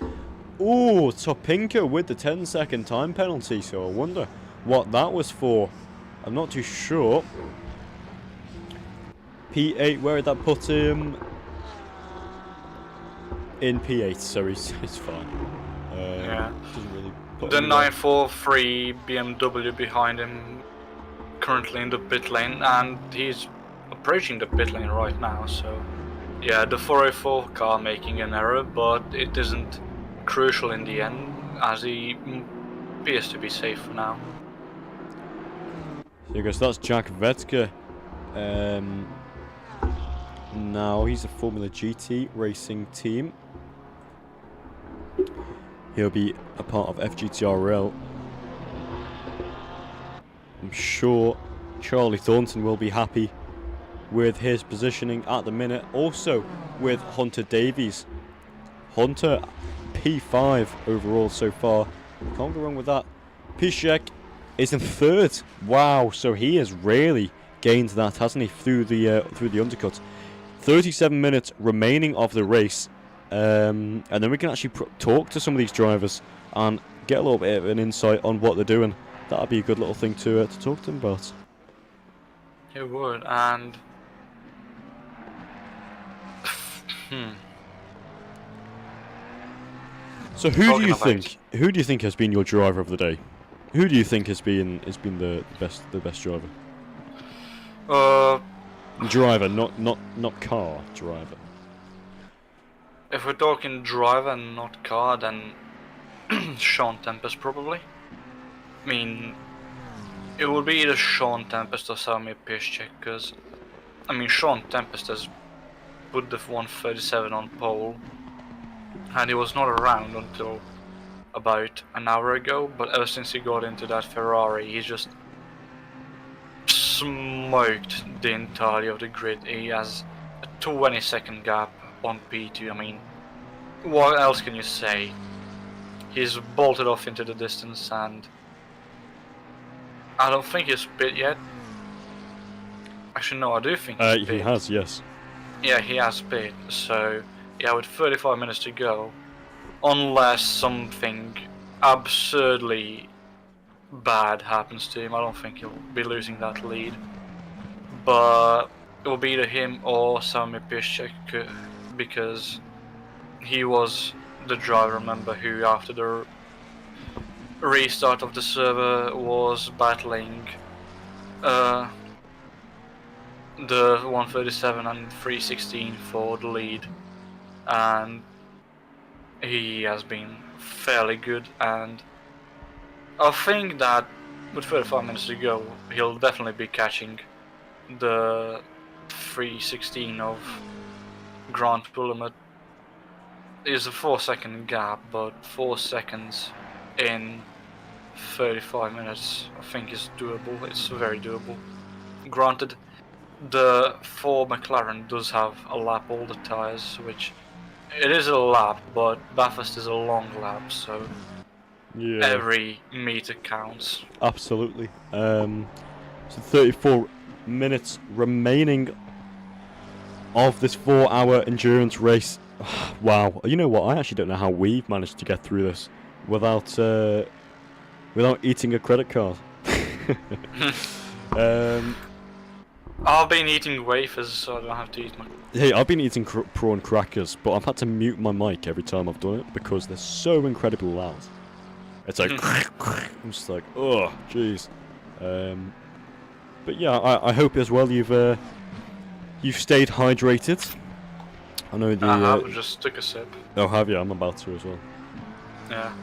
Ooh, Topinka with the 10-second time penalty, so I wonder what that was for. I'm not too sure. P8, where did that put him? In P8, so he's fine. Yeah. Doesn't really put The him 943 BMW behind him, currently in the pit lane, and he's approaching the pit lane right now, so yeah, the 404 car making an error, but it isn't crucial in the end, as he appears to be safe for now. So I guess that's Jack Vetka. Now he's a Formula GT racing team. He'll be a part of FGTRL. I'm sure Charlie Thornton will be happy with his positioning at the minute. Also with Hunter Davies. Hunter P5 overall so far. Can't go wrong with that. Piszczek is in third. Wow, so he has really gained that, hasn't he, through the undercut. 37 minutes remaining of the race, and then we can actually talk to some of these drivers and get a little bit of an insight on what they're doing. that'd be a good little thing to talk to him about. It would, and So who do you Talking think has been your driver of the day? Who do you think has been the best driver? Driver, not car driver. If we're talking driver and not car, then Sean Tempest probably. I mean, it would be either Sean Tempest or Sammy Piszczek, because I mean Sean Tempest has put the 137 on pole, and he was not around until about an hour ago. But ever since he got into that Ferrari, he's just smoked the entirety of the grid. He has a 20-second gap on P2. I mean, what else can you say? He's bolted off into the distance, and I don't think he's pit yet. Actually, no, I do think he's pit. He has, yes. Yeah, he has pit. So yeah, with 35 minutes to go, unless something absurdly bad happens to him, I don't think he'll be losing that lead. But it will be either him or Sammy Piszczek, because he was the driver, remember, who after the restart of the server was battling the 137 and 316 for the lead, and he has been fairly good, and I think that with 35 minutes to go he'll definitely be catching the 316 of Grant Willamette. Is a 4-second gap, but 4 seconds in 35 minutes I think is doable. It's very doable. Granted, the 4 McLaren does have a lap all the tyres, which it is a lap, but Bathurst is a long lap, so Yeah. every meter counts. Absolutely. So 34 minutes remaining of this 4-hour endurance race. Wow. You know what? I actually don't know how we've managed to get through this without eating a credit card. I've been eating wafers, so I don't have to eat my... Hey, I've been eating prawn crackers, but I've had to mute my mic every time I've done it because they're so incredibly loud. It's like... I'm just like, oh, jeez. But yeah, I hope as well you've stayed hydrated. I know the... I have, just took a sip. Oh, have you? I'm about to as well. Yeah.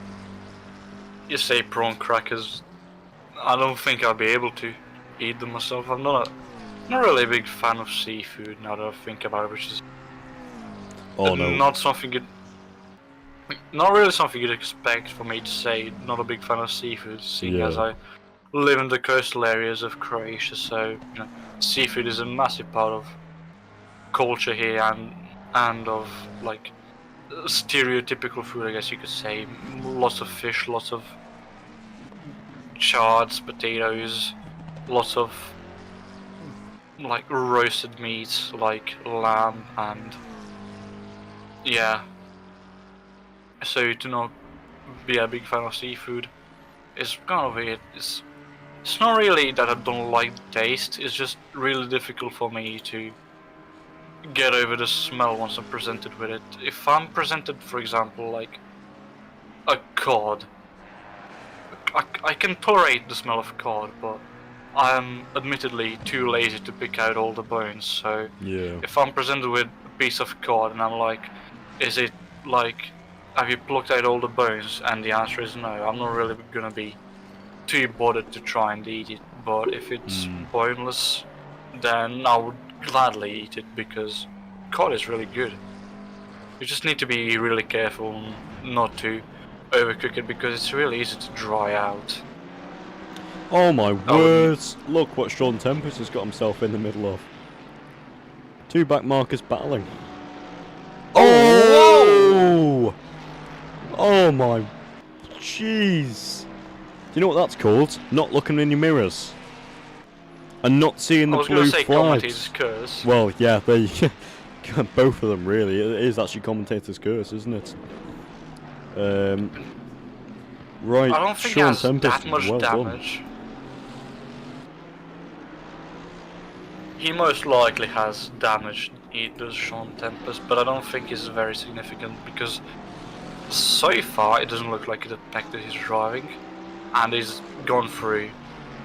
You say prawn crackers, I don't think I'll be able to eat them myself. I'm not really a big fan of seafood now that I think about it, which is Oh no. not really something you'd expect for me to say. Not a big fan of seafood, seeing as I live in the coastal areas of Croatia, so you know, seafood is a massive part of culture here and of like stereotypical food, I guess you could say. Lots of fish, lots of chards, potatoes, lots of like roasted meats like lamb, and yeah, so to not be a big fan of seafood is kind of weird. It's not really that I don't like the taste, it's just really difficult for me to get over the smell once I'm presented with it. If I'm presented, for example, like a cod, I can tolerate the smell of cod, but I am admittedly too lazy to pick out all the bones, so if I'm presented with a piece of cod and I'm like, is it like, have you plucked out all the bones? And the answer is no, I'm not really gonna be too bothered to try and eat it. But if it's boneless, then I would gladly eat it, because cod is really good. You just need to be really careful not to overcook it, because it's really easy to dry out. Oh my words! Look what Sean Tempest has got himself in the middle of. Two back markers battling. Oh! Oh my... Jeez! Do you know what that's called? Not looking in your mirrors. And not seeing the blue flags. Curse. Well, yeah, they... both of them, really. It is actually commentator's curse, isn't it? Right, I don't think Sean he has Tempest, that much well done. damage. He most likely has damage, he does, Sean Tempest, but I don't think it's very significant because so far it doesn't look like it affected his driving, and he's gone through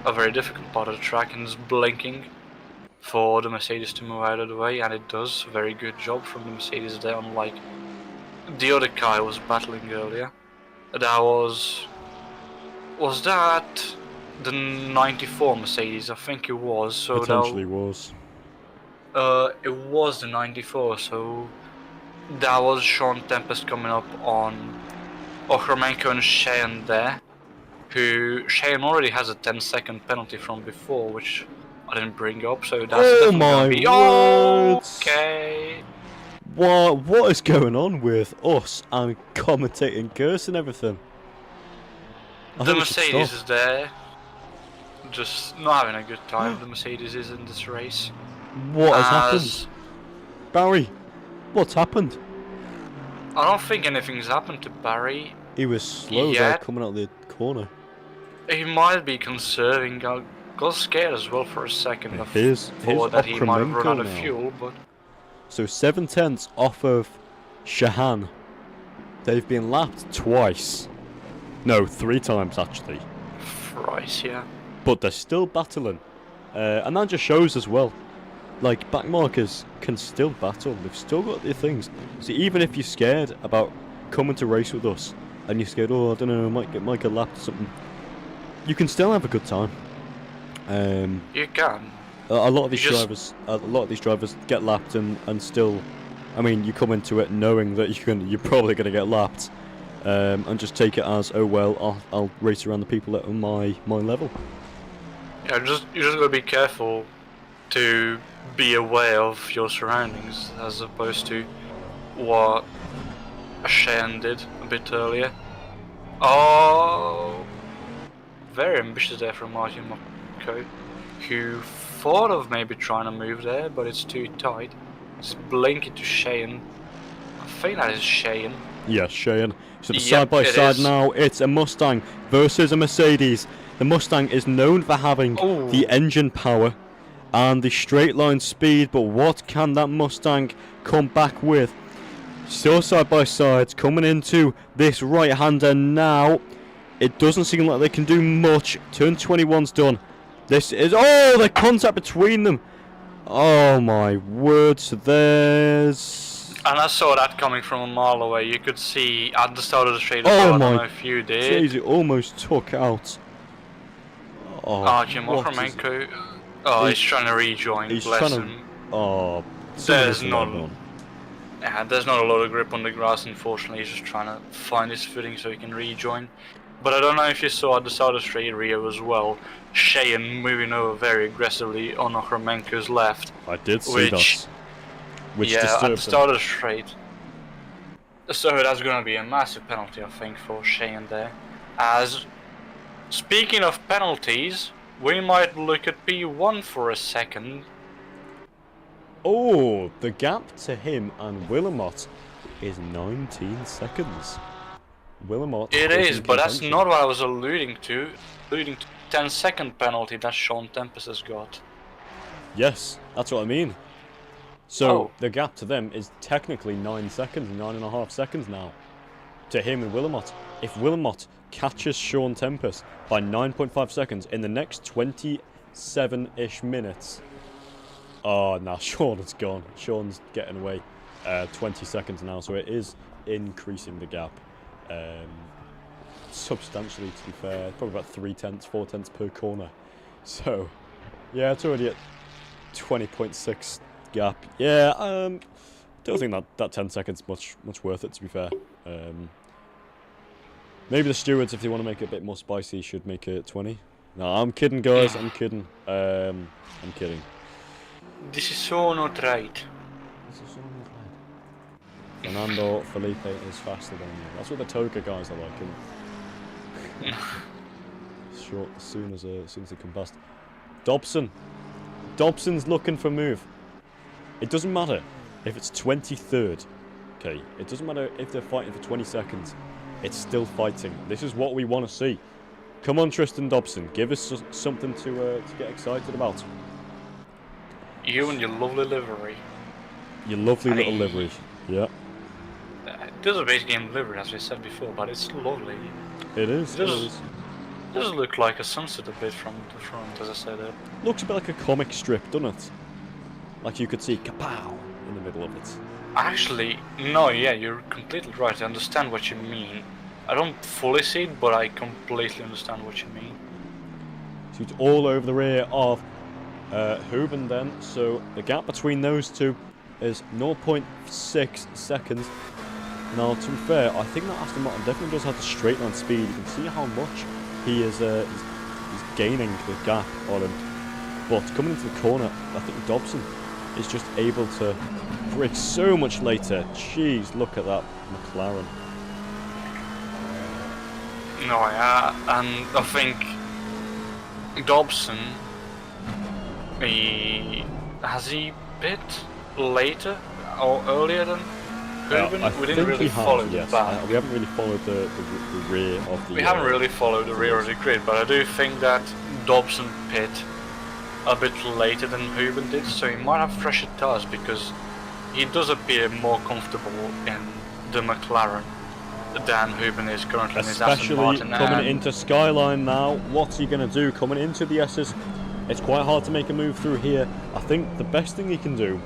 a very difficult part of the track and is blinking for the Mercedes to move out of the way, and it does. Very good job from the Mercedes there, unlike the other car I was battling earlier. That was that the 94 Mercedes? I think it was. So Potentially was. it was the 94, so that was Sean Tempest coming up on Ochromenko and Cheyenne there, who Cheyenne already has a 10-second penalty from before, which I didn't bring up, so that's definitely gonna be words. okay. What is going on with us and commentating curse and everything? The Mercedes is there, just not having a good time. The Mercedes is in this race. What has happened? Barry, what's happened? I don't think anything's happened to Barry. He was slow there coming out of the corner. He might be conserving. I got scared as well for a second. Here's that he might have run out of now. fuel, but So 7/10 off of Shahan. They've been lapped twice. No, 3 times actually. thrice, yeah. But they're still battling. And that just shows as well. Like, backmarkers can still battle. They've still got their things. So even if you're scared about coming to race with us, and you're scared, oh, I don't know, I might get lapped or something, you can still have a good time. You can. A lot of these drivers get lapped and still, I mean, you come into it knowing that you're probably going to get lapped, and just take it as, oh well, I'll race around the people at my level. Yeah, you just gotta be careful to be aware of your surroundings, as opposed to what Cheyenne did a bit earlier. Oh, very ambitious there from Martin Marco, who thought of maybe trying to move there, but it's too tight. Just blinking to Cheyenne. I think that is Cheyenne. Yes, Cheyenne. So the side by side now, it's a Mustang versus a Mercedes. The Mustang is known for having the engine power and the straight line speed, but what can that Mustang come back with? Still side by sides, coming into this right-hander now. It doesn't seem like they can do much. Turn 21's done. This is, the contact between them. Oh my word, so there's... And I saw that coming from a mile away. You could see at the start of the straight. I don't know if you did. Jeez, it almost took out. Jim Ochromenko. He's trying to rejoin. Bless him. There's not a lot of grip on the grass, unfortunately. He's just trying to find his footing so he can rejoin. But I don't know if you saw at the start of the straight Rio as well, Cheyenne moving over very aggressively on Ochromenko's left. I did see that. Which at the start of the straight. So that's going to be a massive penalty, I think, for Cheyenne there. As, speaking of penalties, we might look at P1 for a second. Oh, the gap to him and Willamot is 19 seconds. Willamot. It is, but that's not what I was alluding to. 10-second penalty that Sean Tempest has got. Yes, that's what I mean. So the gap to them is technically 9 seconds, 9.5 seconds now. To him and Willamot. If Willamot catches Sean Tempest by 9.5 seconds in the next 27-ish minutes. Oh, now Sean is gone. Sean's getting away. 20 seconds now, so it is increasing the gap. Substantially, to be fair. Probably about 4 tenths per corner. So, yeah, it's already at 20.6 gap. Yeah, don't think that 10 seconds much worth it, to be fair. Maybe the stewards, if they want to make it a bit more spicy, should make it 20. No, I'm kidding, guys. I'm kidding. I'm kidding. This is so not right. This is so not right. Fernando Felipe is faster than you. That's what the Toga guys are like. Short as soon as they come past. Dobson's looking for a move. It doesn't matter if it's 23rd. Okay, it doesn't matter if they're fighting for 20 seconds. it's still fighting. This is what we want to see. Come on, Tristan Dobson, give us something to get excited about. You and your lovely livery. Your lovely little livery. Yeah. It is a base game livery, as we said before, but it's lovely. It is. It is. It does look like a sunset a bit from the front, as I said. Looks a bit like a comic strip, doesn't it? Like you could see kapow in the middle of it. Actually, no, yeah, you're completely right. I understand what you mean. I don't fully see it, but I completely understand what you mean. So it's all over the rear of Hooven then. So the gap between those two is 0.6 seconds. Now, to be fair, I think that Aston Martin definitely does have the straight line speed. You can see how much he is he's gaining the gap on him. But coming into the corner, I think Dobson is just able to brake so much later. Jeez, look at that McLaren. No, yeah, and I think Dobson, has he bit later or earlier than Hooven? We didn't really follow the back. We haven't really followed the rear of the... We haven't really followed the rear of the grid, but I do think that Dobson pit a bit later than Hooven did, so he might have fresher tires because he does appear more comfortable in the McLaren than Hooven is currently in his Aston Martin. Especially coming into Skyline now. What's he going to do? Coming into the S's, it's quite hard to make a move through here. I think the best thing he can do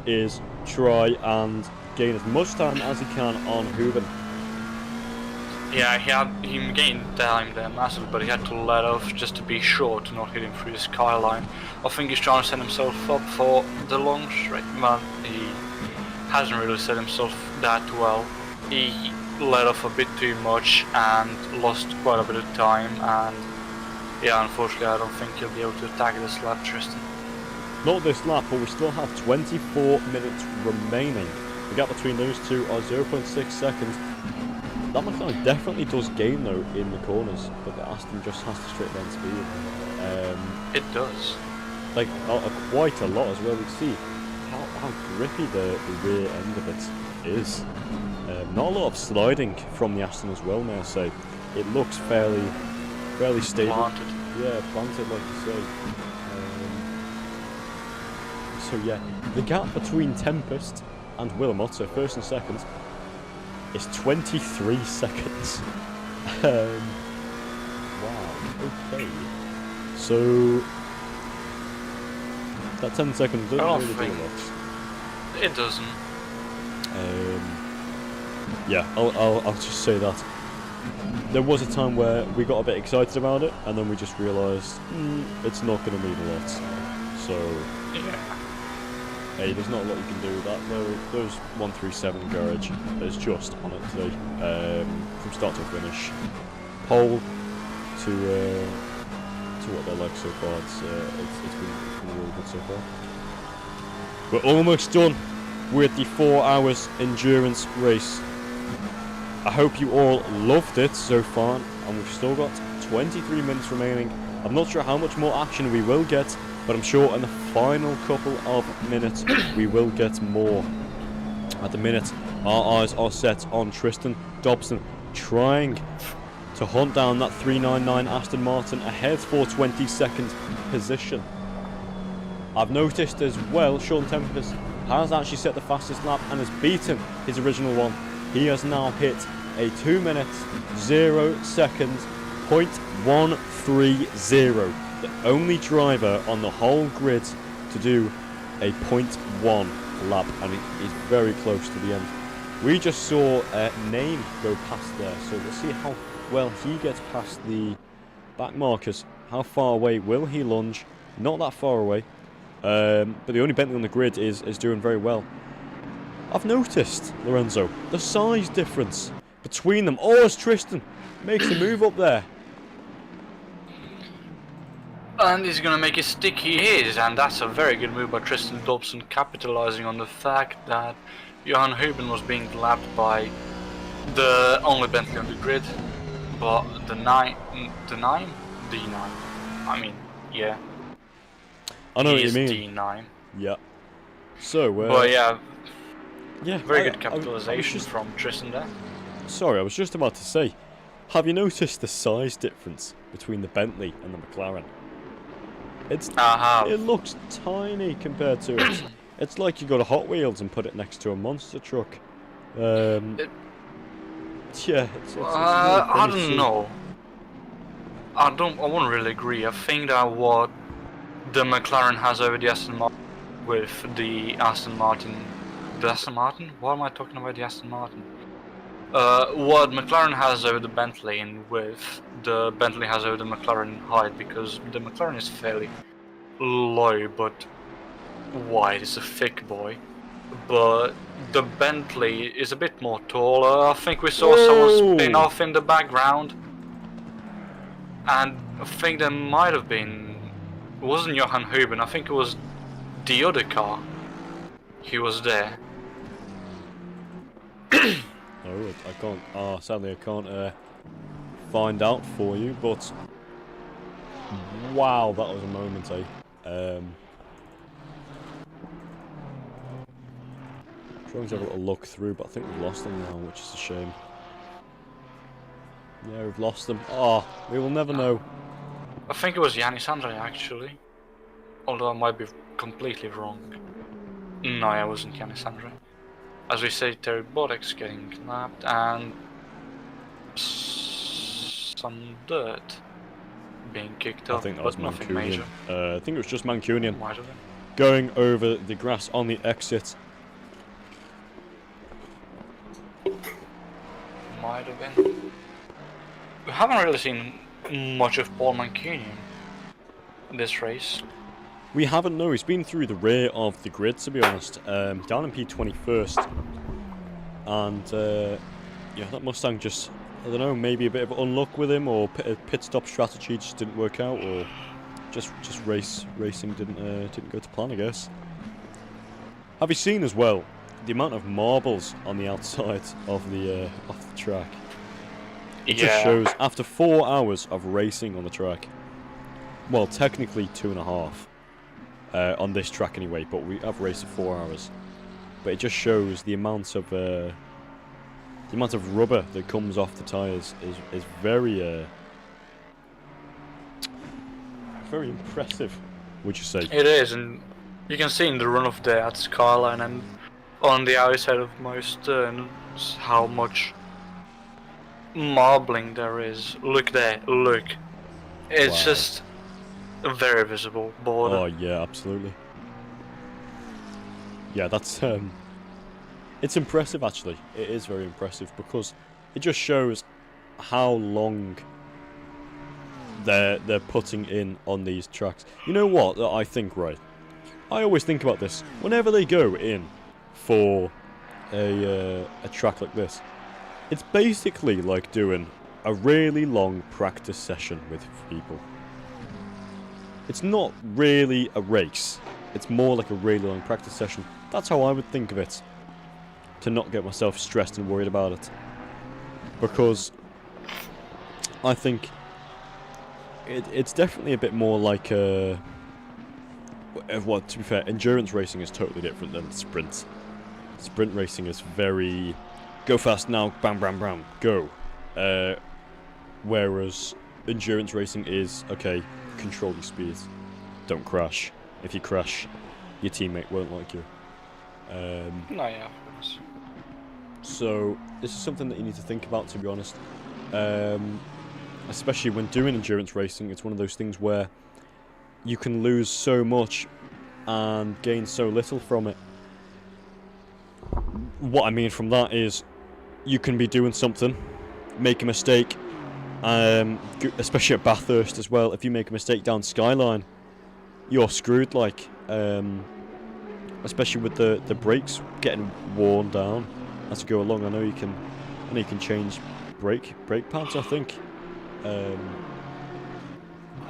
is try and gain as much time as he can on Hooven. Yeah, he gained time there massively, but he had to let off just to be sure to not hit him through the Skyline. I think he's trying to set himself up for the long straight. Man, he hasn't really set himself that well. He let off a bit too much and lost quite a bit of time, and yeah, unfortunately I don't think he'll be able to attack this lap, Tristan. Not this lap, but we still have 24 minutes remaining. The gap between those two are 0.6 seconds. That McLaren definitely does gain though in the corners, but the Aston just has the straight line speed. It does. Like quite a lot as well. You see how grippy the rear end of it is. Not a lot of sliding from the Aston as well, may I say. It looks fairly stable. Planted. Yeah, planted like you say. So yeah, the gap between Tempest and Willamotto, first and second, is 23 seconds. Wow, okay. So that 10 seconds doesn't really do a lot. It doesn't. Yeah, I'll just say that. There was a time where we got a bit excited about it, and then we just realised it's not going to mean a lot. So yeah. Hey, there's not a lot you can do with that. Those 137 garage is just on it today, from start to finish. Pole to what they're like so far. It's been really good so far. We're almost done with the 4 hours endurance race. I hope you all loved it so far, and we've still got 23 minutes remaining. I'm not sure how much more action we will get, but I'm sure in the final couple of minutes we will get more. At the minute, our eyes are set on Tristan Dobson trying to hunt down that 399 Aston Martin ahead for 22nd position. I've noticed as well Sean Tempest has actually set the fastest lap and has beaten his original one. He has now hit a 2 minutes 0 seconds 0.130. The only driver on the whole grid to do a 0.1 lap, and he's very close to the end. We just saw Name go past there, so we'll see how well he gets past the back markers. How far away will he lunge? Not that far away, but the only Bentley on the grid is doing very well. I've noticed, Lorenzo, the size difference between them. Oh, as Tristan makes a move up there. And he's going to make it stick, he is, and that's a very good move by Tristan Dobson, capitalising on the fact that Johan Hooven was being lapped by the only Bentley on the grid, but the D9, I mean, yeah. I know what you mean. D9. Yeah. So, but yeah, yeah, very good capitalisation from Tristan there. Sorry, I was just about to say, have you noticed the size difference between the Bentley and the McLaren? I It have. looks tiny compared to it. It's like you go to Hot Wheels and put it next to a monster truck. It, Yeah, it's really I funny to don't see. know. I won't really agree. I think that what the McLaren has over the Aston Martin with the Aston Martin. The Aston Martin? Why am I talking about the Aston Martin? What McLaren has over the Bentley and with the Bentley has over the McLaren height, because the McLaren is fairly low but wide, it's a thick boy. But the Bentley is a bit more taller. I think we saw someone spin off in the background. And I think there might have been... It wasn't Johan Huben, I think it was the other car. He was there. Oh, I can't. Sadly, I can't find out for you. But wow, that was a moment, eh? Trying to have a little look through, but I think we've lost them now, which is a shame. Yeah, we've lost them. Oh, we will never know. I think it was Yannis Andre actually. Although I might be completely wrong. No, I wasn't Yannis Andre. As we say, Terry Bodek's getting lapped and some dirt being kicked up, I think that but was nothing Mancunian. major. I think it was just Mancunian Might have been. going over the grass on the exit. Might have been. We haven't really seen much of Paul Mancunian in this race. We haven't, no. He's been through the rear of the grid, to be honest. Down in P21st. And, yeah, that Mustang just, I don't know, maybe a bit of unluck with him, or pit stop strategy just didn't work out, or just racing didn't go to plan, I guess. Have you seen as well the amount of marbles on the outside of the track? It just shows, after 4 hours of racing on the track, well, technically 2.5 on this track anyway, but we have raced for 4 hours. But it just shows the amount of rubber that comes off the tyres is very very impressive, would you say? It is, and you can see in the run of day at Skyline and on the outside of most turns how much marbling there is. Look there, look. It's Wow. just a very visible border. Oh yeah, absolutely. Yeah, that's it's impressive actually. It is very impressive because it just shows how long they're putting in on these tracks. You know what I think, right? I always think about this. Whenever they go in for a track like this, it's basically like doing a really long practice session with people. It's not really a race. It's more like a really long practice session. That's how I would think of it. To not get myself stressed and worried about it. Because I think it's definitely a bit more like a... Well, to be fair, endurance racing is totally different than sprint. Sprint racing is very... Go fast now, bam, bam, bam, go. Whereas endurance racing is, okay, control your speed. Don't crash. If you crash, your teammate won't like you. No, yeah, of course. So, this is something that you need to think about, to be honest. Especially when doing endurance racing, it's one of those things where you can lose so much and gain so little from it. What I mean from that is, you can be doing something, make a mistake, especially at Bathurst as well. If you make a mistake down Skyline, you're screwed, like, especially with the brakes getting worn down as you go along. I know you can change brake pads, I think. I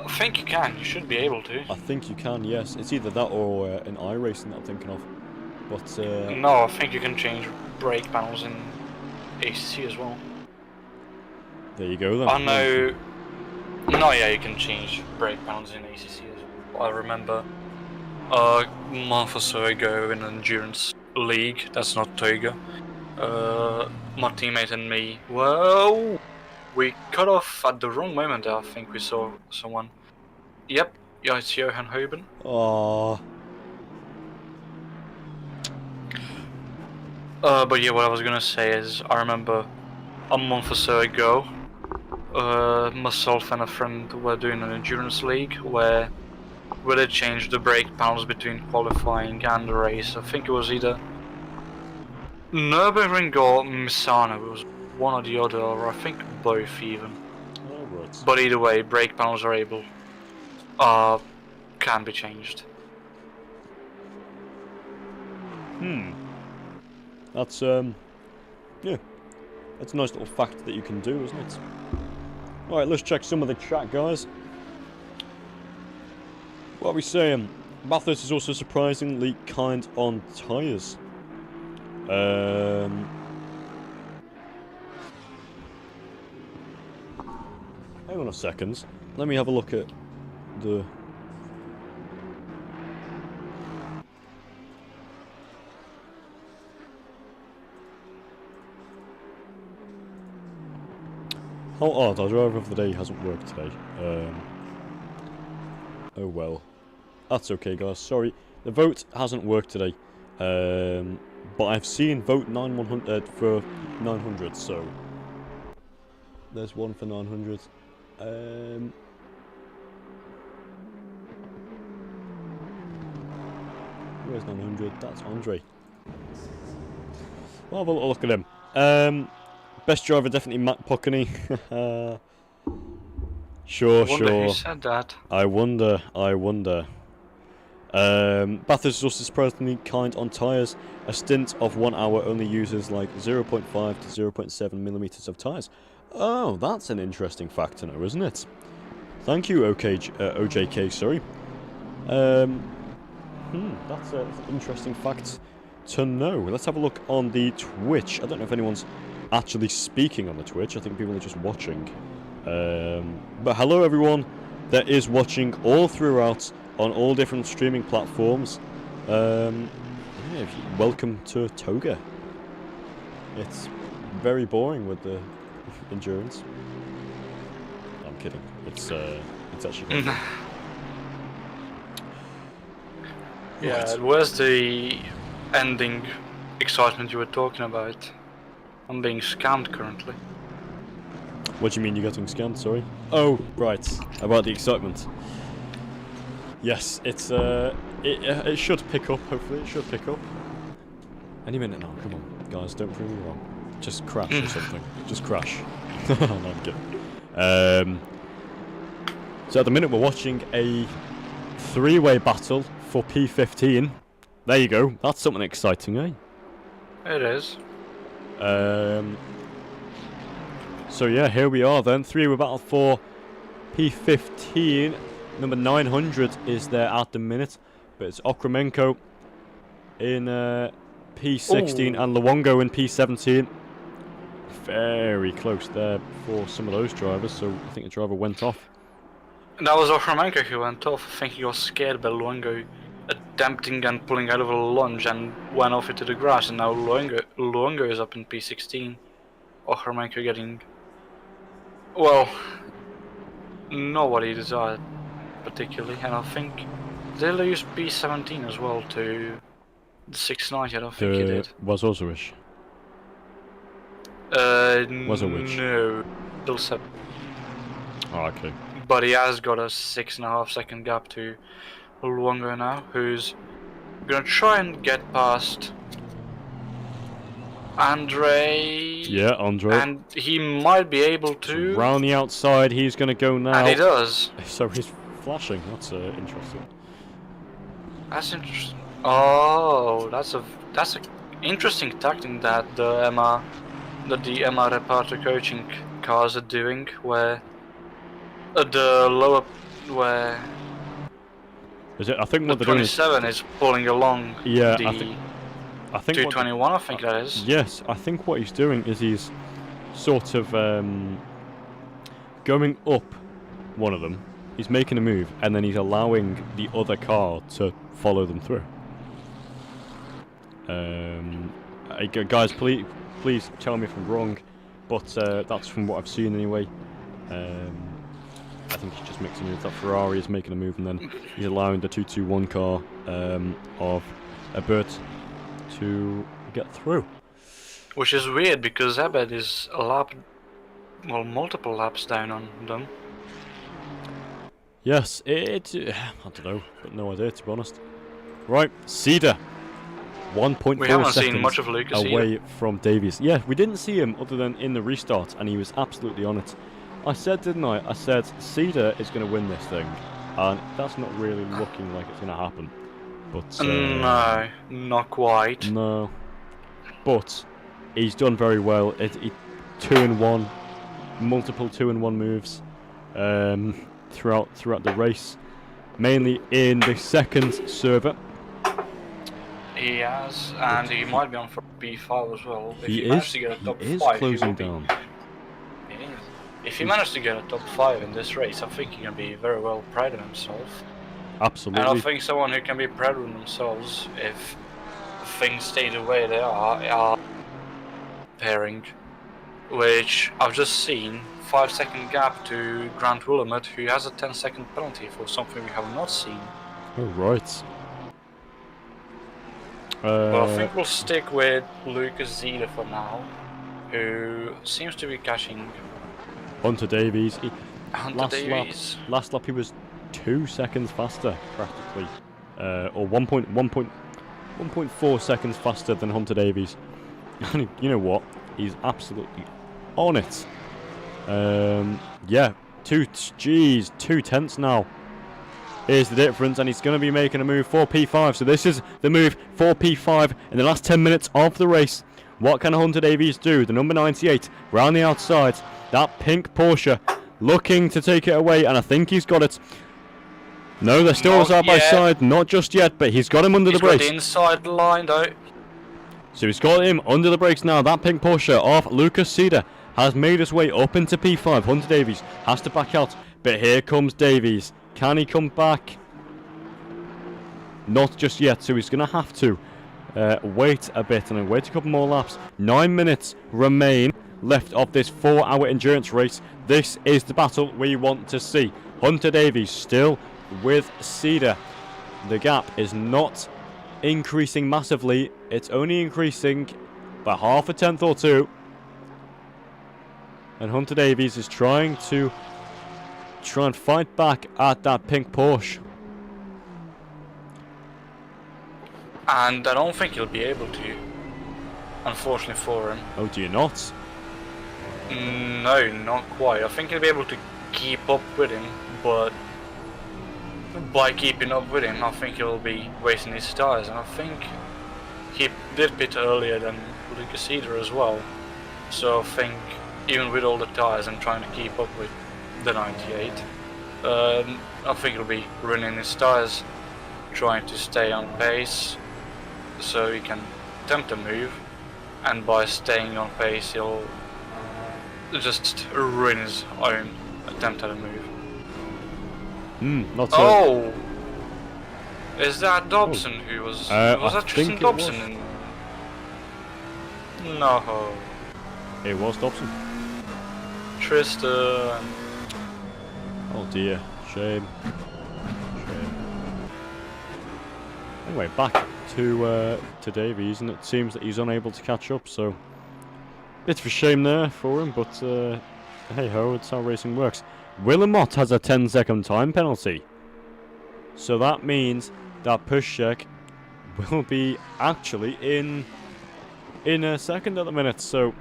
think you can. You should be able to. I think you can, yes. It's either that or an iRacing that I'm thinking of. But No, I think you can change brake panels in ACC as well. there you go then. I know. No, yeah, you can change brake panels in ACC as well. I remember a month or so ago in an endurance league, that's not TOGA, my teammate and me. Well, we cut off at the wrong moment. I think we saw someone. Yep, yeah, it's Johan Hoben. Oh, But yeah, what I was gonna say is, I remember a month or so ago, myself and a friend were doing an endurance league where they changed the brake panels between qualifying and the race. I think it was either Nürburgring or Misano. It was one or the other, or I think both even. oh right. But either way, brake panels are able, can be changed. That's yeah, that's a nice little fact that you can do, isn't it? All right, let's check some of the chat, guys. What are we saying? Bathurst is also surprisingly kind on tyres. Hang on a second. Let me have a look at the... How odd, our driver of the day hasn't worked today. Oh well. That's okay, guys, sorry. The vote hasn't worked today. But I've seen vote 9100 for 900, so... There's one for 900. Where's 900? That's Andre. We'll have a little look at him. Best driver, definitely Matt Puckney. Sure, I wonder sure. who said that. I wonder. Bathurst is also surprisingly kind on tyres. A stint of 1 hour only uses like 0.5 to 0.7 millimeters of tyres. Oh, that's an interesting fact to know, isn't it? Thank you, OJK, sorry. That's an interesting fact to know. Let's have a look on the Twitch. I don't know if anyone's actually speaking on the Twitch. I think people are just watching. But hello, everyone that is watching all throughout on all different streaming platforms. Yeah, welcome to TOGA. It's very boring with the endurance. I'm kidding. It's actually quite Yeah, Right. where's the ending excitement you were talking about? I'm being scammed currently. What do you mean you're getting scammed, sorry? Oh, right. About the excitement. Yes, it's it should pick up, hopefully. It should pick up. Any minute now, come on. Guys, don't prove me wrong. Just crash or something. Just crash. No, I'm kidding. So at the minute we're watching a three-way battle for P15. There you go. That's something exciting, eh? It is. So yeah, here we are then. Three-way battle for P15. Number 900 is there at the minute, but it's Okremenko in P16 and Luongo in P17. Very close there for some of those drivers, so I think the driver went off. That was Offermanko who went off. I think he was scared by Luongo attempting and pulling out of a lunge and went off into the grass, and now Luongo is up in P16. Offermanko getting... well, nobody desired particularly, and I think they lose P17 as well to the 690, I don't think he did. Was Ozerish. Was a witch. No, still 7. Oh, okay. But he has got a 6.5 second gap to Luongo now, who's gonna try and get past Andre. Yeah, Andre. And he might be able to. Round the outside, he's going to go now. And he does. So he's flashing. That's interesting. That's interesting. Oh, that's a interesting tactic that the Emma Reparto coaching cars are doing, where the lower where Is it? I think the what they're doing 27 is pulling along. Yeah, the I think 221, I think that is. Yes, I think what he's doing is he's sort of going up one of them. He's making a move, and then he's allowing the other car to follow them through. And Guys, please tell me if I'm wrong, but that's from what I've seen anyway. I think he's just mixing with that Ferrari is making a move, and then he's allowing the 221 car of Abert to get through. Which is weird because Abed is multiple laps down on them. Yes, I don't know, but no idea to be honest. Right, Cedar, 1.4 We haven't seconds seen much of Lucas away either. from Davies. Yeah, we didn't see him other than in the restart, and he was absolutely on it. I said, didn't I? I said Cedar is going to win this thing, and that's not really looking like it's going to happen. But no, not quite. No, but he's done very well. 2-in-1, multiple 2-in-1 moves throughout the race, mainly in the second server. He has, and he might be on for P5 as well. If He manages to get a top is 5, closing he will down. Be, he is. If he manages to get a top 5 in this race, I think he can be very well proud of himself. Absolutely. And I think someone who can be proud of themselves if things stay the way they are pairing, which I've just seen 5-second gap to Grant Willamette, who has a 10-second penalty for something we have not seen. Oh, right. But I think we'll stick with Lucas Zeder for now, who seems to be catching Hunter Davies. Hunter Davies. Last lap he was 2 seconds faster, practically. Or 1.4 seconds faster than Hunter Davies. And you know what? He's absolutely on it. Yeah, 2 tenths now. Here's the difference, and he's going to be making a move for P5. So this is the move for P5 in the last 10 minutes of the race. What can Hunter Davies do? The number 98 round the outside. That pink Porsche looking to take it away, and I think he's got it. No, they're still side by side. Not just yet, but he's got him under the brakes. He's got the inside line though. So he's got him under the brakes now. That pink Porsche of Lucas Cedar has made his way up into P5. Hunter Davies has to back out, but here comes Davies. Can he come back? Not just yet, so he's going to have to wait a bit and wait a couple more laps. 9 minutes remain left of this 4-hour endurance race. This is the battle we want to see. Hunter Davies still with Cedar. The gap is not increasing massively. It's only increasing by half a tenth or two. And Hunter Davies is trying and fight back at that pink Porsche. And I don't think he'll be able to, unfortunately for him. Oh, do you not? No, not quite. I think he'll be able to keep up with him, but by keeping up with him, I think he'll be wasting his tyres. And I think he did pit earlier than Lucas Cedar as well. So I think even with all the tyres and trying to keep up with the 98, I think he'll be running his tyres, trying to stay on pace so he can attempt a move, and by staying on pace he'll just ruin his own attempt at a move. Not so. Oh! Is that Dobson who was that Tristan Dobson? No. It was Dobson. Tristan. Oh dear, shame. Anyway, back to Davies, and it seems that he's unable to catch up, so bit of a shame there for him, but hey ho, it's how racing works. Willamette has a 10-second time penalty, so that means that Pushek will be actually in a second at the minute, so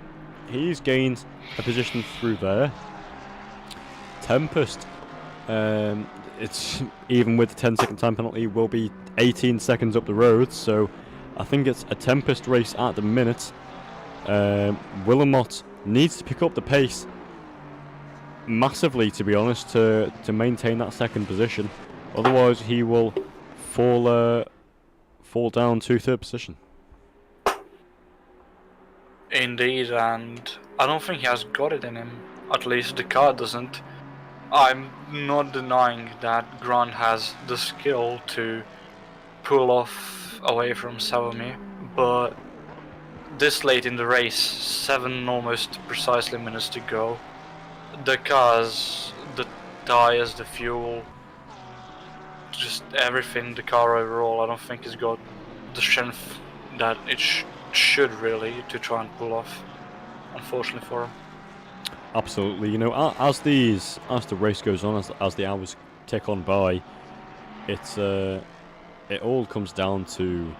he's gained a position through there. Tempest, it's even with the 10-second time penalty, will be 18 seconds up the road, so I think it's a Tempest race at the minute. Willamette needs to pick up the pace massively, to be honest, to maintain that second position. Otherwise, he will fall down to third position. Indeed, and I don't think he has got it in him. At least the car doesn't. I'm not denying that Grant has the skill to pull off away from Savamir, but this late in the race, 7 almost precisely minutes to go. The cars, the tires, the fuel, just everything, the car overall, I don't think it's got the strength that it should really to try and pull off, unfortunately for him. Absolutely. You know, as the race goes on, as the hours tick on by, it all comes down to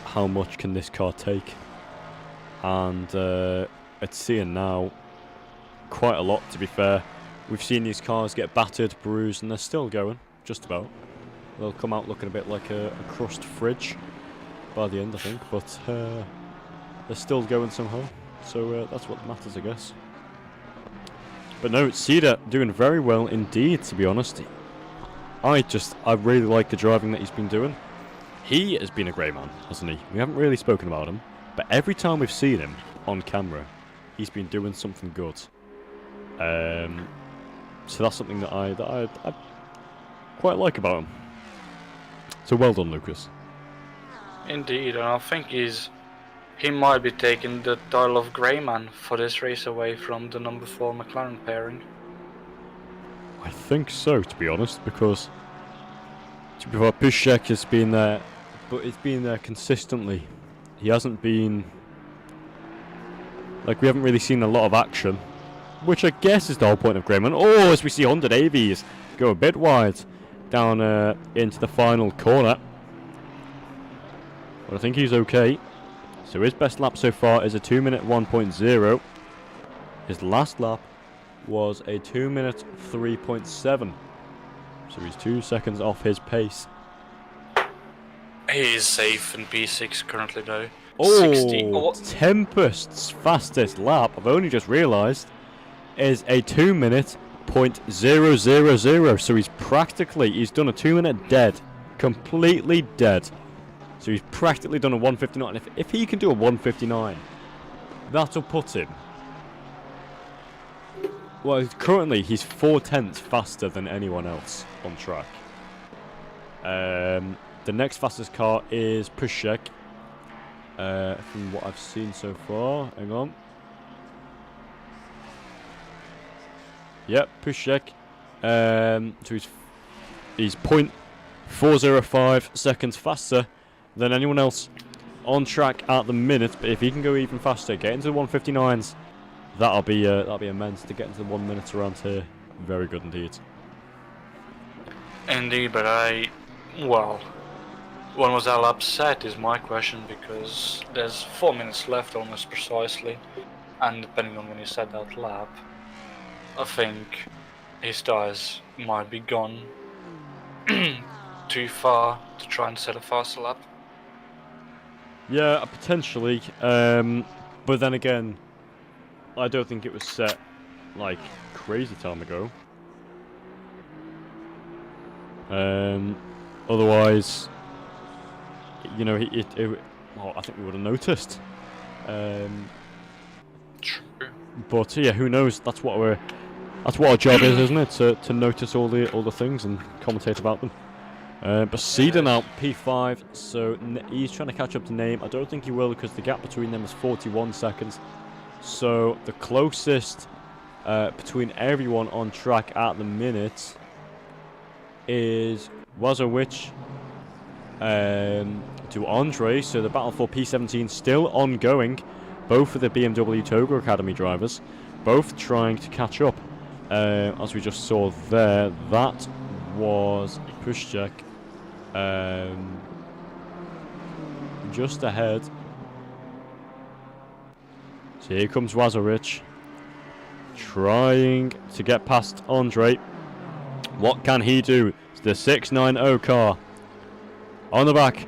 how much can this car take, and it's seeing now quite a lot, to be fair. We've seen these cars get battered, bruised, and they're still going, just about. They'll come out looking a bit like a crushed fridge by the end, I think, but they're still going somehow, so that's what matters, I guess. But no, Cedar doing very well indeed, to be honest. I really like the driving that he's been doing. He has been a great man, hasn't he? We haven't really spoken about him, but every time we've seen him on camera, he's been doing something good. So that's something that I quite like about him. So well done, Lucas. Indeed, and I think he might be taking the title of Greyman for this race away from the number 4 McLaren pairing. I think so, to be honest, because Piszczek has been there, but he's been there consistently. He hasn't been, like, we haven't really seen a lot of action, which I guess is the whole point of Greyman. Oh, as we see 100 AVs go a bit wide down into the final corner. But I think he's okay. So his best lap so far is a 2-minute 1.0. His last lap was a 2-minute 3.7. So he's 2 seconds off his pace. He is safe in P6 currently though. Oh, 60. Oh. Tempest's fastest lap, I've only just realised, is a 2-minute 0.000. So he's done a 2-minute dead. Completely dead. So he's practically done a 159. If he can do a 159, that'll put him. Well, currently he's 4/10 faster than anyone else on track. The next fastest car is Piszczek. From what I've seen so far, hang on. Yep, Piszczek. So he's 0.405 seconds faster than anyone else on track at the minute. But if he can go even faster, get into the 159s, that'll be immense. To get into the 1 minute around here, very good indeed. Indeed, but well, when was that lap set is my question, because there's 4 minutes left almost precisely, and depending on when you set that lap, I think his tires might be gone too far to try and set a faster lap. Yeah, potentially. But then again, I don't think it was set like crazy time ago. Otherwise, you know, well, I think we would have noticed. True. But yeah, who knows? That's what our job is, isn't it? To notice all the things and commentate about them. But Cedar now P5, so he's trying to catch up to Name. I don't think he will, because the gap between them is 41 seconds. So the closest between everyone on track at the minute is Wazowicz to Andre. So the battle for P17 still ongoing. Both of the BMW TOGA Academy drivers, both trying to catch up. As we just saw there, that was Piszczek just ahead. So here comes Wazowicz trying to get past Andre. What can he do? It's the 690 car on the back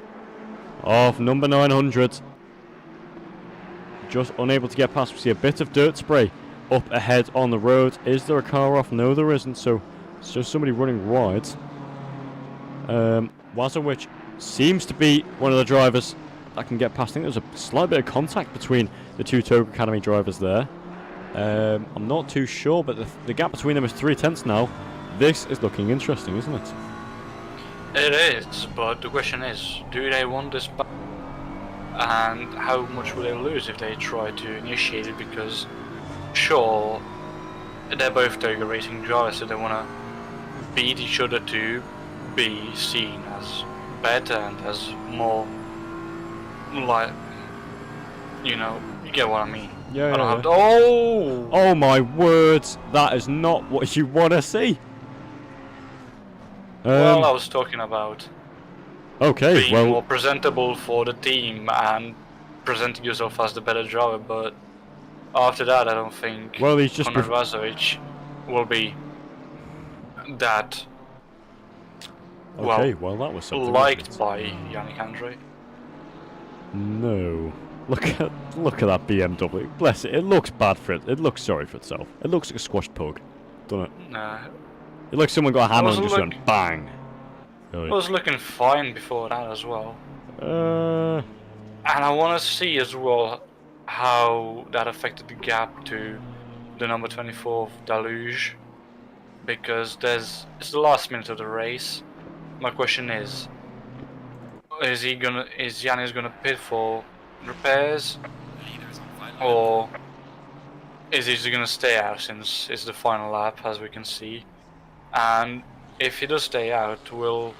of number 900. Just unable to get past. We see a bit of dirt spray up ahead on the road. Is there a car off? No, there isn't. So it's just somebody running wide. Wazowicz seems to be one of the drivers that can get past. I think there's a slight bit of contact between the two TOGA Academy drivers there. I'm not too sure, but the gap between them is 3/10 now. This is looking interesting, isn't it? It is, but the question is, do they want this back? and how much will they lose if they try to initiate it? Because sure, they're both TOGA racing drivers, so they want to beat each other to be seen as better and as more like, you know, you get what I mean. Yeah, I don't yeah, have to, oh! Oh my words, that is not what you want to see. Well, I was talking about Okay, being well, more presentable for the team and presenting yourself as the better driver, but after that I don't think well, he's just Konrad Vazovic will be that okay. Well, that was something. liked by Yannick Andre. No, look at that BMW. Bless it. It looks bad for it. It looks sorry for itself. It looks like a squashed pug, doesn't it? Nah, It looks like someone got a hammer and just look- went bang. it was looking fine before that as well. Uh, And I want to see as well how that affected the gap to the number 24 Deluge, because it's the last minute of the race. My question is Yannis gonna pit for repairs, Leaders on final. or is he just gonna stay out since it's the final lap, as we can see? And if he does stay out, will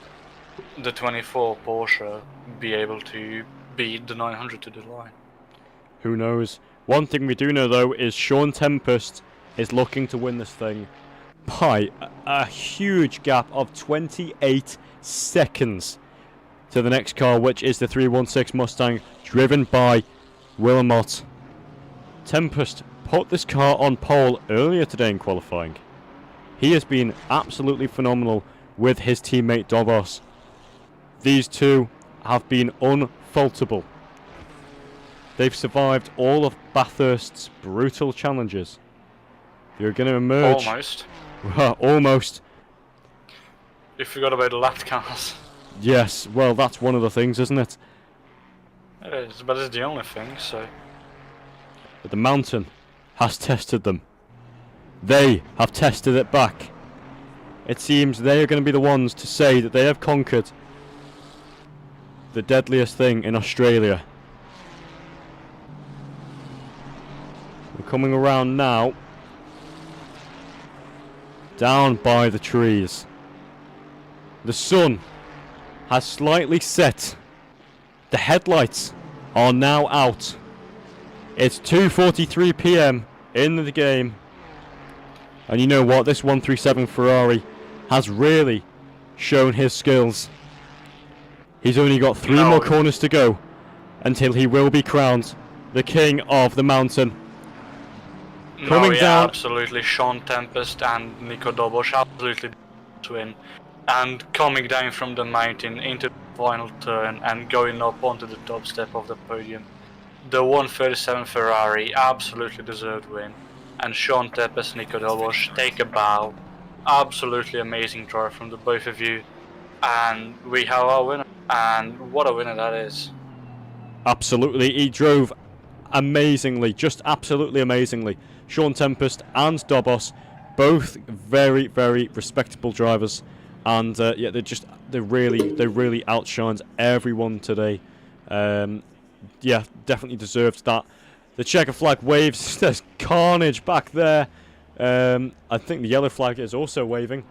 the 24 Porsche be able to beat the 900 to the line? who knows? One thing we do know though is Sean Tempest is looking to win this thing by a huge gap of 28 seconds to the next car, which is the 316 Mustang driven by Wilmot. Tempest put this car on pole earlier today in qualifying. He has been absolutely phenomenal with his teammate Dobos. These two have been unfaultable. They've survived all of Bathurst's brutal challenges. They're going to emerge. Almost. Almost. You forgot about the lap cars. Yes, well, that's one of the things, isn't it? It is, but it's the only thing, so... But the mountain has tested them. They have tested it back. It seems they are going to be the ones to say that they have conquered the deadliest thing in Australia. We're coming around now. Down by the trees. The sun has slightly set. The headlights are now out. It's 2:43 p.m. in the game. And you know what? This 137 Ferrari has really shown his skills. He's only got 3 more corners to go until he will be crowned the king of the mountain. Coming down. Absolutely, Sean Tempest and Nico Dobos absolutely win. And coming down from the mountain into the final turn and going up onto the top step of the podium. The 137 Ferrari absolutely deserved win. And Sean Tempest, Nico Dobos take a bow. Absolutely amazing drive from the both of you. And we have our winner. And what a winner that is. Absolutely, he drove amazingly, just absolutely amazingly. Sean Tempest and Dobos, both very, very respectable drivers, and yeah, they really outshined everyone today. Yeah, definitely deserved that. The checker flag waves. There's carnage back there. I think the yellow flag is also waving.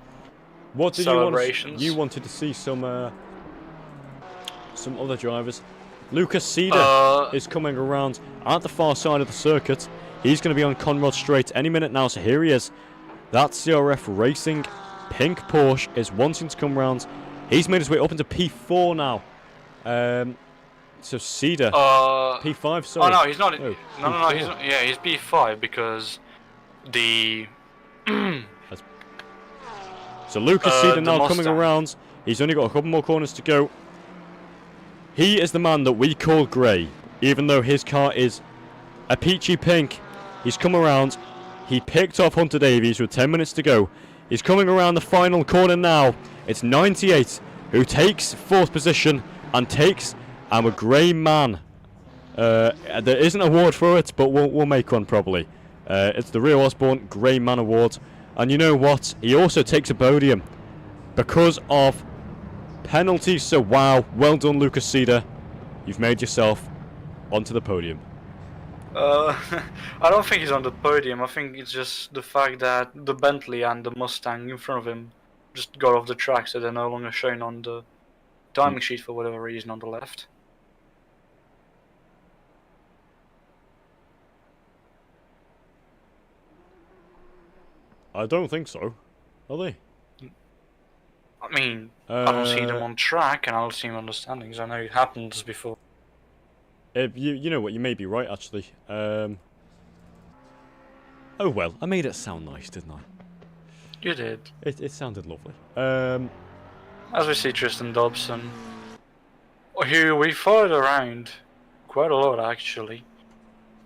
What did you want? You wanted to see some other drivers. Lucas Cedar is coming around at the far side of the circuit. He's going to be on Conrad Straight any minute now, so here he is. That CRF Racing pink Porsche is wanting to come round. He's made his way up into P4 now. So Cedar, P5, sorry. Oh no, he's not. Oh, no, he's not. Yeah, he's P5 because the. So Lucas Cedar now Mustang. coming around. He's only got a couple more corners to go. He is the man that we call Grey, even though his car is a peachy pink. He's come around. He picked off Hunter Davies with 10 minutes to go. He's coming around the final corner now. It's 98 who takes 4th position and takes our Grey Man. There isn't an award for it, but we'll make one probably. It's the Rio Osborne Grey Man Award. And you know what? He also takes a podium because of penalties. So wow, well done Lucas Cedar. You've made yourself onto the podium. I don't think he's on the podium. I think it's just the fact that the Bentley and the Mustang in front of him just got off the track, so they're no longer shown on the timing sheet for whatever reason on the left. I don't think so. Are they? I mean, I don't see them on track, and I don't see them on the standings. I know it happens before. You know what? You may be right, actually. Oh well, I made it sound nice, didn't I? You did. It sounded lovely. As we see Tristan Dobson, who we followed around quite a lot actually.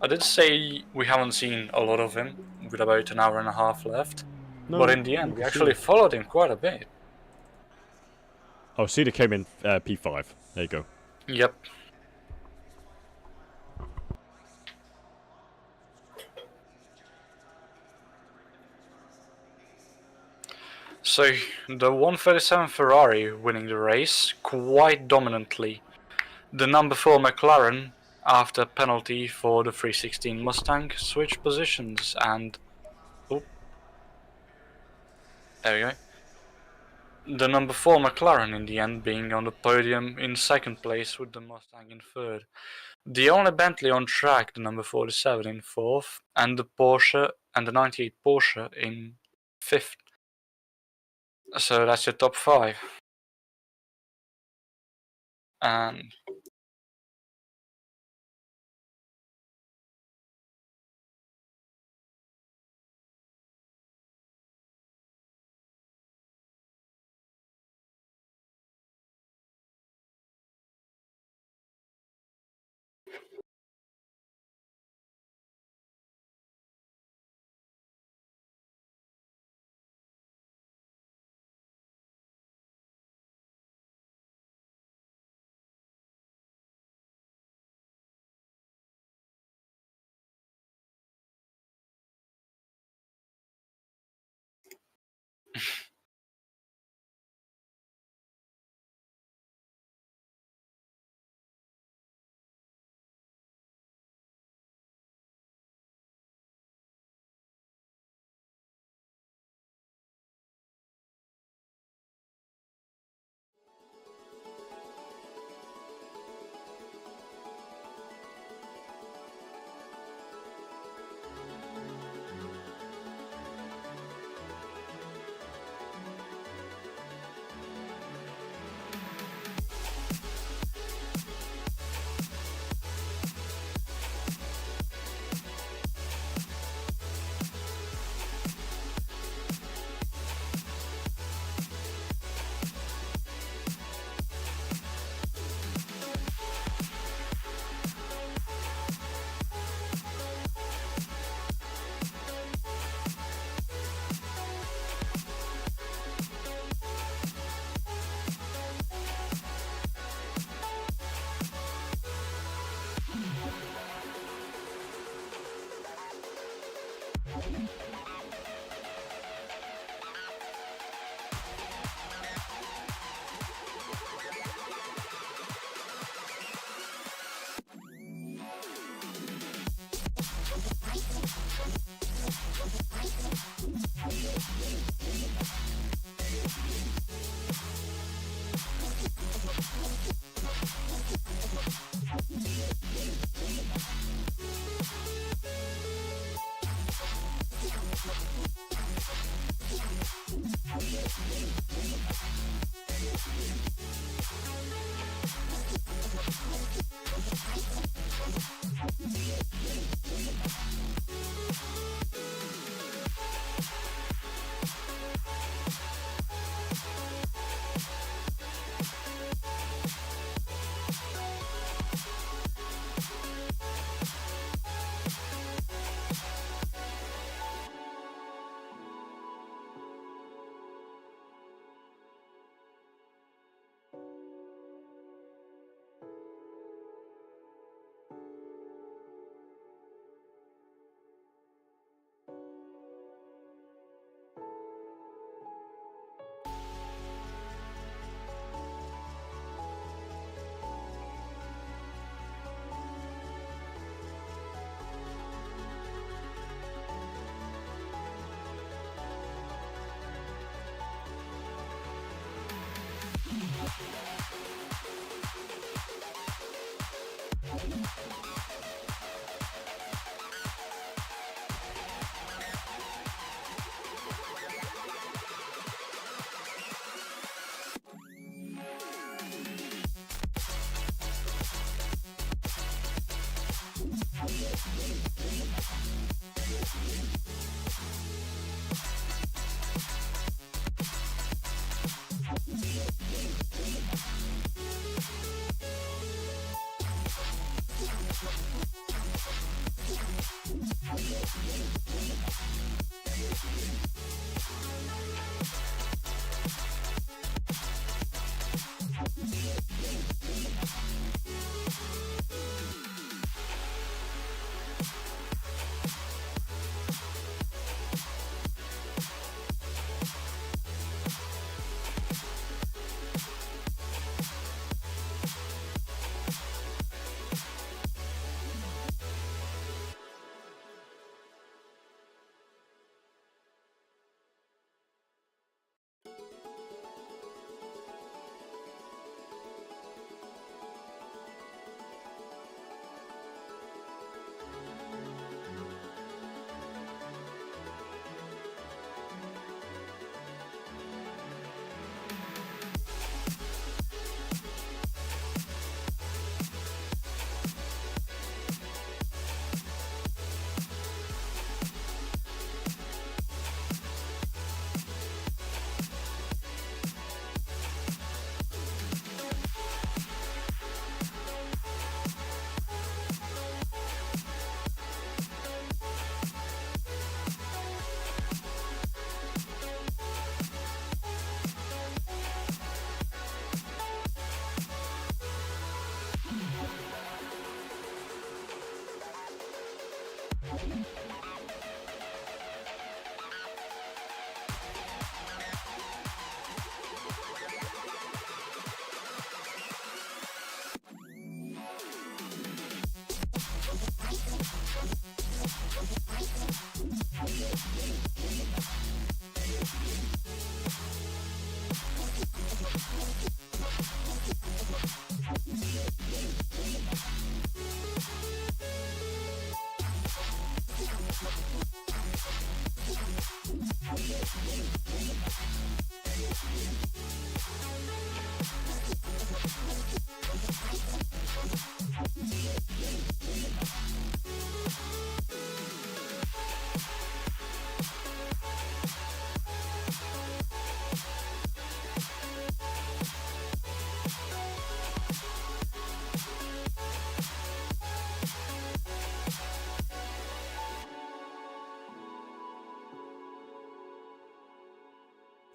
I did say we haven't seen a lot of him with about an hour and a half left, No, but in the end we can see actually it. followed him quite a bit. Oh, Cedar came in P5. There you go. Yep. So the 137 Ferrari winning the race quite dominantly. The number 4 McLaren, after penalty for the 316 Mustang, switched positions and... Oh, there we go. The number 4 McLaren in the end being on the podium in second place with the Mustang in third. The only Bentley on track, the number 47 in fourth, and the Porsche and the 98 Porsche in fifth. So that's your top 5. And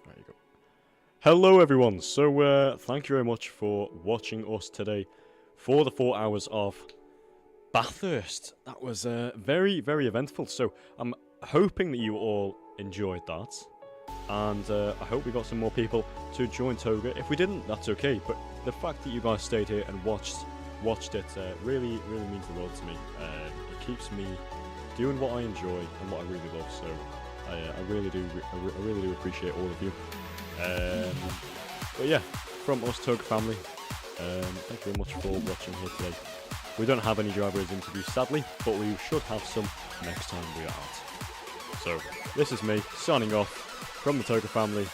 There you go. Hello everyone, so thank you very much for watching us today for the 4 hours of Bathurst. That was very, very eventful, so I'm hoping that you all enjoyed that, and I hope we got some more people to join TOGA. If we didn't, that's okay, but the fact that you guys stayed here and watched it really, really means the world to me. It keeps me doing what I enjoy and what I really love, so I really do appreciate all of you. But yeah, from us TOGA family, thank you very much for watching here today. We don't have any drivers interviews sadly, but we should have some next time we are out. So this is me signing off from the TOGA family.